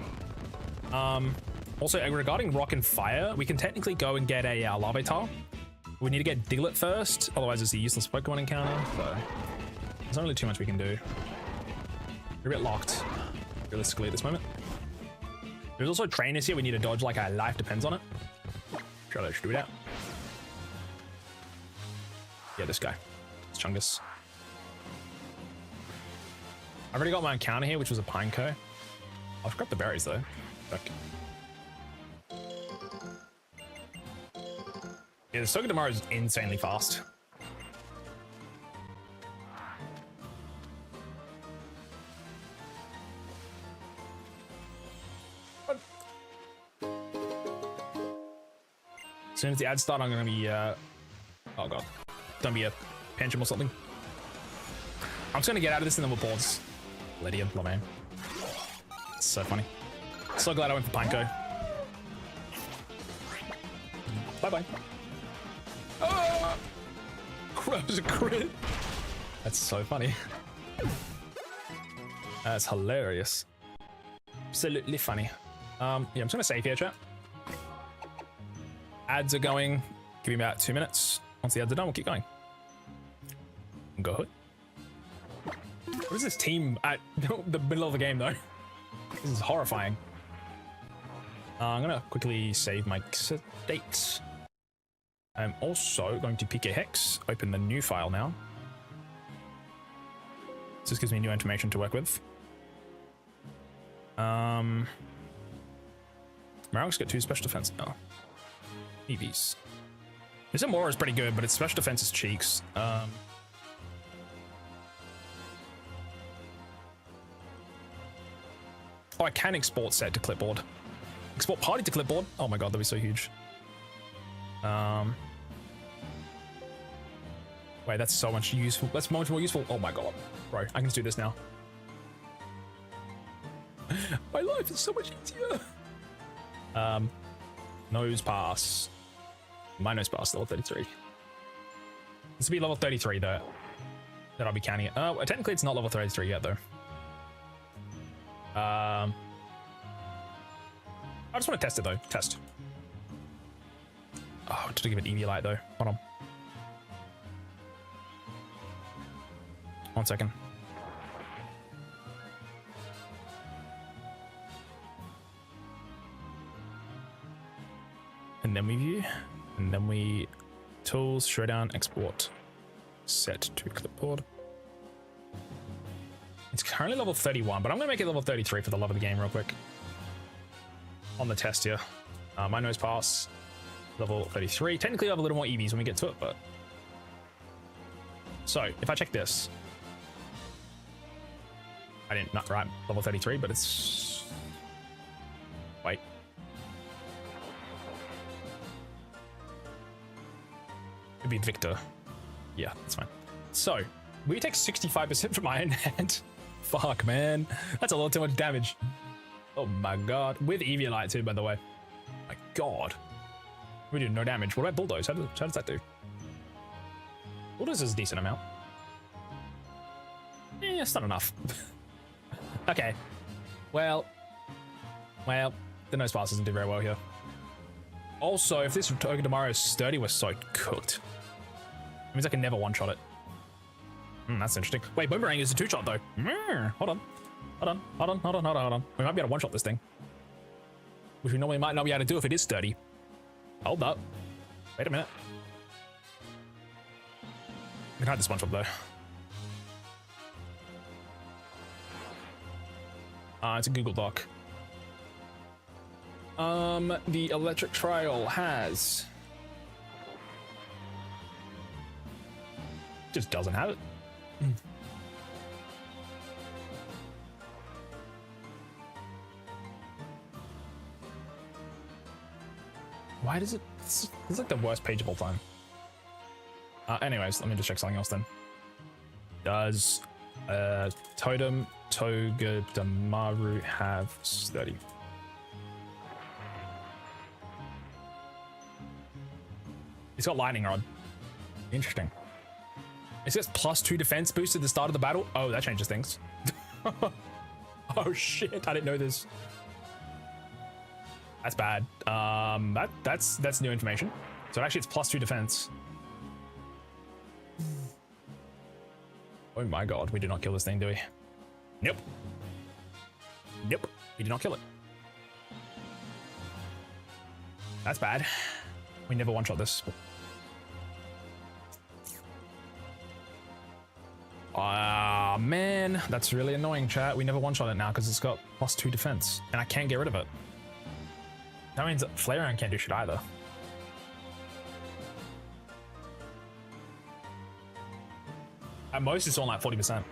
Also, regarding rock and fire, we can technically go and get a Larvitar. We need to get Diglett first, otherwise it's a useless Pokemon encounter. So there's not really too much we can do. We're a bit locked, realistically, at this moment. There's also trainers here. We need to dodge like our life depends on it. Try to shoot it out. Yeah, this guy. It's Chungus. I've already got my encounter here, which was a Pineco. I'll grab the berries though. Okay. Yeah, the Sogadamara is insanely fast. As soon as the ads start, I'm gonna be oh god, don't be a Pantrum or something. I'm just gonna get out of this and then we'll pause. Gladion, Lusamine. It's so funny. So glad I went for Pineco. Bye bye. Oh! That was a crit. That's so funny. That's hilarious. Absolutely funny. Yeah, I'm just gonna save here, chat. Ads are going. Give me about 2 minutes. Once the ads are done, we'll keep going. Go ahead. What is this team at the middle of the game, though? This is horrifying. I'm gonna quickly save my dates. I'm also going to PK Hex, open the new file now. This gives me new information to work with. Marowak's got 2 special defense now. EVs. His Amora is pretty good, but its special defense is cheeks. Oh, I can export set to clipboard. Export party to clipboard. Oh my god, that'd be so huge. Wait, that's so much useful. That's much more useful. Oh my god, bro, I can just do this now. My life is so much easier. Nose pass. My nose pass, level 33. This will be level 33 though. That I'll be counting it. Technically it's not level 33 yet though. I just want to test it though. Test. Oh, to give it EV light though. Hold on. 1 second. And then we view, and then we tools, showdown, export, set to clipboard. It's currently level 31, but I'm gonna make it level 33 for the love of the game real quick. On the test here. My nose pass, level 33. Technically I have a little more EVs when we get to it, but. So if I check this. I didn't, not right, level 33, but it's, wait. It'd be Victor. Yeah, that's fine. So, we take 65% from Iron Hand. Fuck, man. That's a lot too much damage. Oh my god. With Eviolite too, by the way. My god. We do no damage. What about Bulldoze? How does that do? Bulldoze is a decent amount. Eh, it's not enough. Okay. Well, the nose pass doesn't do very well here. Also, if this Togedemaru is sturdy, we're so cooked. It means I can never one-shot it. That's interesting. Wait, Boomerang is a 2-shot though. Hold on. We might be able to one-shot this thing. Which we normally might not be able to do if it is sturdy. Hold up. Wait a minute. We can hide this one-shot though. It's a Google Doc. The electric trial has... Just doesn't have it. Why does it... This is like the worst page of all time. Anyways, let me just check something else then. Does Totem Togedemaru have sturdy? He's got lightning rod. Interesting. It says +2 defense boost at the start of the battle. Oh, that changes things. Oh shit! I didn't know this. That's bad. That's new information. So actually, it's +2 defense. Oh my god, we did not kill this thing, do we? Nope. Nope, we did not kill it. That's bad. We never one-shot this. Ah, man, that's really annoying, chat. We never one-shot it now because it's got +2 defense, and I can't get rid of it. That means that Flareon can't do shit either. At most, it's on like 40%.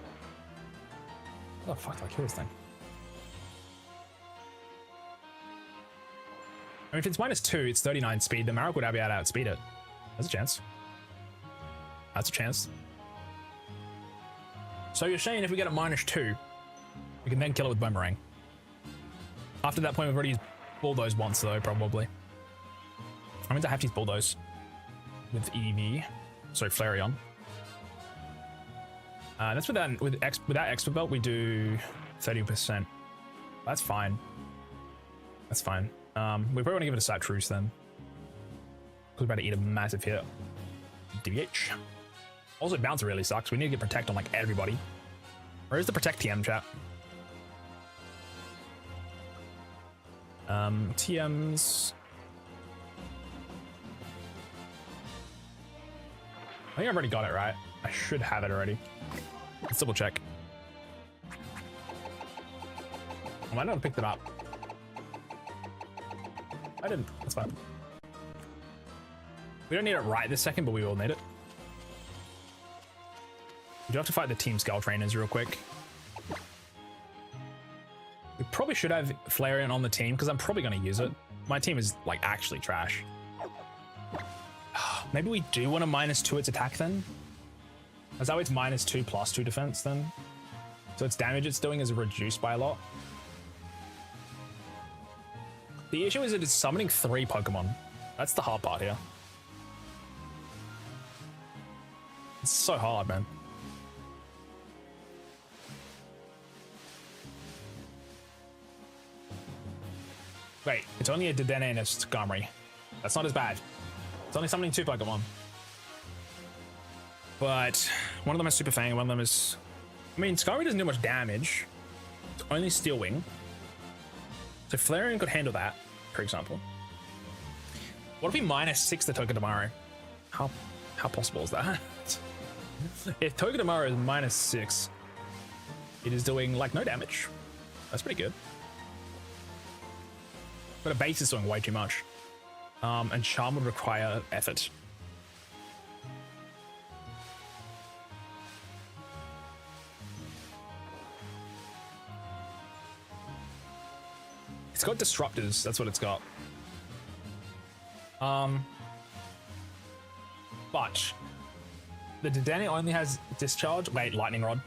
How the fuck did I kill this thing? I mean, if it's -2, it's 39 speed. The Marowak would be able to outspeed it. There's a chance. That's a chance. So you're saying if we get a -2, we can then kill it with Boomerang. After that point, we've already used Bulldoze once, though, probably. I mean, I have to use Bulldoze with EV. Sorry, Flareon. That's without Expert Belt, we do 30%. That's fine. That's fine. We probably want to give it a Satruce then. Because we're about to eat a massive hit. DBH. Also, Bounce really sucks. We need to get Protect on like everybody. Where is the Protect TM, chat? TMs. I think I've already got it right. I should have it already. Let's double check. I might not have picked it up. I didn't. That's fine. We don't need it right this second, but we will need it. We do have to fight the Team Skull Trainers real quick. We probably should have Flareon on the team because I'm probably going to use it. My team is like actually trash. Maybe we do want to -2 its attack then? Is that way it's -2 +2 defense then? So its damage it's doing is reduced by a lot. The issue is that it's summoning 3 Pokemon. That's the hard part here. It's so hard, man. Wait, it's only a Dedenne and a Skarmory. That's not as bad. It's only summoning 2 Pokemon. But one of them is Super Fang, one of them is... I mean, Skarmory doesn't do much damage. It's only Steel Wing. So Flareon could handle that, for example. What if we -6 the Togedemaru? How possible is that? If Togedemaru is -6, it is doing like no damage. That's pretty good. But a base is doing way too much. And Charm would require effort. It's got Disruptors, that's what it's got. But the Dedenne only has Discharge. Wait, Lightning Rod.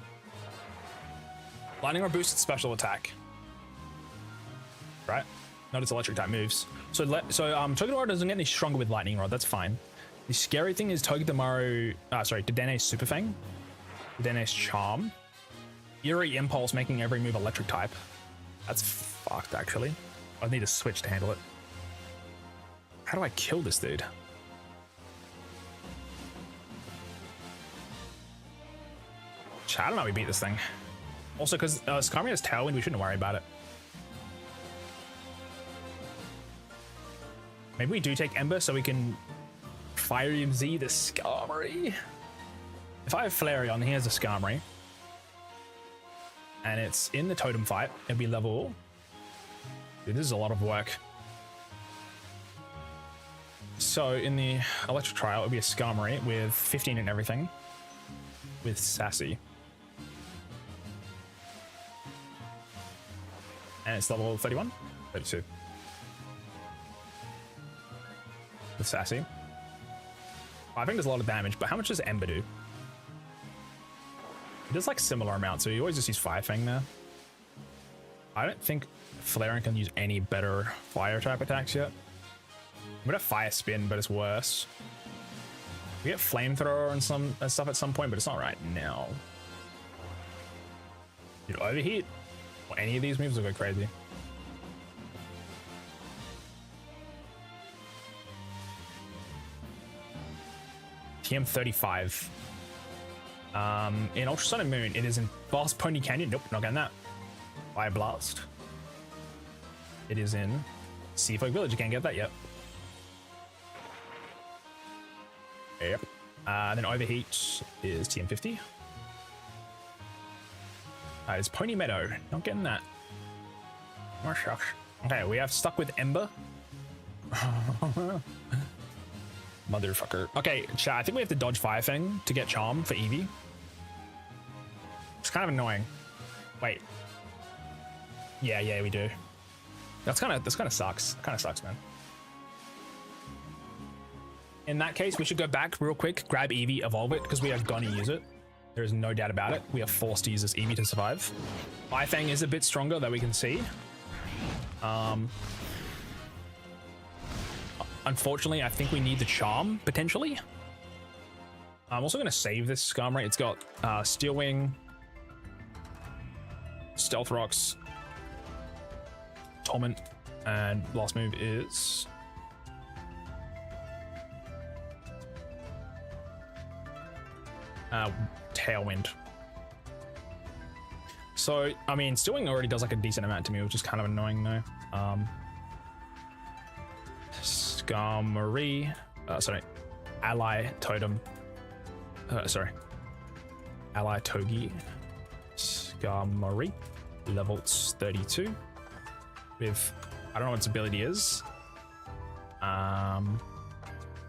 Lightning Rod boosts its special attack. Right? Not its electric type moves. So Togedemaru doesn't get any stronger with Lightning Rod, that's fine. The scary thing is Dedenne's Super Fang, Dedenne's Charm, Eerie Impulse making every move electric type. That's fucked, actually. I need a switch to handle it. How do I kill this dude? I don't know how we beat this thing. Also, because Skarmory has Tailwind, we shouldn't worry about it. Maybe we do take Ember so we can Fire Z the Skarmory. If I have Flareon, he has a Skarmory. And it's in the totem fight, it'll be level... Dude, this is a lot of work. So in the electric trial, it'll be a Skarmory with 15 and everything. With Sassy. And it's level 31? 32. with Sassy. I think there's a lot of damage, but how much does Ember do? It does like similar amount, so you always just use Fire Fang there. I don't think Flaring can use any better fire type attacks yet. I'm gonna Fire Spin, but it's worse. We get Flamethrower and stuff at some point, but it's not right now. Dude, Overheat or any of these moves will go crazy. TM35. In Ultrasonic Moon, it is in Boss Pony Canyon. Nope, not getting that. Fire Blast. It is in Seafolk Village. You can't get that yet. Yep. Then Overheat is TM50. It's Pony Meadow. Not getting that. Oh, shucks. Okay, we have stuck with Ember. Motherfucker. Okay, chat, I think we have to dodge Fire Fang to get Charm for Eevee. It's kind of annoying. Wait. Yeah, we do. This kind of sucks. Kind of sucks, man. In that case, we should go back real quick, grab Eevee, evolve it, because we are gonna use it. There is no doubt about it. We are forced to use this Eevee to survive. Fire Fang is a bit stronger that we can see. Unfortunately, I think we need the Charm, potentially. I'm also going to save this Skarmory. It's got Steel Wing, Stealth Rocks, Torment, and last move is... Tailwind. So, I mean, Steel Wing already does like a decent amount to me, which is kind of annoying though. Skarmory, sorry, Ally Totem, Ally Togi, Skarmory, level 32, with, I don't know what its ability is,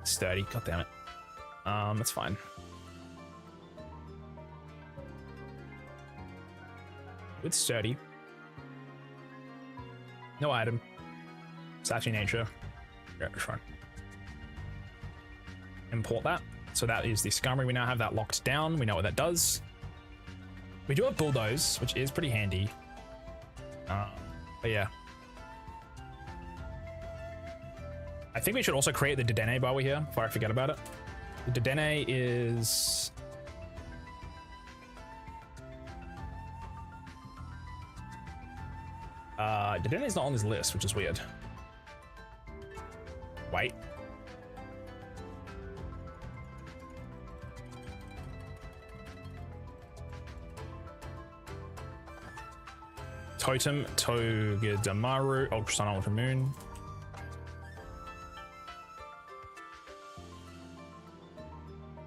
sturdy, god damn it, that's fine. With sturdy, no item, Sassy Nature. Yeah, sure. Import that. So that is the Skarmory. We now have that locked down. We know what that does. We do have Bulldoze, which is pretty handy. But yeah. I think we should also create the Dedenne while we're here, before I forget about it. The Dedenne is... Dedenne is not on this list, which is weird. Wait. Totem, Togedemaru, Ultra Sun, Ultra Moon.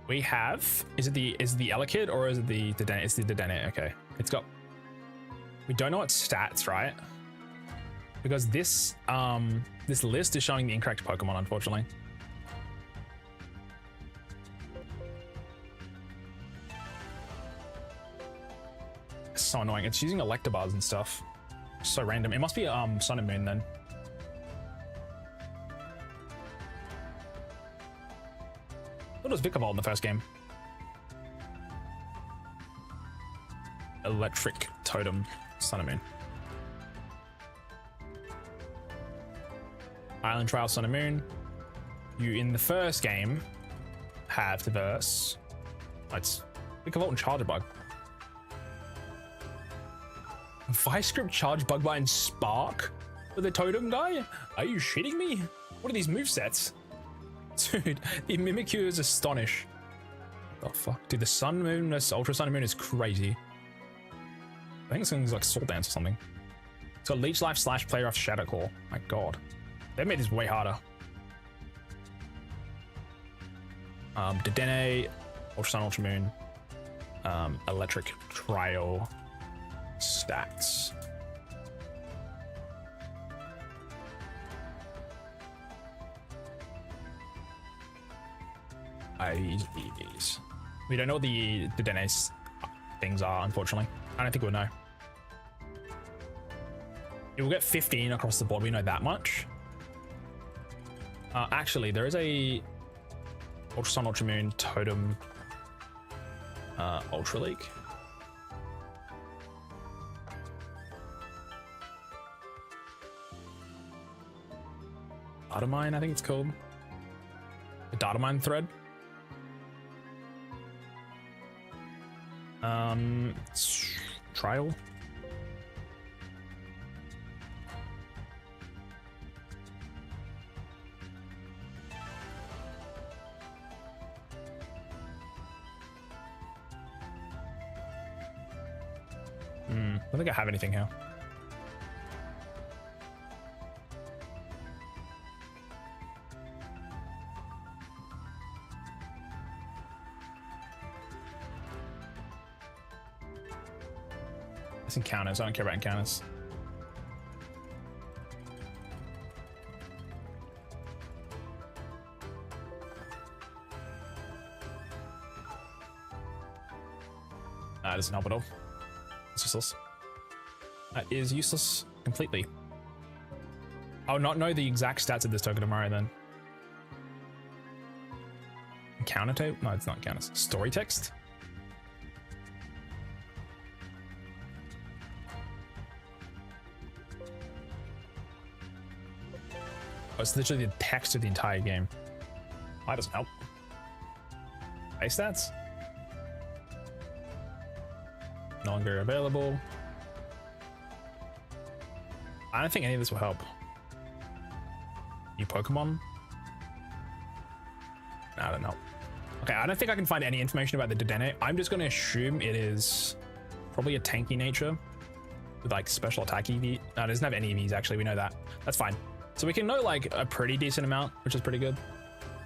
We have, is it the Elekid or is it the Dedenne? It's the Dedenne, okay. It's got, we don't know what stats, right? Because this this list is showing the incorrect Pokemon, unfortunately. It's so annoying. It's using Electabuzz and stuff. So random. It must be Sun and Moon then. What was Vikavolt in the first game? Electric Totem, Sun and Moon. Island Trial, Sun and Moon. You in the first game have to verse. It's Vikavolt and Charger Bug. Vice Grip, Charge Bug Bite, and Spark with the Totem guy? Are you shitting me? What are these movesets? Dude, the Mimikyu is Astonish. What the fuck? Dude, the Sun Moon, this Ultra Sun and Moon is crazy. I think this thing's like Soul Dance or something. It's got Leech Life / Play Rough Shadow Claw. My god. They made this way harder. Dedenne, Ultra Sun, Ultra Moon, Electric Trial stats. IVs. We don't know what the Dedenne things are, unfortunately. I don't think we'll know. It will get 15 across the board, we know that much. Actually, there is a Ultra Sun, Ultra Moon, Totem, Ultra League. Data Mine, I think it's called. The Data Mine thread. Trial. I don't think I have anything here. It's encounters. I don't care about encounters. That doesn't help at all. It's useless. That is useless completely. I would not know the exact stats of this token tomorrow then. Encounter tape? No, it's not encounters. Story text? Oh, it's literally the text of the entire game. That doesn't help. Base stats? No longer available. I don't think any of this will help. New Pokemon? No, I don't know. Okay, I don't think I can find any information about the Dedenne. I'm just going to assume it is probably a tanky nature with like special attack EV. No, it doesn't have any EVs actually. We know that. That's fine. So we can know like a pretty decent amount, which is pretty good.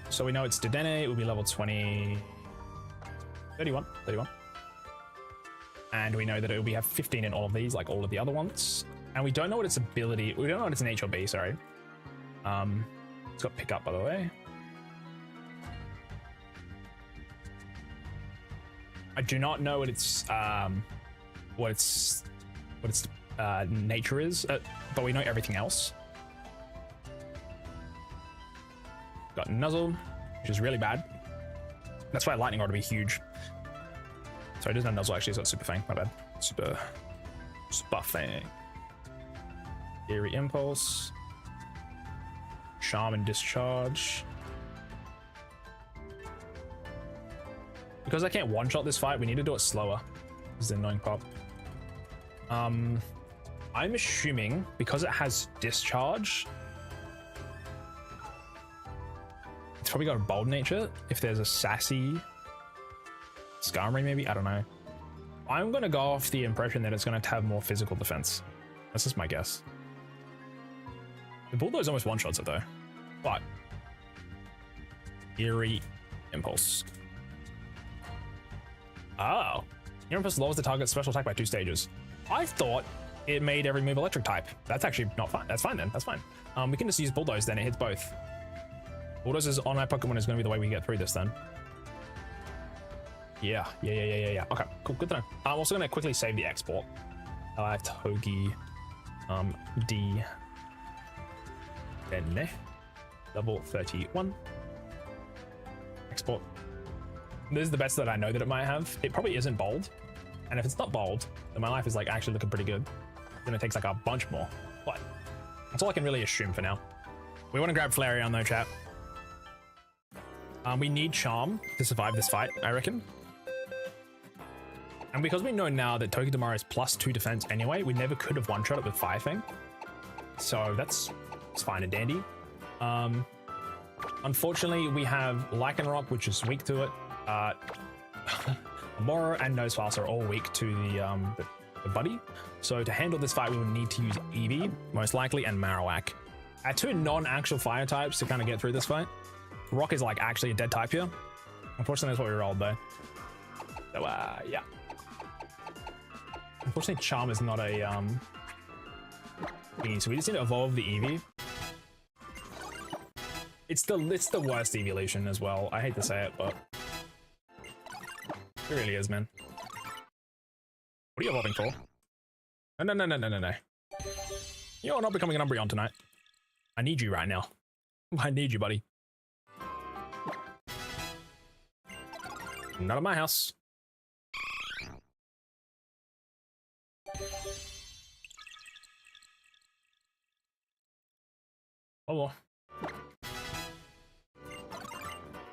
So we know it's Dedenne. It will be level 31. And we know that it will have 15 in all of these, like all of the other ones. And we don't know what its ability, we don't know what its nature will be, sorry. It's got pick up, by the way. I do not know what its nature is, but we know everything else. Got Nuzzle, which is really bad. That's why Lightning Rod would be huge. Sorry, it doesn't have Nuzzle actually, it's got Super Fang, my bad. Super Fang. Eerie Impulse. Charm and Discharge. Because I can't one-shot this fight, we need to do it slower. This is the annoying part. I'm assuming because it has Discharge, it's probably got a bold nature. If there's a sassy Skarmory maybe, I don't know. I'm gonna go off the impression that it's gonna have more physical defense. That's just my guess. The Bulldoze almost one-shots it though. But Eerie Impulse. Oh. Eerie Impulse lowers the target's special attack by 2 stages. I thought it made every move electric type. That's actually not fine. That's fine then. That's fine. We can just use Bulldoze then. It hits both. Bulldoze is on my Pokemon is going to be the way we get through this then. Yeah. Okay, cool. Good to know. I'm also going to quickly save the export. Togi D Denne. Level 31. Export. This is the best that I know that it might have. It probably isn't bold. And if it's not bold, then my life is like actually looking pretty good. Then it takes like a bunch more. But that's all I can really assume for now. We want to grab Flareon though, chat. We need Charm to survive this fight, I reckon. And because we know now that Togedemaru is +2 defense anyway, we never could have one-shot it with Fire Fang. So it's fine and dandy. Unfortunately, we have Lycanroc, which is weak to it. Moro and Nosefast are all weak to the buddy. So to handle this fight, we would need to use Eevee, most likely, and Marowak. Our 2 non-actual fire types to kind of get through this fight. Rock is like actually a dead type here. Unfortunately, that's what we rolled though. So yeah. Unfortunately, Charm is not a thingy, so we just need to evolve the Eevee. It's the worst evolution as well. I hate to say it, but it really is, man. What are you evolving for? No. You're not becoming an Umbreon tonight. I need you right now. I need you, buddy. Not at my house. Oh.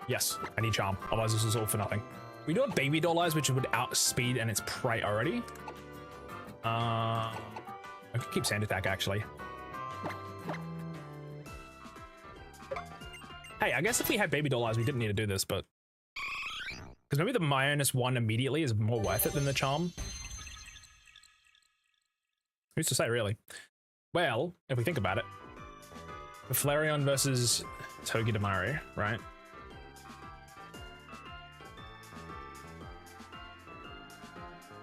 Yes, I need charm. Otherwise, this is all for nothing. We do have baby doll eyes, which would outspeed and its prey already. I could keep sand attack actually. Hey, I guess if we had baby doll eyes, we didn't need to do this, but because maybe the -1 immediately is more worth it than the charm. Who's to say, really? Well, if we think about it, the Flareon versus Togedemaru, right?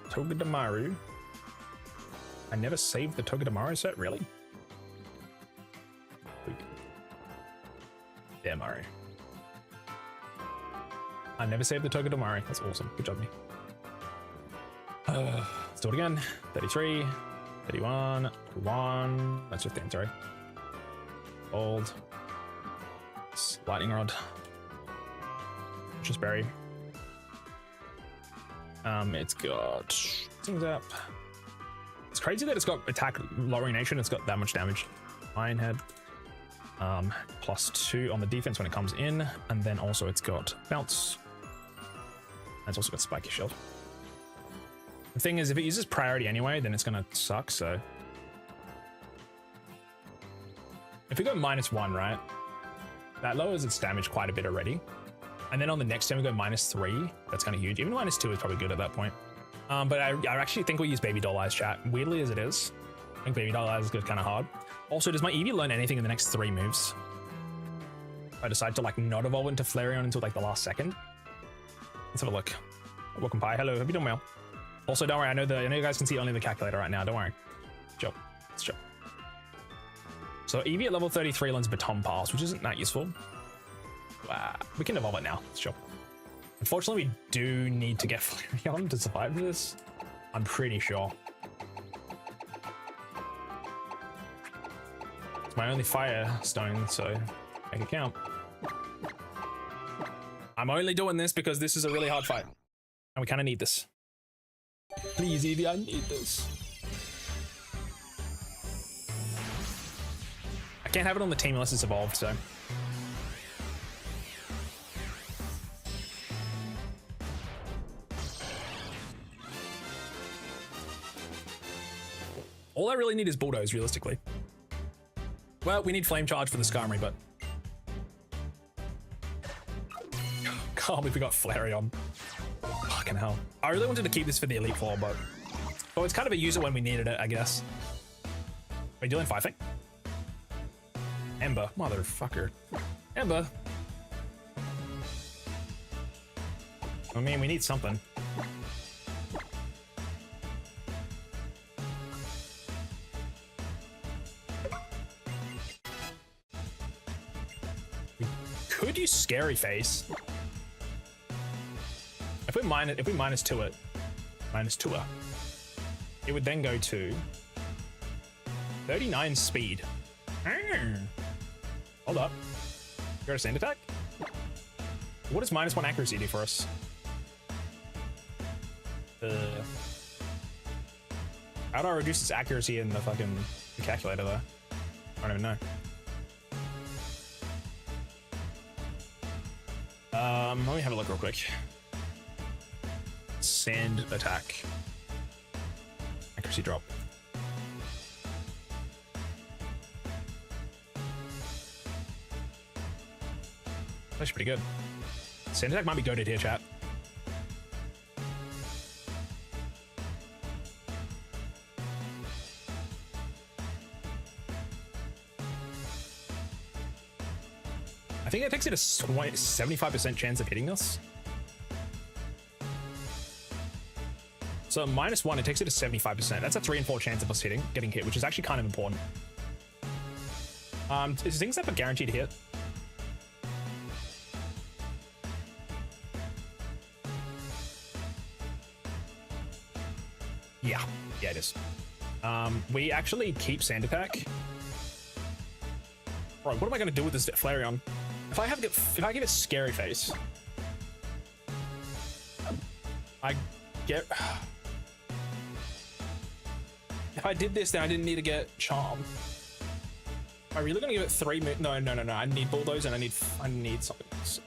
Togedemaru. I never saved the Togedemaru set, really? Demaru. I never saved the Togedemaru. That's awesome. Good job, me. Let's do it again. 33, 31, 1. That's 15, sorry. Gold. Lightning Rod. Just berry. It's got things up. It's crazy that it's got attack lowering nation. It's got that much damage. Iron Head. +2 on the defense when it comes in, and then also it's got bounce. And it's also got spiky shield. The thing is, if it uses priority anyway, then it's gonna suck. So if we go -1, right, that lowers its damage quite a bit already. And then on the next turn we go -3. That's kind of huge. Even -2 is probably good at that point. But I actually think we'll use baby doll eyes, chat. Weirdly as it is, I think baby doll eyes is good, kind of hard. Also, does my Eevee learn anything in the next 3 moves? If I decide to like not evolve into Flareon until like the last second. Let's have a look. Welcome, Pi. Hello, hope you're doing well. Also, don't worry. I know you guys can see only the calculator right now. Don't worry. Job. Let's job. So Eevee at level 33 learns Baton Pass, which isn't that useful. Wow. We can evolve it now. Let's job. Unfortunately, we do need to get Flareon to survive this. I'm pretty sure. It's my only fire stone, so make it count. I'm only doing this because this is a really hard fight. And we kind of need this. Please, Eevee, I need this. I can't have it on the team unless it's evolved, so. All I really need is Bulldoze, realistically. Well, we need Flame Charge for the Skarmory, but... Can't believe we got Flareon. Fucking hell. I really wanted to keep this for the Elite Four, but... Oh, it's kind of a user when we needed it, I guess. Are you doing 5 thing? Ember. Motherfucker. Ember. I mean, we need something. Could use Scary Face. If we -2 it, -2, it would then go to 39 speed. Hold up. You got a sand attack? What does -1 accuracy do for us? How do I reduce its accuracy in the fucking calculator though? I don't even know. Let me have a look real quick. Sand attack. Accuracy drop. That's pretty good. Sand attack might be goated here, chat. I think it takes it a 75% chance of hitting us. So -1, it takes it to 75%. That's a 3 in 4 chance of us getting hit, which is actually kind of important. Is things up a guaranteed hit? Yeah, it is. We actually keep Sand Attack. Bro, what am I gonna do with this Flareon? If I give it Scary Face, I get. If I did this, then I didn't need to get Charm. Am I really gonna give it 3? No. I need Bulldoze and I need something else.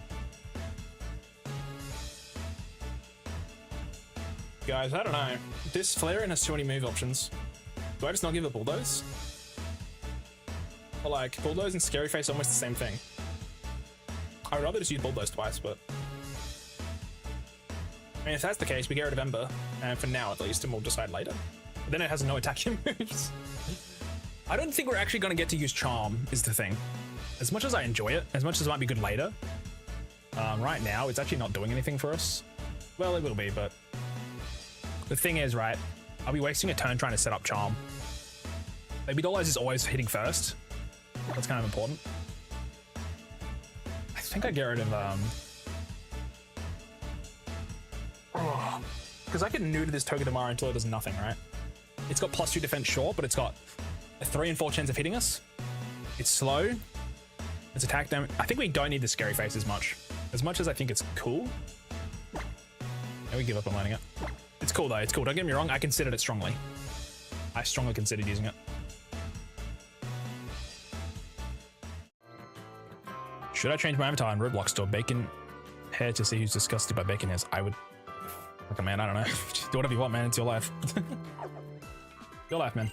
Guys, I don't know. This Flareon has too many move options. Do I just not give it Bulldoze? Or like, Bulldoze and Scary Face are almost the same thing. I would rather just use Bulldoze twice, but... I mean, if that's the case, we get rid of Ember, and for now at least, and we'll decide later. But then it has no attacking moves. I don't think we're actually going to get to use Charm, is the thing. As much as I enjoy it, as much as it might be good later, right now, it's actually not doing anything for us. Well, it will be, but... The thing is, right, I'll be wasting a turn trying to set up Charm. Maybe Dollars is always hitting first. That's kind of important. I think I get rid of, because I can neuter this Togedemaru until it does nothing, right? It's got +2 defense, sure, but it's got a 3 and 4 chance of hitting us. It's slow. It's attack damage. I think we don't need the Scary Face as much as I think it's cool. And we give up on learning it. It's cool though, it's cool. Don't get me wrong, I considered it strongly. I strongly considered using it. Should I change my avatar in Roblox to a bacon hair to see who's disgusted by bacon hairs? I would. Okay, man, I don't know. Do whatever you want, man. It's your life. Your life, man.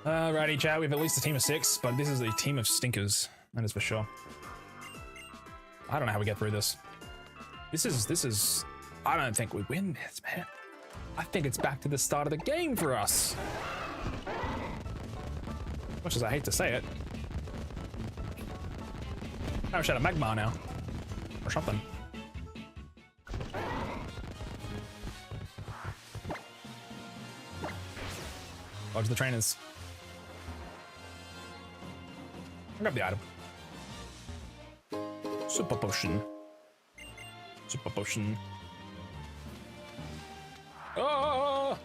Alrighty, chat. We have at least a team of 6, but this is a team of stinkers. That is for sure. I don't know how we get through this. This is. I don't think we win this, man. I think it's back to the start of the game for us. Much as I hate to say it. I wish I had a Magmar now. Or something. Dodge the trainers. Grab the item. Super Potion. Super Potion. Oh!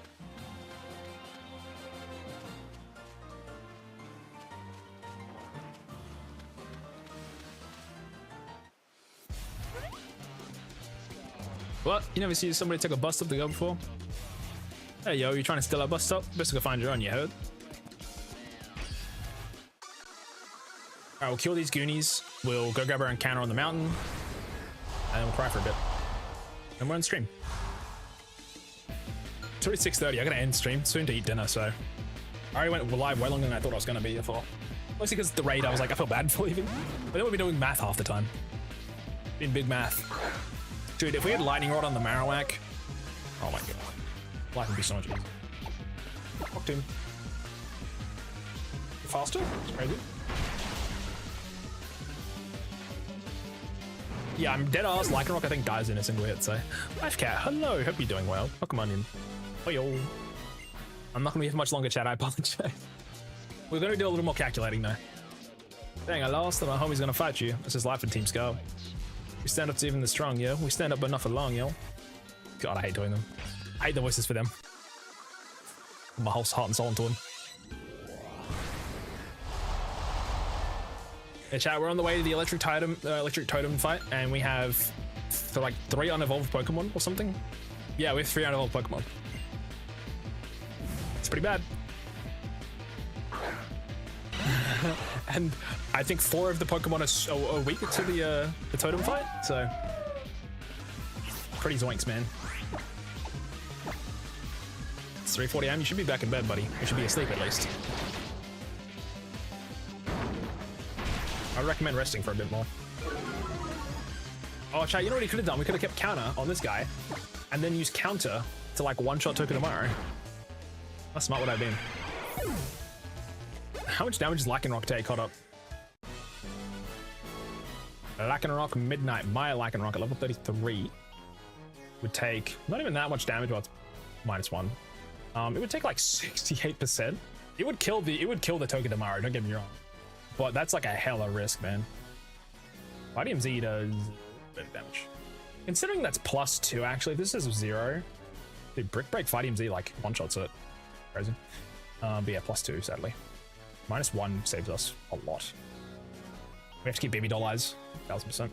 What? You never see somebody take a bus stop to go before? Hey yo, you trying to steal a bus stop? Best to go find your own, you heard? Alright, we'll kill these Goonies. We'll go grab our encounter on the mountain. And then we'll cry for a bit. And we're on stream. It's already 6:30. I gotta end stream soon to eat dinner, so. I already went live way longer than I thought I was gonna be before. Mostly because the raid, I was like, I felt bad for leaving. But then we'll be doing math half the time. In big math. Dude, if we had Lightning Rod on the Marowak. Oh my god. Life would be so much easier. Fucked him. Faster? It's crazy. Yeah, I'm dead ass. Lycanroc, I think, dies in a single hit, so. Life Cat, hello. Hope you're doing well. Welcome on in. Oh, yo. I'm not gonna be for much longer, chat. I apologize. We're gonna do a little more calculating, though. Dang, I lost, and my homie's gonna fight you. This is life in Team Skull. We stand up to even the strong, yo. We stand up, but not for long, yo. God, I hate doing them. I hate the voices for them. My whole heart and soul into them. Yeah, chat, we're on the way to the electric totem fight, and we have like 3 unevolved Pokemon or something. Yeah, we have 3 unevolved Pokemon. It's pretty bad. And I think 4 of the Pokemon are weak to the totem fight, so pretty zoinks, man. It's 3:40 AM. You should be back in bed, buddy. You should be asleep at least. I recommend resting for a bit more. Oh, chat, you know what he could have done? We could have kept counter on this guy and then used counter to like one-shot Togedemaru. How smart would I have been? How much damage does Lycanroc take? Caught up. Lycanroc Midnight. My Lycanroc at level 33 would take not even that much damage. Well, it's -1. It would take like 68%. It would kill the Togedemaru, don't get me wrong. But that's like a hella risk, man. Gladium Z does a bit of damage. Considering that's +2, actually, if this is 0. Dude, Brick Break Gladium Z like one-shots it. Crazy. But yeah, +2, sadly. -1 saves us a lot. We have to keep baby doll eyes, 1000%.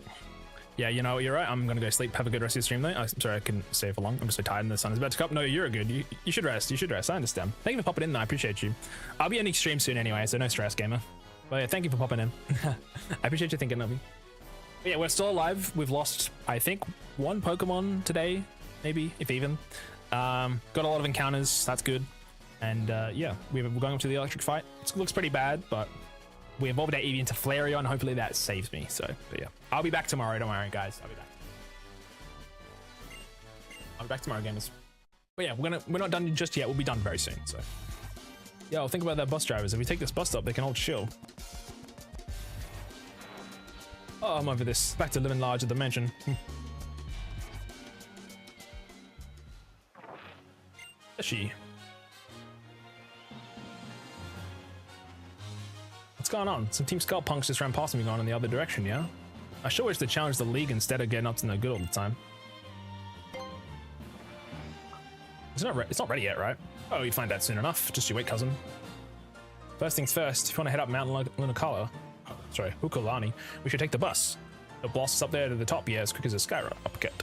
Yeah, you know, you're right. I'm gonna go sleep. Have a good rest of your stream, though. I'm sorry I couldn't stay for long. I'm just so tired and the sun is about to come up. No, you're good. You should rest. You should rest. I understand. Thank you for popping in, though. I appreciate you. I'll be ending stream soon anyway, so no stress, gamer. But yeah, thank you for popping in. I appreciate you thinking of me. But yeah, we're still alive. We've lost, I think, 1 Pokemon today, maybe, if even. Got a lot of encounters. That's good. And yeah, we're going up to the electric fight. It looks pretty bad, but we evolved our Eevee into Flareon. Hopefully that saves me. So, but yeah, I'll be back tomorrow. Don't worry, guys. I'll be back. I'll be back tomorrow, gamers. But yeah, we're not done just yet. We'll be done very soon. So yeah, I'll think about that bus drivers. If we take this bus stop, they can hold chill. Oh, I'm over this. Back to living large at the mansion. Deschy. What's going on? Some Team Skull punks just ran past me going in the other direction, yeah? I sure wish they challenged the league instead of getting up to no good all the time. It's not ready yet, right? Oh, you'd find out soon enough. Just you wait, cousin. First things first, if you want to head up Mount Hukalani, we should take the bus. The boss is up there to the top, yeah, as quick as a skyrocket. Uppercut.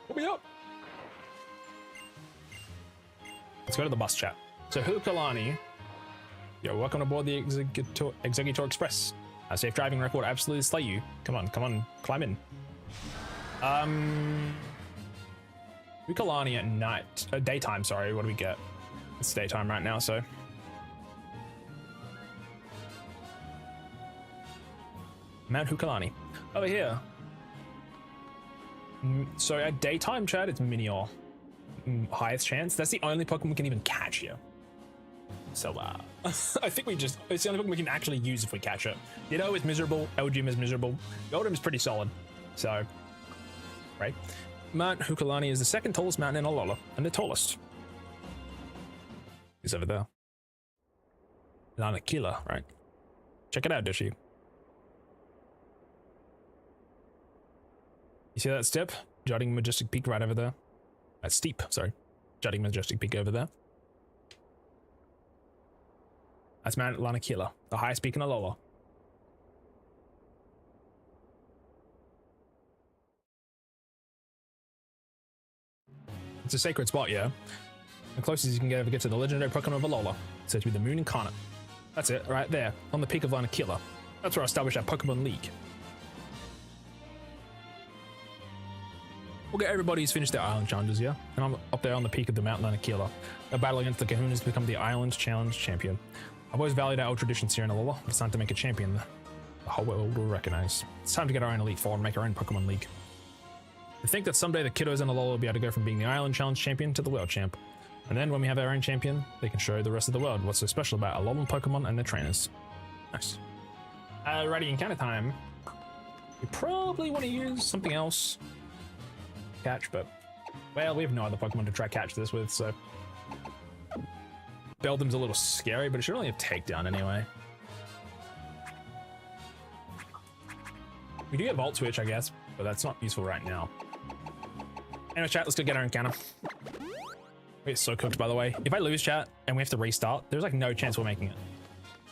Pull me up. Let's go to the bus chat. So Hukalani, you're welcome aboard the Executor Express. A safe driving record absolutely slay you. Come on, climb in. Hukalani at night, daytime, sorry, what do we get? It's daytime right now, so. Mount Hukalani, over here. So at daytime chat, it's Minior. Highest chance. That's the only Pokemon we can even catch here. So I think it's the only Pokemon we can actually use if we catch it. Ditto is miserable, Elgyem is miserable, Goldem is pretty solid. So, right. Mount Hukalani is the second tallest mountain in Alola, and the tallest. He's over there. Lanakila, right? Check it out, Deschy. You see that step? Jutting majestic peak right over there. That's steep, sorry. Jutting majestic peak over there. That's Mount Lanakila, the highest peak in Alola. It's a sacred spot, yeah. The closest you can ever get to the legendary Pokemon of Alola. Said to be the Moon Incarnate. That's it, right there, on the peak of Lanakila. That's where I established our Pokemon League. We'll get everybody who's finished their island challenges, yeah? And I'm up there on the peak of the Mount Lanakila. A battle against the Kahunas to become the Island Challenge Champion. I've always valued our old traditions here in Alola. It's time to make a champion the whole world will recognize. It's time to get our own Elite Four and make our own Pokemon League. I think that someday the kiddos in Alola will be able to go from being the Island Challenge Champion to the World Champ. And then when we have our own champion, they can show the rest of the world what's so special about Alolan Pokemon and their trainers. Nice. Alrighty, encounter time. We probably want to use something else. Catch, but well, we have no other Pokemon to try catch this with, so Beldum's a little scary, but it should only have takedown anyway. We do get Volt Switch, I guess, but that's not useful right now. Anyway, chat, let's go get our encounter. We get so cooked, by the way. If I lose chat and we have to restart, there's like no chance we're making it.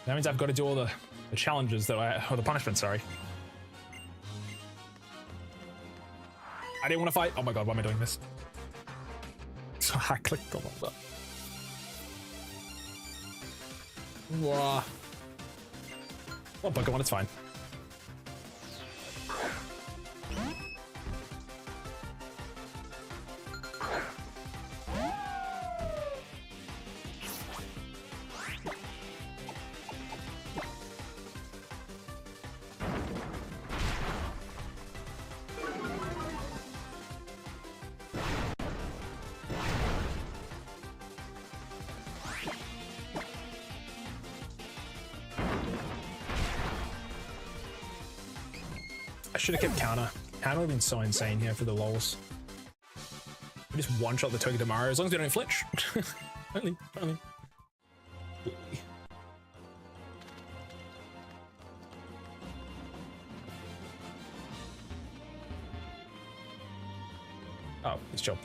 That means I've got to do all the challenges that or the punishments, sorry. I didn't want to fight. Oh my god, why am I doing this? So I clicked on that. Wah. One Pokemon, it's fine. I should have kept counter. Counter would have been so insane here for the lols. We just one-shot the Togedemaru as long as we don't flinch. only. Oh, it's chill.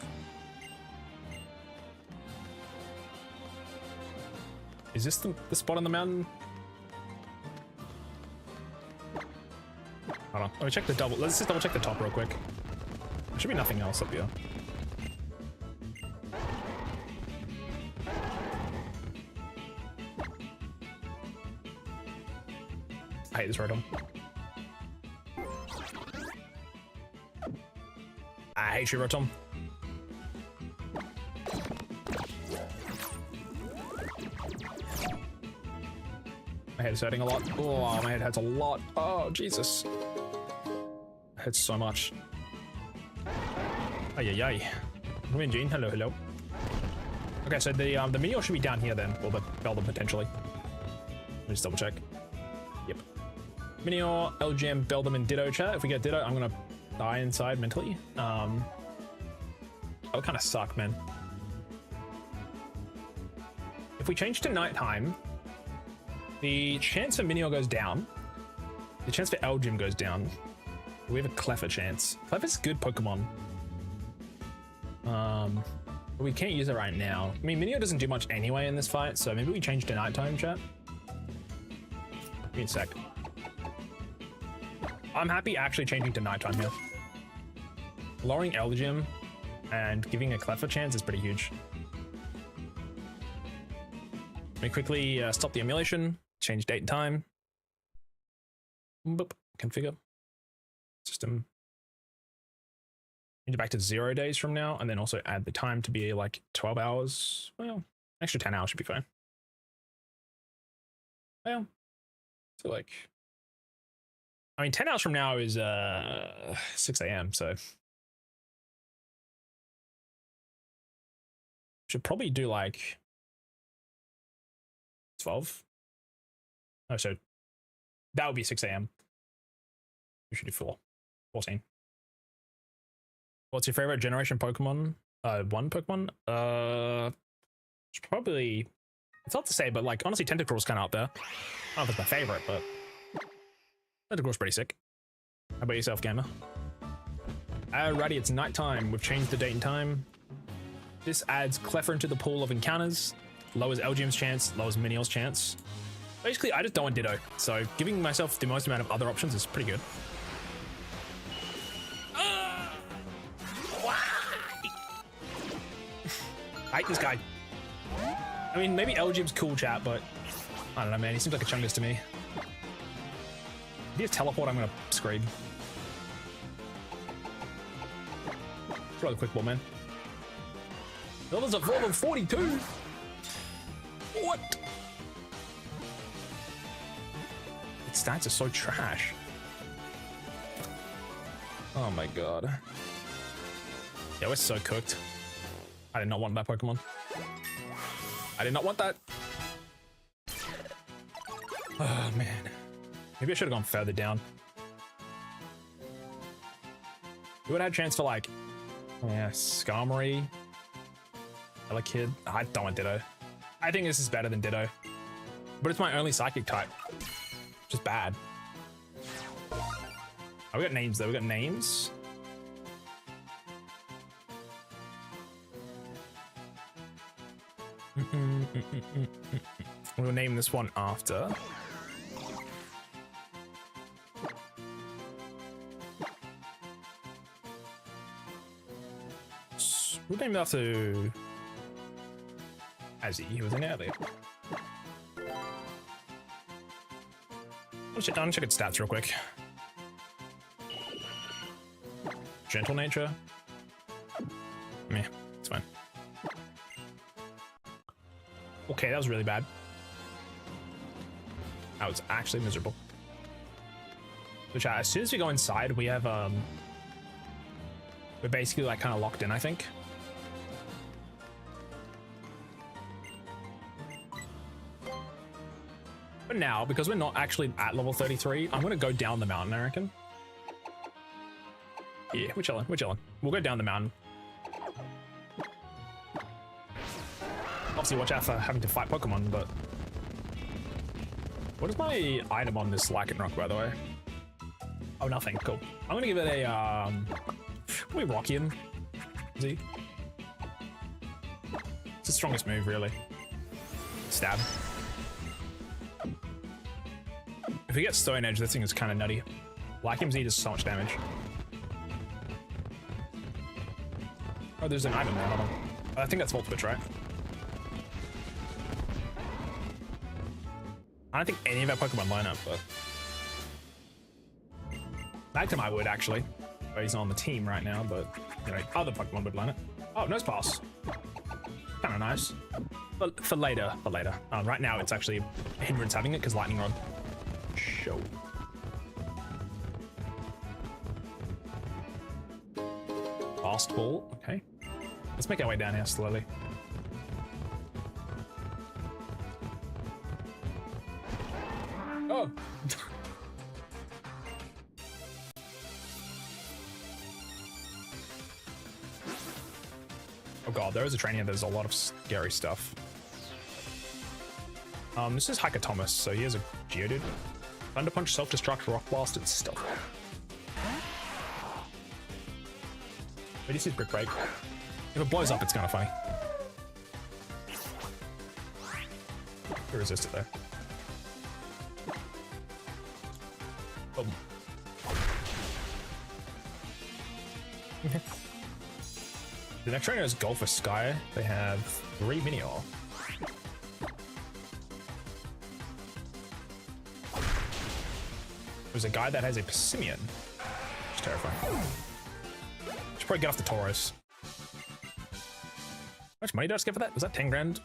Is this the spot on the mountain? Hold on. Let me check the double. Let's just double check the top real quick. There should be nothing else up here. I hate this rotom. I hate you, rotom. My head is hurting a lot. Oh, my head hurts a lot. Oh, Jesus. It hurts so much. Ay, ay, ay. Come in, Gene. Hello, hello. Okay, so the Meteor should be down here then, or the Beldum potentially. Let me just double check. Yep. Meteor, LGM, Beldum, and Ditto chat. If we get Ditto, I'm gonna die inside mentally. That would kind of suck, man. If we change to nighttime, the chance for Meteor goes down. The chance for LGM goes down. We have a Cleffa chance. Cleffa's a good Pokemon. But we can't use it right now. I mean, Meteor doesn't do much anyway in this fight, so maybe we change to nighttime, chat. Give me a sec. I'm happy actually changing to nighttime here. Lowering LGM and giving a Cleffa chance is pretty huge. Let me quickly stop the emulation, change date and time. Boop. Configure. System. Change it back to 0 days from now, and then also add the time to be like 12 hours. Well, extra 10 hours should be fine. Well, so like, I mean, 10 hours from now is 6 a.m. So should probably do like 12. Oh, so that would be 6 a.m. We should do 14. What's your favorite generation Pokemon? One Pokemon? It's probably, it's hard to say, but like honestly, Tentacruel's kind of out there. I don't know if it's my favorite, but Tentacruel's pretty sick. How about yourself, gamer? Alrighty, it's nighttime. We've changed the date and time. This adds Cleffa into the pool of encounters, lowers LGM's chance, lowers Meteor's chance. Basically, I just don't want Ditto, so giving myself the most amount of other options is pretty good. I hate this guy. I mean, maybe LGM's cool, chat, but I don't know, man. He seems like a chungus to me. If he has teleport, I'm gonna scream. Throw the quick ball, man. Levels of level 42. What? Its stats are so trash. Oh my god. Yeah, we're so cooked. I did not want that Pokemon. I did not want that. Oh man. Maybe I should have gone further down. We would have had a chance for like, yeah, Skarmory. Kid. I don't want Ditto. I think this is better than Ditto. But it's my only psychic type. Which is bad. Oh, we got names though. We got names. We'll name this one after. We'll name it after Azzy. He was in earlier. I'll check its stats real quick. Gentle nature. Meh, it's fine. Okay, that was really bad. That was actually miserable. So chat, as soon as we go inside, we have we're basically like kind of locked in, I think. But now, because we're not actually at level 33, I'm gonna go down the mountain, I reckon. Yeah, we're chilling, we're chilling. We'll go down the mountain. Obviously watch out for having to fight Pokemon, but... What is my item on this Lycanroc, by the way? Oh, nothing, cool. I'm gonna give it a, we rock him. Is he? It's the strongest move, really. Stab. If we get Stone Edge, this thing is kind of nutty. Black MZ does so much damage. Oh, there's an item there. Hold on. I think that's Volt Switch, right? I don't think any of our Pokemon line up, but... Magnemite I would, actually. But he's not on the team right now, but... You know, other Pokemon would line it. Oh, Nose Pass. Kind of nice. But for later, right now, it's actually a hindrance having it, because Lightning Rod. Show. Fast Ball, okay. Let's make our way down here slowly. Oh! Oh god, there is a train here. There's a lot of scary stuff. This is Hikatomus, so he has a Geodude. Thunder Punch, Self-Destruct, Rock Blast, and Stealth. But this is Brick Break. If it blows up, it's kind of funny. You resist it though. Boom. The next trainer is Golfer Sky. They have 3 Minior. There's a guy that has a Persimmon. It's terrifying. Should probably get off the Tauros. How much money did I just get for that? Was that 10 grand?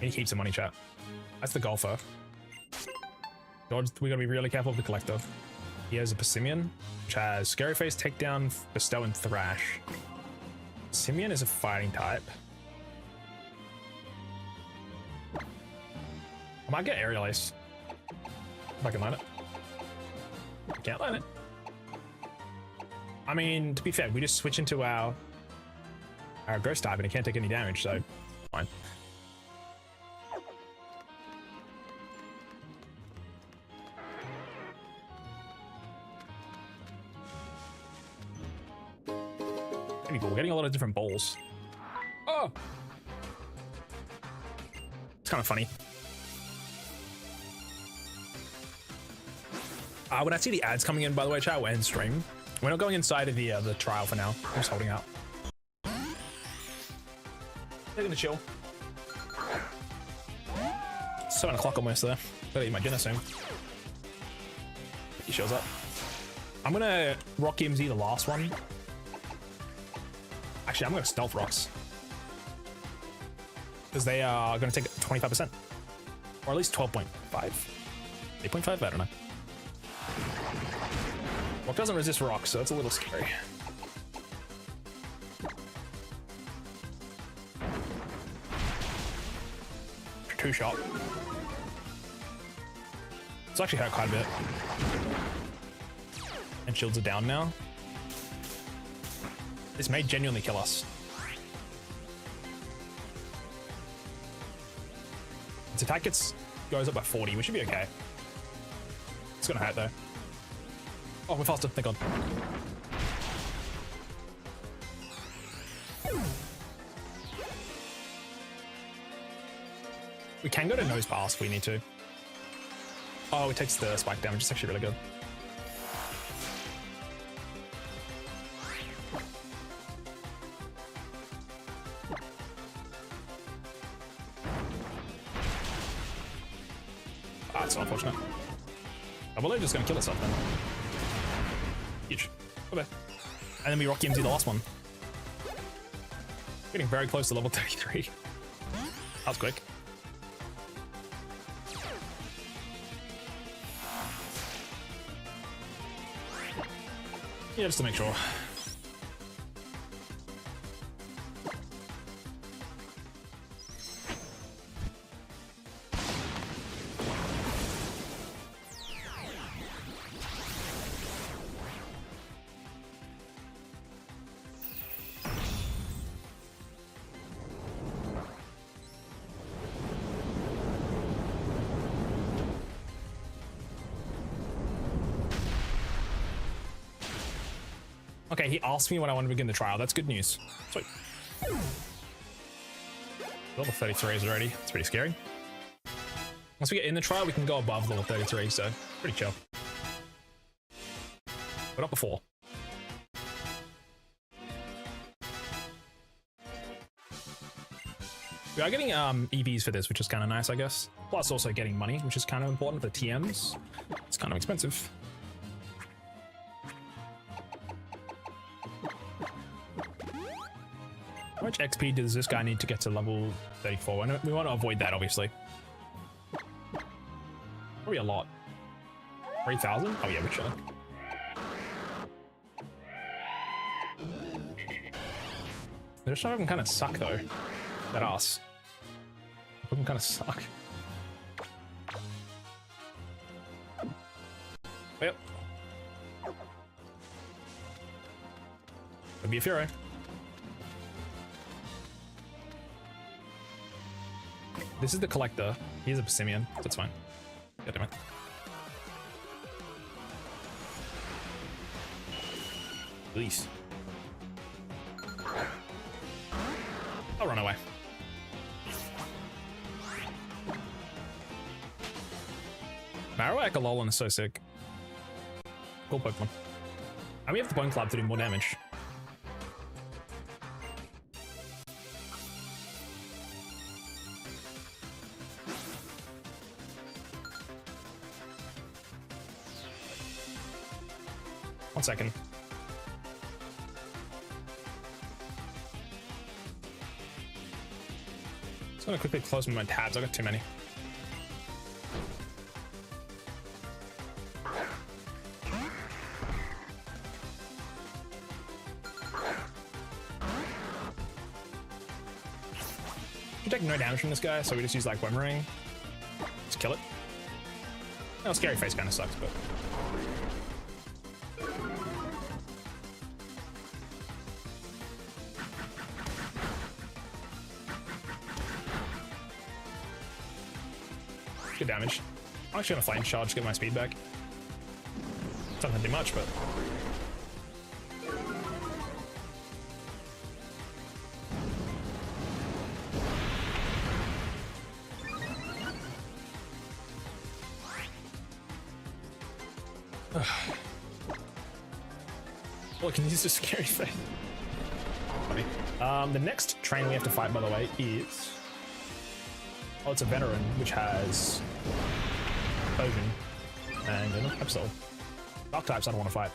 He keeps the money, chat. That's the Golfer. God, we gotta be really careful of the Collector. He has a Persimmon, which has Scary Face, Takedown, Bestow, and Thrash. Persimmon is a fighting type. I might get Aerial Ace. If I can land it. I can't land it. I mean, to be fair, we just switch into our Ghost type and it can't take any damage, so fine. We're getting a lot of different balls. Oh! It's kind of funny. When I see the ads coming in, by the way, chat, we're in stream. We're not going inside of the trial for now. I'm just holding out. They're gonna chill. It's 7 o'clock almost there. Better eat my dinner soon. He shows up. I'm gonna Rock MZ the last one. Actually, I'm gonna Stealth Rocks. Because they are gonna take 25%. Or at least 12.5. 8.5? I don't know. Rock doesn't resist rocks, so it's a little scary. Two shot. It's actually hurt quite a bit. And shields are down now. This may genuinely kill us. Its attack goes up by 40. We should be okay. It's gonna hurt though. Oh, we're faster. Thank God. We can go to Nose Pass if we need to. Oh, it takes the spike damage. It's actually really good. That's unfortunate. I believe just gonna kill itself then. Huge. Okay. And then we Rock MZ the last one. Getting very close to level 33. That was quick. Yeah, just to make sure. Okay, he asked me when I want to begin the trial. That's good news. Sweet. Level 33 is already. It's pretty scary. Once we get in the trial, we can go above level 33, so pretty chill. But not before. We are getting EVs for this, which is kind of nice, I guess. Plus also getting money, which is kind of important for TMs. It's kind of expensive. How much XP does this guy need to get to level 34? We want to avoid that, obviously. Probably a lot. 3,000? Oh yeah, we're chilling. They're just having kind of suck though. That ass. Them kind of suck. Yep. Could be a Furo. This is the collector. He's a Simian. That's fine. God damn it. Please. I'll run away. Marowak Alolan is so sick. Cool Pokemon. And we have the Bone Club to do more damage. One second. Just gonna quickly close my tabs. I got too many. We take no damage from this guy, so we just use like Weathering. Just kill it. Oh, Scary Face kind of sucks, but. Good damage. I'm actually gonna Flame Charge to get my speed back. Doesn't do much, but. Look, can use a Scary Face. Funny. The next train we have to fight, by the way, is. Oh, it's a Veteran, which has Potion and an Absol. Dark types I don't want to fight.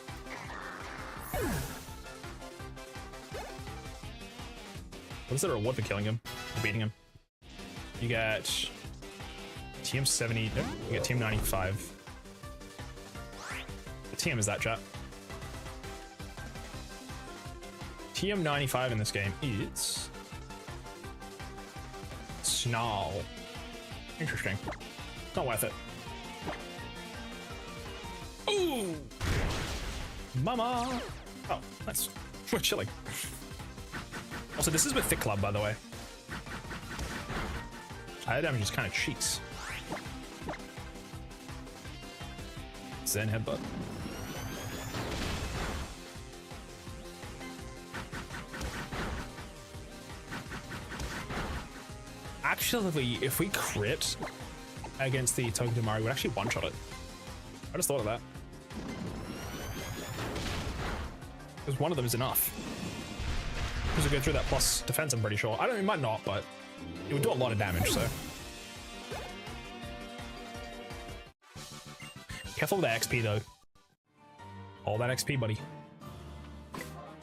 What's the reward for killing him? Or beating him? You get TM 70, no, you get TM 95. What TM is that, chat? TM 95 in this game is Snarl. Interesting. Not worth it. Ooh! Mama! Oh, nice. We're chilling. Also, this is with Thick Club, by the way. Higher damage is kind of cheeks. Zen Headbutt. Actually, if we crit against the Togedemaru, we'd actually one-shot it. I just thought of that. Because one of them is enough. Because we go through that plus defense, I'm pretty sure. I don't, it might not, but it would do a lot of damage, so. Careful with that XP, though. All that XP, buddy.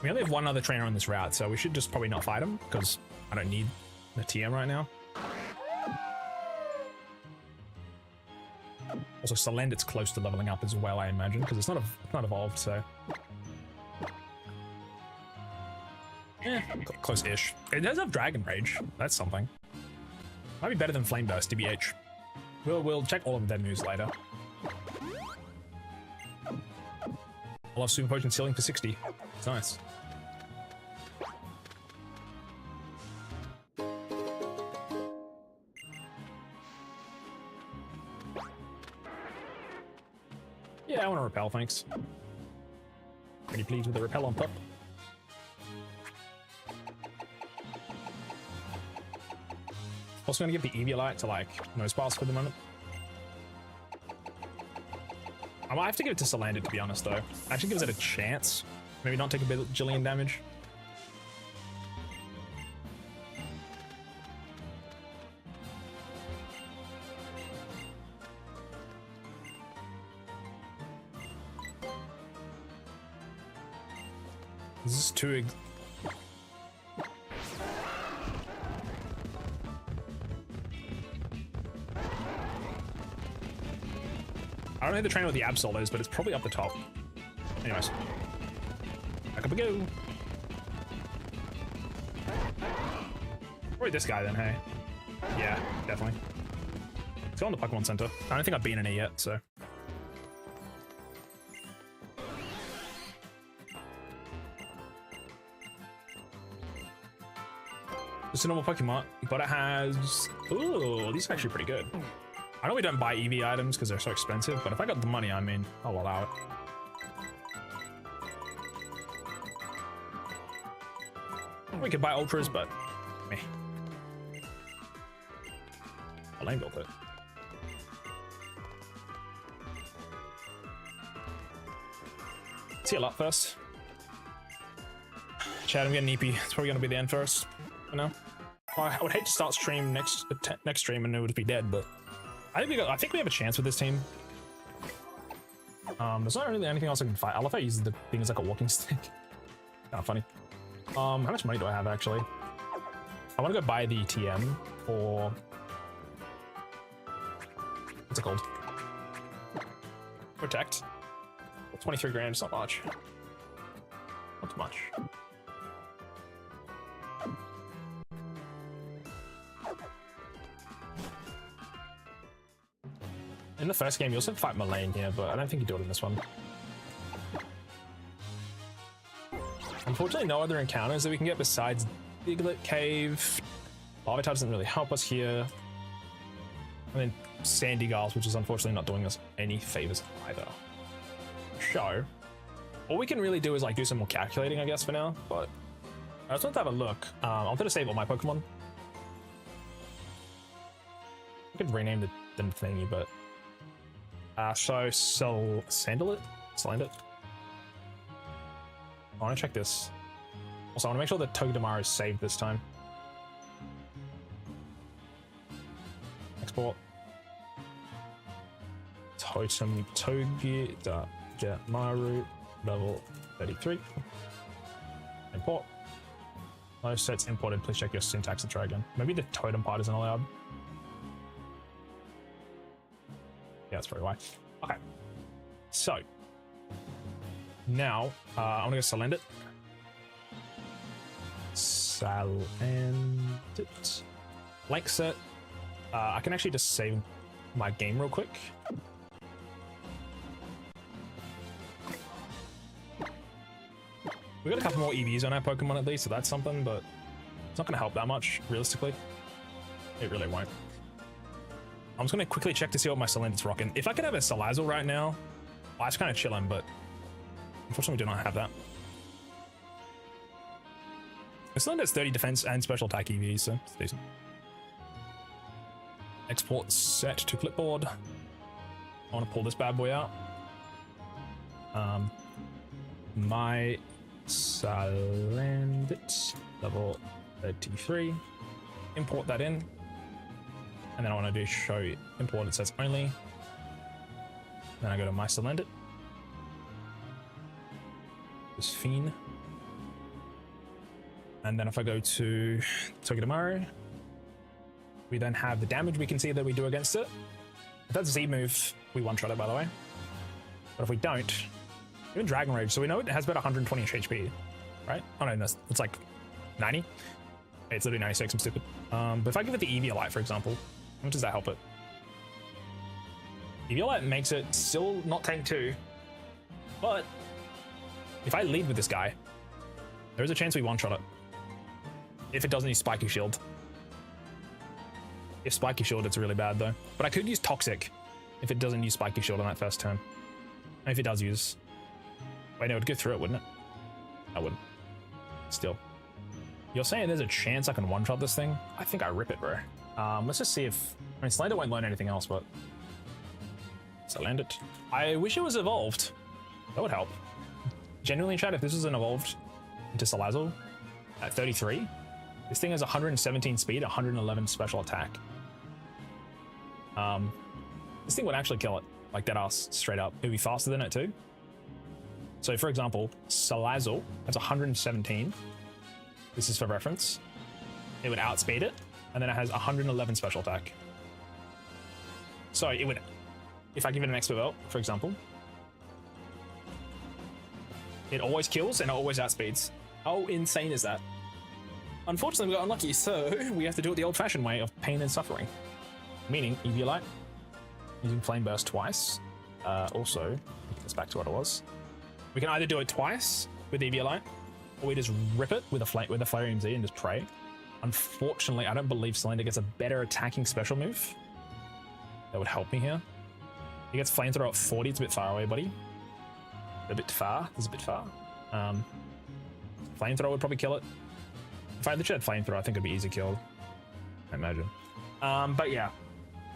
We only have one other trainer on this route, so we should just probably not fight him, because I don't need the TM right now. Also, Salendit's close to leveling up as well, I imagine, because it's not evolved, so. Close-ish. It does have Dragon Rage. That's something. Might be better than Flame Burst, DBH. We'll check all of their moves later. I'll have Super Potion Ceiling for 60. It's nice. Yeah, I want to repel, thanks. Pretty pleased with the repel on top. Also gonna give the Eviolite to like Nose Pass for the moment. I might have to give it to Salandit, to be honest, though. Actually gives it a chance. Maybe not take a bajillion damage. This is too... I don't know who the trainer with the Absol is, but it's probably up the top. Anyways. Back up we go. Probably this guy then, hey? Yeah, definitely. Let's go on the Pokemon Center. I don't think I've been in it yet, so... Just a normal Pokemon, but it has... Ooh, these are actually pretty good. I know we don't buy EV items because they're so expensive, but if I got the money, I mean, I'll allow it. We could buy Ultras, but meh. I'll lane build it. See a lot first. Chad, I'm getting Eepy. It's probably gonna be the end first. You know, I would hate to start stream next stream and it would be dead, but I think we have a chance with this team. There's not really anything else I can fight. I love how he uses the thing as like a walking stick. Kind of funny. How much money do I have actually? I want to go buy the TM for what's it called? Protect. 23 grand is not much. Not too much. In the first game, you also fight Mullane here, but I don't think you do it in this one. Unfortunately, no other encounters that we can get besides Diglett Cave. Larvitar doesn't really help us here. And then Sandy Gulls, which is unfortunately not doing us any favors either. So, all we can really do is like do some more calculating, I guess, for now. But I just want to have a look. I'm going to save all my Pokemon. I could rename the thingy, but so Salandit. I want to check this. Also, I want to make sure that Togedemaru is saved this time. Export. Totem Togedemaru, level 33. Import. Most sets imported. Please check your syntax and try again. Maybe the totem part isn't allowed. Yeah, that's probably why. Okay. So. Now, I'm gonna go Salandit. Salandit. Like set. I can actually just save my game real quick. We got a couple more EVs on our Pokemon at least, so that's something, but it's not gonna help that much, realistically. It really won't. I'm just gonna quickly check to see what my Salandit's rocking. If I could have a Salazzle right now, life's kind of chilling, but unfortunately we do not have that. This Salandit has 30 defense and special attack EVs, so it's decent. Export set to clipboard. I want to pull this bad boy out. My Salandit, level 33. Import that in. And then I want to do show imported sets only. Then I go to my Salandit. This Fiend. And then if I go to Togedemaru, we then have the damage we can see that we do against it. If that's a Z move, we one-shot it, by the way. But if we don't, even Dragon Rage, so we know it has about 120 HP, right? Oh no, it's like 90. It's literally 96, I'm stupid. But if I give it the Eviolite, for example, how much does that help it? Eviolite makes it still not tank 2, but if I lead with this guy, there is a chance we one-shot it. If it doesn't use Spiky Shield. If Spiky Shield, it's really bad though. But I could use Toxic if it doesn't use Spiky Shield on that first turn. And if it does use... Wait, no, it would go through it, wouldn't it? I wouldn't. Still. You're saying there's a chance I can one-shot this thing? I think I rip it, bro. Let's just see if... I mean, Slender won't learn anything else, but... So land it. I wish it was evolved. That would help. Genuinely, chat, if this was an evolved into Salazzle at 33, this thing has 117 speed, 111 special attack. This thing would actually kill it, like that ass, straight up. It would be faster than it too. So for example, Salazzle has 117. This is for reference. It would outspeed it, and then it has 111 special attack. So it would, if I give it an expert belt, for example, it always kills and it always outspeeds. How insane is that? Unfortunately, we got unlucky, so we have to do it the old-fashioned way of pain and suffering. Meaning, Eviolite, using Flame Burst twice. Also, let's back to what it was. We can either do it twice with Eviolite, or we just rip it with a Flareon Z and just pray. Unfortunately, I don't believe Cylinder gets a better attacking special move. That would help me here. He gets Flamethrower at 40, it's a bit far away, buddy. A bit far, it's a bit far. Flamethrower would probably kill it. If I literally had Flamethrower, I think it'd be easy killed. I imagine. But yeah,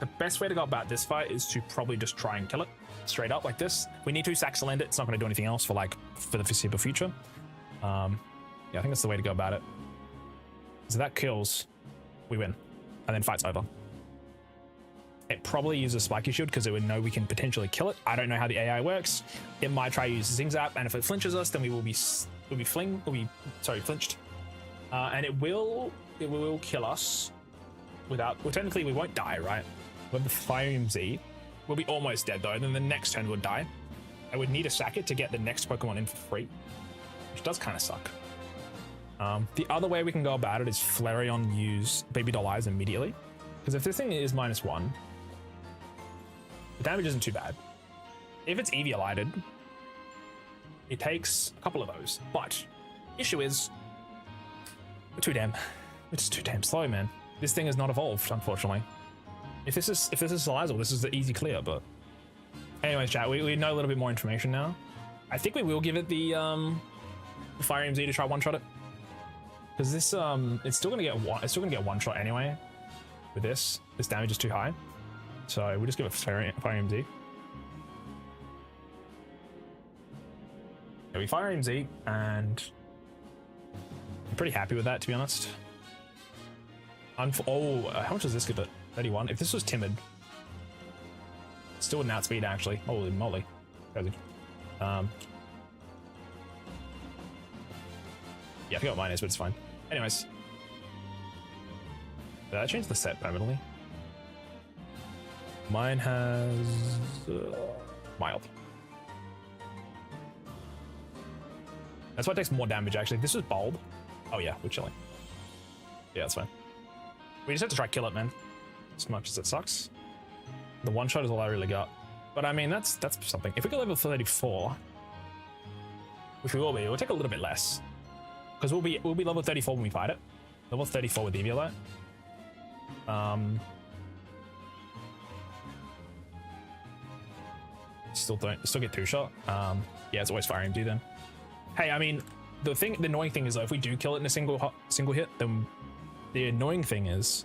the best way to go about this fight is to probably just try and kill it straight up like this. We need to sack Cylinder. It's not going to do anything else for the foreseeable future. Yeah, I think that's the way to go about it. So that kills, we win, and then fight's over. It probably uses Spiky Shield because it would know we can potentially kill it. I don't know how the AI works. It might try to use Zing Zap, and if it flinches us, then we will be flinched, and it will kill us without. Well, technically we won't die, right? With the Flareon Z, we'll be almost dead though. Then the next turn would die. I would need to sack it to get the next Pokemon in for free, which does kind of suck. The other way we can go about it is Flareon use Baby Doll Eyes immediately, because if this thing is -1, the damage isn't too bad. If it's Eviolited, it takes a couple of those, but issue is it's too damn slow, man. This thing is not evolved, unfortunately. If this is Salazzle, this is the easy clear, but anyways, chat, we know a little bit more information now. I think we will give it the Fire MZ to try one-shot it. Because this it's still gonna get one shot anyway. With this damage is too high. So we'll just give it Fire MZ. Yeah, we Fire MZ, and I'm pretty happy with that, to be honest. How much does this give it? 31. If this was timid, still wouldn't outspeed actually. Holy moly. Crazy. Yeah, I forgot what mine is, but it's fine. Anyways. Did I change the set permanently? Mine has mild. That's why it takes more damage actually. If this was bulb. Oh yeah, we're chilling. Yeah, that's fine. We just have to try kill it, man. As much as it sucks. The one shot is all I really got. But I mean, that's something. If we go level 34, which we will be, it'll take a little bit less. Because we'll be level 34 when we fight it. Level 34 with Eviolite. Still get 2-shot. Yeah, it's always Fire MD then. Hey, I mean, the annoying thing is though, if we do kill it in a single hit, then the annoying thing is,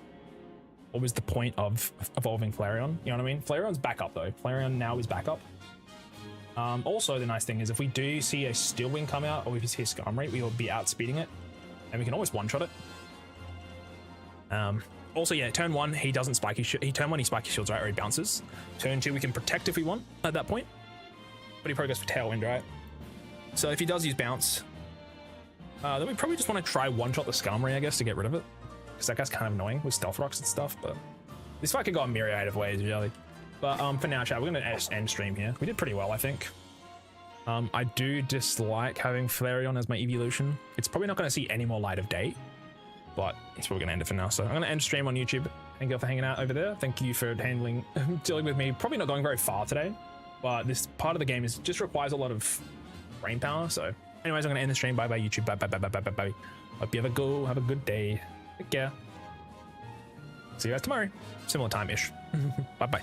what was the point of evolving Flareon? You know what I mean? Flareon's back up though. Flareon now is back up. Also, the nice thing is if we do see a Steel Wing come out, or if we see a Skarmory, we will be outspeeding it, and we can always one-shot it. Also, yeah, turn 1, he doesn't Spiky Shield. Turn 1, he Spiky Shields, right, or he bounces. Turn 2, we can protect if we want at that point. But he probably goes for Tailwind, right? So if he does use Bounce, then we probably just want to try one-shot the Skarmory, I guess, to get rid of it. Because that guy's kind of annoying with Stealth Rocks and stuff, but this fight could go a myriad of ways, really. But for now, chat, we're going to end stream here. We did pretty well, I think. I do dislike having Flareon as my evolution. It's probably not going to see any more light of day, but it's probably going to end it for now. So I'm going to end stream on YouTube. Thank you for hanging out over there. Thank you for dealing with me. Probably not going very far today, but this part of the game just requires a lot of brain power. So anyways, I'm going to end the stream. Bye bye YouTube. Bye bye bye bye bye bye bye. Hope you have a good day. Take care. See you guys tomorrow. Similar time-ish. Bye bye.